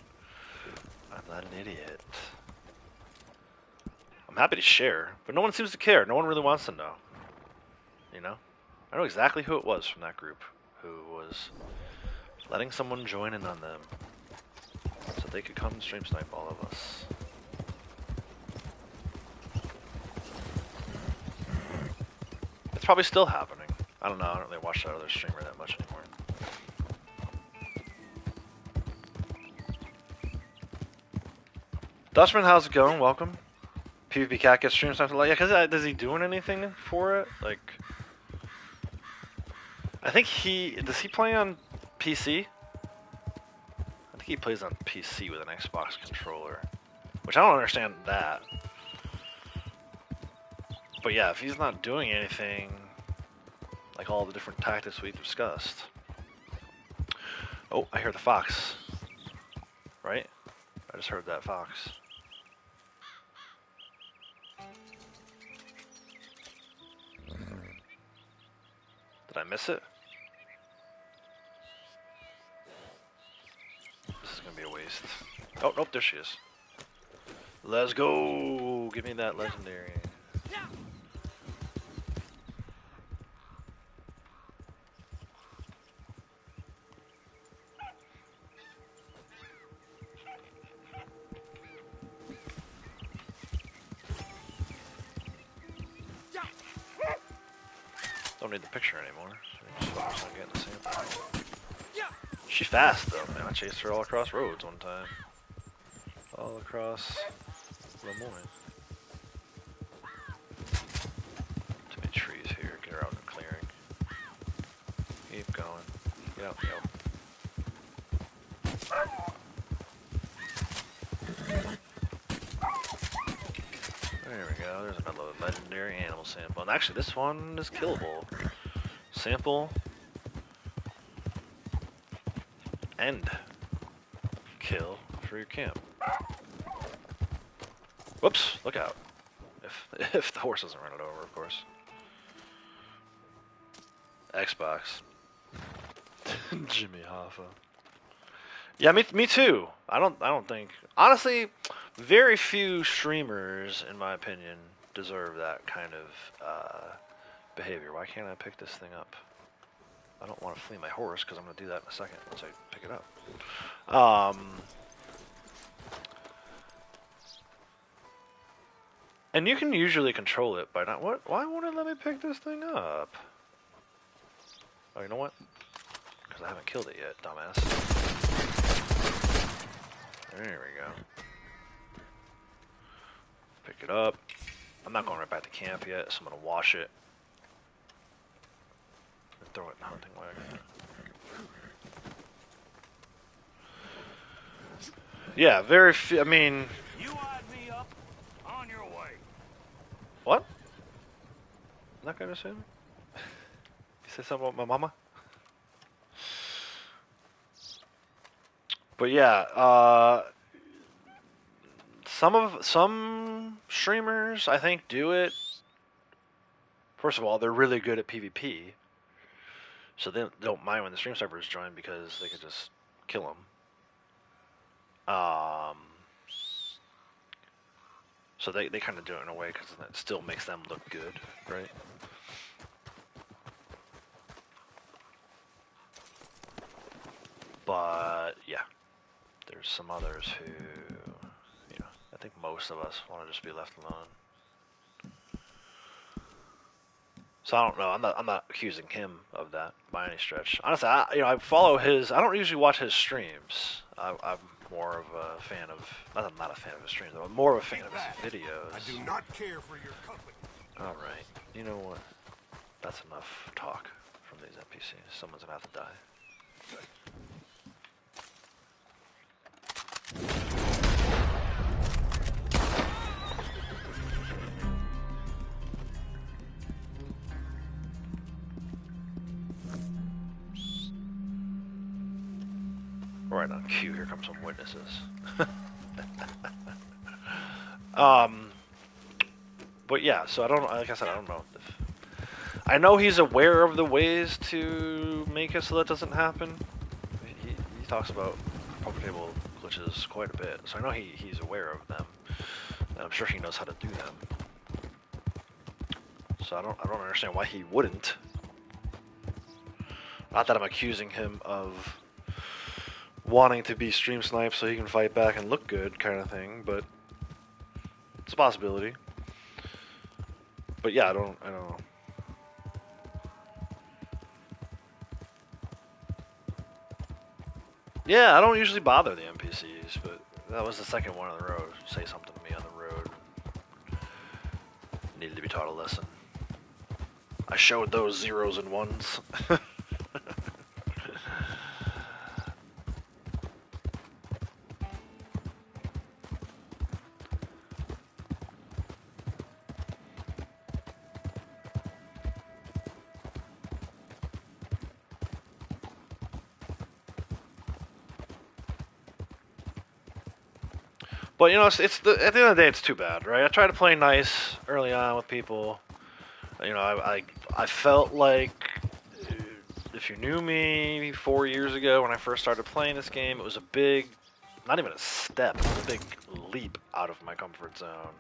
I'm not an idiot. I'm happy to share, but no one seems to care. No one really wants to know. You know? I know exactly who it was from that group who was letting someone join in on them so they could come stream snipe all of us. It's probably still happening. I don't know. I don't really watch that other streamer that much anymore. Dutchman, how's it going? Welcome. PvP Cat gets stream sniped a lot. Yeah, because is he doing anything for it? Like, I think does he play on PC? I think he plays on PC with an Xbox controller, which I don't understand that. But yeah, if he's not doing anything, like all the different tactics we've discussed. Oh, I hear the fox. Right? I just heard that fox. Did I miss it? This is gonna be a waste. Oh, nope, there she is. Let's go! Give me that legendary. Don't need the picture anymore. So just focus on getting the sample. She's fast though, man. I chased her all across roads one time. All across Lemoyne. Too many trees here. Get her out in the clearing. Keep going. Get out, go. There we go. There's another legendary animal sample. And actually, this one is killable. Sample. End. Kill for your camp. Whoops! Look out. If the horse doesn't run it over, of course. Xbox. Jimmy Hoffa. Yeah, me too. I don't think honestly, very few streamers, in my opinion, deserve that kind of behavior. Why can't I pick this thing up? I don't want to flee my horse because I'm going to do that in a second once I pick it up. And you can usually control it by not what? Why won't it let me pick this thing up? Oh, you know what? Because I haven't killed it yet, dumbass. There we go. Pick it up. I'm not going right back to camp yet, so I'm going to wash it. And throw it in the hunting wagon. Yeah, very few. I mean... You eyed me up. On your way. What? Not going to say me? You said something about my mama? But yeah, some streamers I think do it. First of all, they're really good at PvP, so they don't mind when the stream servers join because they could just kill them. So they kind of do it in a way because it still makes them look good, right? But yeah. There's some others who, you know, I think most of us want to just be left alone. So I don't know. I'm not accusing him of that by any stretch. Honestly, I follow his. I don't usually watch his streams. I'm more of a fan of. I'm not a fan of his streams. I'm more of a fan of his videos. I do not care for your company. All right. You know what? That's enough talk from these NPCs. Someone's gonna have to die. Right on cue, here come some witnesses. But yeah, so I don't, like I said, I don't know. I know he's aware of the ways to make it so that doesn't happen. He talks about poker table glitches quite a bit, so I know he's aware of them. And I'm sure he knows how to do them. So I don't understand why he wouldn't. Not that I'm accusing him of wanting to be stream sniped so he can fight back and look good kind of thing, but it's a possibility. But yeah, I don't know. Yeah, I don't usually bother the NPCs, but that was the second one on the road. Say something to me on the road. Needed to be taught a lesson. I showed those zeros and ones. But you know, at the end of the day, it's too bad, right? I tried to play nice early on with people. You know, I felt like if you knew me 4 years ago when I first started playing this game, it was a big, not even a step, it was a big leap out of my comfort zone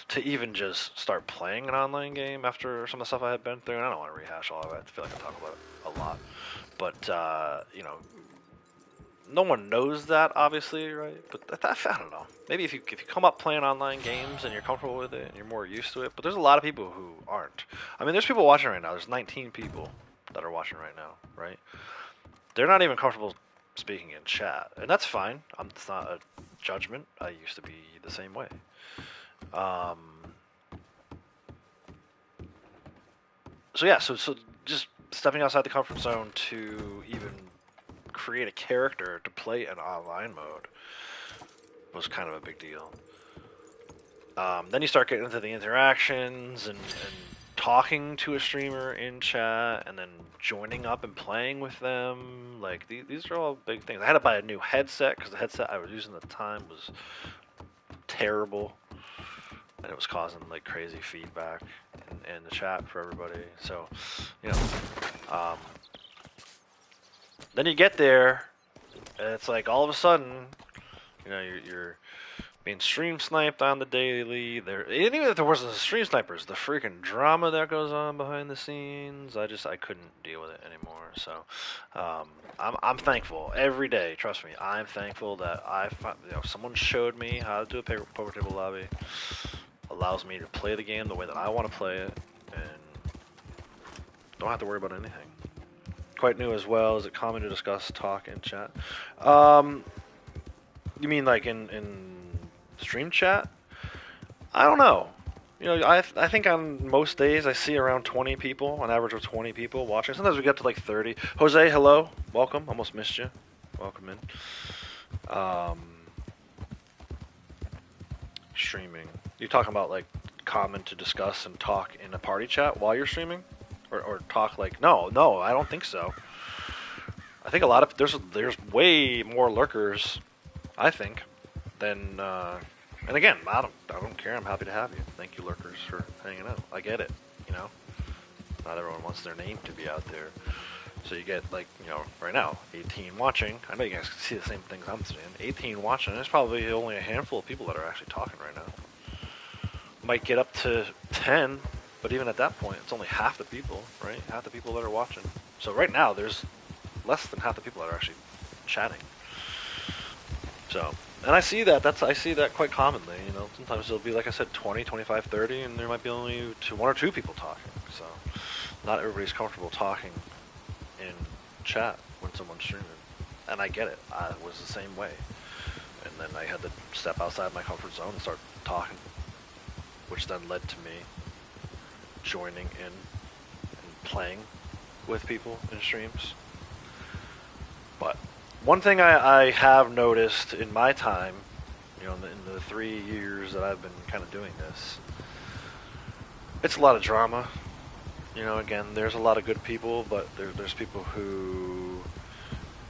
to even just start playing an online game after some of the stuff I had been through. And I don't want to rehash all of it. I feel like I talk about it a lot. But, you know, no one knows that, obviously, right? But I don't know. Maybe if you come up playing online games and you're comfortable with it and you're more used to it. But there's a lot of people who aren't. I mean, there's people watching right now. There's 19 people that are watching right now, right? They're not even comfortable speaking in chat, and that's fine. It's not a judgment. I used to be the same way. So yeah, so just stepping outside the comfort zone to even create a character to play in online mode was kind of a big deal. Then you start getting into the interactions and talking to a streamer in chat and then joining up and playing with them. Like, these are all big things. I had to buy a new headset because the headset I was using at the time was terrible. And it was causing like crazy feedback in the chat for everybody. So, you know, then you get there, and it's like all of a sudden, you know, you're being stream sniped on the daily. There, even if there wasn't stream snipers, the freaking drama that goes on behind the scenes, I couldn't deal with it anymore. So, I'm thankful every day. Trust me, I'm thankful that someone showed me how to do a poker table lobby. Allows me to play the game the way that I want to play it, and don't have to worry about anything. Quite new as well. Is it common to discuss talk in chat? You mean like in stream chat? I don't know. You know, I think on most days I see around 20 people, an average of 20 people watching. Sometimes we get to like 30. Jose, hello, welcome. Almost missed you. Welcome in. Streaming. You talking about like common to discuss and talk in a party chat while you're streaming, or talk like no, I don't think so. I think a lot of there's way more lurkers, I think, than. And again, I don't care. I'm happy to have you. Thank you, lurkers, for hanging out. I get it. You know, not everyone wants their name to be out there. So you get like, you know, right now, 18 watching. I know you guys can see the same things I'm seeing. 18 watching. There's probably only a handful of people that are actually talking right now. Might get up to 10, but even at that point, it's only half the people, right? Half the people that are watching. So right now, there's less than half the people that are actually chatting. So, and I see that quite commonly, you know. Sometimes it'll be, like I said, 20, 25, 30, and there might be only one or two people talking. So, not everybody's comfortable talking in chat when someone's streaming. And I get it. I was the same way. And then I had to step outside my comfort zone and start talking, which then led to me joining in and playing with people in streams. But one thing I have noticed in my time, you know, in the 3 years that I've been kind of doing this, it's a lot of drama. You know, again, there's a lot of good people, but there's people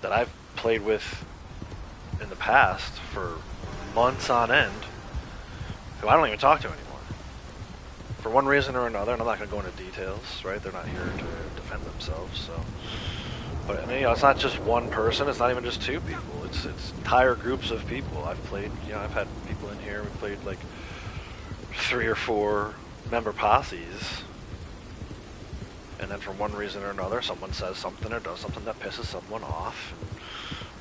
that I've played with in the past for months on end who I don't even talk to anymore. For one reason or another, and I'm not going to go into details, right? They're not here to defend themselves, so. But I mean, you know, it's not just one person. It's not even just two people. It's entire groups of people. I've played. You know, I've had people in here. We played like 3 or 4 member posses, and then for one reason or another, someone says something or does something that pisses someone off. And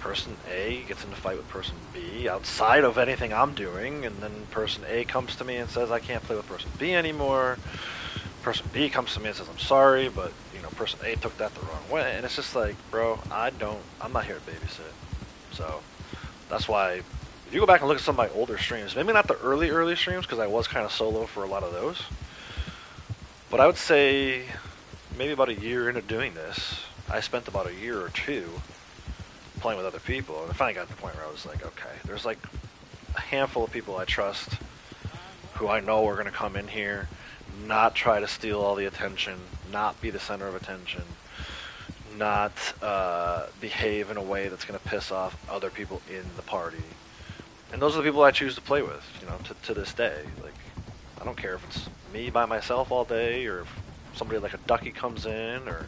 person A gets in a fight with person B outside of anything I'm doing, and then person A comes to me and says I can't play with person B anymore. Person B comes to me and says I'm sorry, but you know, person A took that the wrong way, and it's just like, bro, I'm not here to babysit. So that's why if you go back and look at some of my older streams, maybe not the early streams because I was kind of solo for a lot of those, but I would say maybe about a year into doing this, I spent about a year or 2 playing with other people, and I finally got to the point where I was like, okay, there's like a handful of people I trust who I know are going to come in here, not try to steal all the attention, not be the center of attention, not behave in a way that's going to piss off other people in the party. And those are the people I choose to play with, you know, to this day. Like, I don't care if it's me by myself all day, or if somebody like a Ducky comes in, or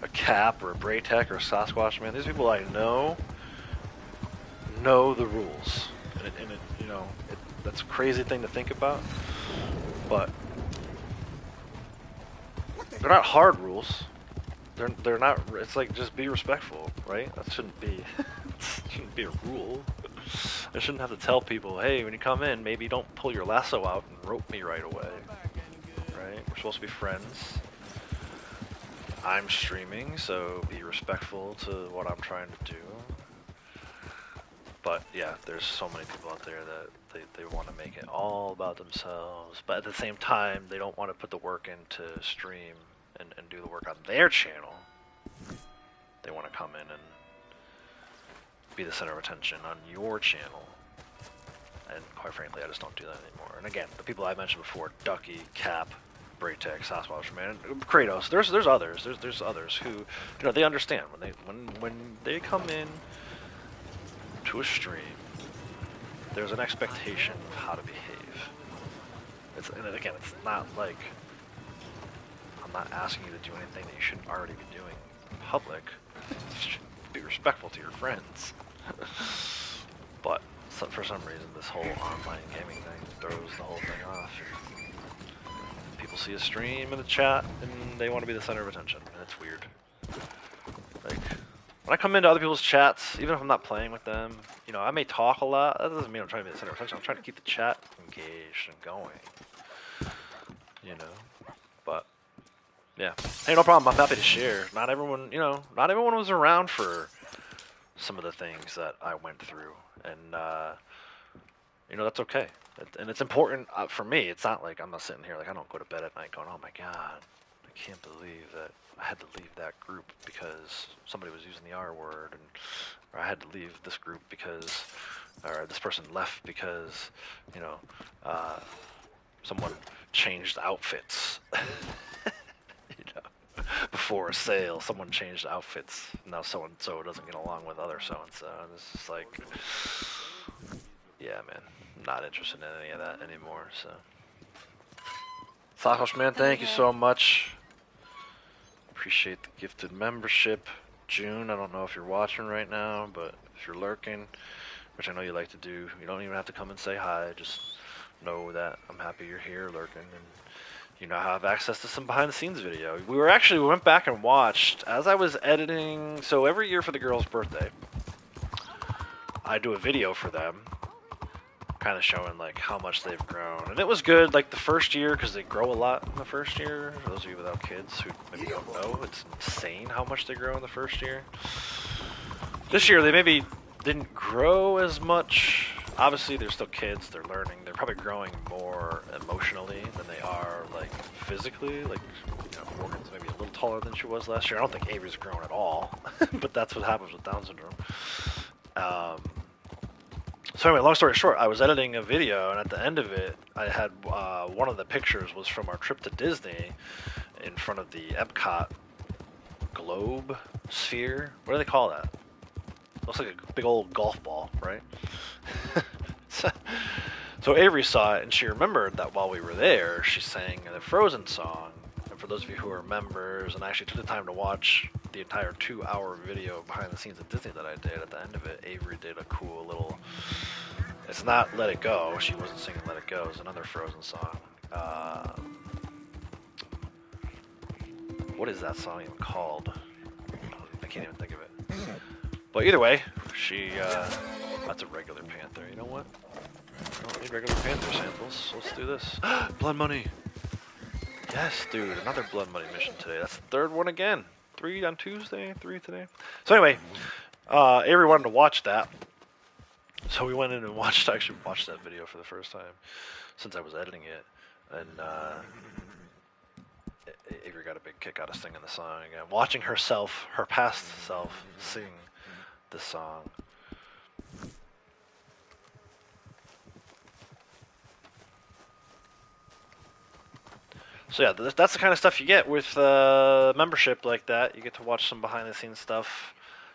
a Cap, or a Braytech, or a Sasquatch Man. These people I know the rules. And it you know, that's a crazy thing to think about, but they're not hard rules. They're not. It's like, just be respectful, right? That shouldn't be a rule. I shouldn't have to tell people, hey, when you come in, maybe don't pull your lasso out and rope me right away, right? We're supposed to be friends. I'm streaming, so be respectful to what I'm trying to do. But yeah, there's so many people out there that they want to make it all about themselves, but at the same time, they don't want to put the work into stream and do the work on their channel. They want to come in and be the center of attention on your channel. And quite frankly, I just don't do that anymore. And again, the people I mentioned before, Ducky, Cap, Braytech, Sasquatch Man, Kratos, there's others. There's others who, you know, they understand when they come in to a stream, there's an expectation of how to behave. And again, it's not like I'm not asking you to do anything that you shouldn't already be doing in public. be respectful to your friends. But for some reason, this whole online gaming thing throws the whole thing off. People see a stream in the chat, and they want to be the center of attention, and it's weird. Like, when I come into other people's chats, even if I'm not playing with them, you know, I may talk a lot. That doesn't mean I'm trying to be the center of attention. I'm trying to keep the chat engaged and going. You know? But, yeah. Hey, no problem. I'm happy to share. Not everyone, you know, not everyone was around for some of the things that I went through. And, you know, that's okay. And it's important for me. It's not like I'm not sitting here, like, I don't go to bed at night going, oh my God, I can't believe that I had to leave that group because somebody was using the R word, or I had to leave this group because, or this person left because, you know, someone changed outfits. You know, before a sale, someone changed outfits. Now so-and-so doesn't get along with other so-and-so. And it's just like, yeah, man, I'm not interested in any of that anymore, so. Sakosh, man, thank you so much. Appreciate the gifted membership. June, I don't know if you're watching right now, but if you're lurking, which I know you like to do, you don't even have to come and say hi. Just know that I'm happy you're here lurking, and you now have access to some behind the scenes video. We went back and watched as I was editing. So every year for the girl's birthday, I do a video for them, kind of showing like how much they've grown, and it was good. Like the first year, because they grow a lot in the first year. For those of you without kids who maybe don't know, it's insane how much they grow in the first year. This year they maybe didn't grow as much. Obviously they're still kids, they're learning, they're probably growing more emotionally than they are like physically. Like, you know, Morgan's maybe a little taller than she was last year. I don't think Avery's grown at all, but that's what happens with Down syndrome. So anyway, long story short, I was editing a video, and at the end of it, I had one of the pictures was from our trip to Disney in front of the Epcot globe sphere. What do they call that? Looks like a big old golf ball, right? So Avery saw it, and she remembered that while we were there, she sang the Frozen song. And for those of you who are members, and I actually took the time to watch the entire 2-hour video behind the scenes of Disney that I did, at the end of it, Avery did a cool little... It's not Let It Go. She wasn't singing Let It Go. It's another Frozen song. What is that song even called? I can't even think of it. But either way, she... that's a regular Panther. You know what? I don't need regular Panther samples. Let's do this. Blood Money! Yes, dude. Another Blood Money mission today. That's the third one again. 3 on Tuesday, 3 today. So anyway, Avery wanted to watch that. So we went in and actually watched that video for the first time since I was editing it. And Avery got a big kick out of singing the song again. Watching herself, her past self, sing the song. So yeah, that's the kind of stuff you get with membership like that. You get to watch some behind the scenes stuff.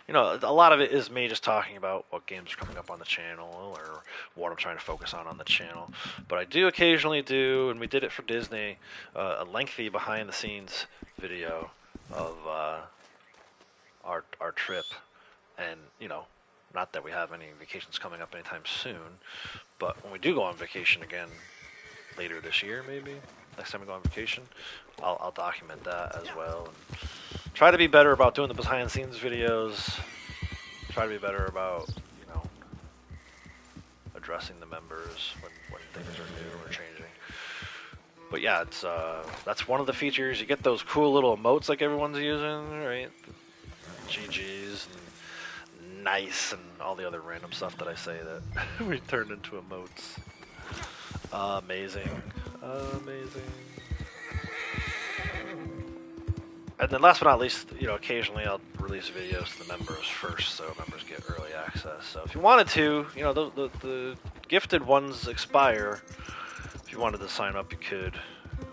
You know, a lot of it is me just talking about what games are coming up on the channel or what I'm trying to focus on the channel. But I do occasionally do, and we did it for Disney, a lengthy behind the scenes video of our trip. And, you know, not that we have any vacations coming up anytime soon, but when we do go on vacation again later this year, maybe, next time we go on vacation, I'll document that as well. And try to be better about doing the behind the scenes videos. Try to be better about, you know, addressing the members when things are new or changing. But yeah, it's that's one of the features. You get those cool little emotes like everyone's using, right? GGs and nice and all the other random stuff that I say that we turned into emotes. Amazing. Amazing. And then last but not least, you know, occasionally I'll release videos to the members first, so members get early access. So if you wanted to, you know, the gifted ones expire. If you wanted to sign up, you could.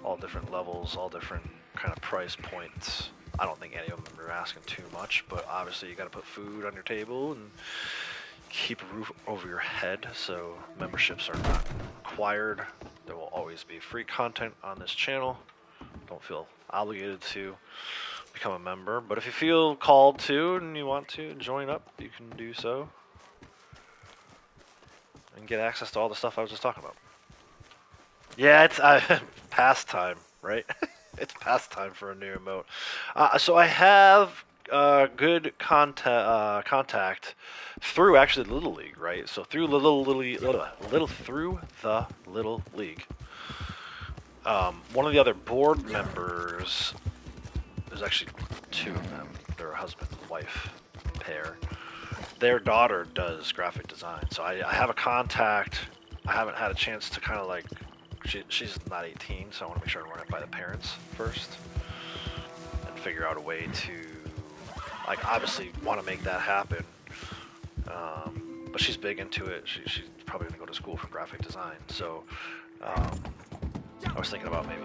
All different levels, all different kind of price points. I don't think any of them are asking too much, but obviously you got to put food on your table and keep a roof over your head. So memberships are not required. There will always be free content on this channel. Don't feel obligated to become a member. But if you feel called to and you want to join up, you can do so. And get access to all the stuff I was just talking about. Yeah, it's pastime, right? It's pastime for a new emote. So I have good contact through actually the Little League, right? So through the Little League, one of the other board members, there's actually two of them. They're a husband and wife pair. Their daughter does graphic design, so I have a contact. I haven't had a chance to kind of like, she's not 18, so I want to make sure I run it by the parents first and figure out a way to, like, obviously want to make that happen. But she's big into it. She's probably going to go to school for graphic design, so I was thinking about maybe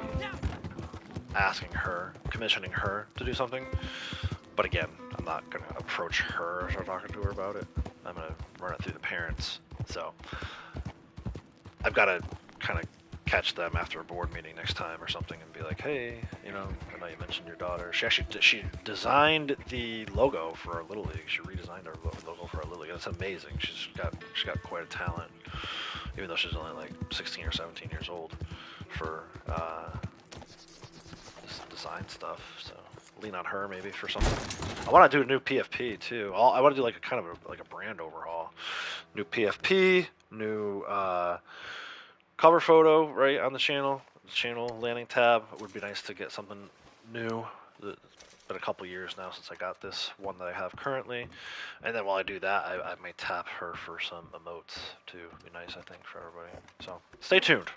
asking her, commissioning her to do something. But again, I'm not going to approach her or start talking to her about it. I'm going to run it through the parents. So I've got to kind of catch them after a board meeting next time or something and be like, hey, you know, I know you mentioned your daughter. She designed the logo for our Little League. She redesigned our logo for our Little League. It's amazing. She's got quite a talent, even though she's only like 16 or 17 years old for this design stuff. So lean on her maybe for something. I want to do a new PFP too. I want to do like a kind of a brand overhaul. New PFP, new cover photo right on the channel landing tab. It would be nice to get something new. It's been a couple years now since I got this one that I have currently, and then while I do that, I may tap her for some emotes too. It'd be nice, I think, for everybody. So stay tuned.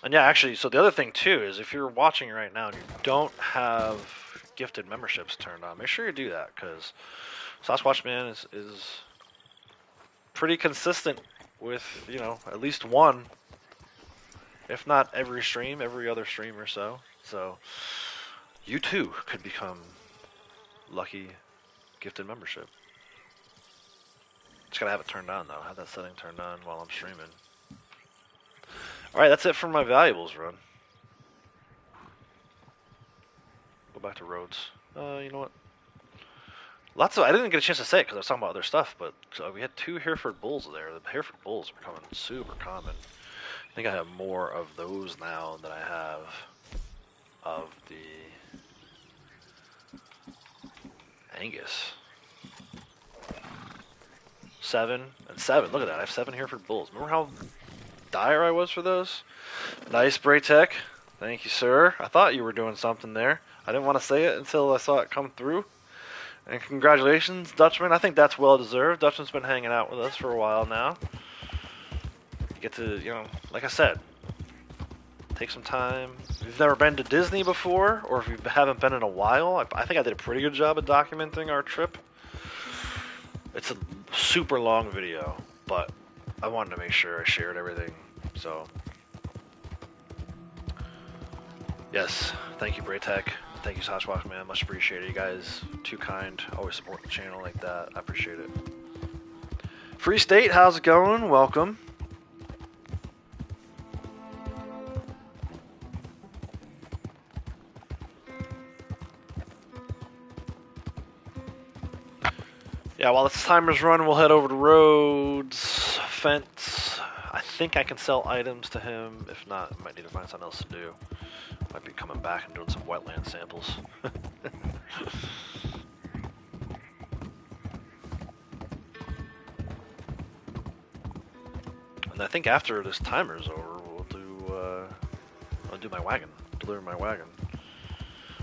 And yeah, actually, so the other thing too is if you're watching right now and you don't have gifted memberships turned on, make sure you do that, because Sasquatchman is pretty consistent with, you know, at least one, if not every stream, every other stream or so. So you too could become lucky gifted membership. Just gotta have it turned on though. Have that setting turned on while I'm streaming. Alright, that's it for my valuables run. Go back to roads. You know what? I didn't get a chance to say it because I was talking about other stuff, but we had 2 Hereford Bulls there. The Hereford Bulls are becoming super common. I think I have more of those now than I have of the Angus. 7 and 7. Look at that. I have 7 Hereford Bulls. Remember how dire I was for those? Nice, Braytech. Thank you, sir. I thought you were doing something there. I didn't want to say it until I saw it come through. And congratulations, Dutchman. I think that's well deserved. Dutchman's been hanging out with us for a while now. You get to, you know, like I said, take some time. If you've never been to Disney before, or if you haven't been in a while, I think I did a pretty good job of documenting our trip. It's a super long video, but I wanted to make sure I shared everything. So, yes, thank you, Braytech. Thank you, Sasquatch, man. Much appreciated. You guys, too kind. Always support the channel like that. I appreciate it. Free State, how's it going? Welcome. Yeah, while this timer's running, we'll head over to Rhodes. Fence. I think I can sell items to him. If not, I might need to find something else to do. Might be coming back and doing some wetland samples. And I think after this timer's over, I'll do my wagon. Deliver my wagon.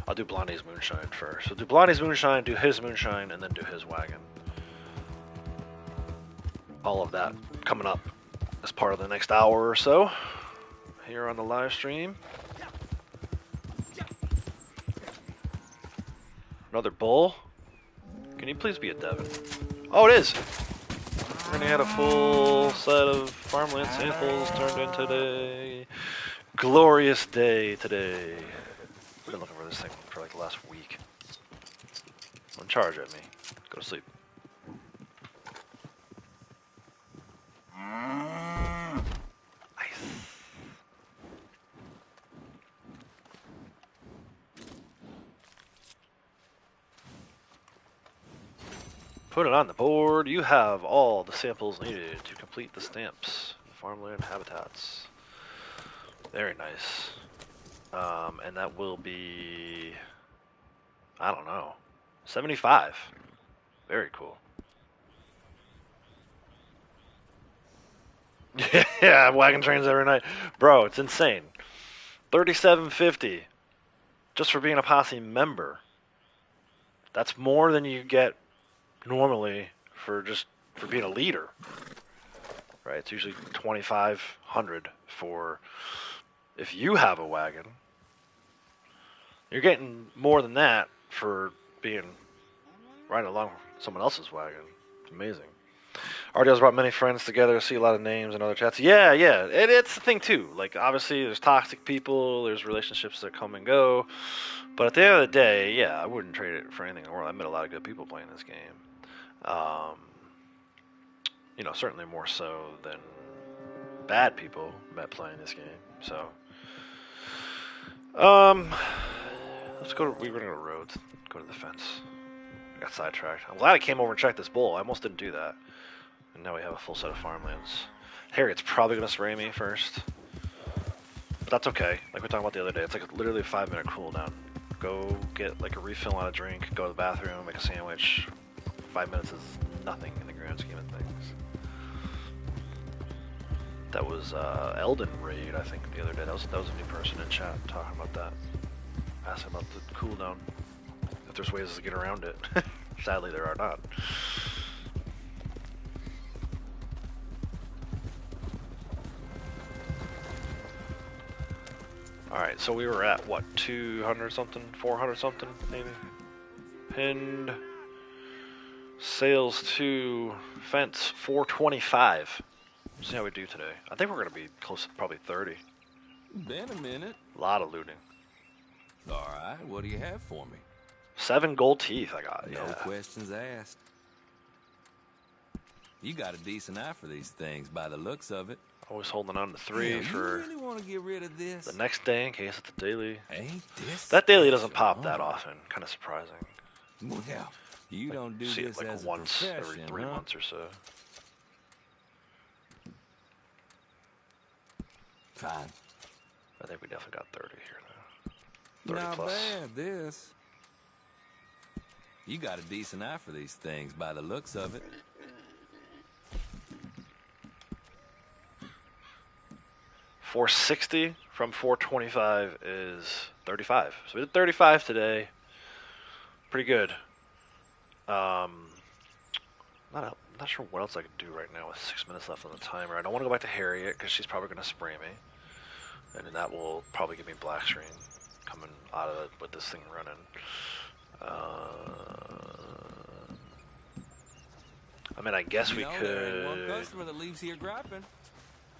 I'll do Blondie's Moonshine first. So do Blondie's Moonshine, do his Moonshine, and then do his wagon. All of that coming up as part of the next hour or so here on the live stream. Another bull? Can you please be a Devon? Oh, it is! We're gonna get a full set of farmland samples turned in today. Glorious day today. I've been looking for this thing for like the last week. Don't charge at me. Go to sleep. Put it on the board. You have all the samples needed to complete the stamps. Farmland habitats. Very nice. And that will be, I don't know, 75. Very cool. Yeah, wagon trains every night. Bro, it's insane. $37.50 just for being a posse member. That's more than you get normally for being a leader. Right? It's usually $2,500 for if you have a wagon. You're getting more than that for being right along someone else's wagon. It's amazing. RDL's brought many friends together, see a lot of names in other chats. Yeah. It's the thing, too. Like, obviously, there's toxic people, there's relationships that come and go. But at the end of the day, yeah, I wouldn't trade it for anything in the world. I met a lot of good people playing this game. Certainly more so than bad people met playing this game. So, let's go to, we were going to go to roads, go to the fence. I got sidetracked. I'm glad I came over and checked this bowl. I almost didn't do that. And now we have a full set of farmlands. Harriet's probably going to spray me first. But that's okay. Like we talked about the other day, it's like literally a 5-minute cooldown. Go get like a refill on a drink, go to the bathroom, make a sandwich. 5 minutes is nothing in the grand scheme of things. That was Elden Raid, I think, the other day. That was a new person in chat talking about that. Asking about the cooldown. If there's ways to get around it. Sadly, there are not. Alright, so we were at, what, 200 something? 400 something, maybe? Pinned. Sales to fence, 425. See how we do today. I think we're going to be close to probably 30. Been a minute. A lot of looting. Alright, what do you have for me? 7 gold teeth I got, No yeah. questions asked. You got a decent eye for these things by the looks of it. Always holding on to 3 Hell, for you really want to get rid of this? the next day in case it's a daily. Ain't this That daily doesn't special, pop that huh? often. Kind of surprising. Well, you don't do See this it like as once a every profession, 3 huh? months or so. Fine. I think we definitely got 30 here though. 30 Not plus. bad, this. You got a decent eye for these things by the looks of it. $460 from $425 is 35. So we did 35 today. Pretty good. Not sure what else I could do right now with 6 minutes left on the timer. I don't want to go back to Harriet because she's probably going to spray me. And then that will probably give me black screen coming out of it with this thing running. I mean, I guess we There ain't one could customer that leaves here griping.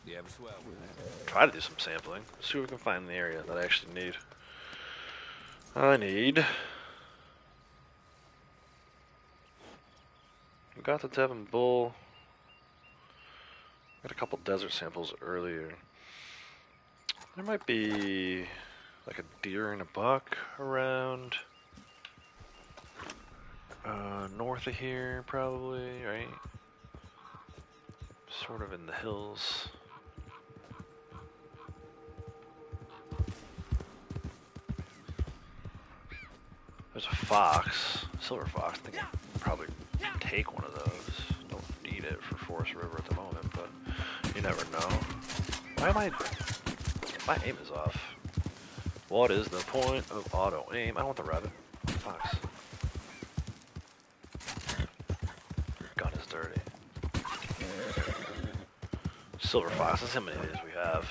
You have a swell with that. try to do some sampling. See what we can find in the area that I actually need. We got the Devon Bull. Got a couple desert samples earlier. There might be like a deer and a buck around north of here, probably, right? Sort of in the hills. There's a fox, silver fox. I think I'd probably take one of those. Don't need it for Forest River at the moment, but you never know. Why am my aim is off. What is the point of auto aim? I don't want the rabbit. Fox. Gun is dirty. Silver fox. That's how many days we have.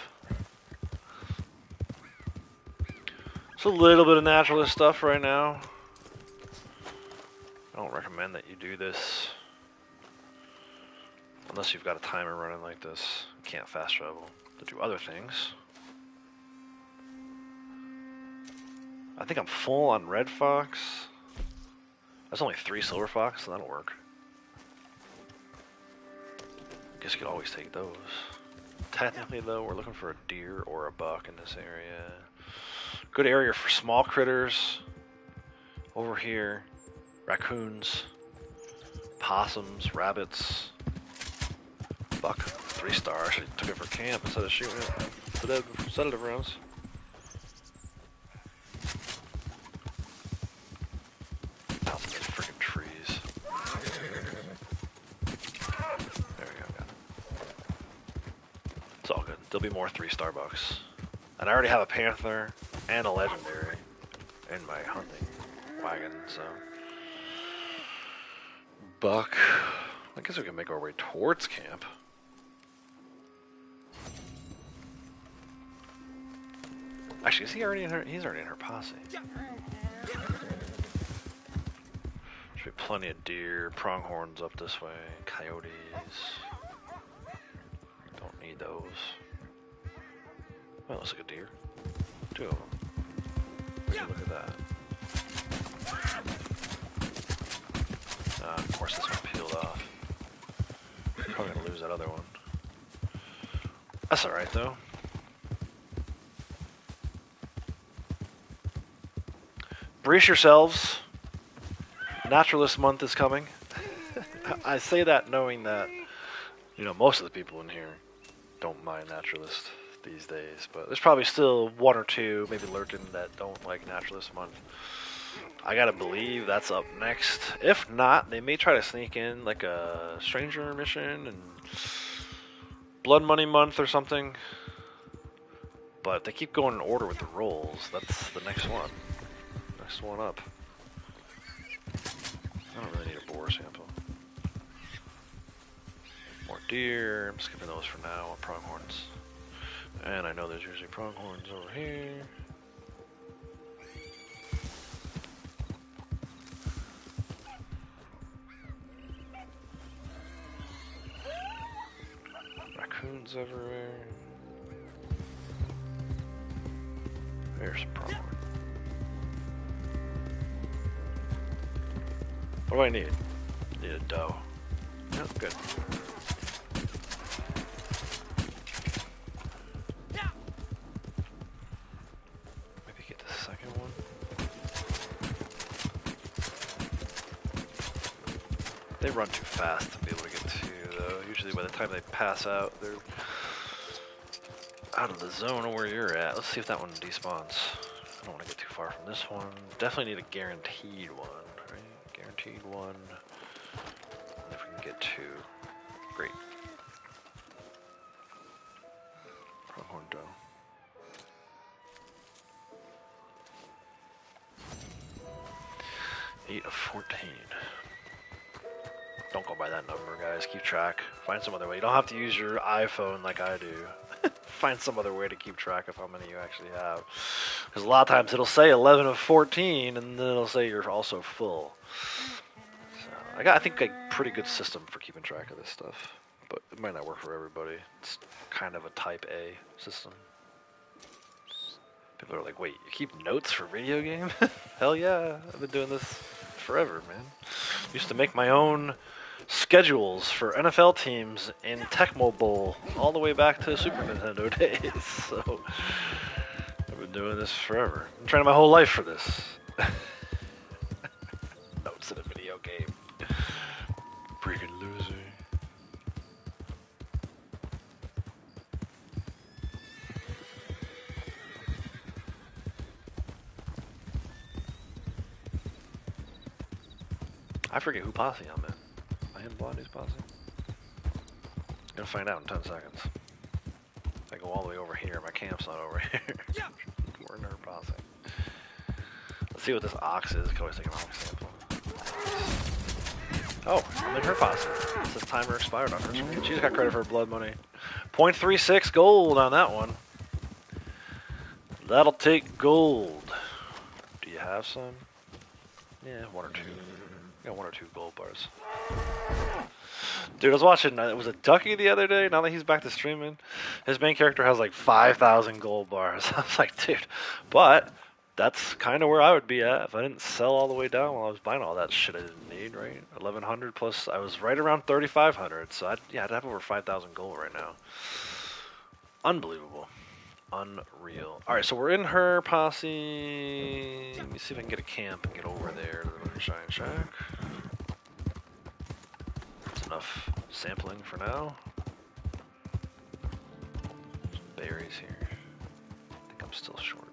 It's a little bit of naturalist stuff right now. I don't recommend that you do this unless you've got a timer running like this. You can't fast travel to do other things. I think I'm full on red fox. That's only 3 silver fox, so that'll work. Guess you could always take those. Technically though, we're looking for a deer or a buck in this area. Good area for small critters. Over here. Raccoons, possums, rabbits. Buck, 3-star. I should took it for camp instead of shooting it. Sedative rounds. Out in those freaking trees. There we go, got it. It's all good. There'll be more 3-star bucks. And I already have a panther and a legendary in my hunting wagon, so. Buck. I guess we can make our way towards camp. Actually, is he already in her? He's already in her posse. Should be plenty of deer, pronghorns up this way, coyotes. Don't need those. Well, looks like a deer. 2 of them. Look at that. Of course, this one peeled off. Probably gonna lose that other one. That's alright though. Brace yourselves. Naturalist month is coming. I say that knowing that, you know, most of the people in here don't mind naturalist these days, but there's probably still 1 or 2, maybe lurking, that don't like naturalist month. I gotta believe that's up next. If not, they may try to sneak in like a stranger mission and blood money month or something. But they keep going in order with the rolls. That's the next one. Next one up. I don't really need a boar sample. More deer. I'm skipping those for now. Pronghorns. And I know there's usually pronghorns over here. Raccoons everywhere. There's some pronghorn. What do I need? Need a doe. Yeah, good. Maybe get the second one. They run too fast to be able to get to, though. Usually by the time they pass out, they're out of the zone of where you're at. Let's see if that one despawns. I don't want to get too far from this one. Definitely need a guaranteed one, right? Guaranteed one. And if we can get 2, great. Pronghorn doe. Eight of 14. Don't go by that number, guys. Keep track. Find some other way. You don't have to use your iPhone like I do. Find some other way to keep track of how many you actually have. Because a lot of times it'll say 11 of 14, and then it'll say you're also full. So I think a pretty good system for keeping track of this stuff. But it might not work for everybody. It's kind of a type A system. People are like, wait, you keep notes for video game? Hell yeah, I've been doing this forever, man. Used to make my own schedules for NFL teams in Tecmo Bowl all the way back to Super Nintendo days. So I've been doing this forever. I'm training my whole life for this. Notes in a video game. Freaking loser. I forget who posse I'm in. Am I in Blondie's posse? Gonna find out in 10 seconds. I go all the way over here. My camp's not over here. We're in her posse. Let's see what this ox is. Can always take an ox sample. Oh, I'm in her posse. It says timer expired on her screen. She just got credit for her blood money. 0.36 gold on that one. That'll take gold. Do you have some? Yeah, 1 or 2. Got 1 or 2 gold bars. Dude, I was watching, it was a Ducky the other day, now that he's back to streaming. His main character has like 5,000 gold bars. I was like, dude, but that's kind of where I would be at if I didn't sell all the way down while I was buying all that shit I didn't need, right? 1,100 plus, I was right around 3,500, so I'd have over 5,000 gold right now. Unbelievable. Unreal. Alright, so we're in her posse. Let me see if I can get a camp and get over there to the Moonshine Shack. enough sampling for now. Some berries here. I think I'm still short.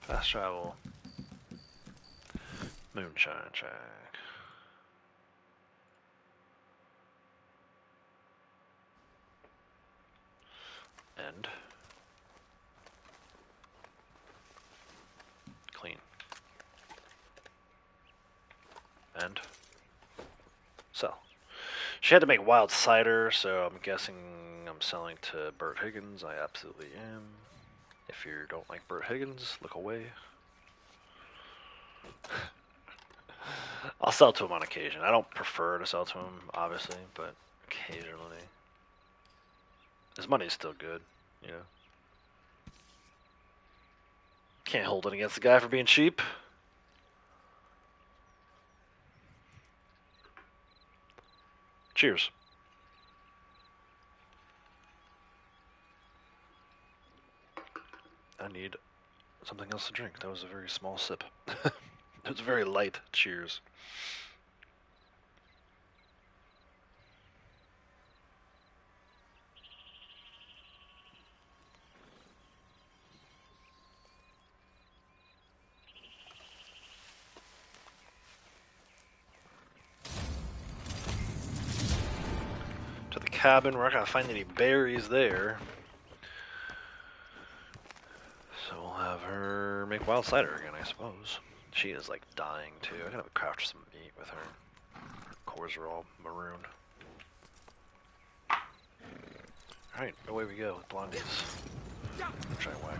Fast travel. Moonshine check. End. Clean. End. Sell. She had to make wild cider, so I'm guessing I'm selling to Bert Higgins. I absolutely am. If you don't like Bert Higgins, look away. I'll sell to him on occasion. I don't prefer to sell to him, obviously, but occasionally. His money's still good, you know. Can't hold it against the guy for being cheap. Cheers. I need something else to drink. That was a very small sip. It was very light. Cheers. To the cabin. We're not going to find any berries there. So we'll have her make wild cider again, I suppose. She is like dying too. I gotta crouch some meat with her. Her cores are all maroon. Alright, away we go with Blondie's giant wagon.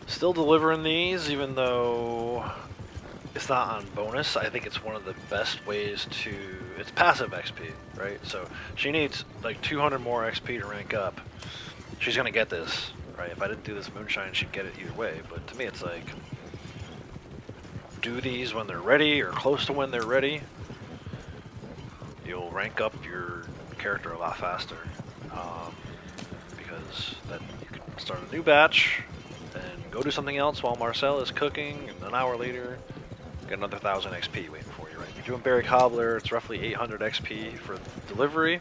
Still delivering these, even though it's not on bonus. I think it's one of the best ways to... It's passive XP, right? So she needs like 200 more XP to rank up. She's gonna get this, right? If I didn't do this Moonshine, she'd get it either way. But to me, it's like... do these when they're ready, or close to when they're ready. You'll rank up your character a lot faster. Because then you can start a new batch, and go do something else while Marcel is cooking, and an hour later... get another 1,000 XP waiting for you, right? If you're doing Berry Cobbler, it's roughly 800 XP for delivery.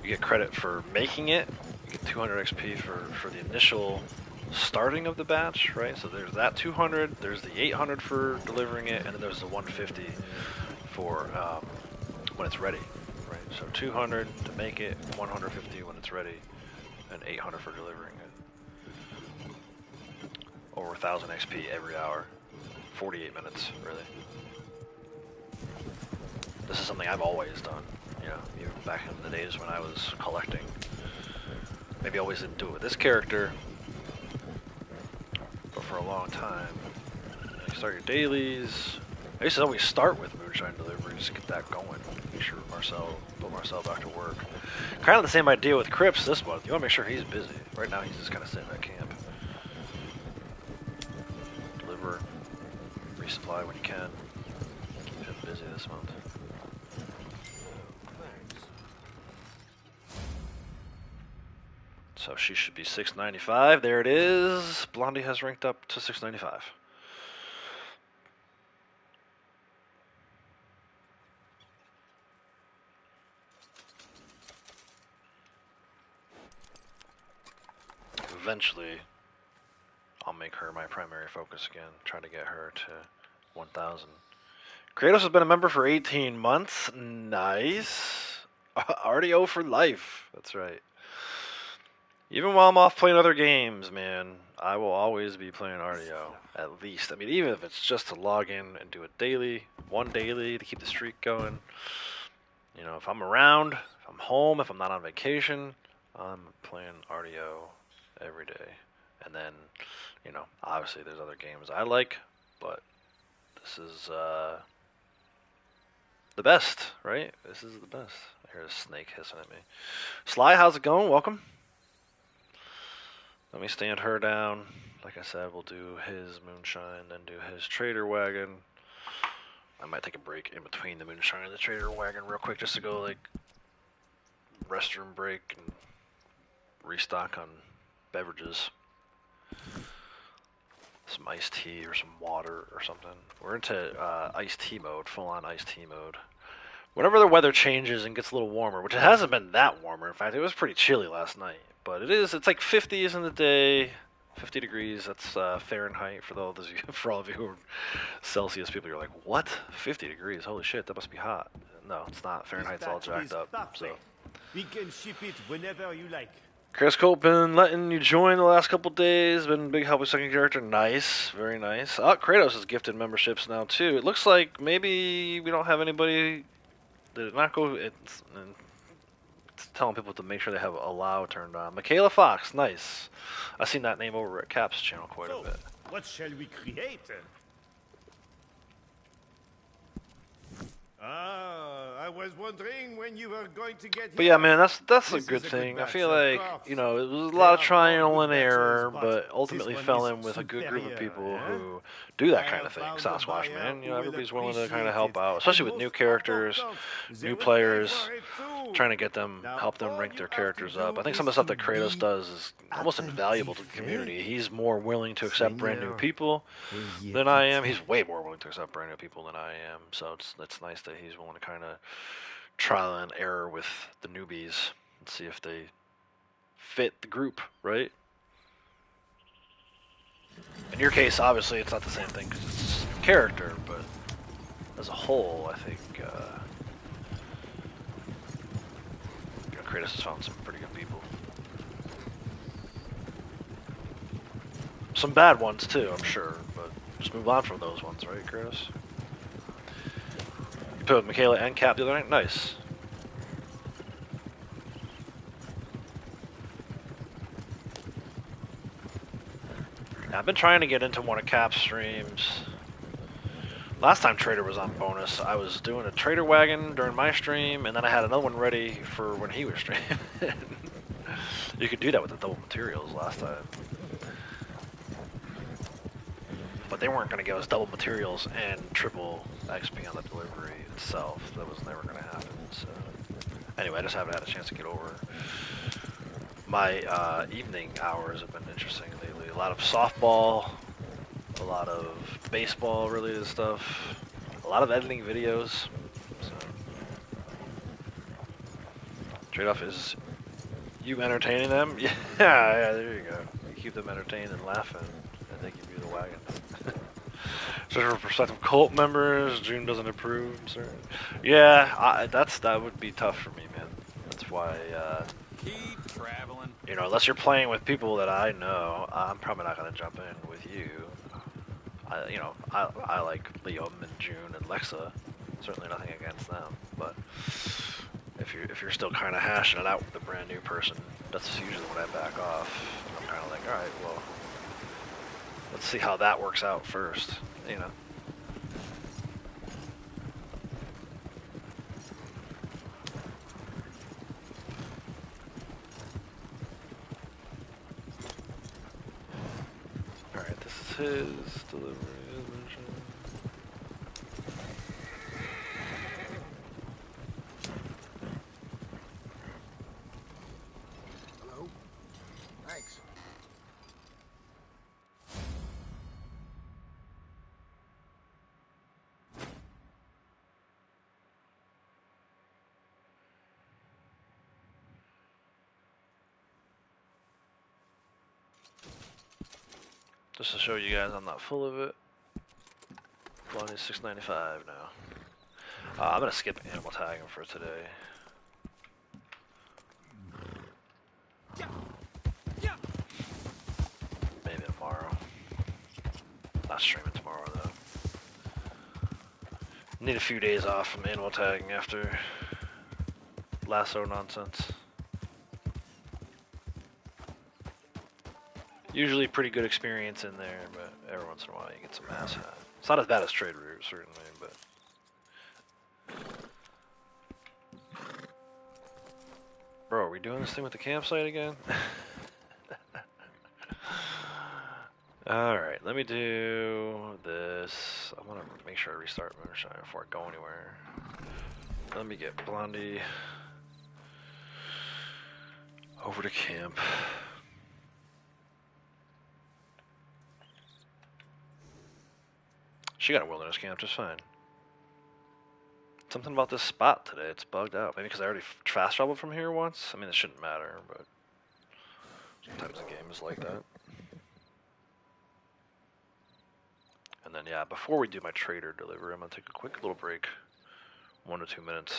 You get credit for making it. You get 200 XP for the initial starting of the batch, right? So there's that 200, there's the 800 for delivering it, and then there's the 150 for when it's ready, right? So 200 to make it, 150 when it's ready, and 800 for delivering it. Over 1,000 XP every hour. 48 minutes, really. This is something I've always done, you know, even back in the days when I was collecting. Maybe I always didn't do it with this character, but for a long time. You start your dailies. I used to always start with Moonshine deliveries to get that going. Make sure put Marcel back to work. Kind of the same idea with Cripps this month. You want to make sure he's busy. Right now he's just kind of sitting at camp. Deliver. Resupply when you can. Keep him busy this month. So she should be 695. There it is. Blondie has ranked up to 695. Eventually, I'll make her my primary focus again. Try to get her to 1,000. Kratos has been a member for 18 months. Nice. RDO for life. That's right. Even while I'm off playing other games, man, I will always be playing RDO. At least. I mean, even if it's just to log in and do a daily, one daily to keep the streak going. You know, if I'm around, if I'm home, if I'm not on vacation, I'm playing RDO every day. And then, you know, obviously there's other games I like, but this is the best, right? This is the best. I hear a snake hissing at me. Sly, how's it going? Welcome. Let me stand her down. Like I said, we'll do his Moonshine, then do his Trader Wagon. I might take a break in between the Moonshine and the Trader Wagon real quick just to go, like, restroom break and restock on beverages. Some iced tea or some water or something. We're into iced tea mode, full-on iced tea mode. Whenever the weather changes and gets a little warmer, which it hasn't been that warmer. In fact, it was pretty chilly last night. But it's like 50s in the day, 50 degrees. That's Fahrenheit for all of you, for all of you who are Celsius people. You're like, what? 50 degrees? Holy shit, that must be hot. No, it's not. Fahrenheit's all jacked up. So. We can ship it whenever you like. Chris Colt, been letting you join the last couple days. Been a big help with second character. Nice, very nice. Oh, Kratos has gifted memberships now too. It looks like maybe we don't have anybody. Did it not go? It's telling people to make sure they have allow turned on. Michaela Fox, nice. I've seen that name over at Cap's channel quite a bit. What shall we create? I was wondering when you were going to get. But yeah, man, that's a good thing. I feel like, you know, it was a lot of trial and error, but ultimately fell in with a good group of people who do that kind of thing. Sasquatch, man, you know, everybody's willing to kind of help out, especially with new characters, new players, trying to get them, help them rank their characters up. I think some of the stuff that Kratos does is almost invaluable to the community. He's more willing to accept brand new people than I am. He's way more willing to accept brand new people than I am. So it's nice that he's willing to kind of trial and error with the newbies and see if they fit the group, right? In your case, obviously, it's not the same thing because it's a character, but as a whole, I think Kratos has found some pretty good people. Some bad ones too, I'm sure, but just move on from those ones, right, Kratos? You put with Michaela and Cap the other night? Nice. I've been trying to get into one of Cap's streams. Last time Trader was on bonus, I was doing a Trader Wagon during my stream, and then I had another one ready for when he was streaming. You could do that with the double materials last time. But they weren't going to give us double materials and triple XP on the delivery itself. That was never going to happen. So anyway, I just haven't had a chance to get over. My evening hours have been interesting lately. A lot of softball, a lot of baseball related stuff, a lot of editing videos. So trade-off is you entertaining them. Yeah, there you go. You keep them entertained and laughing, and they give you the wagons. So for prospective cult members, June doesn't approve. Sir. Yeah, that would be tough for me, man. That's why. Keep traveling. You know, unless you're playing with people that I know, I'm probably not gonna jump in with you. I like Liam and June and Lexa. Certainly nothing against them, but if you're still kind of hashing it out with a brand new person, that's usually when I back off. I'm kind of like, all right, well, let's see how that works out first, you know. All right, this is his delivery. Hello? Thanks. Just to show you guys I'm not full of it. One is $6.95 now. I'm gonna skip animal tagging for today. Maybe tomorrow. Not streaming tomorrow though. Need a few days off from animal tagging after lasso nonsense. Usually pretty good experience in there, but every once in a while you get some ass hat. It's not as bad as trade route, certainly, but Bro, are we doing this thing with the campsite again? Alright, let me do this. I want to make sure I restart Moonshine before I go anywhere. Let me get Blondie over to camp. She got a wilderness camp just fine. Something about this spot today, it's bugged out. Maybe because I already fast traveled from here once? I mean, it shouldn't matter, but sometimes the game is like that. And then, yeah, before we do my trader delivery, I'm going to take a quick little break. 1 to 2 minutes.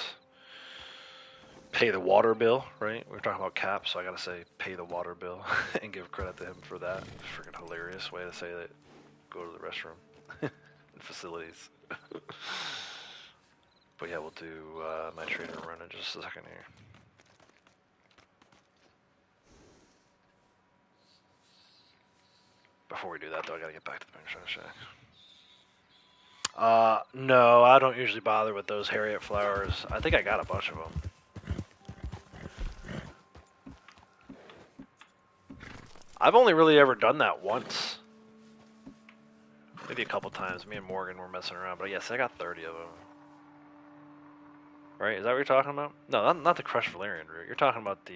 Pay the water bill, right? We were talking about caps, so I got to say pay the water bill and give credit to him for that. Freaking hilarious way to say that. Go to the restroom. Facilities. But yeah, we'll do my trader run in just a second here. Before we do that, though, I gotta get back to the Moonshine Shack. No, I don't usually bother with those Harriet flowers. I think I got a bunch of them. I've only really ever done that once. Maybe a couple times. Me and Morgan were messing around, but yes, I got 30 of them. Right? Is that what you're talking about? No, not the crushed Valerian root. You're talking about the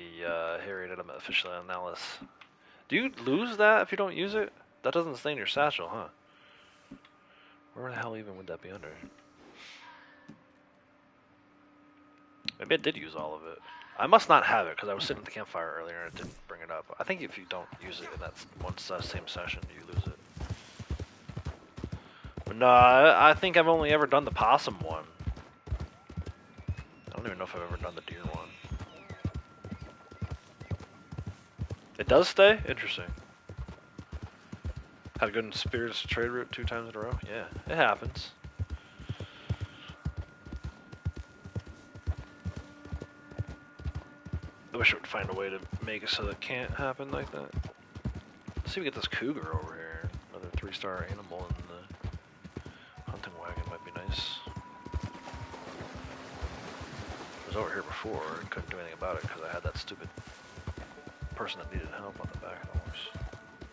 Harriet officinalis. Do you lose that if you don't use it? That doesn't stay in your satchel, huh? Where the hell even would that be under? Maybe I did use all of it. I must not have it because I was sitting at the campfire earlier and it didn't bring it up. I think if you don't use it in that same session, you lose it. But no, I think I've only ever done the possum one. I don't even know if I've ever done the deer one. It does stay? Interesting. Had a good spirits trade route 2 times in a row? Yeah, it happens. I wish I would find a way to make it so that it can't happen like that. Let's see if we get this cougar over here. Another 3-star animal in the hunting wagon might be nice. I was over here before and couldn't do anything about it because I had that stupid person that needed help on the back of the horse.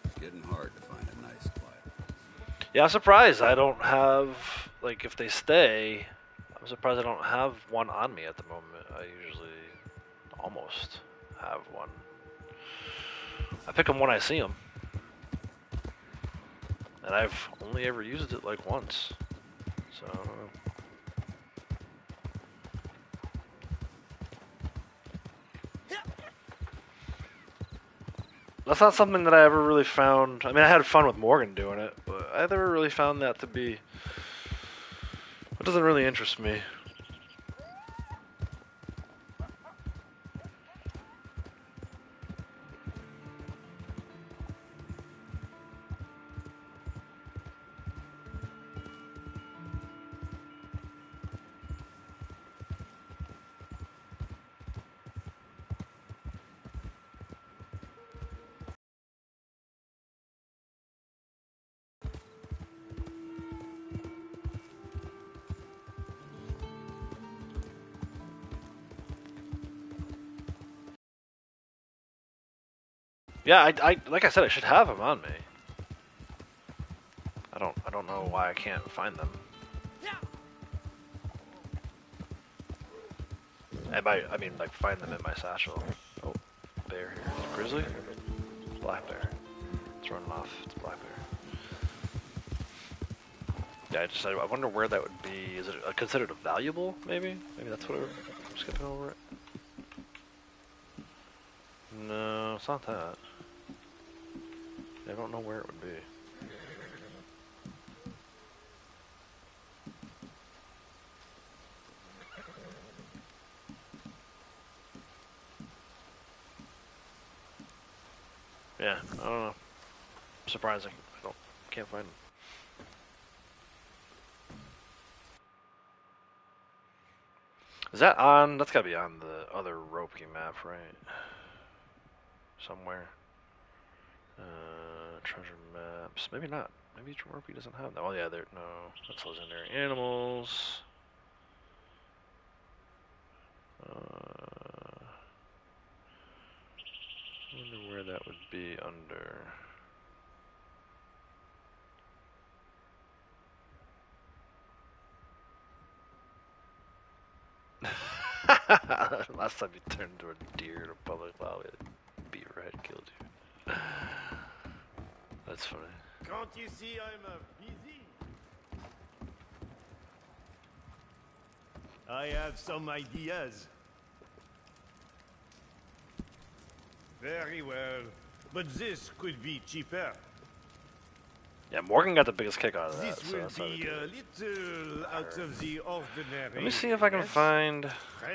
It's getting hard to find a nice quiet. Yeah, I'm surprised I don't have, like, if they stay, I'm surprised I don't have one on me at the moment. I usually almost have one. I pick them when I see them. And I've only ever used it like once. So, I don't know. That's not something that I ever really found. I mean, I had fun with Morgan doing it, but I never really found that to be. It doesn't really interest me. Yeah, I like I said, I should have them on me. I don't know why I can't find them. I mean, like, find them in my satchel. Oh, bear here. Is it grizzly? It's black bear. It's running off. It's black bear. Yeah, I wonder where that would be. Is it considered a valuable, maybe? Maybe that's what I'm skipping over it. No, it's not that. I don't know where it would be. Yeah, I don't know. Surprising. Can't find them. Is that on? That's gotta be on the other ropey map, right? Somewhere. Treasure maps. Maybe not. Maybe ropey doesn't have that. Oh yeah, there. No, that's legendary animals. under? Last time you turned into a deer in a public lobby, a beaver had killed you. That's funny. Can't you see I'm busy? I have some ideas. Very well. But this could be cheaper. Yeah, Morgan got the biggest kick out of that. This So will that's how they be do a it. little out of the ordinary. Let me see if I can yes? find. Très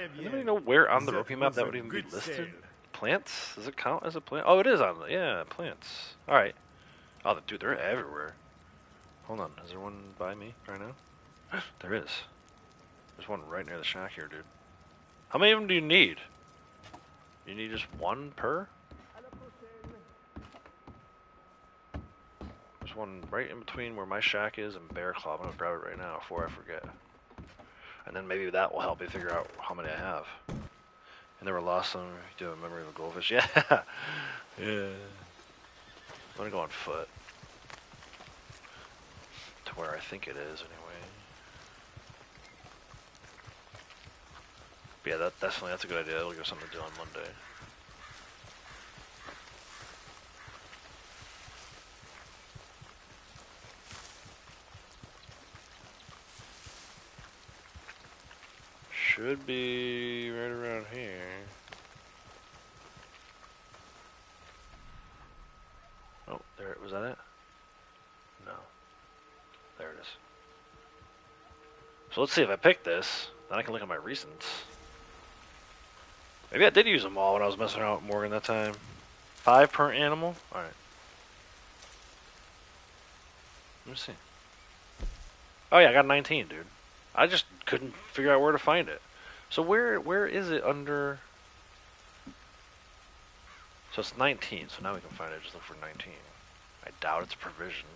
Does bien. anybody know where on the That ropey map was that a would even be good listed? sale. Plants? Does it count as a plant? Oh, it is on. Yeah, plants. All right. Oh, dude, they're everywhere. Hold on. Is there one by me right now? There is. There's one right near the shack here, dude. How many of them do you need? You need just one per? There's one right in between where my shack is and Bear Claw. I'm gonna grab it right now before I forget. And then maybe that will help me figure out how many I have. I never lost them. Do a memory of a goldfish. Yeah. Yeah. I'm gonna go on foot. To where I think it is anyway. But yeah, that's a good idea. That'll give something to do on Monday. Should be right around here. Oh, there, was that it? No. There it is. So let's see if I pick this, then I can look at my recents. Maybe I did use them all when I was messing around with Morgan that time. 5 per animal? Alright. Let me see. Oh yeah, I got 19, dude. I just couldn't figure out where to find it. So where is it under... So it's 19, so now we can find it. Just look for 19. I doubt it's a provision.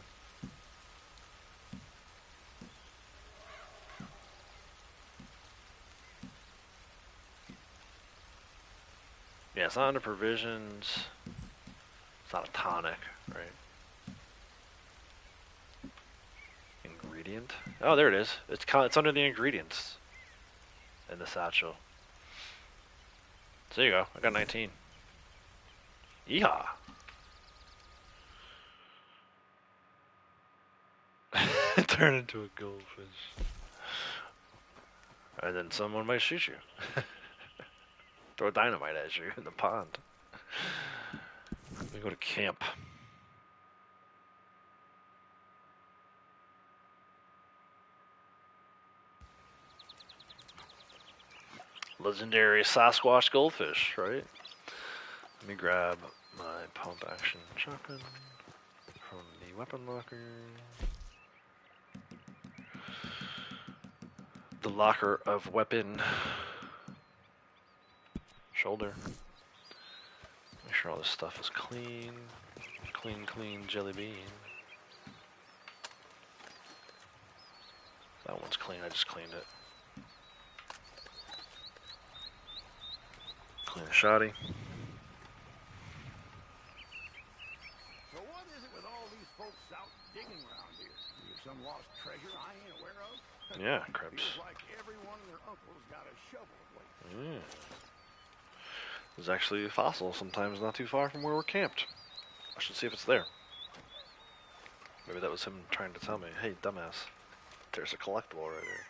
Yeah, it's not under provisions. It's not a tonic, right? Ingredient? Oh, there it is. It's under the ingredients in the satchel. So there you go. I got 19. Yeehaw! Turn into a goldfish. And then someone might shoot you. Throw dynamite at you in the pond. Let me go to camp. Legendary Sasquatch goldfish, right? Let me grab my pump action shotgun from the weapon locker. The locker of weapon. Shoulder. Make sure all this stuff is clean. Clean jelly bean. That one's clean, I just cleaned it. Clean the shoddy. So what is it with all these folks out digging around here? Is there some lost treasure I ain't aware of? Yeah, crepes. Feels like everyone and their uncle's got a shovel lately. There's actually a fossil sometimes not too far from where we're camped. I should see if it's there. Maybe that was him trying to tell me, hey, dumbass, there's a collectible right there.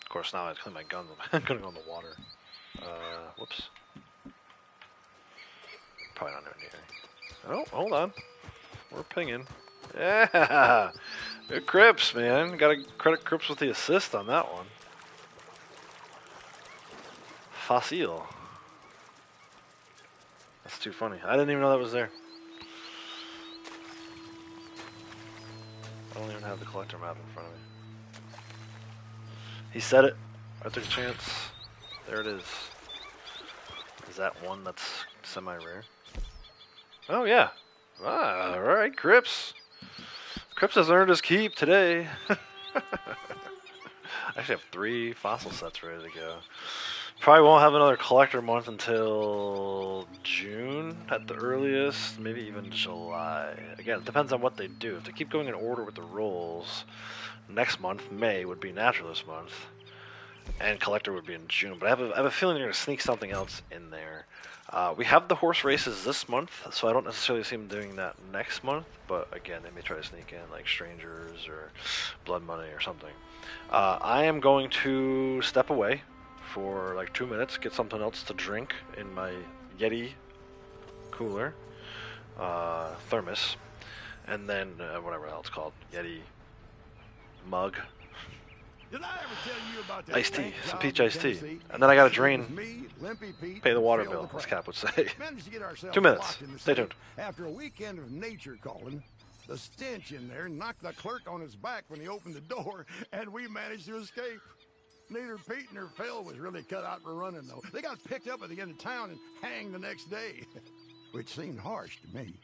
Of course, now I clean my guns. I'm gonna go in the water. Whoops. Probably not near anything. Oh, hold on. We're pinging. Yeah! Good Crips, man. Gotta credit Crips with the assist on that one. Fossil. That's too funny. I didn't even know that was there. I don't even have the collector map in front of me. He said it. I took a chance. There it is. Is that one that's semi-rare? Oh, yeah. Ah, alright, Crips. Crips has earned his keep today. I actually have 3 fossil sets ready to go. Probably won't have another collector month until June at the earliest, maybe even July. Again, it depends on what they do. If they keep going in order with the rolls, next month, May, would be naturalist month, and collector would be in June. But I have a feeling they're going to sneak something else in there. We have the horse races this month, so I don't necessarily see them doing that next month. But again, they may try to sneak in like strangers or blood money or something. I am going to step away for like 2 minutes, get something else to drink in my Yeti cooler, thermos, and then whatever else it's called, Yeti mug. Did I ever tell you about that Iced tea, bank some job peach in iced tea. Tennessee? And then I got a It was drain, me, Limpy Pete, pay the and water Phil bill, the as Crank. Cap would say. Managed to get ourselves 2 minutes. locked in the Stay safe tuned. after a weekend of nature calling. The stench in there knocked the clerk on his back when he opened the door, and we managed to escape. Neither Pete nor Phil was really cut out for running, though. They got picked up at the end of town and hanged the next day, which seemed harsh to me.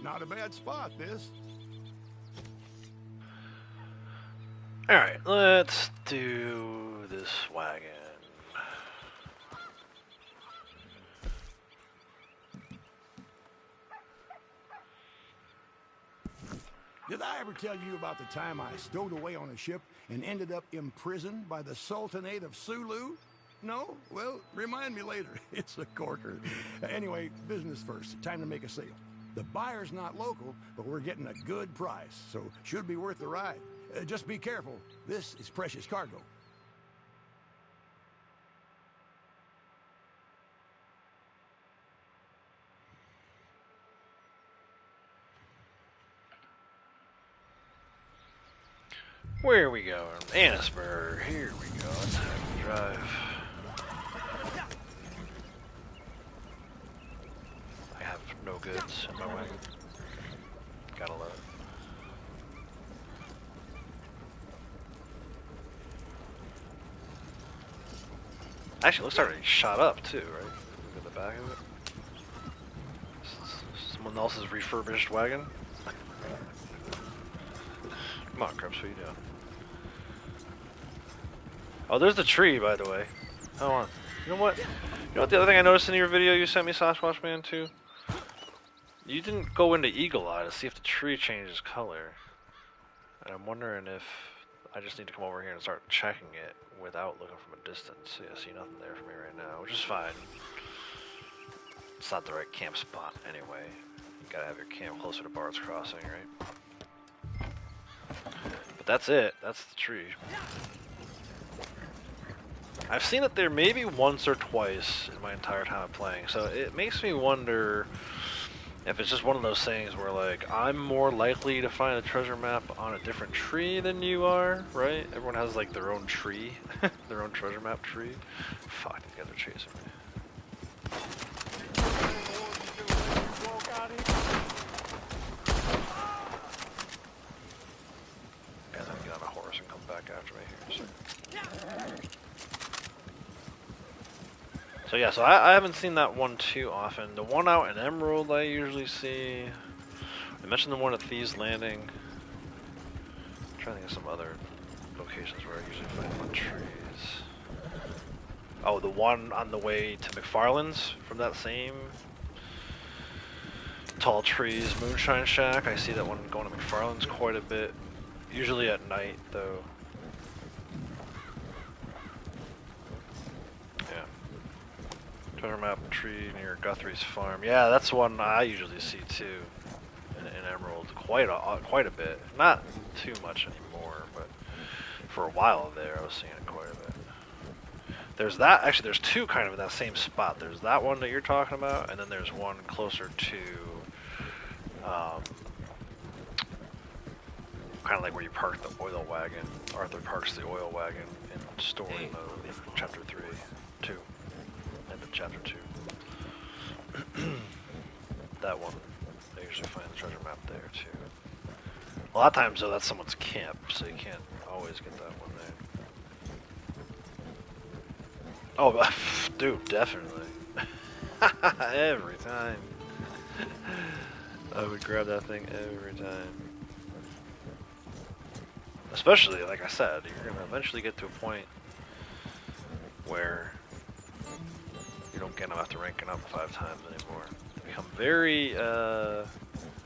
Not a bad spot, this. Alright, let's do this wagon. Did I ever tell you about the time I stowed away on a ship and ended up imprisoned by the Sultanate of Sulu? No? Well, remind me later. It's a corker. Anyway, business first. Time to make a sale. The buyer's not local, but we're getting a good price, so should be worth the ride. Just be careful. This is precious cargo. Where are we going? Annesburg. Here we go. Let's have a drive. no goods in my wagon. Gotta love it. Actually, it looks already shot up too, right? Look at the back of it. Someone else's refurbished wagon. Come on, Krebs, what are you doing? Oh, there's the tree, by the way. Hold on. You know what? You know what the other thing I noticed in your video you sent me, Sasquatch Man, too? You didn't go into Eagle Eye to see if the tree changes color. And I'm wondering if I just need to come over here and start checking it without looking from a distance. Yeah, I see nothing there for me right now, which is fine. It's not the right camp spot anyway. You gotta have your camp closer to Bard's Crossing, right? But that's it. That's the tree. I've seen it there maybe once or twice in my entire time of playing, so it makes me wonder if it's just one of those things where, like, I'm more likely to find a treasure map on a different tree than you are, right? Everyone has, like, their own tree, their own treasure map tree. Fuck, these guys are chasing me. Guys, I'm gonna get on a horse and come back after me here. So yeah, so I haven't seen that one too often. The one out in Emerald I usually see. I mentioned the one at Thieves Landing. I'm trying to think of some other locations where I usually find more trees. Oh, the one on the way to McFarland's from that same Tall Trees Moonshine Shack. I see that one going to McFarland's quite a bit. Usually at night though. Treasure map tree near Guthrie's farm. Yeah, that's one I usually see too in Emerald quite a bit. Not too much anymore, but for a while there I was seeing it quite a bit. There's that, actually there's two kind of in that same spot. There's that one that you're talking about, and then there's one closer to kind of like where you park the oil wagon. Arthur parks the oil wagon in story mode in chapter 2. End of chapter 2. That one, I usually find the treasure map there too. A lot of times though, that's someone's camp, so you can't always get that one there. Oh, dude, definitely. Every time. I would grab that thing every time. Especially, like I said, you're gonna eventually get to a point where you don't get them after ranking up 5 times anymore. They become very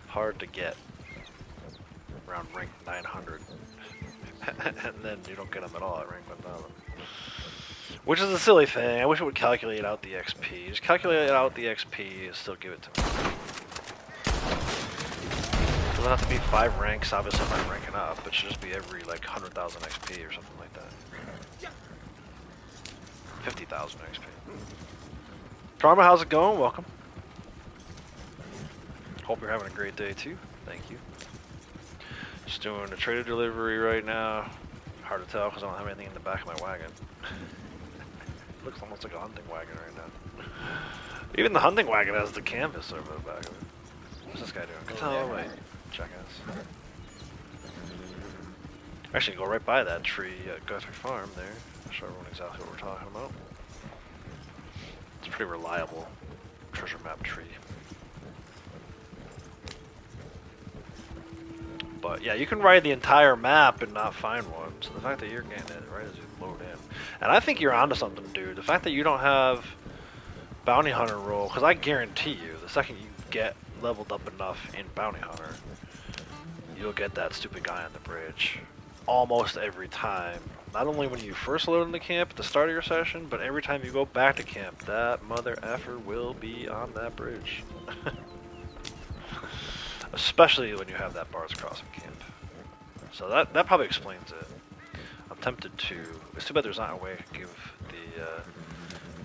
hard to get around rank 900. And then you don't get them at all at rank 1000. Which is a silly thing. I wish it would calculate out the XP. Just calculate out the XP and still give it to me. It doesn't have to be 5 ranks, obviously I'm not ranking up. It should just be every like 100,000 XP or something like that. 50,000 XP. Karma, how's it going? Welcome. Hope you're having a great day too. Thank you. Just doing a trader delivery right now. Hard to tell because I don't have anything in the back of my wagon. Looks almost like a hunting wagon right now. Even the hunting wagon has the canvas over the back of it. What's this guy doing? Get out of the way, jackass. Actually, go right by that tree at Guthrie Farm there. I'll show everyone exactly what we're talking about. It's a pretty reliable treasure map tree. But yeah, you can ride the entire map and not find one. So the fact that you're getting it right as you load in. And I think you're onto something, dude. The fact that you don't have Bounty Hunter roll, because I guarantee you, the second you get leveled up enough in Bounty Hunter, you'll get that stupid guy on the bridge. Almost every time. Not only when you first load into camp at the start of your session, but every time you go back to camp, that mother effer will be on that bridge. Especially when you have that Bard's Crossing camp. So that probably explains it. I'm tempted to... It's too bad there's not a way to give the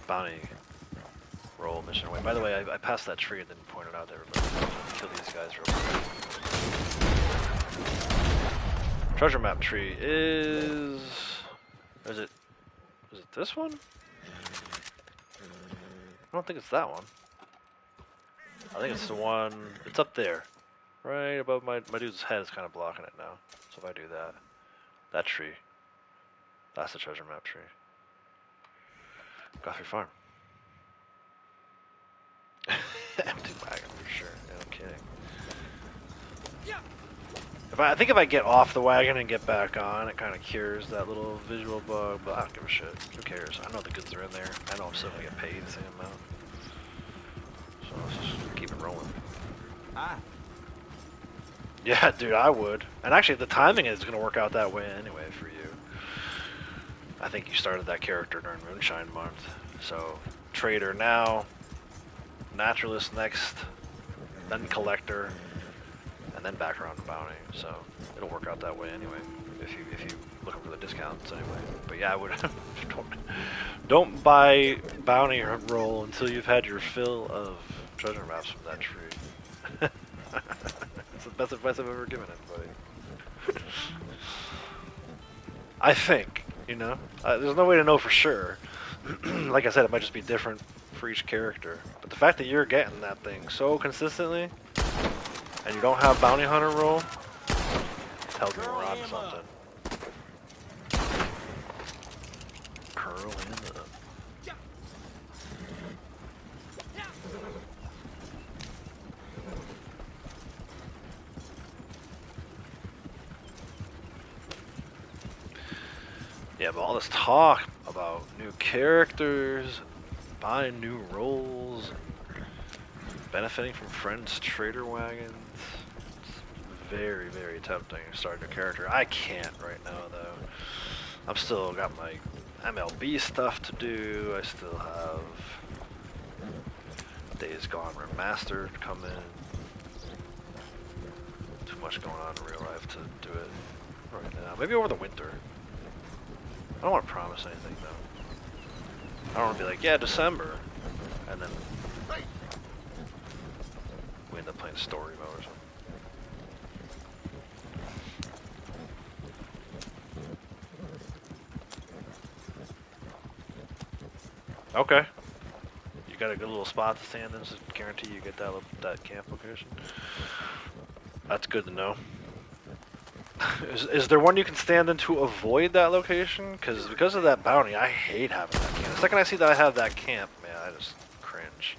bounty roll mission away. By the way, I passed that tree and didn't point it out to everybody. Kill these guys real quick. Treasure map tree is... Is it this one? I don't think it's that one. I think it's the one. It's up there, right above my dude's head. Is kind of blocking it now. So if I do that tree, that's the treasure map tree. Guthrie Farm. Empty wagon for sure. Yeah, no kidding. I think if I get off the wagon and get back on, it kind of cures that little visual bug, but I don't give a shit. Who cares? I know the goods are in there. I know I'm still gonna get paid the same amount. So let's just keep it rolling. Ah. Yeah, dude, I would. And actually, the timing is gonna work out that way anyway for you. I think you started that character during Moonshine month. So, trader now, naturalist next, then collector, and then background bounty. So it'll work out that way anyway. If you looking for the discounts anyway. But yeah, I would don't buy bounty roll until you've had your fill of treasure maps from that tree. It's the best advice I've ever given anybody. I think, you know, there's no way to know for sure. Like I said, it might just be different for each character. But the fact that you're getting that thing so consistently, and you don't have bounty hunter roll, tells me we're on to something. Curl him up. Yeah, but all this talk about new characters, buying new roles, benefiting from friends' trader wagons. It's very, very tempting to start a new character. I can't right now, though. I'm still got my MLB stuff to do. I still have Days Gone Remastered coming. Too much going on in real life to do it right now. Maybe over the winter. I don't want to promise anything, though. I don't want to be like, yeah, December, and then we end up playing story mode or something. Okay. You got a good little spot to stand in, so guarantee you get that camp location. That's good to know. Is there one you can stand in to avoid that location? Because of that bounty, I hate having that camp. The second I see that I have that camp, man, I just cringe.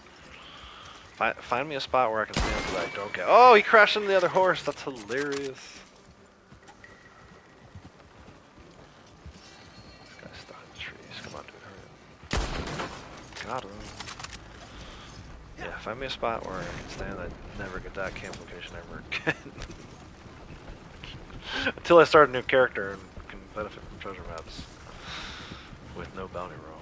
Find me a spot where I can stand so that I don't get... Oh, he crashed into the other horse. That's hilarious. This guy's stuck in the trees. Come on, dude, hurry up. Got him. Yeah, find me a spot where I can stand that I never get that camp location ever again. Until I start a new character and can benefit from treasure maps with no bounty roll.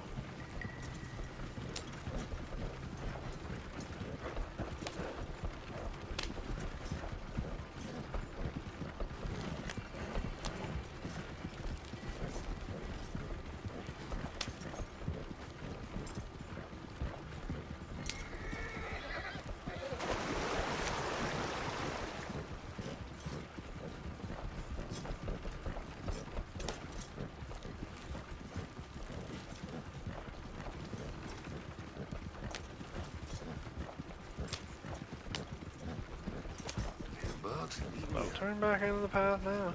I'll turn back into the path now.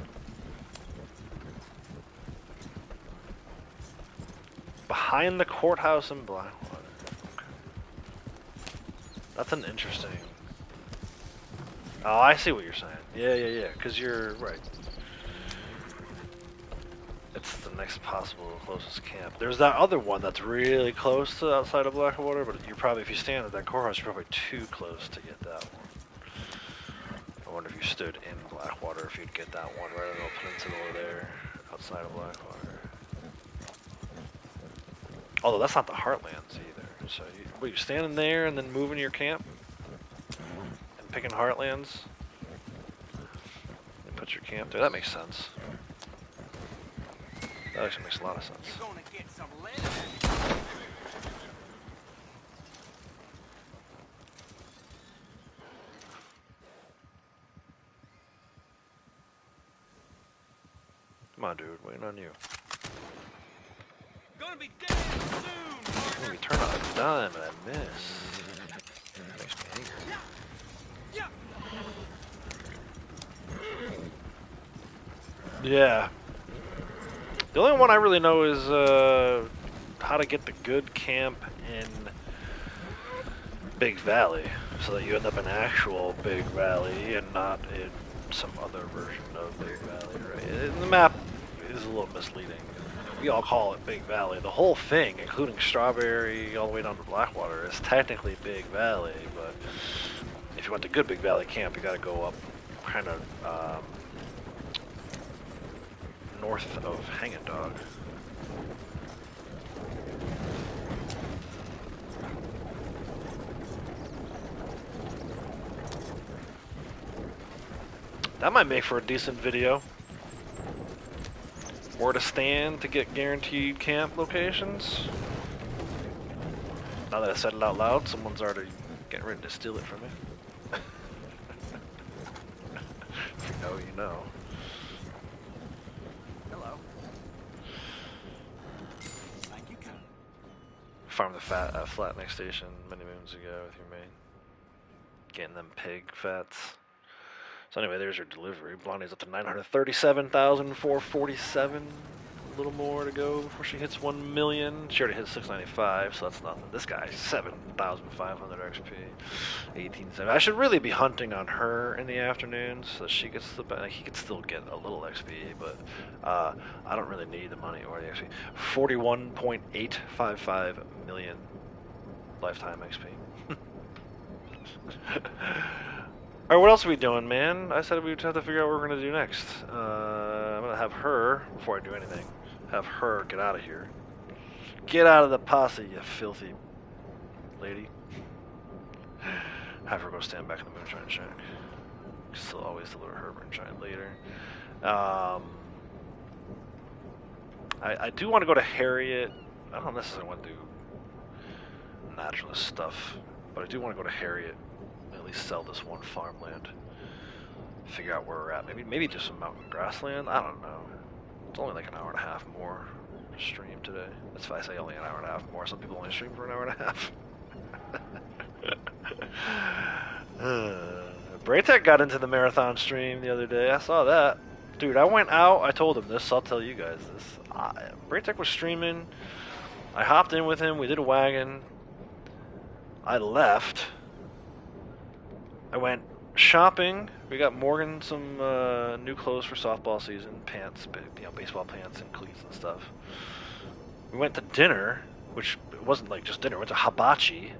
Behind the courthouse in Blackwater. Okay. That's an interesting... Oh, I see what you're saying. Yeah. Because you're right. It's the next possible closest camp. There's that other one that's really close to outside of Blackwater, but you're probably, if you stand at that courthouse, you're probably too close to get that one. I wonder if you stood in Blackwater, if you'd get that one right on the peninsula there, outside of Blackwater. Although that's not the Heartlands either. So you standing there and then moving your camp? And picking Heartlands? And put your camp there? That makes sense. That actually makes a lot of sense. You're gonna get some lead. Come on, dude. Waiting on you. Gonna be dead soon, Ooh, partner. you turn on a dime and I miss. That makes me angry. Yeah. The only one I really know is how to get the good camp in Big Valley, so that you end up in actual Big Valley and not in some other version of Big Valley, right? And the map is a little misleading. We all call it Big Valley. The whole thing, including Strawberry all the way down to Blackwater, is technically Big Valley, but if you want the good Big Valley camp, you gotta go up kind of north of Hanging Dog. That might make for a decent video. Where to stand to get guaranteed camp locations. Now that I said it out loud, someone's already getting ready to steal it from me. If you know, you know. Hello. Thank you, Colonel. Farmed the flat next station many moons ago with your mate. Getting them pig fats. So anyway, there's your delivery. Blondie's up to 937,447. A little more to go before she hits 1 million. She already hit 695, so that's nothing. This guy, 7,500 XP. 1870. I should really be hunting on her in the afternoons so that she gets the. He could still get a little XP, but I don't really need the money or the XP. 41.855 million lifetime XP. Alright, what else are we doing, man? I said we'd have to figure out what we're going to do next. I'm going to have her, before I do anything, have her get out of here. Get out of the posse, you filthy lady. Have her go stand back in the Moonshine shack. Still always deliver her Moonshine later. I do want to go to Harriet. I don't necessarily want to do naturalist stuff, but I do want to go to Harriet. At least sell this one farmland. Figure out where we're at. Maybe just some mountain grassland. I don't know. It's only like an hour and a half more to stream today. That's why I say only an hour and a half more. Some people only stream for an hour and a half. Braytech got into the marathon stream the other day. I saw that. Dude, I went out. I told him this. I'll tell you guys this. Braytech was streaming. I hopped in with him. We did a wagon. I left. I went shopping. We got Morgan some new clothes for softball season, pants, baseball pants and cleats and stuff. We went to dinner, which wasn't like just dinner. We went to hibachi,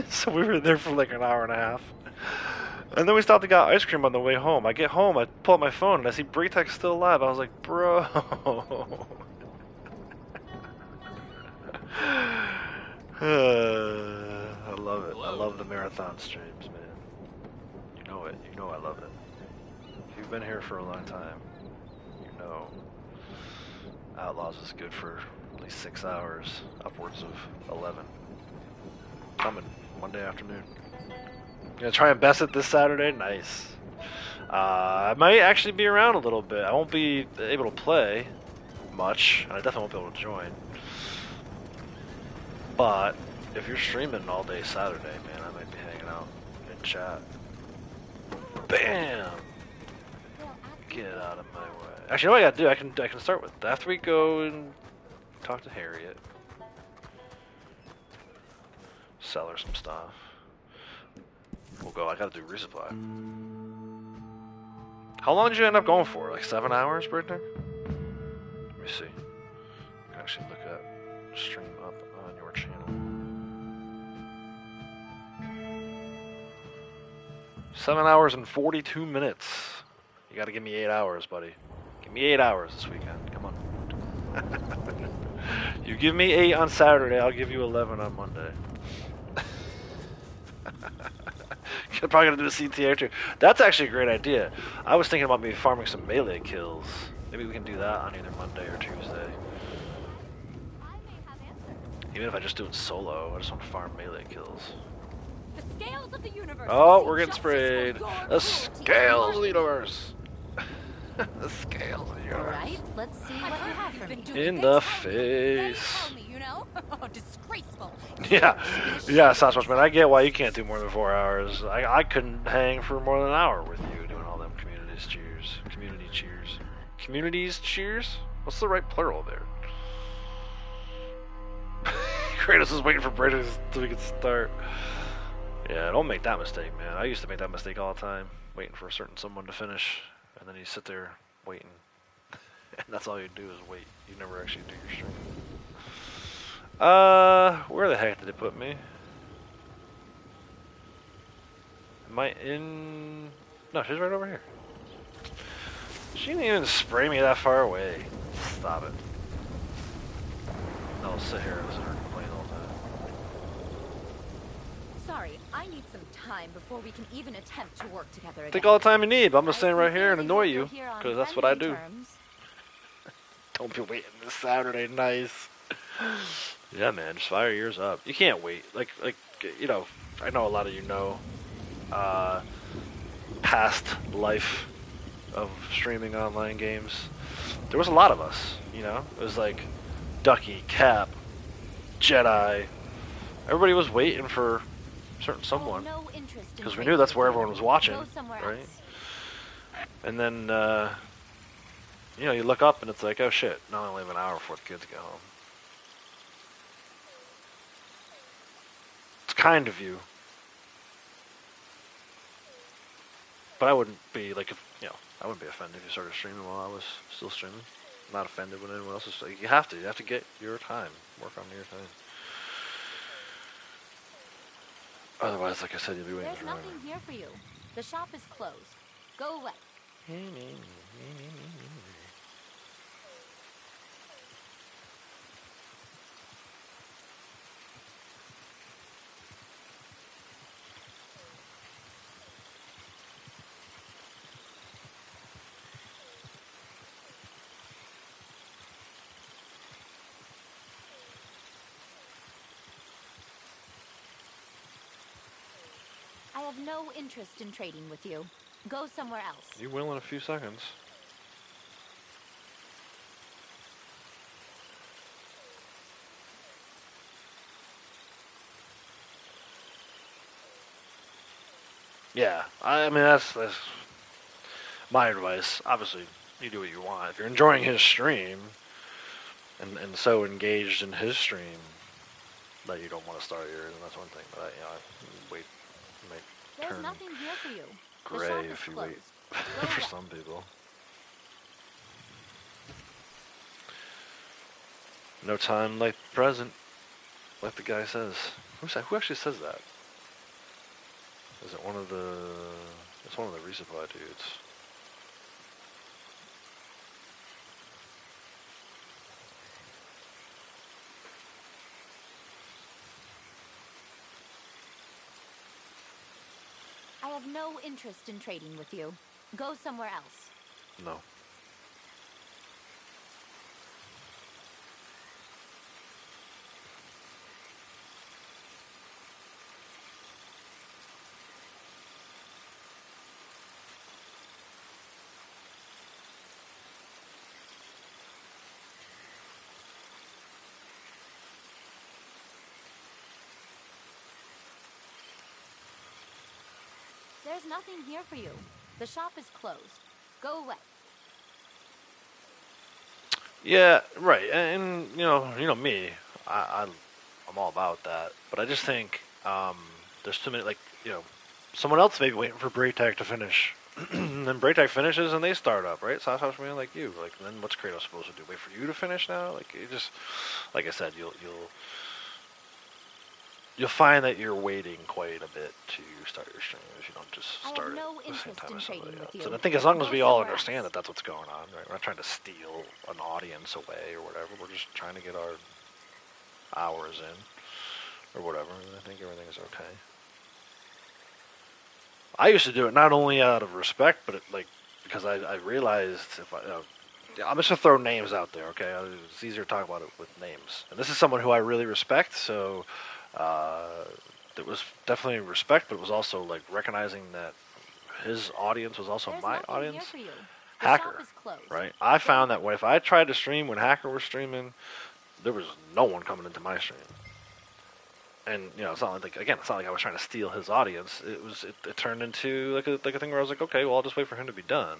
so we were there for like an hour and a half. And then we stopped to get ice cream on the way home. I get home, I pull out my phone, and I see Braytech's still alive. I was like, bro. I love it. I love the marathon streams, man. You know I love it. If you've been here for a long time, you know Outlaws is good for at least 6 hours, upwards of 11. Coming Monday afternoon. Gonna try and best it this Saturday? Nice. I might actually be around a little bit. I won't be able to play much, and I definitely won't be able to join. But if you're streaming all day Saturday, man, I might be hanging out in chat. Bam! Get out of my way. Actually, you know what I gotta do? I can start with after we go and talk to Harriet. Sell her some stuff. We'll go. I gotta do resupply. How long did you end up going for? Like 7 hours, Brittany? Let me see. I can actually look at stream up on your channel. 7 hours and 42 minutes. You gotta give me 8 hours, buddy. Give me 8 hours this weekend. Come on. You give me 8 on Saturday, I'll give you 11 on Monday. You're probably gonna do a CTA too. That's actually a great idea. I was thinking about maybe farming some melee kills. Maybe we can do that on either Monday or Tuesday. Even if I just do it solo, I just want to farm melee kills. The scales of the universe. Oh, we're getting sprayed. The scales of the universe. The scales of the universe. Alright, let's see what you have for me. In the face. You know? Disgraceful. Yeah, Sasquatch man, I get why you can't do more than 4 hours. I couldn't hang for more than an hour with you doing all them community cheers. Communities cheers? What's the right plural there? Kratos is waiting for British so we can start. Yeah, don't make that mistake, man. I used to make that mistake all the time, waiting for a certain someone to finish, and then you sit there waiting. And that's all you do is wait. You never actually do your stream. Where the heck did it put me? Am I in... No, she's right over here. She didn't even spray me that far away. Stop it. I'll sit here and start complaining all the time. Sorry, I need some time before we can even attempt to work together again. Take all the time you need, but I'm gonna stand right here and annoy you, because that's what I do. Don't be waiting this Saturday, nice. Yeah, man, just fire yours up. You can't wait. Like, you know, I know a lot of you know, past life of streaming online games. There was a lot of us, you know? It was like Ducky, Cap, Jedi. Everybody was waiting for certain someone. Because we knew that's where everyone was watching, right? And then, you know, you look up and it's like, oh shit, now I only have an hour before the kids get home. It's kind of you. But I wouldn't be, like, if, you know, I wouldn't be offended if you started streaming while I was still streaming. I'm not offended when anyone else is. Like, you have to get your time. Work on your time. Otherwise, like I said, you'll be waiting There's forever. nothing here for you. The shop is closed. Go away. I have no interest in trading with you. Go somewhere else. You will in a few seconds. Yeah, I mean that's my advice. Obviously, you do what you want. If you're enjoying his stream and so engaged in his stream that you don't want to start yours, and that's one thing. But you know, wait, might There's turn nothing here for you. The gray shop is if you closed. wait Go for away. some people. No time like the present, like the guy says. Who actually says that? Is it one of the... It's one of the resupply dudes. I have no interest in trading with you. Go somewhere else. No. There's nothing here for you. The shop is closed. Go away. Yeah, right. And you know me. I'm all about that. But I just think there's too many. Like, you know, someone else may be waiting for Braytag to finish. And then Braytag finishes and they start up, right? So that's how man like you. Like, then what's Kratos supposed to do? Wait for you to finish now? Like, you just, like I said, you'll find that you're waiting quite a bit to start your stream if you don't just start it no at the same interest time in as somebody trading with else. you. And I think as long as we all somewhere understand else. that that's what's going on, right? We're not trying to steal an audience away or whatever. We're just trying to get our hours in or whatever. And I think everything is okay. I used to do it not only out of respect, but because I realized if I'm just gonna throw names out there, okay? It's easier to talk about it with names. And this is someone who I really respect, so it was definitely respect, but it was also like recognizing that his audience was also There's my nothing audience. here for you. The Hacker, shop is closed. right? I found that if I tried to stream when Hacker was streaming, there was no one coming into my stream. And you know, it's not like I was trying to steal his audience. It turned into like a thing where I was like, okay, well, I'll just wait for him to be done.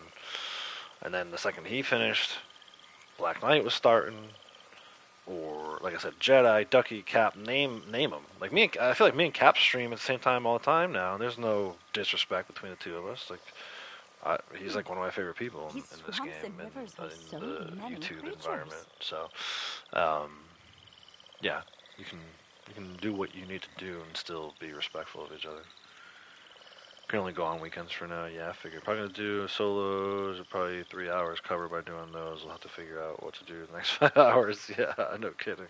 And then the second he finished, Black Knight was starting, or like I said, Jedi, Ducky, Cap, name them. Like I feel like me and Cap stream at the same time all the time now. There's no disrespect between the two of us. Like he's like one of my favorite people in this game and in the YouTube environment. So, yeah, you can do what you need to do and still be respectful of each other. Can only go on weekends for now. Yeah, I figured. Probably gonna do solos. Probably 3 hours covered by doing those. We'll have to figure out what to do the next 5 hours. Yeah, no kidding.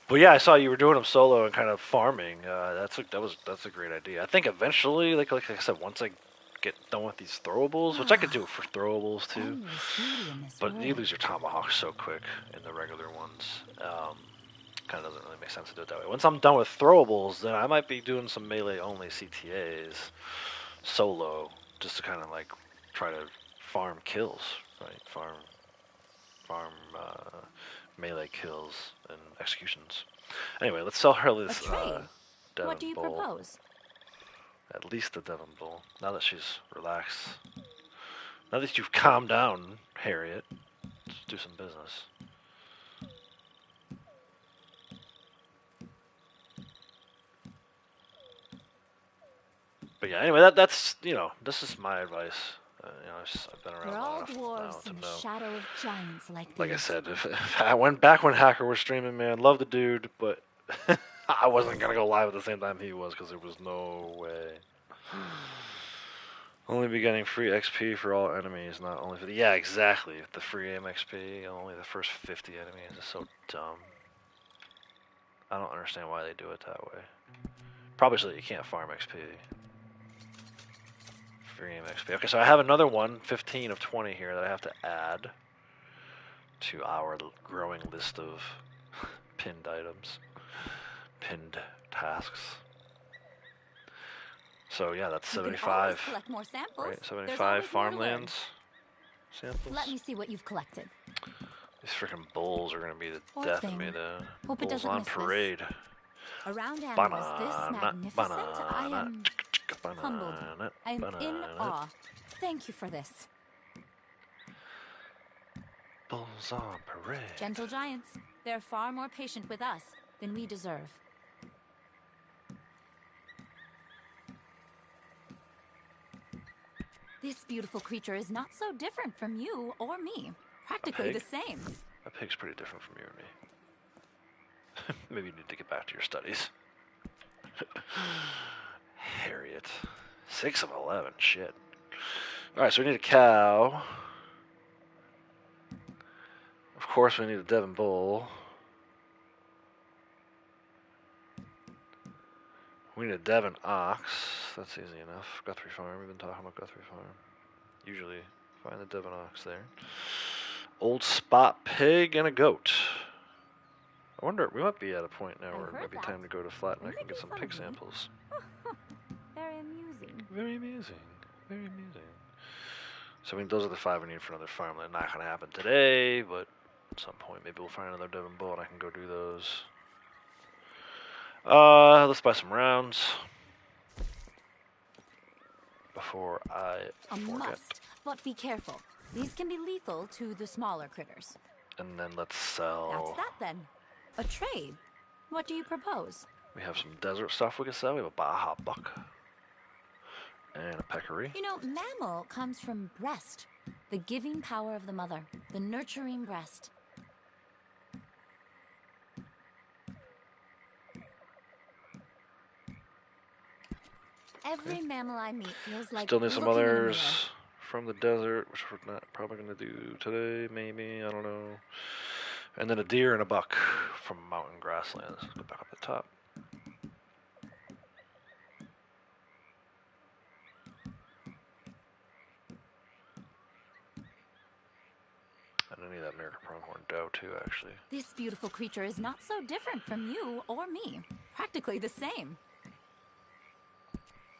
But yeah, I saw you were doing them solo and kind of farming. That's a great idea. I think eventually, like I said, once I get done with these throwables, which I could do it for throwables too. But you lose your tomahawk so quick in the regular ones. Kind of doesn't really make sense to do it that way. Once I'm done with throwables, then I might be doing some melee only CTAs solo, just to kind of like try to farm kills, right? Farm melee kills and executions. Anyway, let's sell her this Devon What do you Bowl. propose? At least the Devon Bowl. Now that she's relaxed. Now that you've calmed down, Harriet, let's do some business. But yeah, anyway, that's this is my advice. I've been around We're long all enough now dwarves to in the know. shadow of giants like Like I these. said, if I went back when Hacker was streaming, man, love the dude, but I wasn't gonna go live at the same time he was because there was no way. Only be getting free XP for all enemies, not only for the exactly the free aim XP. Only the first 50 enemies is so dumb. I don't understand why they do it that way. Probably so that you can't farm XP. Free aim XP. Okay, so I have another one, 15 of 20 here that I have to add to our growing list of pinned items, pinned tasks. So yeah, that's 75. Collect more samples. Right, There's 75 always more to learn. farmlands samples. Let me see what you've collected. These freaking bulls are gonna be the Poor death thing. of me, though. Hope it Bulls doesn't on miss this. parade. Around animals this Banana, magnificent, I am humbled. banana, I am in banana. awe. Thank you for this. Bulls on parade. Gentle giants, they're far more patient with us than we deserve. This beautiful creature is not so different from you or me. Practically the same. A pig's pretty different from you and me. Maybe you need to get back to your studies. Harriet. 6 of 11, shit. Alright, so we need a cow. Of course we need a Devon bull. We need a Devon ox. That's easy enough. Guthrie Farm. We've been talking about Guthrie Farm. Usually find the Devon ox there. Old spot pig and a goat. I wonder, we might be at a point now where it might be time to go to Flatneck and get some pig samples. Very amusing. Very amusing. Very amusing. So I mean, those are the 5 we need for another farmland. Not gonna happen today, but at some point maybe we'll find another Devon bull and I can go do those. Let's buy some rounds before I forget. A must, but be careful. These can be lethal to the smaller critters. And then let's sell. That's that then. A trade. What do you propose? We have some desert stuff we can sell. We have a Baja buck and a peccary. You know, mammal comes from breast. The giving power of the mother. The nurturing breast. Every mammal I meet feels like Still need some looking in a mirror. others from the desert, which we're not probably going to do today, maybe. I don't know. And then a deer and a buck from mountain grasslands. Let's go back up the top. And I need that American pronghorn doe too, actually. This beautiful creature is not so different from you or me. Practically the same.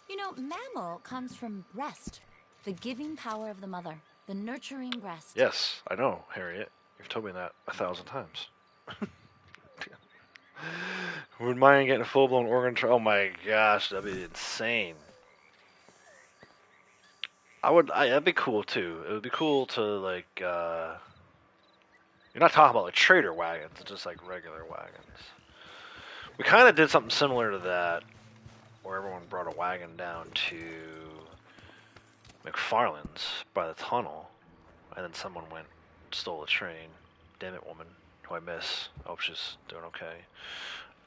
You know, mammal comes from breast. The giving power of the mother. The nurturing breast. Yes, I know, Harriet. You've told me that 1,000 times. Wouldn't mind getting a full-blown organ. Oh my gosh, that'd be insane. That'd be cool too. It would be cool to like. You're not talking about like trader wagons, it's just like regular wagons. We kind of did something similar to that, where everyone brought a wagon down to McFarland's by the tunnel, and then someone went and stole a train. Damn it, woman, who I miss. I hope she's doing okay.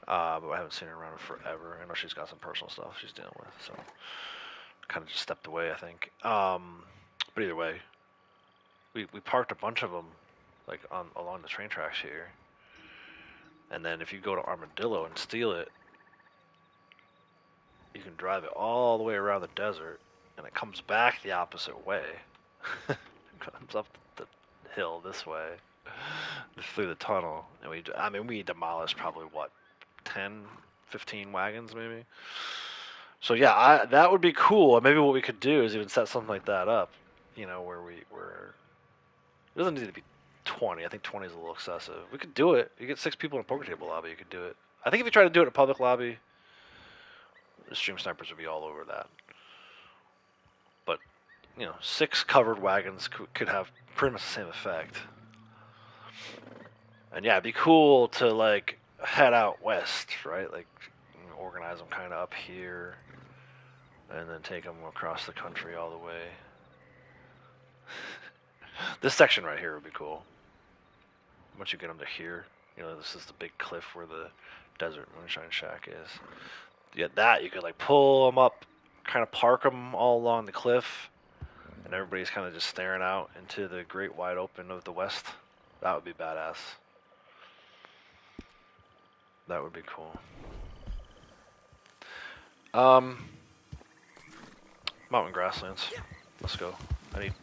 But I haven't seen her around in forever. I know she's got some personal stuff she's dealing with, so kind of just stepped away, I think. But either way, we parked a bunch of them like along the train tracks here, and then if you go to Armadillo and steal it, you can drive it all the way around the desert, and it comes back the opposite way. It comes up the hill this way through the tunnel, and we demolished probably what 10, 15 wagons maybe. So yeah, that would be cool. Maybe what we could do is even set something like that up, where it doesn't need to be 20. I think 20 is a little excessive. We could do it. You get 6 people in a poker table lobby, you could do it. I think if you try to do it in a public lobby, the stream snipers would be all over that. But 6 covered wagons could have pretty much the same effect. And yeah, it'd be cool to like head out west, right? Like organize them kind of up here, and then take them across the country all the way. This section right here would be cool. Once you get them to here, this is the big cliff where the desert Moonshine Shack is. Yeah, that you could like pull them up, kind of park them all along the cliff, and everybody's kind of just staring out into the great wide open of the west. That would be badass. That would be cool. Mountain grasslands. Let's go. I need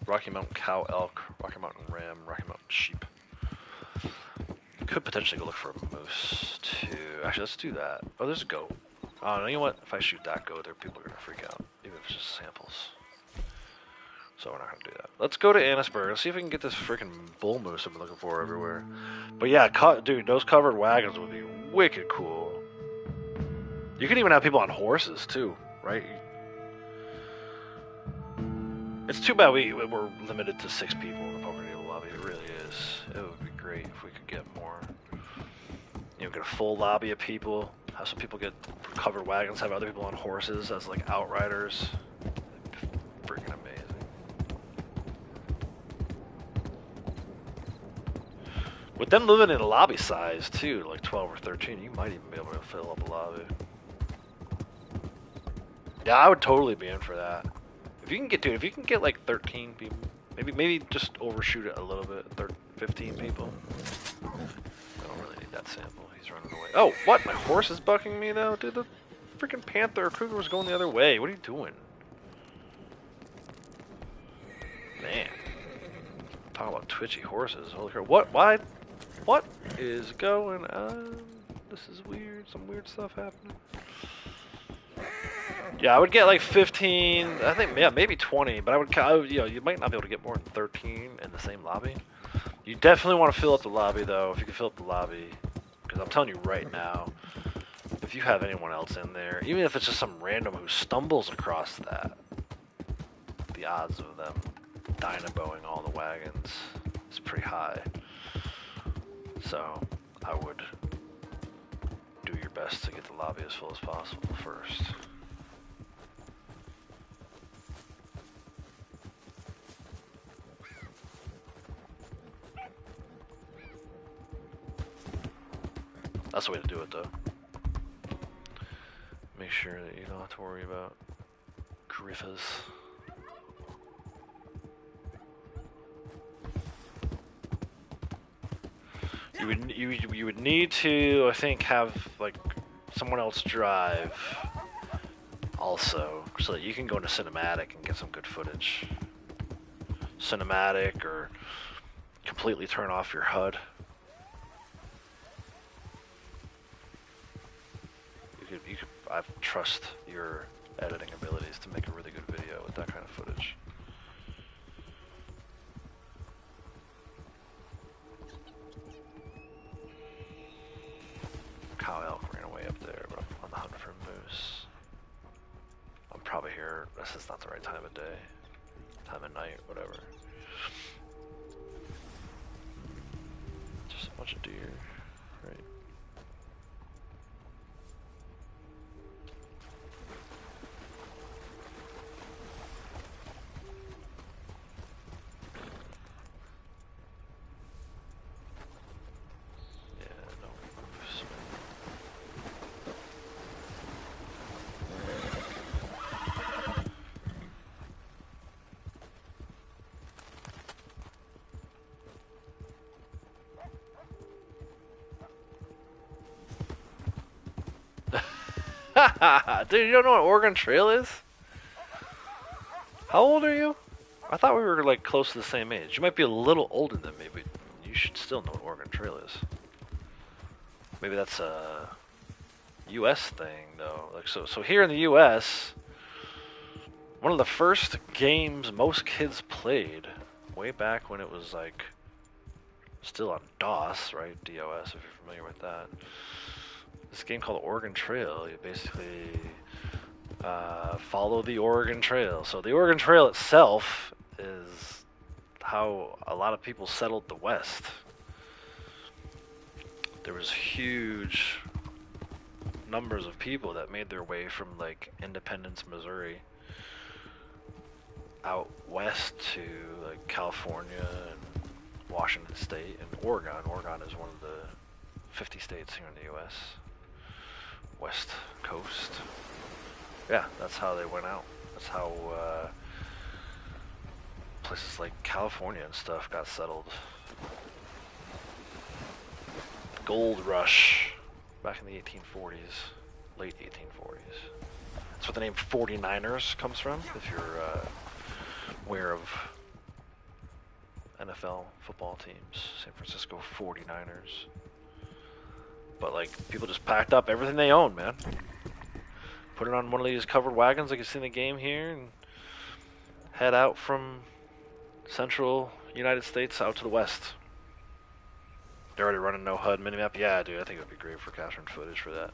Rocky Mountain cow, elk, Rocky Mountain ram, Rocky Mountain sheep. Could potentially go look for a moose too. Actually, let's do that. Oh, there's a goat. Oh, no, you know what? If I shoot that goat, people are gonna freak out, even if it's just samples. So we're not gonna do that. Let's go to Annesburg. Let's see if we can get this freaking bull moose I've been looking for everywhere. But yeah, dude, those covered wagons would be wicked cool. You can even have people on horses too, right? It's too bad we're limited to 6 people in the poker table lobby. It really is. It would be great if we could get more. Get a full lobby of people. Have some people get covered wagons. Have other people on horses as like outriders. Freaking amazing. With them living in a lobby size too, like 12 or 13, you might even be able to fill up a lobby. Yeah, I would totally be in for that. If you can get like 13 people, maybe just overshoot it a little bit, 15 people. I don't really need that sample. He's running away. Oh, what? My horse is bucking me though? Dude, the freaking panther or cougar was going the other way. What are you doing? Man. Talk about twitchy horses. Holy crap. What? Why? What is going on? This is weird. Some weird stuff happening. Yeah, I would get like 15. I think, yeah, maybe 20. But you might not be able to get more than 13 in the same lobby. You definitely want to fill up the lobby, though, if you can fill up the lobby. Because I'm telling you right now, if you have anyone else in there, even if it's just some random who stumbles across that, the odds of them dynamoing all the wagons is pretty high. So, I would do your best to get the lobby as full as possible first. That's the way to do it, though. Make sure that you don't have to worry about griffers. You would need to, I think, have like someone else drive also, so that you can go into cinematic and get some good footage. Cinematic, or completely turn off your HUD. I trust your editing abilities to make a really good video with that kind of footage. Cow elk ran away up there, but I'm on the hunt for a moose. I'm probably hear. This is not the right time of day, time of night, whatever. Just a bunch of deer, right? Dude, you don't know what Oregon Trail is? How old are you? I thought we were like close to the same age. You might be a little older than me, but you should still know what Oregon Trail is. Maybe that's a U.S. thing, though. Like so here in the U.S., one of the first games most kids played, way back when it was like still on DOS, right? DOS, if you're familiar with that. This game called Oregon Trail. You basically follow the Oregon Trail. So the Oregon Trail itself is how a lot of people settled the West. There was huge numbers of people that made their way from like Independence, Missouri, out west to like California and Washington State and Oregon. Oregon is one of the 50 states here in the U.S. West Coast. Yeah, that's how they went out. That's how places like California and stuff got settled. The gold rush back in the 1840s, late 1840s. That's what the name 49ers comes from, if you're aware of NFL football teams. San Francisco 49ers. But like, people just packed up everything they owned, man. Put it on one of these covered wagons like you see in the game here, and head out from central United States out to the west. They're already running no HUD minimap. Yeah, dude, I think it would be great for capturing footage for that.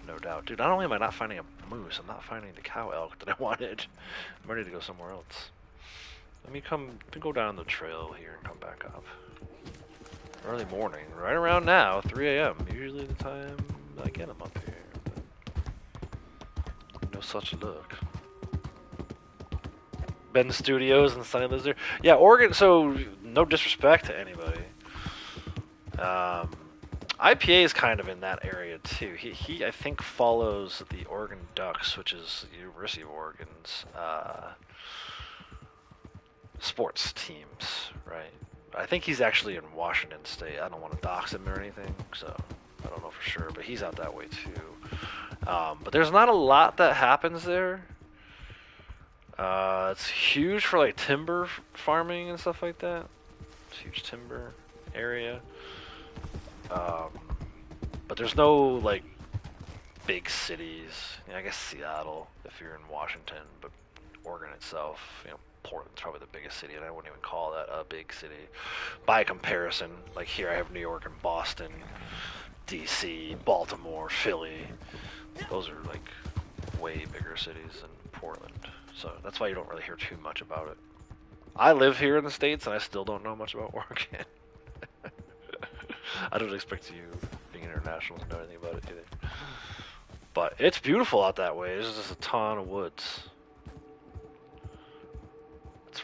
No doubt. Dude, not only am I not finding a moose, I'm not finding the cow elk that I wanted. I'm ready to go somewhere else. Let me go down the trail here and come back up. Early morning, right around now, 3 a.m. Usually the time I get them up here. But no such luck. Ben Studios and Sunny Lizard. Yeah, Oregon, so no disrespect to anybody. IPA is kind of in that area too. He I think follows the Oregon Ducks, which is the University of Oregon's sports teams, right? I think he's actually in Washington State. I don't want to dox him or anything, so I don't know for sure, but he's out that way too. But there's not a lot that happens there. It's huge for like timber farming and stuff like that. It's a huge timber area. But there's no like big cities. I guess Seattle if you're in Washington, but Oregon itself, Portland's probably the biggest city, and I wouldn't even call that a big city by comparison. Like here I have New York and Boston, DC, Baltimore, Philly. Those are like way bigger cities than Portland. So that's why you don't really hear too much about it. I live here in the States and I still don't know much about Oregon. I don't expect you, being international, to know anything about it either. But it's beautiful out that way. There's just a ton of woods.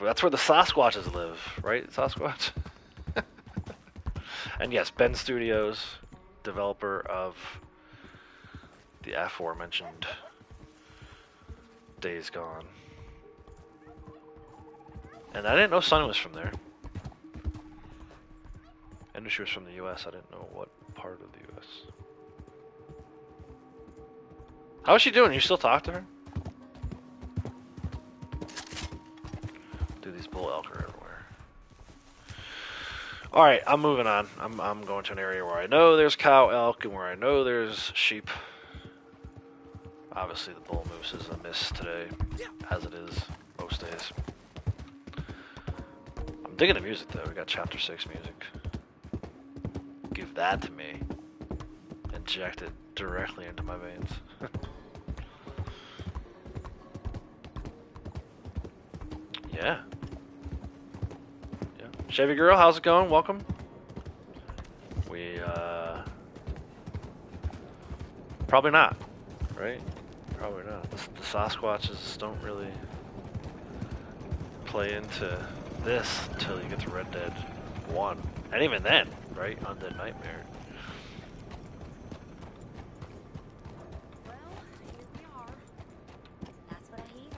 That's where the Sasquatches live, right? Sasquatch? And yes, Ben Studios, developer of the aforementioned Days Gone. And I didn't know Sunny was from there. I knew she was from the U.S. I didn't know what part of the U.S. How is she doing? You still talk to her? Dude, these bull elk are everywhere. Alright, I'm moving on. I'm going to an area where I know there's cow elk and where I know there's sheep. Obviously the bull moose is a miss today, as it is most days. I'm digging the music though. We got chapter 6 music. Give that to me. Inject it directly into my veins. Yeah. Yeah. Chevy girl, how's it going? Welcome. We probably not, right? Probably not. The Sasquatches don't really play into this until you get to Red Dead 1. And even then, right? Undead Nightmare. Well, here we are. That's what I hear.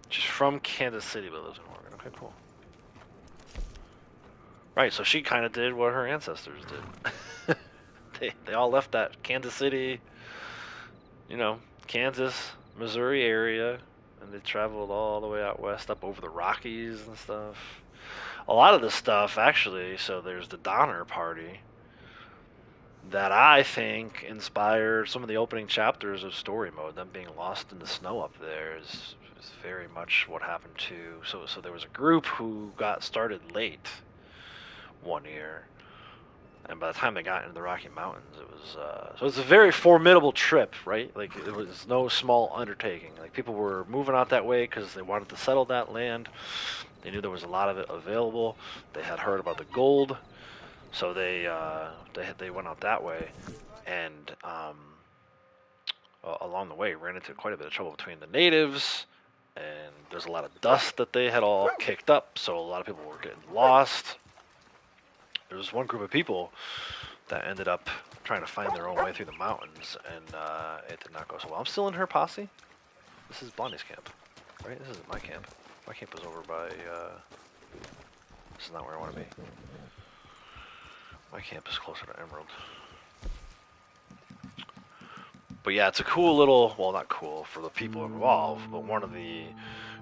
She's from Kansas City but lives in Oregon. Okay, cool. Right, so she kind of did what her ancestors did. They all left that Kansas City, you know, Kansas, Missouri area, and they traveled all the way out west up over the Rockies and stuff. A lot of this stuff, actually, so there's the Donner Party that I think inspired some of the opening chapters of story mode. Them being lost in the snow up there is very much what happened to. So there was a group who got started late one year, and by the time they got into the Rocky Mountains, it was so it's a very formidable trip, right? Like it was no small undertaking. Like people were moving out that way because they wanted to settle that land. They knew there was a lot of it available. They had heard about the gold, so they went out that way, and along the way ran into quite a bit of trouble between the natives, and there's a lot of dust that they had all kicked up, so a lot of people were getting lost. There was one group of people that ended up trying to find their own way through the mountains, and it did not go so well. I'm still in her posse. This is Bonnie's camp, right? This isn't my camp. My camp is over by, this is not where I want to be. My camp is closer to Emerald. But yeah, it's a cool little, well, not cool for the people involved, but one of the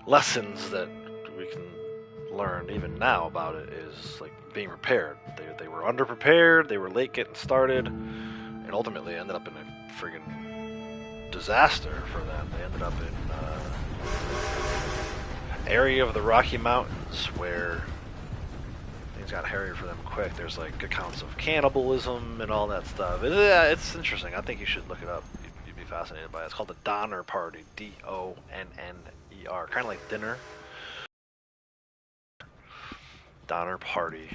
lessons that we can learn even now about it is like being prepared. They were underprepared, they were late getting started, and ultimately ended up in a friggin' disaster for them. They ended up in an area of the Rocky Mountains where things got hairy for them quick. There's like accounts of cannibalism and all that stuff. It's interesting. I think you should look it up. You'd be fascinated by it. It's called the Donner Party. D-O-N-N-E-R. Kind of like dinner. Donner Party.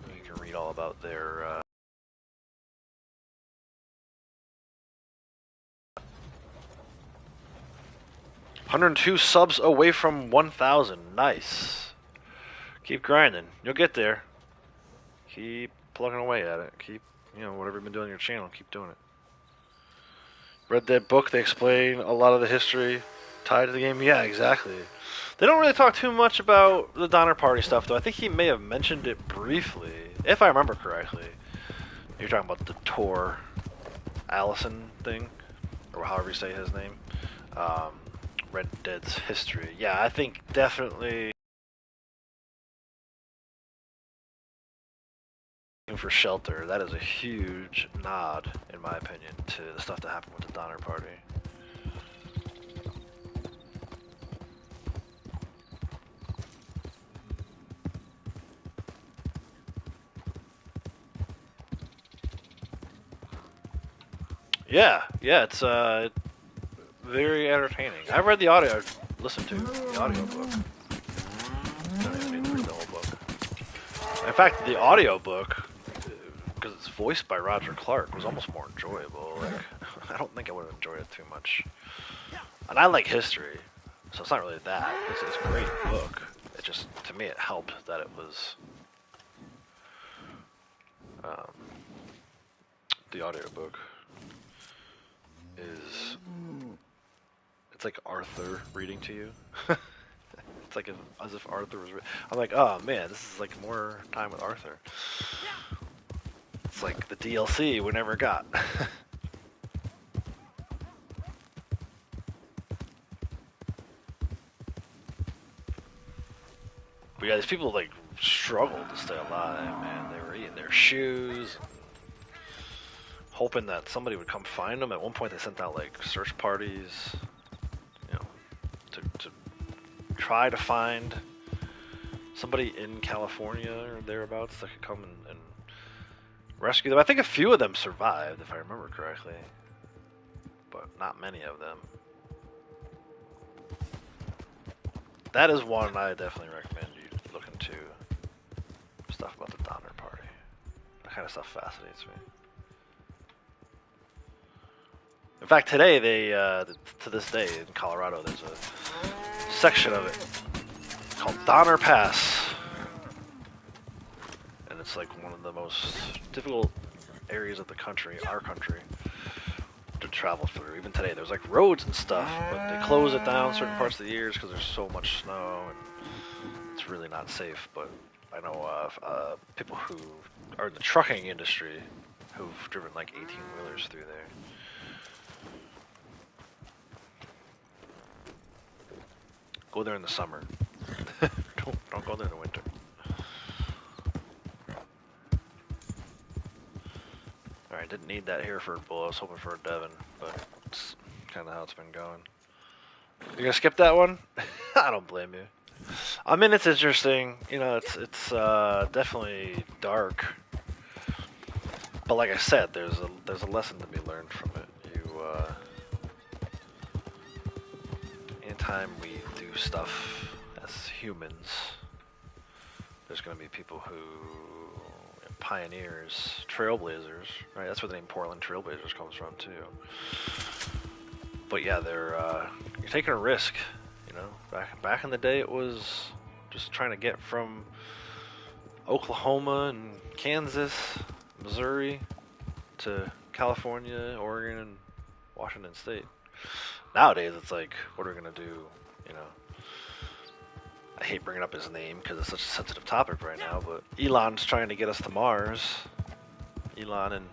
You can read all about their 102 subs away from 1,000. Nice. Keep grinding. You'll get there. Keep plugging away at it. Keep, whatever you've been doing on your channel, keep doing it. Read that book. They explain a lot of the history tied to the game. Yeah, exactly. They don't really talk too much about the Donner Party stuff, though. I think he may have mentioned it briefly, if I remember correctly. You're talking about the Tor Allison thing, or however you say his name. Red Dead's history. Yeah, I think definitely for shelter. That is a huge nod, in my opinion, to the stuff that happened with the Donner Party. Yeah, it's very entertaining. I've read the audio, listened to the audiobook. Don't even need to read the whole book. In fact, the audiobook, because it's voiced by Roger Clark, was almost more enjoyable. Like, I don't think I would have enjoyed it too much. And I like history, so it's not really that. It's a great book. It just, to me, it helped that it was the audiobook is, it's like Arthur reading to you. It's like as if Arthur was. I'm like, oh man, this is like more time with Arthur. It's like the DLC we never got. But yeah, these people like struggled to stay alive, man. They were eating their shoes, hoping that somebody would come find them. At one point, they sent out like search parties, to try to find somebody in California or thereabouts that could come and rescue them. I think a few of them survived, if I remember correctly, but not many of them. That is one I definitely recommend you look into. Stuff about the Donner Party. That kind of stuff fascinates me. In fact, today they, to this day in Colorado, there's a section of it called Donner Pass, and it's like one of the most difficult areas of the country, our country, to travel through. Even today, there's like roads and stuff, but they close it down certain parts of the years because there's so much snow, and it's really not safe. But I know of people who are in the trucking industry who've driven like 18-wheelers through there. Go there in the summer. don't go there in the winter. Alright, didn't need that Hereford bull. I was hoping for a Devon, but it's kind of how it's been going. You're gonna skip that one? I don't blame you. I mean, it's interesting. You know, it's definitely dark. But like I said, there's a lesson to be learned from it. Anytime we do stuff as humans, there's going to be people who, pioneers, trailblazers, right? That's where the name Portland Trailblazers comes from too. But yeah, you're taking a risk, you know. Back in the day, it was just trying to get from Oklahoma and Kansas, Missouri, to California, Oregon, and Washington State. Nowadays, it's like, what are we gonna do? You know, I hate bringing up his name because it's such a sensitive topic right now, but Elon's trying to get us to Mars. Elon and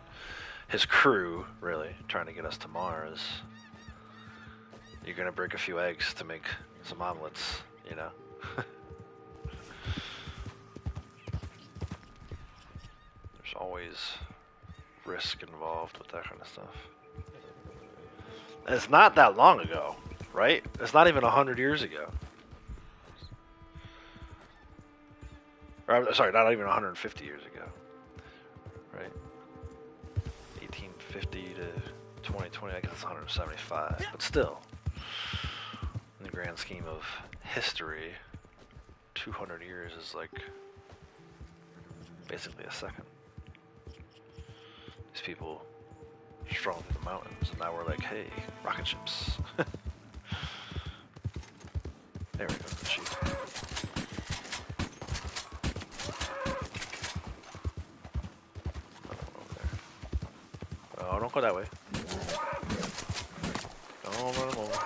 his crew, really, trying to get us to Mars. You're gonna break a few eggs to make some omelets, you know. There's always risk involved with that kind of stuff. And it's not that long ago, right? It's not even 100 years ago. Or, sorry, not even 150 years ago, right? 1850 to 2020, I guess it's 175, but still, in the grand scheme of history, 200 years is like basically a second. These people strung through the mountains, and now we're like, hey, rocket ships. There we go, the sheep. Oh, don't go that way. Don't run him over.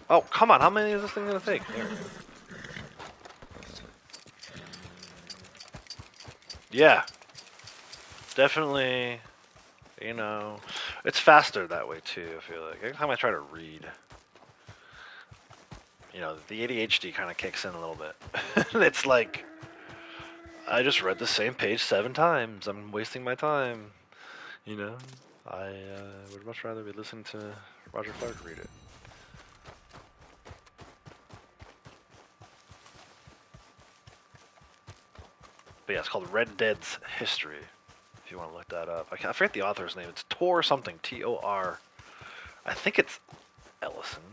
Oh, come on, how many is this thing gonna take? There. Yeah. Definitely, you know, it's faster that way too, I feel like. Every time I try to read, you know, the ADHD kind of kicks in a little bit. It's like, I just read the same page 7 times. I'm wasting my time, you know. I would much rather be listening to Roger Clark read it. But yeah, it's called Red Dead's History. If you want to look that up. I forget the author's name. It's Tor something. T-O-R. I think it's Ellison.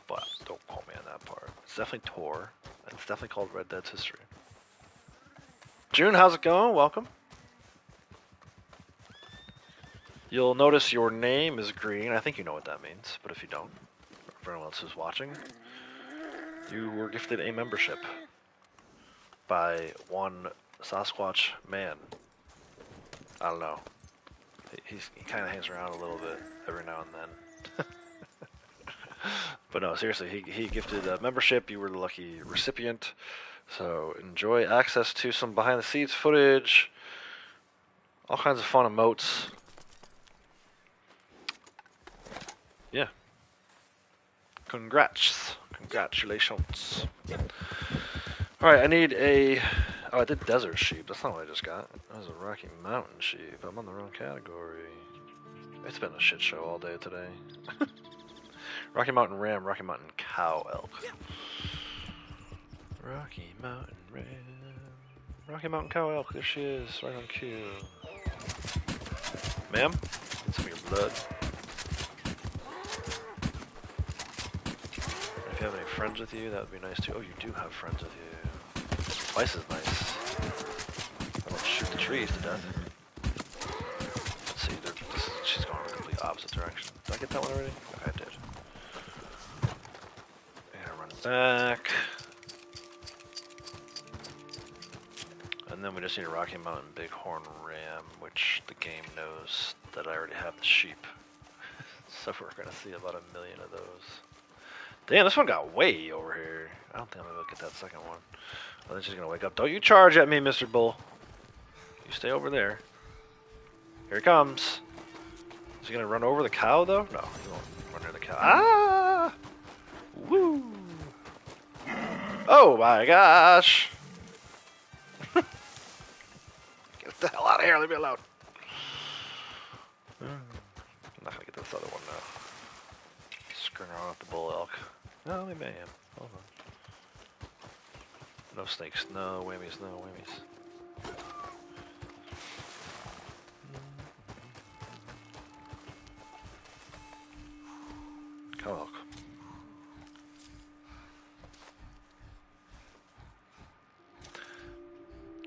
But don't quote me on that part. It's definitely Tor. And it's definitely called Red Dead's History. June, how's it going? Welcome. You'll notice your name is green. I think you know what that means. But if you don't, for anyone else who's watching, you were gifted a membership by one Sasquatch man. I don't know. He kind of hangs around a little bit every now and then. But no, seriously, he gifted a membership. You were the lucky recipient. So enjoy access to some behind the scenes footage, all kinds of fun emotes. Yeah. Congratulations. Alright, I need a... Oh, I did desert sheep. That's not what I just got. That was a Rocky Mountain sheep. I'm on the wrong category. It's been a shit show all day today. Rocky Mountain ram, Rocky Mountain cow elk. Rocky Mountain ram. Rocky Mountain Cow Elk, there she is, right on cue. Ma'am, get some of your blood. If you have any friends with you, that would be nice too. Oh, you do have friends with you. Twice as nice. I don't shoot the trees to death. Let's see, she's going in the complete opposite direction. Did I get that one already? Okay, I did. And run back. And then we just need a Rocky Mountain Bighorn Ram, which the game knows that I already have the sheep. So we're going to see about 1 million of those. Damn, this one got way over here. I don't think I'm going to get that second one. I think she's going to wake up. Don't you charge at me, Mr. Bull. You stay over there. Here he comes. Is he going to run over the cow, though? No, he won't run near the cow. Ah! Woo! Oh my gosh! Get the hell out of here, leave me alone. I'm not gonna get this other one now. Screwing around with the bull elk. No, maybe I am. Hold on. No snakes, no whammies, no whammies. Cow elk.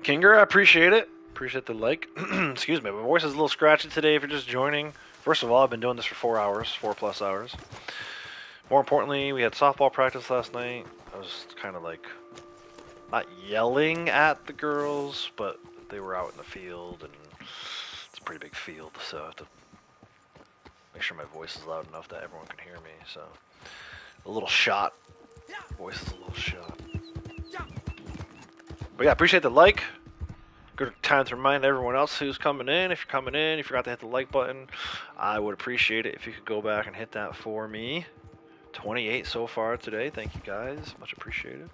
Kinger, I appreciate it. Appreciate the like. Excuse me, my voice is a little scratchy today if you're just joining. First of all, I've been doing this for 4 hours, 4+ hours. More importantly, we had softball practice last night. I was kind of like, not yelling at the girls, but they were out in the field, and it's a pretty big field, so I have to make sure my voice is loud enough that everyone can hear me, so. A little shot. Voice is a little shot. But yeah, appreciate the like. Good time to remind everyone else who's coming in. If you're coming in, you forgot to hit the like button, I would appreciate it if you could go back and hit that for me. 28 so far today. Thank you guys. Much appreciated.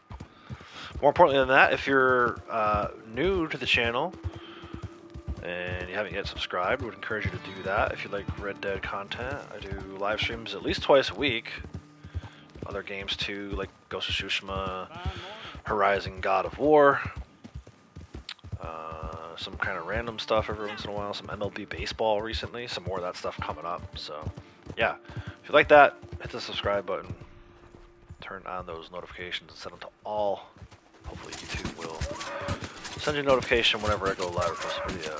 More importantly than that, if you're new to the channel and you haven't yet subscribed, I would encourage you to do that. If you like Red Dead content, I do live streams at least twice a week. Other games too, like Ghost of Tsushima, Horizon, God of War. Some kind of random stuff every once in a while. Some MLB baseball recently. Some more of that stuff coming up. So, yeah. If you like that, hit the subscribe button. Turn on those notifications and set them to all. Hopefully YouTube will send you a notification whenever I go live with this video.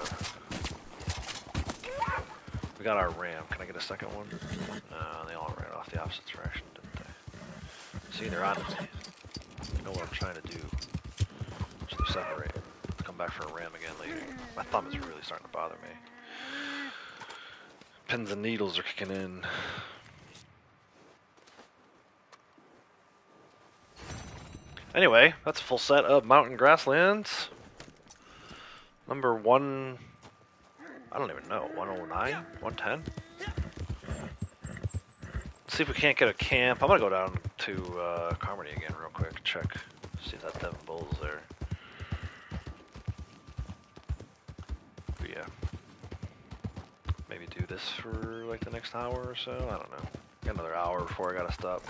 We got our ram. Can I get a second one? No, they all ran off the opposite direction, didn't they? See, they're on me. You know what I'm trying to do. So they separate. Come back for a ram again later. My thumb is really starting to bother me. Pins and needles are kicking in. Anyway, that's a full set of mountain grasslands. Number 1... I don't even know. 109? 110? Let's see if we can't get a camp. I'm going to go down to Carmody again real quick. Check. See if that Devon Bull's there. But yeah. Maybe do this for like the next hour or so. I don't know. Got another hour before I gotta stop.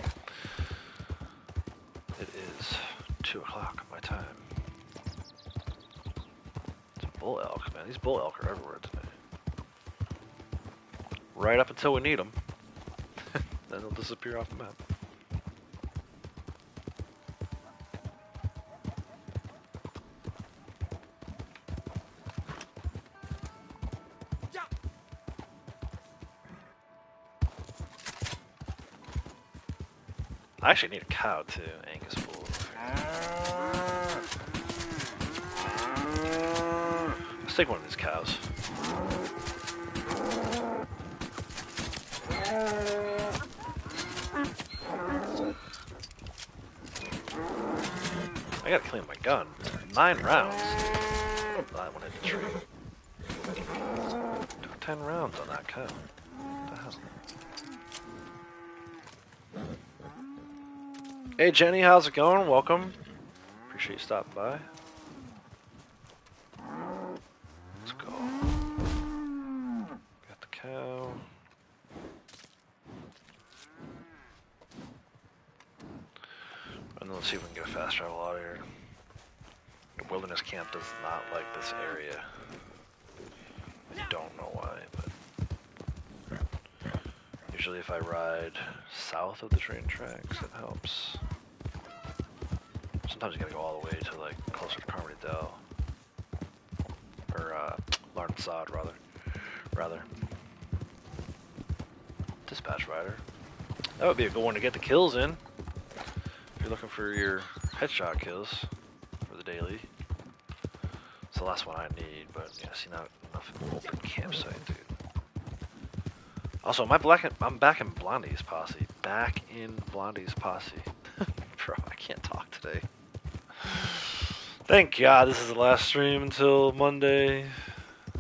It is 2 o'clock my time. It's a bull elk, man. These bull elk are everywhere today. Right up until we need them. Then they'll disappear off the map. I actually need a cow too, Angus bull. Let's take one of these cows. I gotta clean my gun. 9 rounds. That one hit the tree. Took 10 rounds on that cow. What the hell? Hey Jenny, how's it going? Welcome. Appreciate you stopping by. Let's go. Got the cow. And then let's see if we can get a fast travel out of here. The wilderness camp does not like this area. I don't know why, but usually if I ride south of the train tracks, it helps. Sometimes you gotta go all the way to like closer to Carmody Dell. Or Larned Sod, rather. Dispatch rider. That would be a good one to get the kills in. If you're looking for your headshot kills for the daily. It's the last one I need, but yeah, see, not enough open campsite, dude. Also, I'm back in Blondie's posse. Back in Blondie's posse. Bro, I can't talk today. Thank God this is the last stream until Monday.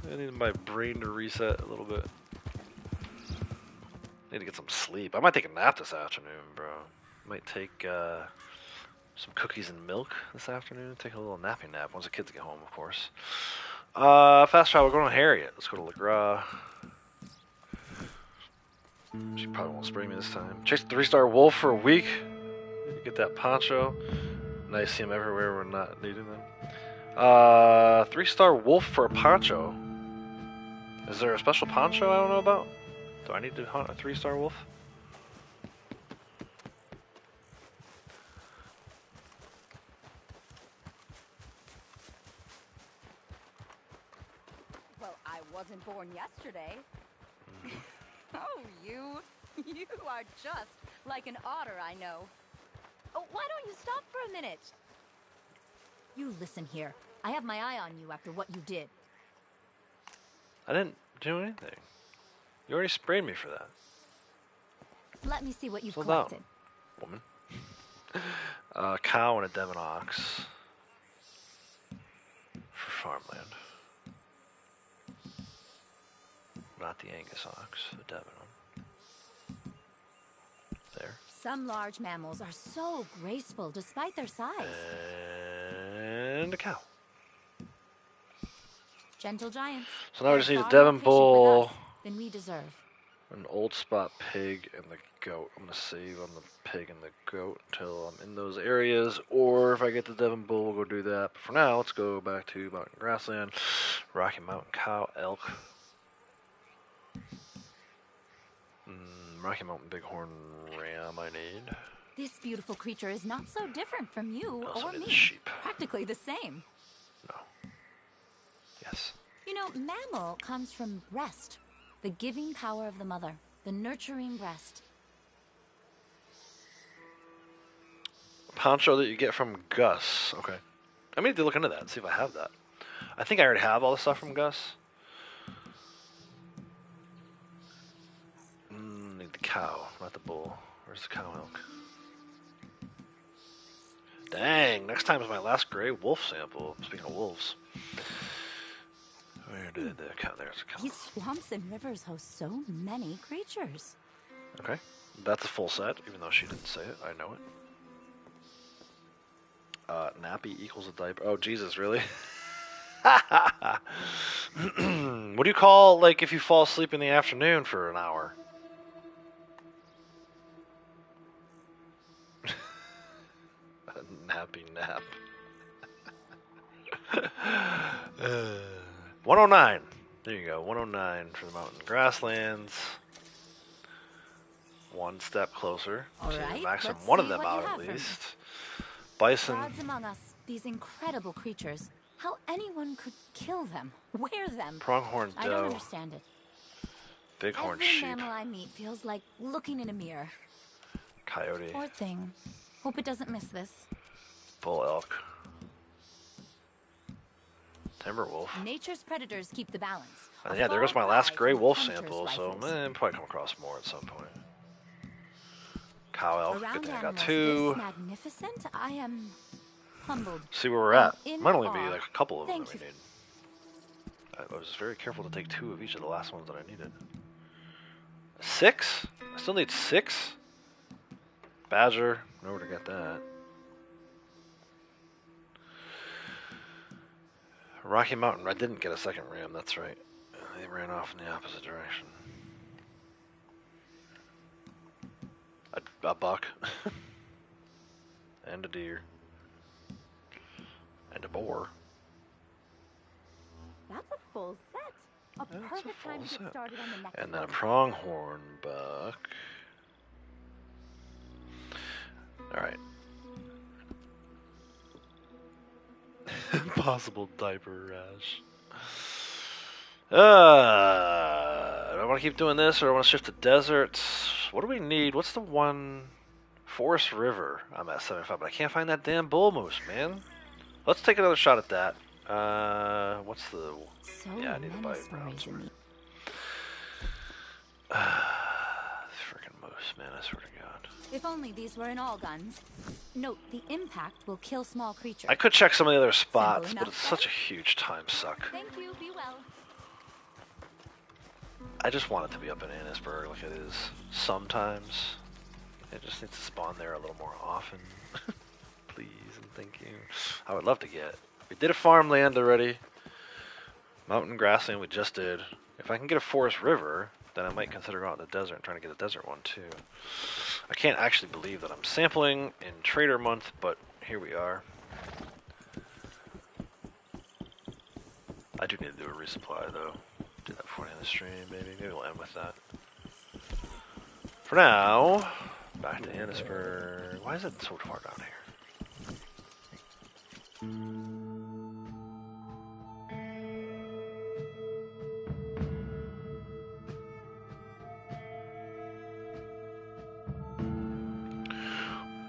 I need my brain to reset a little bit. Need to get some sleep. I might take a nap this afternoon, bro. Might take some cookies and milk this afternoon. Take a little napping nap once the kids get home, of course. Fast travel. We're going to Harriet. Let's go to LeGras. She probably won't spray me this time. Chase the 3-star wolf for a week. Get that poncho. Nice, see him everywhere. We're not needing them. 3-star wolf for a poncho. Is there a special poncho I don't know about? Do I need to hunt a 3-star wolf? Well, I wasn't born yesterday. Oh, you are just like an otter I know. Oh, why don't you stop for a minute? You listen here. I have my eye on you after what you did. I didn't do anything. You already sprayed me for that. Let me see what you've Slow collected. down, woman. Cow and a Devon ox. For farmland. Not the Angus ox, the Devon one. There. Some large mammals are so graceful despite their size. And a cow. Gentle giants. So now we just need a Far Devon more patient with bull, us than we deserve. an old spot pig, and the goat. I'm going to save on the pig and the goat until I'm in those areas, or if I get the Devon bull, we'll go do that. But for now, let's go back to Mountain Grassland, Rocky Mountain cow, elk, Rocky Mountain bighorn ram I need. This beautiful creature is not so different from you Also or need me. the sheep. Practically the same. No. Yes. You know, mammal comes from breast, the giving power of the mother, the nurturing breast. Poncho that you get from Gus. Okay. I need to look into that and see if I have that. I think I already have all the stuff from Gus. Need the cow, not the bull. Where's the cow milk? Dang, next time is my last gray wolf sample. Speaking of wolves. Where did the cow? There's the cow. These swamps and rivers host so many creatures. Okay. That's a full set, even though she didn't say it. I know it. Nappy equals a diaper. Oh, Jesus, really? What do you call, like, if you fall asleep in the afternoon for an hour? A nappy nap. 109. There you go. 109 for the mountain grasslands. One step closer All to right, maximum let's one of see them what you out have at for me. least. Bison. Gods among us, these incredible creatures. How anyone could kill them, wear them. Pronghorn I don't doe. understand it. Bighorn Every sheep. mammal I meet feels like looking in a mirror. Coyote. Poor thing. Hope it doesn't miss this. Bull elk. Timber wolf. Nature's predators keep the balance. And A yeah, there goes far my last cry gray from wolf hunter's sample, so rifles. probably come across more at some point. Cow elk. Good Around thing I got animals two. this magnificent, I am humbled. See where we're and at. in Might only be awe. like a couple of them Thank that we you. need. I was very careful to take 2 of each of the last ones that I needed. 6? I still need 6? Badger. Know where to get that. Rocky Mountain. I didn't get a second ram, that's right. They ran off in the opposite direction. A buck. And a deer. And a boar. That's a full set. A That's a perfect time full to get set. started on the next And then a one. pronghorn buck. Alright. Possible diaper rash. Do I want to keep doing this or do I want to shift to deserts? What do we need? What's the one? Forest River. I'm at 75, but I can't find that damn bull moose, man. Let's take another shot at that. What's the... So yeah, I need to buy many stories in the freaking moose, man, I swear to God. If only these were in all guns. Note, the impact will kill small creatures. I could check some of the other spots, enough, but it's such a huge time suck. Thank you. Be well. I just want it to be up in Annesburg like it is sometimes. It just needs to spawn there a little more often. Please and thank you. I would love to get. We did a farmland already. Mountain grassland we just did. If I can get a forest river, then I might consider going out to the desert and trying to get a desert one too. I can't actually believe that I'm sampling in Trader Month, but here we are. I do need to do a resupply though. Do that before the end of the stream, maybe. Maybe we'll end with that. For now, back to Annesburg. Why is it so far down here?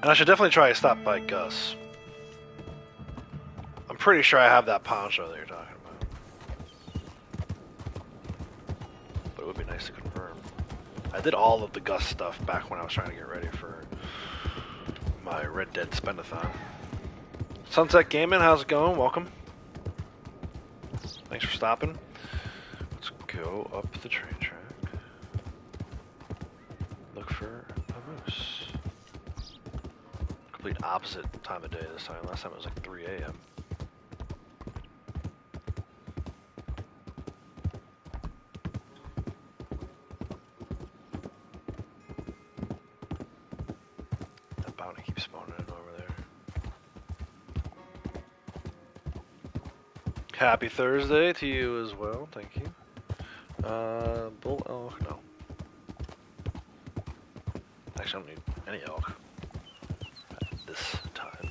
And I should definitely try to stop by Gus. I'm pretty sure I have that poncho that you're talking about. But it would be nice to confirm. I did all of the Gus stuff back when I was trying to get ready for my Red Dead Spendathon. Sunset Gaming, how's it going? Welcome. Thanks for stopping. Let's go up the train track. Look for a moose. Complete opposite time of day this time. Last time it was like 3 a.m. That bounty keeps spawning in over there. Happy Thursday to you as well. Thank you. Bull elk? No. Actually, I don't need any elk at this time.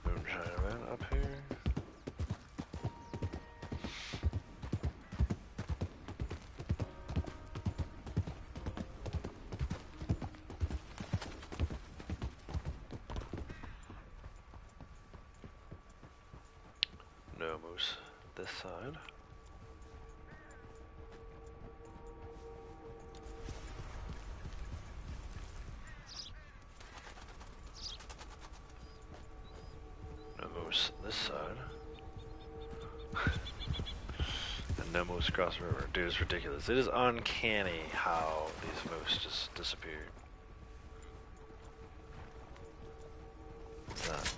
Moonshine man up here. No moose this side. No moose this side. And no moose across the river. Dude, it's ridiculous. It is uncanny how these moose just disappeared. What's that?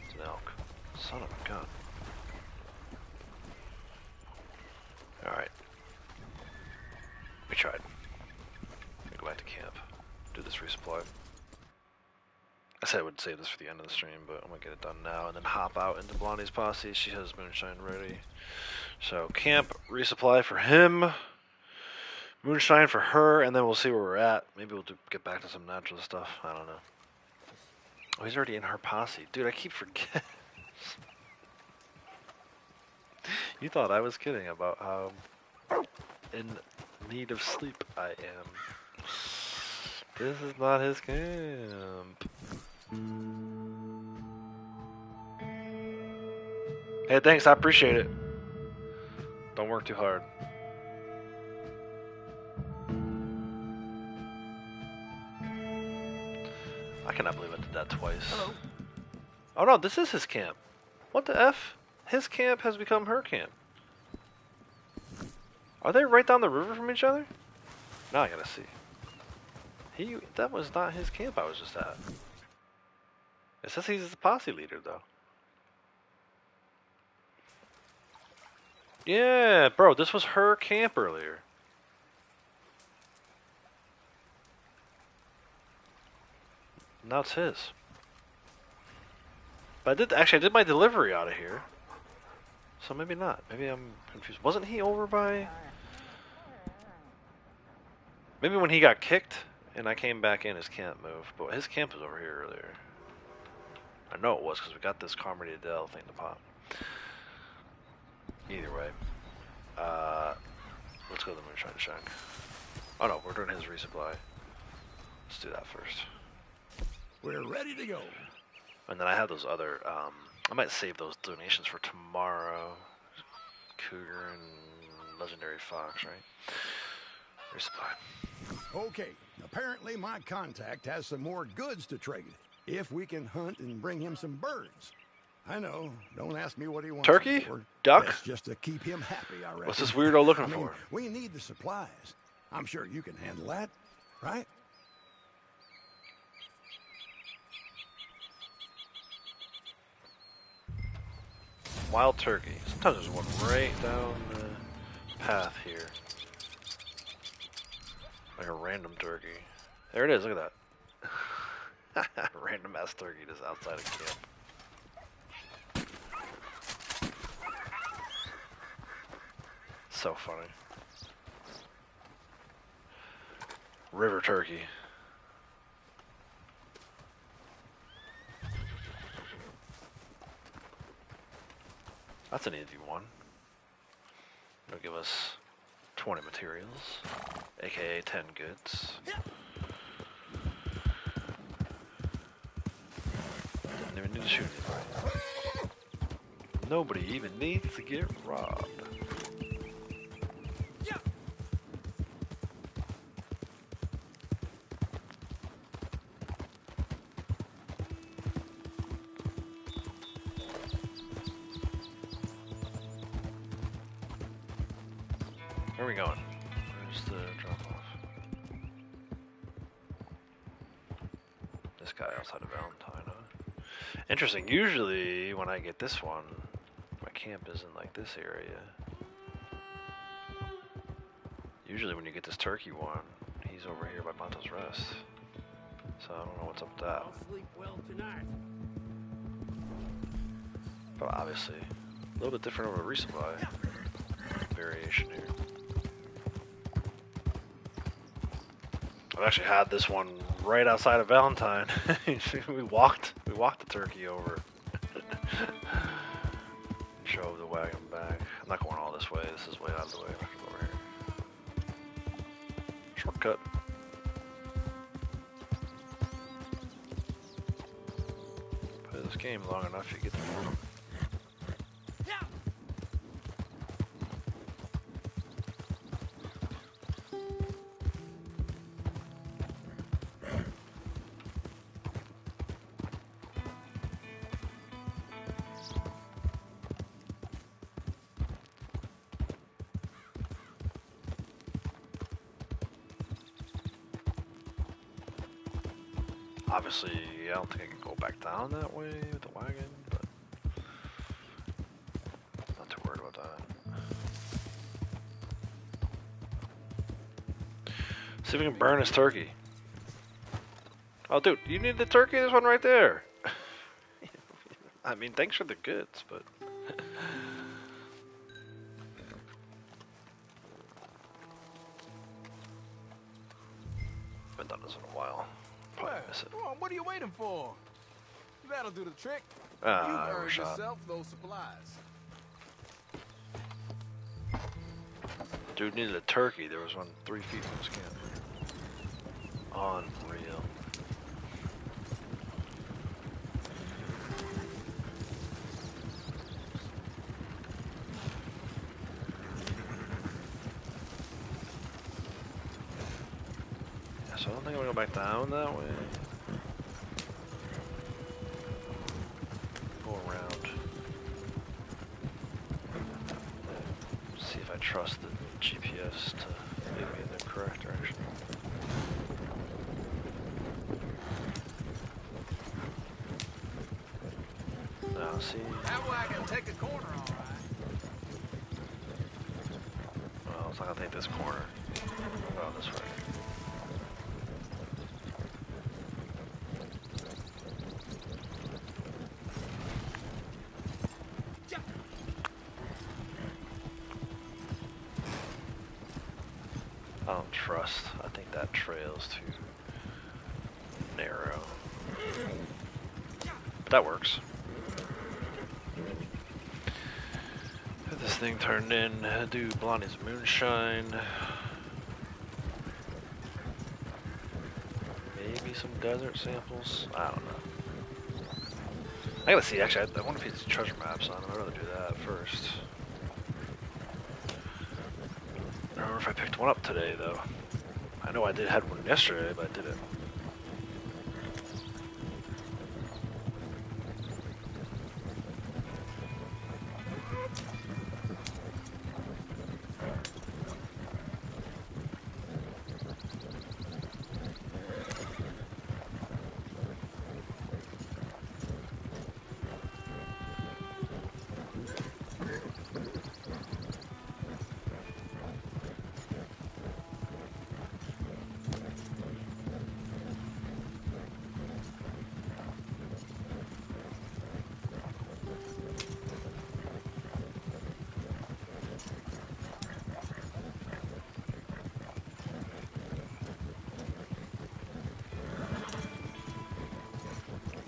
It's an elk. Son of a gun. Alright. We tried. Go back to camp. Do this resupply. I said I would save this for the end of the stream, but I'm gonna get it done now and then hop out into Blondie's posse. She has Moonshine ready. So camp, resupply for him, Moonshine for her, and then we'll see where we're at. Maybe we'll get back to some natural stuff. I don't know. Oh, he's already in her posse. Dude, I keep forgetting. You thought I was kidding about how in need of sleep I am. This is not his camp. Hey, thanks, I appreciate it. Don't work too hard. I cannot believe I did that twice. Hello. Oh no, this is his camp. What the F? His camp has become her camp. Are they right down the river from each other? Now I gotta see. That was not his camp I was just at. It says he's the posse leader though. Yeah, bro, this was her camp earlier. Now it's his. But I did my delivery out of here. So maybe not. Maybe I'm confused. Wasn't he over by... Maybe when he got kicked and I came back in, his camp moved. But his camp was over here earlier. I know it was because we got this Carmody Adele thing to pop. Either way. Let's go to the Moonshine Shack. Oh no, we're doing his resupply. Let's do that first. We're ready to go. And then I have those other, I might save those donations for tomorrow. Cougar and Legendary Fox, right? Resupply. Okay, apparently my contact has some more goods to trade. If we can hunt and bring him some birds. I know, don't ask me what he wants. Turkey? For. Duck? That's just to keep him happy, I reckon. What's this weirdo looking I mean, for? we need the supplies. I'm sure you can handle that, right? Wild turkey. Sometimes there's one right down the path here. Like a random turkey. There it is, look at that. Random ass turkey just outside of camp. So funny. River turkey. That's an easy one. It'll give us 20 materials, aka 10 goods. Didn't even need to shoot anybody. Nobody even needs to get robbed. Where are we going? Where's the drop off? This guy outside of Valentine, huh? Interesting. Usually when I get this one, my camp is in like this area. Usually when you get this turkey one, he's over here by Monta's Rest. So I don't know what's up with that. I'll sleep well tonight. But obviously, a little bit different over resupply. Variation here. I've actually had this one right outside of Valentine. we walked the turkey over. Drove the wagon back. I'm not going all this way. This is way out of the way. I have to go over here. Shortcut. Play this game long enough, you get the rhythm. Obviously, I don't think I can go back down that way with the wagon, but not too worried about that. See if we can burn this turkey. Oh, dude, you need the turkey? There's one right there. I mean, thanks for the goods, but... Been done this in a while. Probably miss it. Come on, what are you waiting for? That'll do the trick. Ah, You've earned shot. yourself those supplies. Dude needed a turkey. There was one 3 feet from his camp. Unreal. Yeah, so I don't think I'm gonna go back down that way. trust the GPS to lead me in the correct direction. Now, see. That way I can take a corner, all right. Well, it's not gonna take this corner. Oh, this way. I don't trust. I think that trail's too narrow. But that works. Get this thing turned in. Do Blondie's Moonshine. Maybe some desert samples. I don't know. I gotta see. Actually, I wonder if he's treasure maps on him. I'd rather do that first. I don't know if I picked one up today, though. I know I had one yesterday, but I didn't.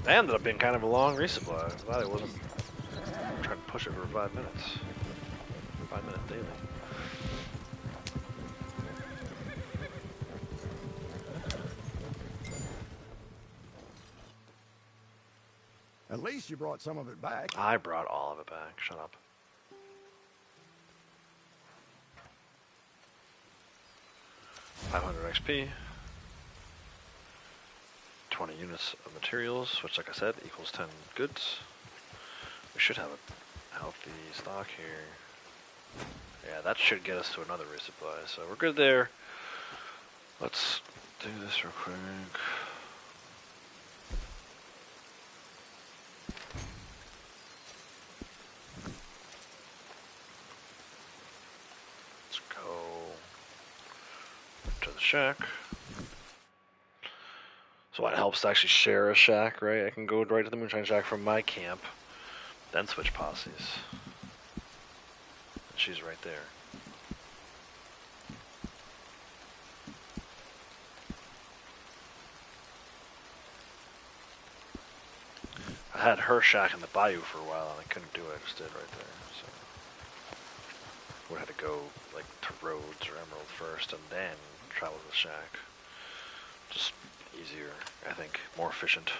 It ended up being kind of a long resupply. I'm glad it wasn't trying to push it for 5 minutes. 5 minute daily. At least you brought some of it back. I brought all of it back. Shut up. $500 XP. 20 units of materials, which, like I said, equals 10 goods. We should have a healthy stock here. Yeah, that should get us to another resupply, so we're good there. Let's do this real quick. Let's go to the shack. So it helps to actually share a shack, right? I can go right to the Moonshine shack from my camp, then switch posses. She's right there. I had her shack in the bayou for a while and I couldn't do it. I just did right there. So we had to go like to Rhodes or Emerald first and then travel to the shack. Just easier, I think, more efficient.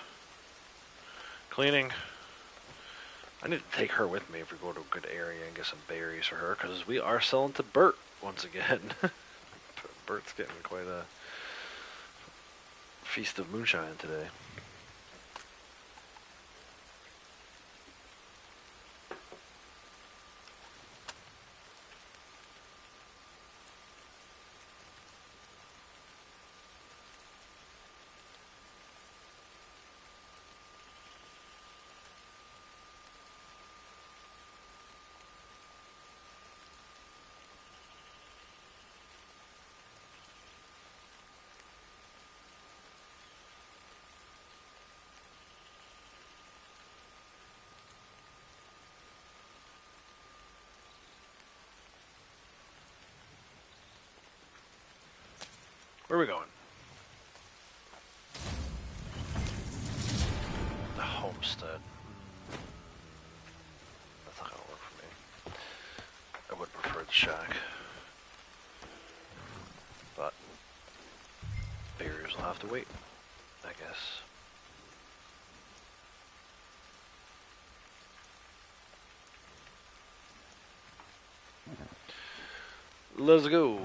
Cleaning. I need to take her with me if we go to a good area and get some berries for her, because we are selling to Bert once again. Bert's getting quite a feast of moonshine today. Where are we going? The homestead. That's not gonna work for me. I would prefer the shack. But barriers will have to wait, I guess. Let's go.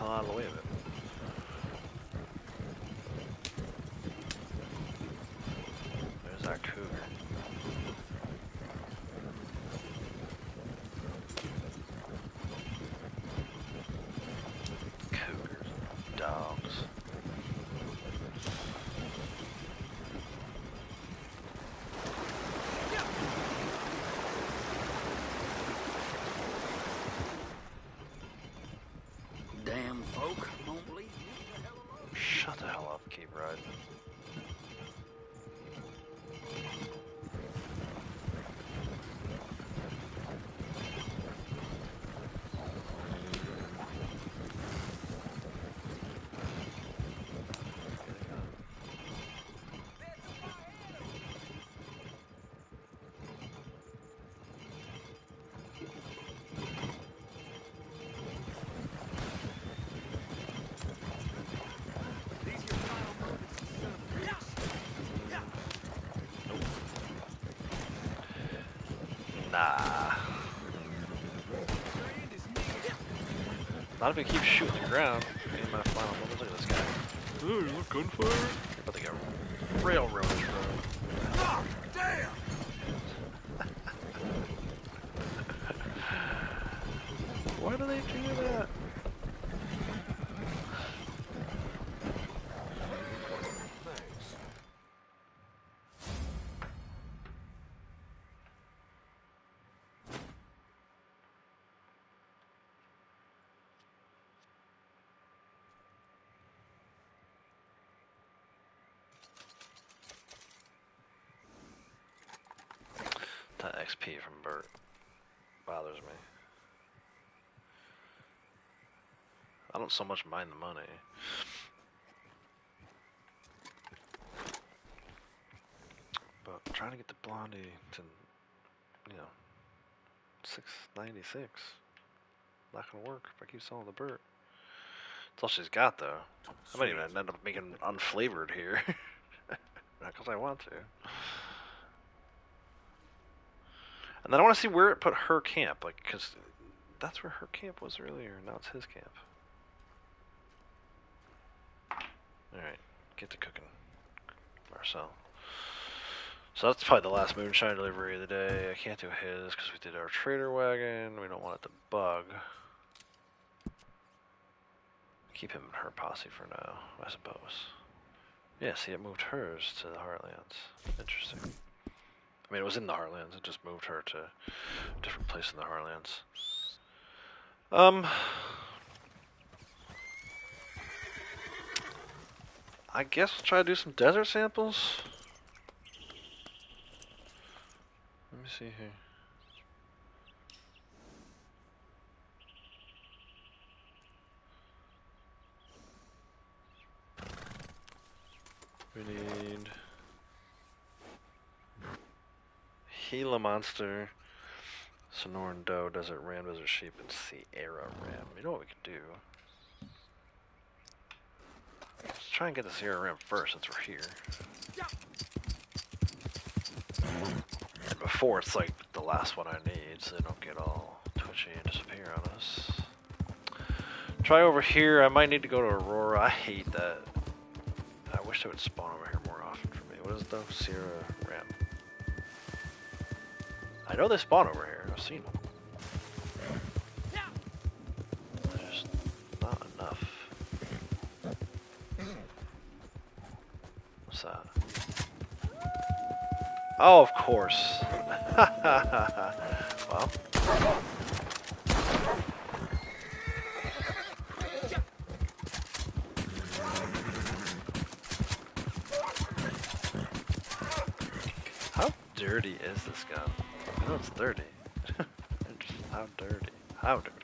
the hell out of the way of it. There's that cougar. Cougars, dogs. Damn folk won't leave me the hell alone. Shut the hell up, keep riding. Nah. Not if we keep shooting the ground. In my final moments, look at this guy. Oh, you look gunfire? You're about to get railroaded, bro. Oh, damn! Why do they do that? That XP from Bert bothers me. I don't so much mind the money. But trying to get the Blondie to, you know, 696. Not gonna work if I keep selling the Bert. That's all she's got though. I might even end up making unflavored here. Not because I want to. And then I want to see where it put her camp, like, because that's where her camp was earlier. Now it's his camp. Alright, get to cooking, Marcel. So that's probably the last Moonshine delivery of the day. I can't do his because we did our trader wagon. We don't want it to bug. Keep him and her posse for now, I suppose. Yeah, see, it moved hers to the Heartlands. Interesting. I mean, it was in the Heartlands. It just moved her to a different place in the Heartlands. I guess we'll try to do some desert samples. Let me see here. We need Gila Monster, Sonoran Doe, Desert Ram, Desert Sheep, and Sierra Ram. You know what we can do? Let's try and get the Sierra Ram first since we're here. And before it's like the last one I need so they don't get all twitchy and disappear on us. Try over here. I might need to go to Aurora. I hate that. I wish they would spawn over here more often for me. What is it though? Sierra Ram. I know they spawn over here. I've seen them. There's not enough. What's that? Oh, of course. Well. How dirty is this gun? I know it's dirty. How dirty? How dirty?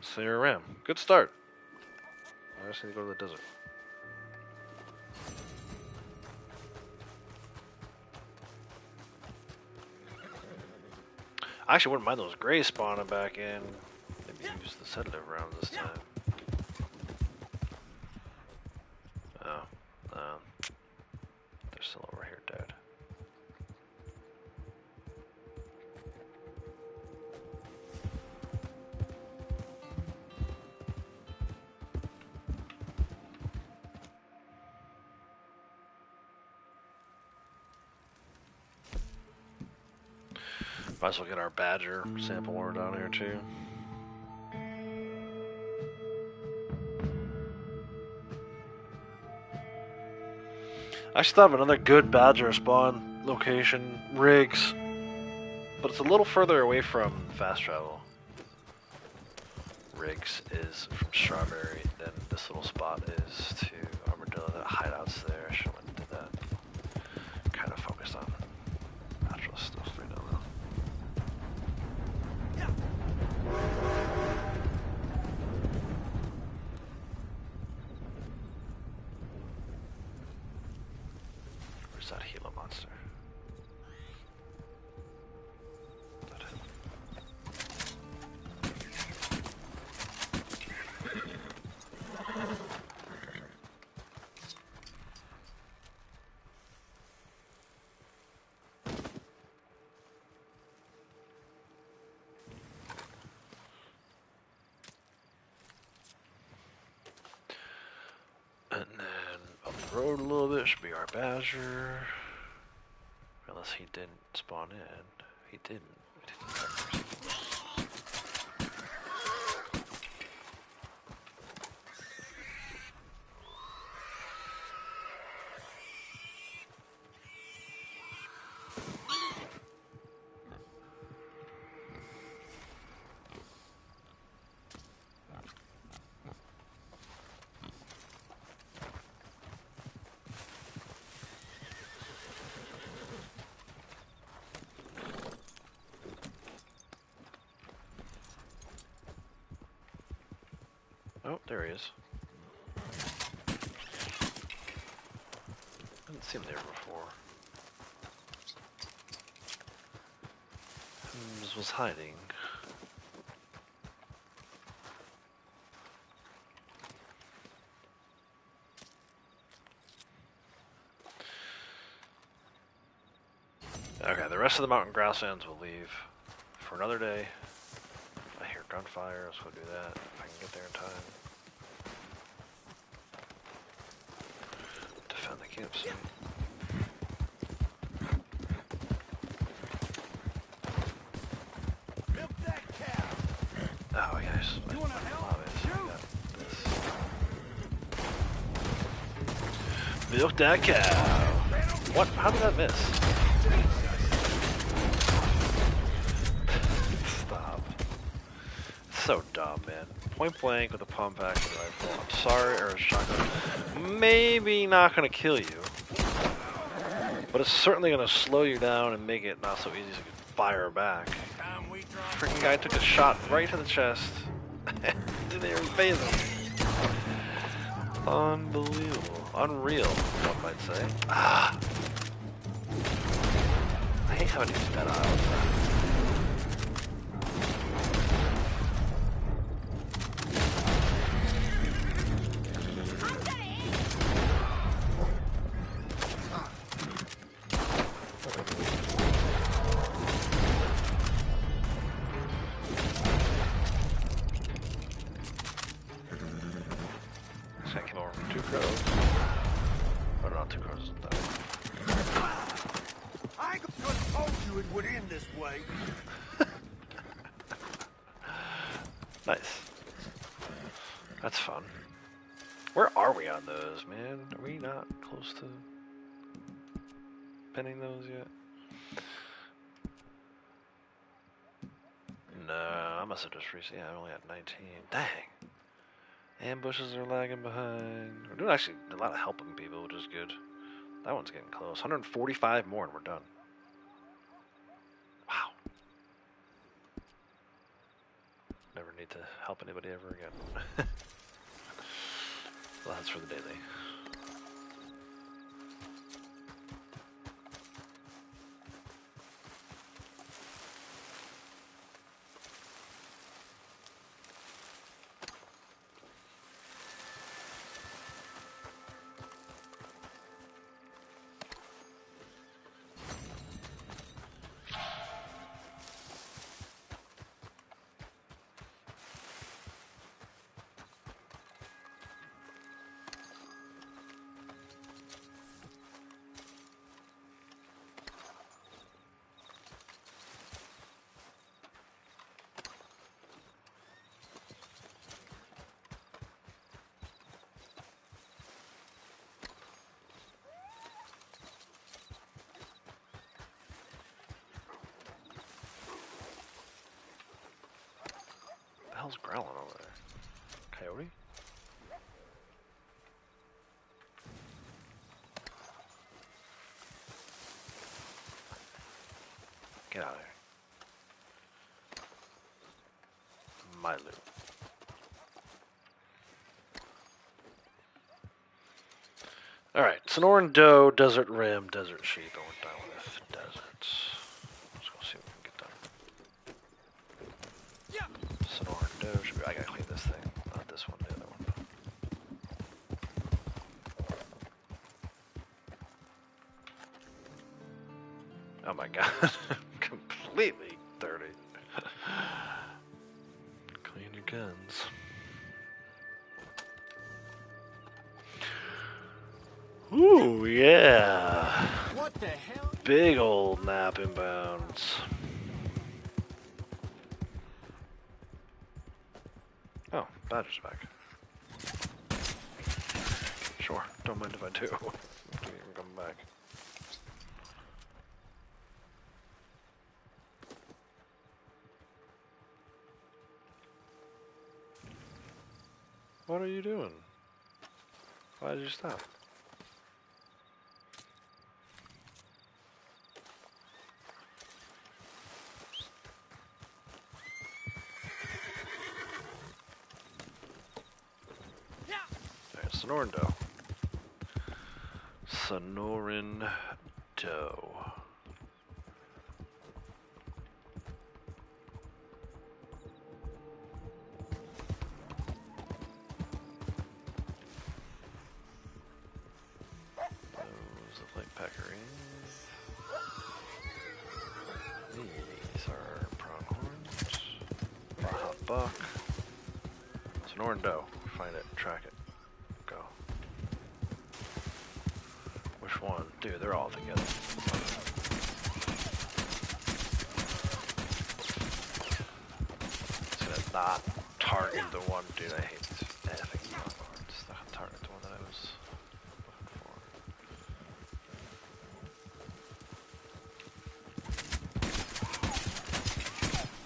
Sierra Ram. Good start. I just need to go to the desert. I actually wouldn't mind those gray spawning back in. Maybe use the sedative round this time. Oh, Might as well get our badger sample ore down here too. I actually thought of another good badger spawn location, Riggs, but it's a little further away from fast travel. Riggs is from Strawberry, then this little spot is to Armadillo. The hideouts there. I should have went and did that. Kind of focused on natural stuff right now, though. Where's that Gila monster? And then up the road a little bit should be our badger. Unless he didn't spawn in. He didn't. Oh, there he is. Didn't see him there before. Holmes was hiding. Okay, the rest of the mountain grasslands will leave for another day. I hear gunfire, let's go do that if I can get there in time. Defend the campsite. Milk that cow. Oh yes. You wanna help? Milk that cow. What? How did that miss? Stop. It's so dumb, man. Point blank with a pump action rifle. I'm sorry, or a shotgun. Maybe not gonna kill you, but it's certainly gonna slow you down and make it not so easy to fire back. Freaking guy took a shot right to the chest. Didn't even phase him. Unbelievable. Unreal, one might say. Ah! I hate how it uses that aisle. Nice. That's fun. Where are we on those, man? Are we not close to pinning those yet? No, I must have just recently. Yeah, I only had 19. Dang. Ambushes are lagging behind. We're doing actually a lot of helping people, which is good. That one's getting close. 145 more and we're done. Wow. Never need to help anybody ever again. Well, that's for the daily. hell's growling over there? Coyote? Get out of here. My loot. Alright, Sonoran Doe, Desert Rim, Desert Sheep, and we're done with deserts. Let's go see what we can get done. Sonoran Doe, I gotta clean this thing. Not this one, the other one. Oh my god. Completely dirty. Clean your guns. Ooh, yeah. What the hell? Big old nap inbounds. Oh, Badger's back. Sure, don't mind if I do. Don't even come back. What are you doing? Why did you stop? Sonoran Doe. Sonoran Doe. Those look like peccaries. These are pronghorns. Baja buck. Sonoran Doe. Find it. Track it. Which one? Dude, they're all together. It's gonna not target the one. Dude, I hate these effing pronghorns. It's not gonna target the one that I was looking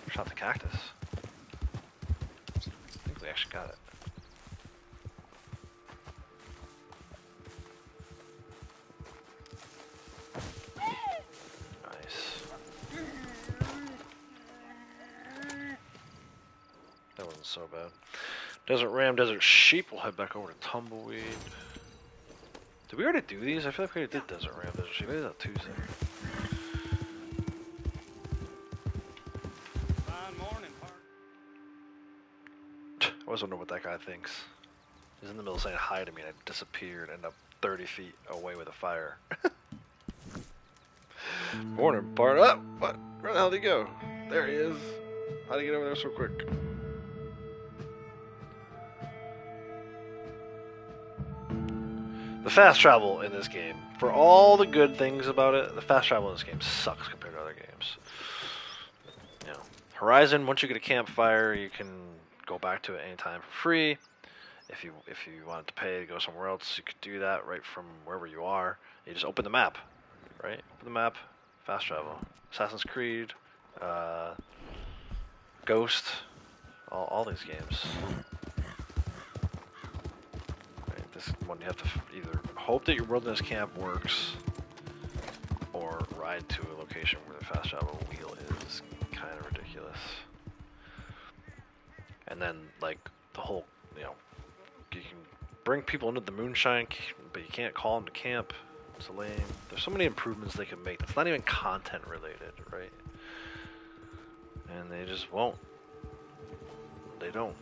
for. Shot the cactus. I think we actually got it. So bad. Desert Ram, Desert Sheep. We'll head back over to Tumbleweed. Did we already do these? I feel like we already did Desert Ram, Desert Sheep. Maybe that Tuesday. Fine morning, Park. I always wonder what that guy thinks. He's in the middle saying hi to me and I disappeared and up 30 feet away with a fire. Morning, Bart. Oh, what? Where the hell did he go? There he is. How'd he get over there so quick? The fast travel in this game, for all the good things about it, the fast travel in this game sucks compared to other games. You know, Horizon, once you get a campfire, you can go back to it anytime for free. If you wanted to pay to go somewhere else, you could do that right from wherever you are. You just open the map, right? Open the map, fast travel. Assassin's Creed, Ghost, all these games. This one you have to either hope that your wilderness camp works or ride to a location where the fast travel wheel is kind of ridiculous. And then, like, the whole, you know, you can bring people into the Moonshine, but you can't call them to camp. It's lame. There's so many improvements they can make that's not even content related, right? And they just won't. They don't.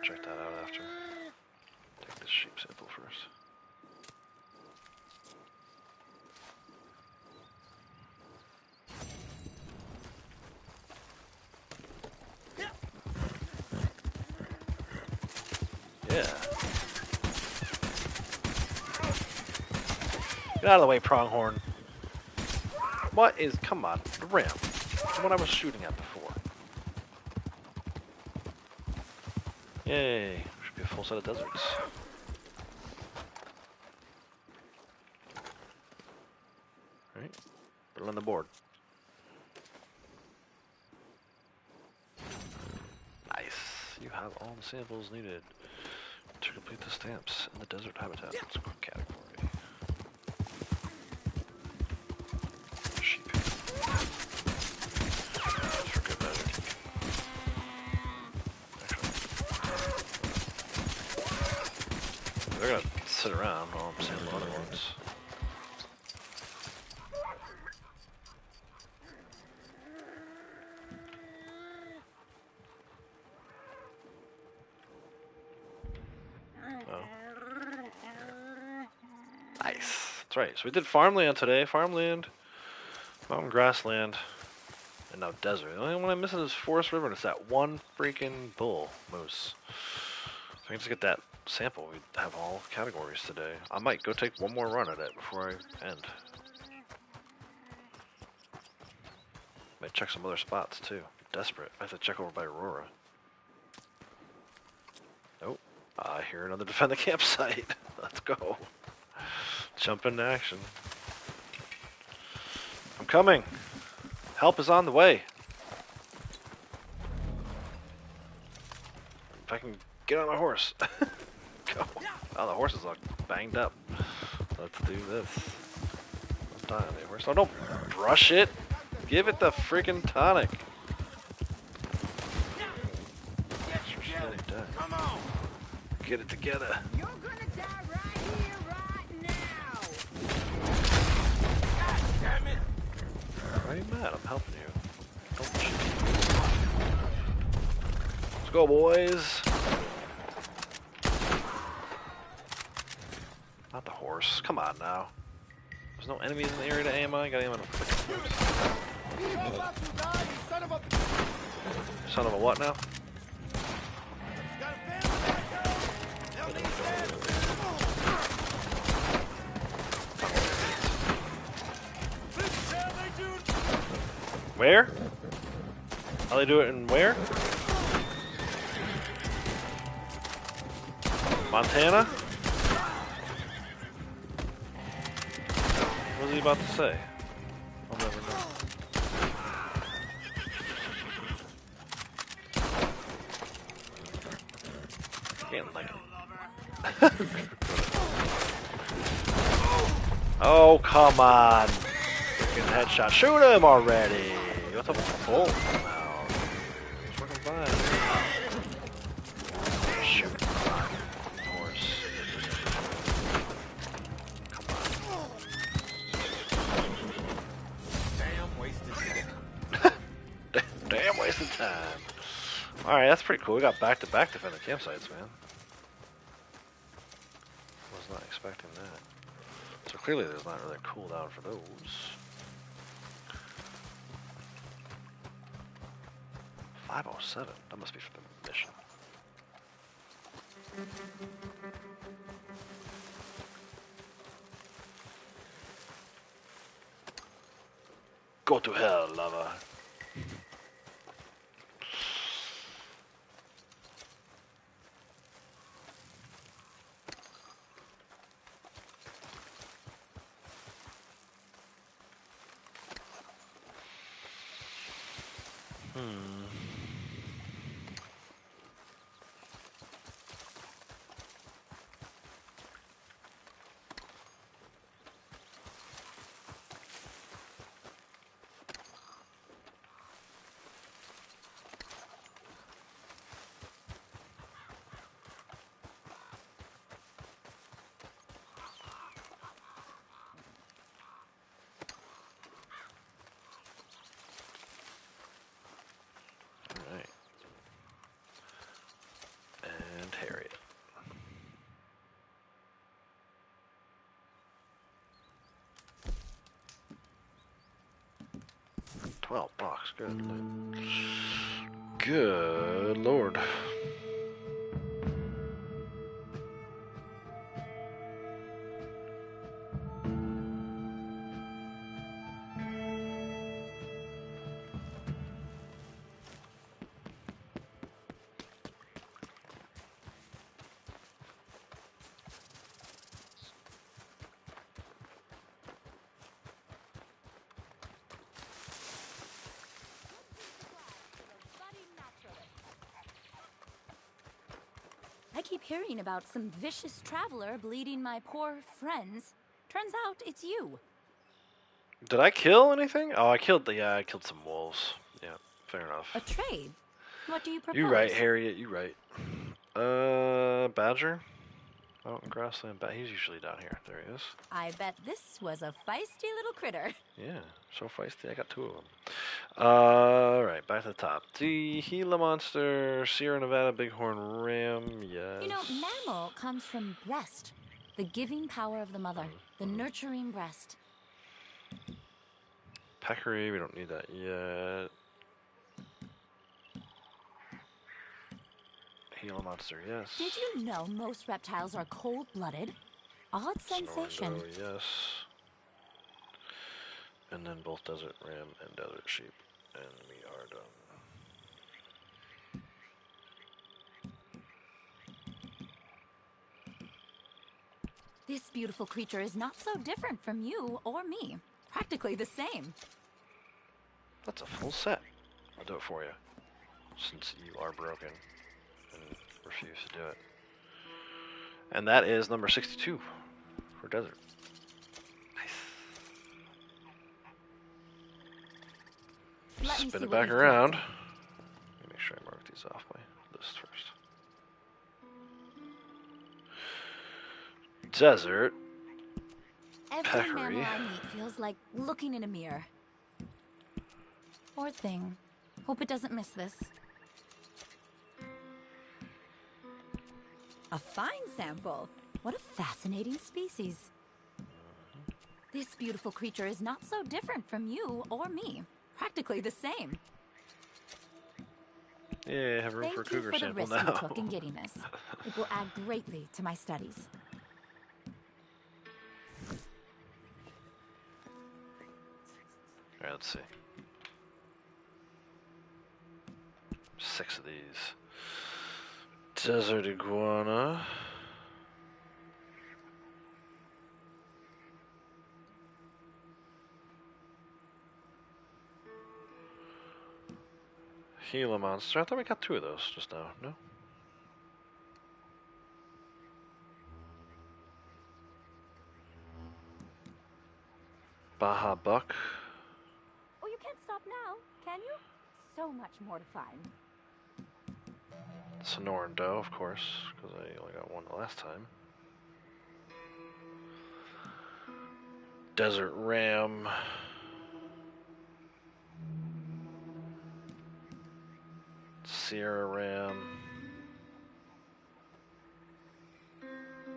Check that out after. Take this sheep sample first. Get out of the way, pronghorn. What is... Come on. The ramp. The one I was shooting at before. Yay. Should be a full set of deserts. Alright. Put it on the board. Nice. You have all the samples needed to complete the stamps in the desert habitat. It's a quick category. Sheep. That's for good measure. Actually, they're gonna sit around while I'm sampling other ones. That's right. So we did farmland today. Farmland, mountain grassland, and now desert. The only one I'm missing is Forest River, and it's that one freaking bull moose. So I can just get that sample. We have all categories today. I might go take one more run at it before I end. Might check some other spots too. Desperate. I have to check over by Aurora. Nope. I hear another defend the campsite. Let's go. Jump into action. I'm coming. Help is on the way. If I can get on my horse. Go. Oh, the horse is all banged up. Let's do this. I'm dying on the horse. Oh, don't brush it. Give it the freaking tonic. Come on. Get it together. You're gonna die right here, right now. God damn it. Why are you mad? I'm helping you. Don't shoot. Let's go, boys. Not the horse. Come on now. There's no enemies in the area to aim on. I got aim on a freaking horse. Son of a what now? Where? How they do it in where? Montana? What was he about to say? I'll never know. Can't like it. Oh, come on. Freaking headshot. Shoot him already. What's up with the bull now? It's working fine. Shoot. Horse. Come on. Damn wasted time. Damn wasted time. Alright, that's pretty cool. We got back-to-back defending campsites, man. Was not expecting that. So clearly there's not really a cooldown for those. 507. That must be for the mission. Go to hell, lover. Harriet. 12 bucks. Good. Good lord. I keep hearing about some vicious traveler bleeding my poor friends. Turns out it's you. Did I kill anything? Oh, I killed some wolves. Yeah, fair enough. A trade? What do you propose? You right, Harriet. You right. Badger. Mountain grassland. He's usually down here. There he is. I bet this was a feisty little critter. Yeah, so feisty. I got 2 of them. Alright, back to the top. The Gila monster, Sierra Nevada bighorn ram, yes. You know, mammal comes from breast. The giving power of the mother. The nurturing breast. Peccary, we don't need that yet. Gila monster, yes. Did you know most reptiles are cold-blooded? Odd sensation. Snordo, yes. And then both desert ram and desert sheep. And we are done. This beautiful creature is not so different from you or me. Practically the same. That's a full set. I'll do it for you. Since you are broken and refuse to do it. And that is number 62 for desert. Spin it back around. Let me make sure I mark these off by this first. Desert. Every mammal I meet feels like looking in a mirror. Poor thing. Hope it doesn't miss this. A fine sample. What a fascinating species. This beautiful creature is not so different from you or me. Practically the same. Yeah, I have room for a cougar sample now. Thank you for the risk you took in getting this. It will add greatly to my studies. Alright, let's see. 6 of these. Desert iguana. Gila monster. I thought we got 2 of those just now. No? Baja buck. Oh, you can't stop now, can you? So much more to find. Sonoran doe, of course, because I only got 1 the last time. Desert ram. Sierra ram.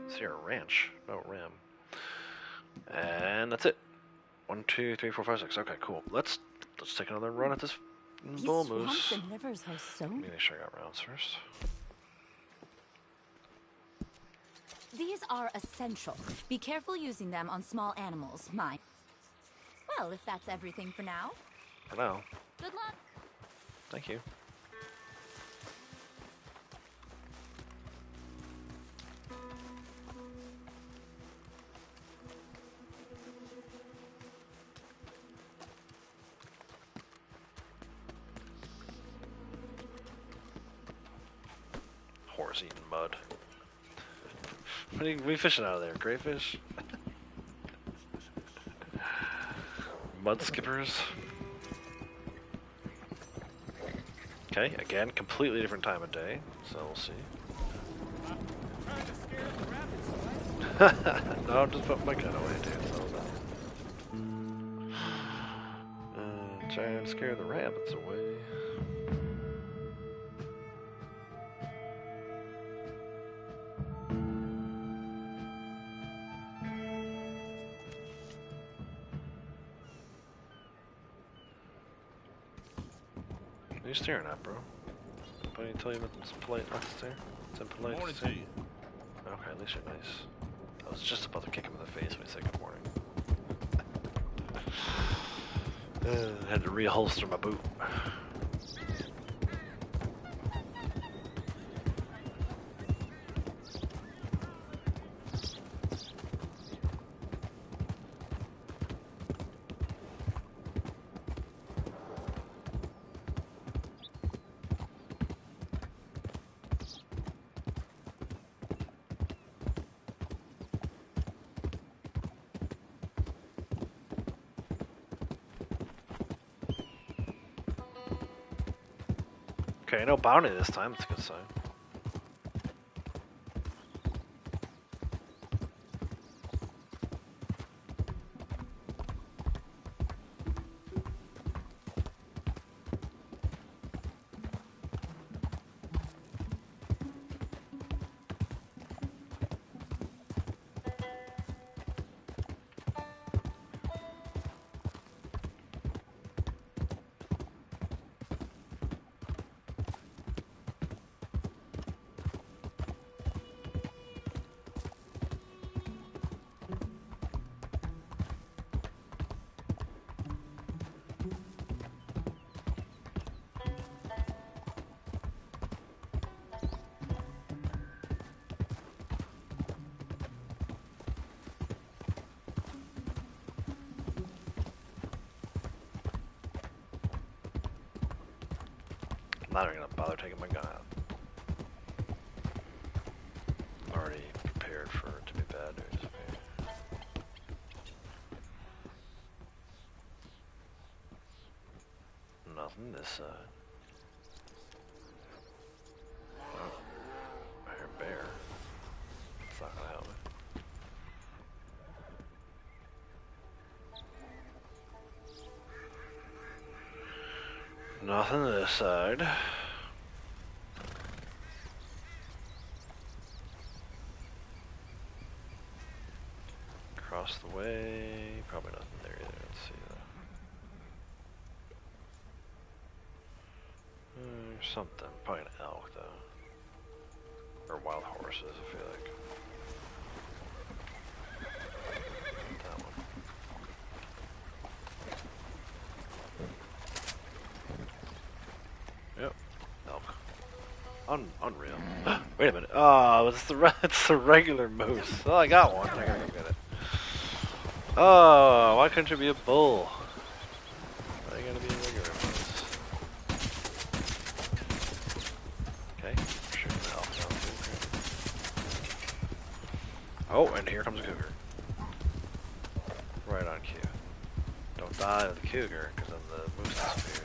Sierra ranch. Oh, ram. And that's it. 1, 2, 3, 4, 5, 6. Okay, cool. Let's take another run at this bull moose. These and livers are so... Let me make sure I got rounds first. These are essential. Be careful using them on small animals. Mine. Well, if that's everything for now. For now. Good luck. Thank you. Horse eating mud. What are we fishing out of there? Crayfish? Mud skippers? Okay, again, completely different time of day, so we'll see. No, I'm just putting my gun away, dude. Try and scare the rabbits away. What are you staring at, bro? Anybody tell you that it's polite not to stare? It's impolite to stare? Okay, at least you're nice. I was just about to kick him in the face when he said good morning. Had to reholster my boot. Okay, no bounty this time. That's a good sign. I'm not even gonna bother taking my gun out. I'm already prepared for it to be bad news. Nothing this side. Oh, I hear a bear. It's not gonna help me. Nothing this side. Across the way, probably nothing there either. Let's see though. Something, probably an elk though, or wild horses. I feel like that one. Yep, elk. Unreal. Wait a minute. Oh, it's the regular moose. Oh, I got one. I gotta go get it. Oh, why couldn't you be a bull? Why you gotta be a regular moose? Okay, shooting the elk down too. Oh, and here comes a cougar. Right on cue. Don't die to the cougar, because then the moose disappears.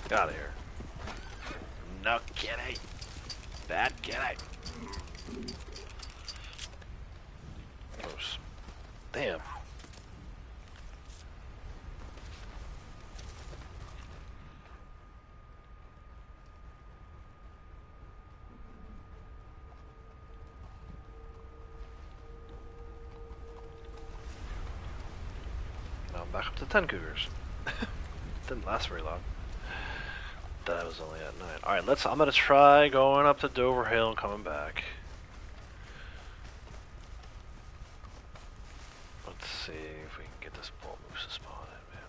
Get out of here. No kitty. Bad kitty. Moose. Damn. Now I'm back up to 10 cougars. Didn't last very long. That was only at 9. Alright, I'm gonna try going up to Dover Hill and coming back. Let's see if we can get this bull moose to spawn in, man.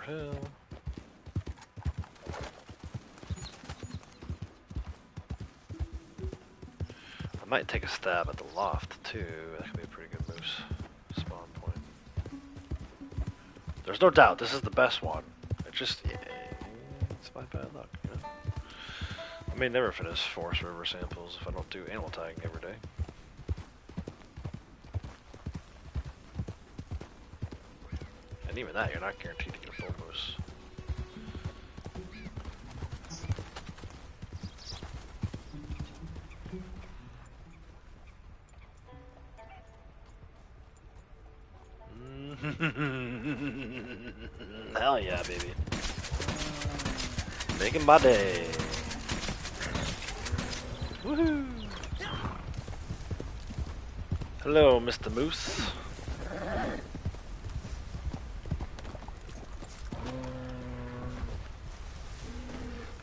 Hill. I might take a stab at the loft too. That could be a pretty good moose spawn point. There's no doubt this is the best one. It just, yeah, it's my bad luck, you know. I may never finish Forest River samples if I don't do animal tagging every day. And even that, you're not guaranteed to get a bull moose. Hell yeah, baby. Making my day. Woohoo! Hello, Mr. Moose.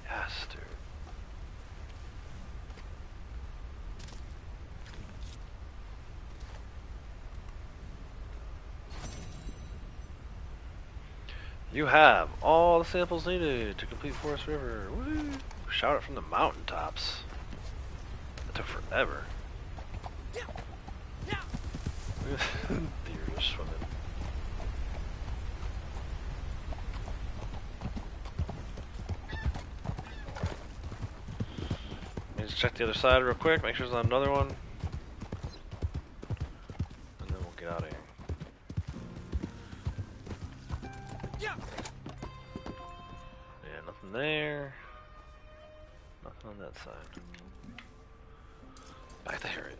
Yes, dude. You have all the samples needed to complete Forest River. Woo! Shout it from the mountaintops. That took forever. Deer just swimming. Let's check the other side real quick, make sure there's not another one. And then we'll get out of here. Yeah, nothing there. Nothing on that side. Back to Harriet.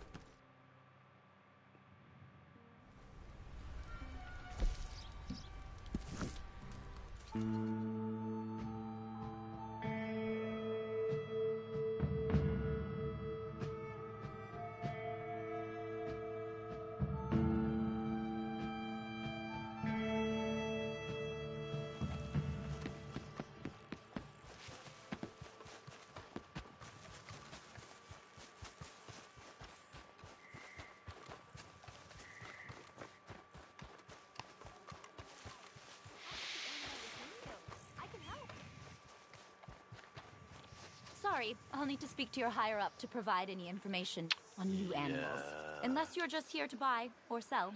Sorry, I'll need to speak to your higher-up to provide any information on new animals. Unless you're just here to buy or sell.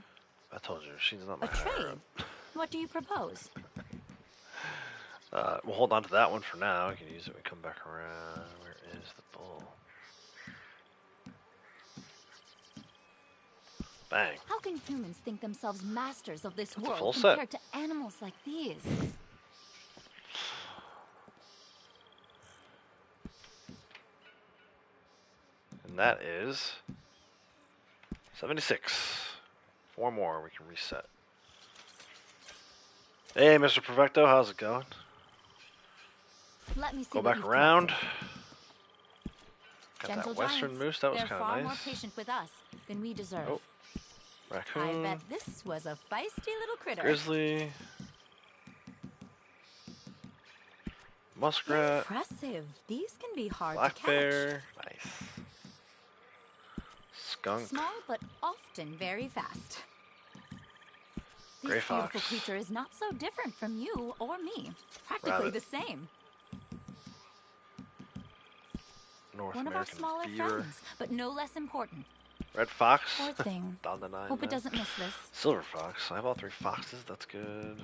I told you, she's not my A trade? What do you propose? We'll hold on to that one for now. We can use it when we come back around. Where is the bull? Bang. How can humans think themselves masters of this That's a full world set. compared to animals like these? And that is 76. 4 more, we can reset. Hey, Mr. Perfecto, how's it going? Let me see. Go what back you've around. collected. Got Gentle that western giants, moose, that was they're kind far of more nice. patient with us than we deserve. Oh, I raccoon, bet this was a feisty little critter. grizzly, muskrat, Impressive. These can be hard black to catch. bear, nice. Skunk, Small but often very fast. Gray This beautiful fox. creature is not so different from you or me. Practically Rabbit. the same. North One of our American smaller beaver, friends, but no less important. red fox, Poor thing. down to 9 Hope it now. doesn't miss this. Silver fox, I have all 3 foxes, that's good.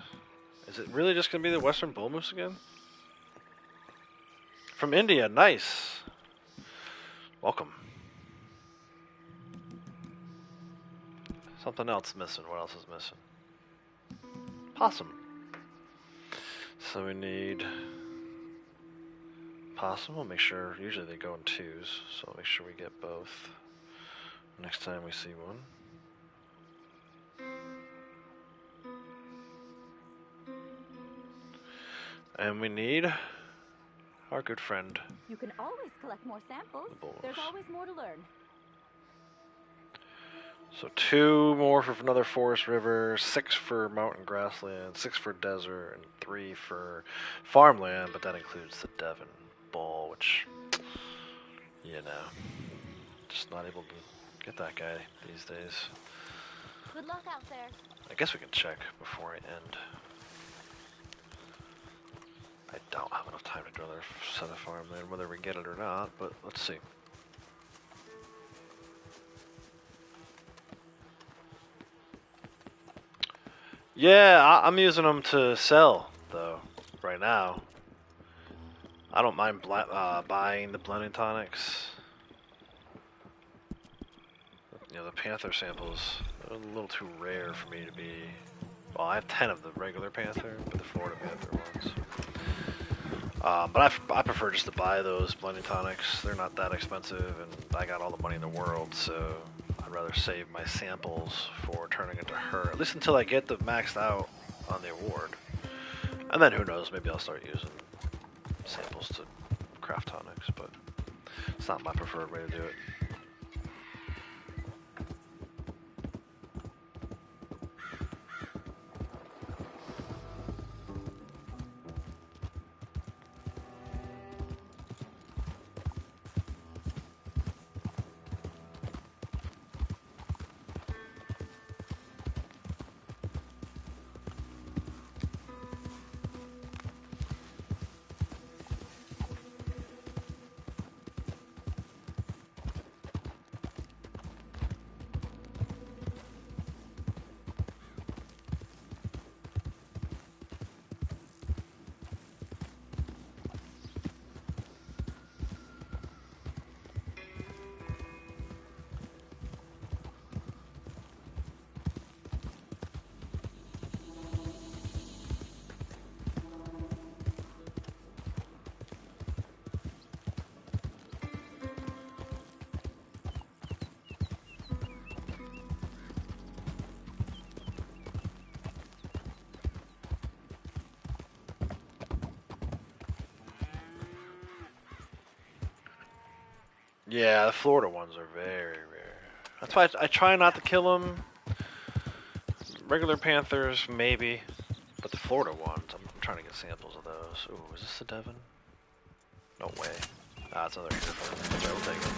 Is it really just going to be the western bull moose again? From India, nice. Welcome. Something else missing, what else is missing? Possum. So we need possum, we'll make sure, usually they go in 2s, so I'll make sure we get both next time we see one. And we need our good friend. You can always collect more samples. The bulls. There's always more to learn. So 2 more for another forest river, 6 for mountain grassland, 6 for desert, and 3 for farmland, but that includes the Devon bull, which, you know, just not able to get that guy these days. Good luck out there. I guess we can check before I end. I don't have enough time to do another set of farmland, whether we get it or not, but let's see. Yeah, I'm using them to sell, though, right now. I don't mind buying the blending tonics. You know, the panther samples are a little too rare for me to be... Well, I have 10 of the regular panther, but the Florida panther ones. But I prefer just to buy those blending tonics. They're not that expensive, and I got all the money in the world, so I'd rather save my samples for turning it to her, at least until I get the maxed out on the award. And then who knows, maybe I'll start using samples to craft tonics, but it's not my preferred way to do it. Yeah, the Florida ones are very rare. That's why I try not to kill them. Regular panthers, maybe. But the Florida ones, I'm trying to get samples of those. Ooh, is this the Devon? No way. Ah, it's another Hereford. Okay, we'll take it.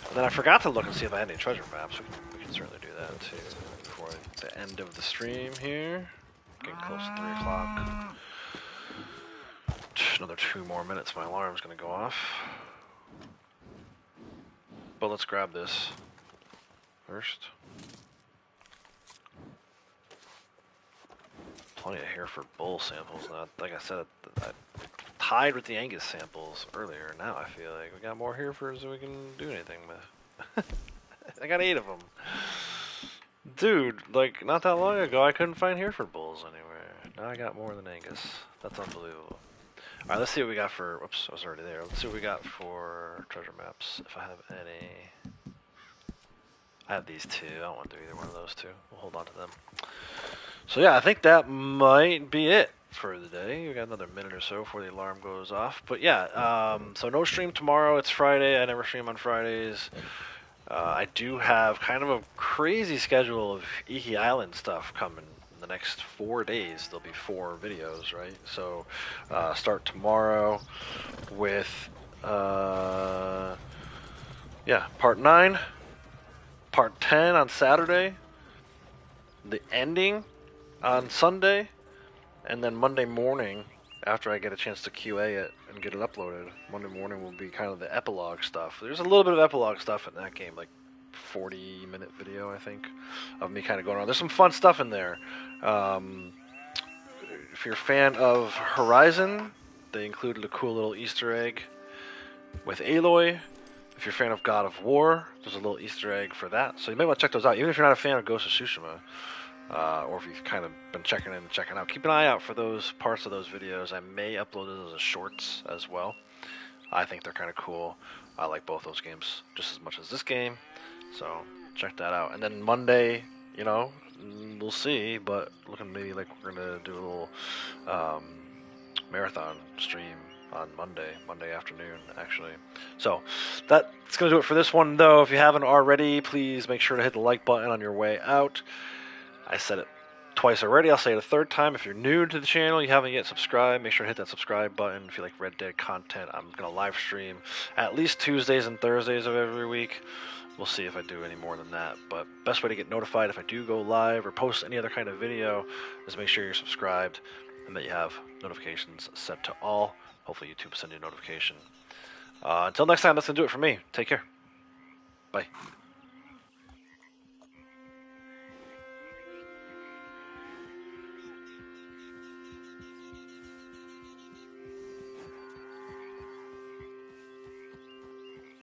And then I forgot to look and see if I had any treasure maps. We can certainly do that too before the end of the stream here. Getting close to 3 o'clock. Another 2 more minutes, my alarm's gonna go off. But let's grab this first. Plenty of Hereford bull samples. Now, like I said, I tied with the Angus samples earlier. Now I feel like we got more Herefords than we can do anything with. I got 8 of them. Dude, like, not that long ago, I couldn't find Hereford bulls anywhere. Now I got more than Angus. That's unbelievable. Alright, let's see what we got for... Whoops, I was already there. Let's see what we got for treasure maps, if I have any. I have these 2. I don't want to do either one of those 2. We'll hold on to them. So yeah, I think that might be it for the day. We got another minute or so before the alarm goes off. But yeah, so no stream tomorrow. It's Friday. I never stream on Fridays. I do have kind of a crazy schedule of Iki Island stuff coming in the next 4 days. There'll be 4 videos, right? So start tomorrow with yeah, part 9, part 10 on Saturday, the ending on Sunday, and then Monday morning, after I get a chance to QA it and get it uploaded, Monday morning will be kind of the epilogue stuff. There's a little bit of epilogue stuff in that game, like 40-minute video, I think, of me kind of going around. There's some fun stuff in there. If you're a fan of Horizon, they included a cool little Easter egg with Aloy. If you're a fan of God of War, there's a little Easter egg for that. So you may want to check those out, even if you're not a fan of Ghost of Tsushima. Or if you've kind of been checking in and checking out, keep an eye out for those parts of those videos. I may upload those as shorts as well. I think they're kind of cool. I like both those games just as much as this game, so check that out. And then Monday, you know, we'll see, but looking maybe like we're gonna do a little marathon stream on Monday afternoon, actually. So that's gonna do it for this one, though. If you haven't already, please make sure to hit the like button on your way out. I said it twice already. I'll say it a third time. If you're new to the channel, you haven't yet subscribed, make sure to hit that subscribe button. If you like Red Dead content, I'm going to live stream at least Tuesdays and Thursdays of every week. We'll see if I do any more than that. But best way to get notified if I do go live or post any other kind of video is make sure you're subscribed and that you have notifications set to all. Hopefully YouTube will send you a notification. Until next time, that's going to do it for me. Take care. Bye.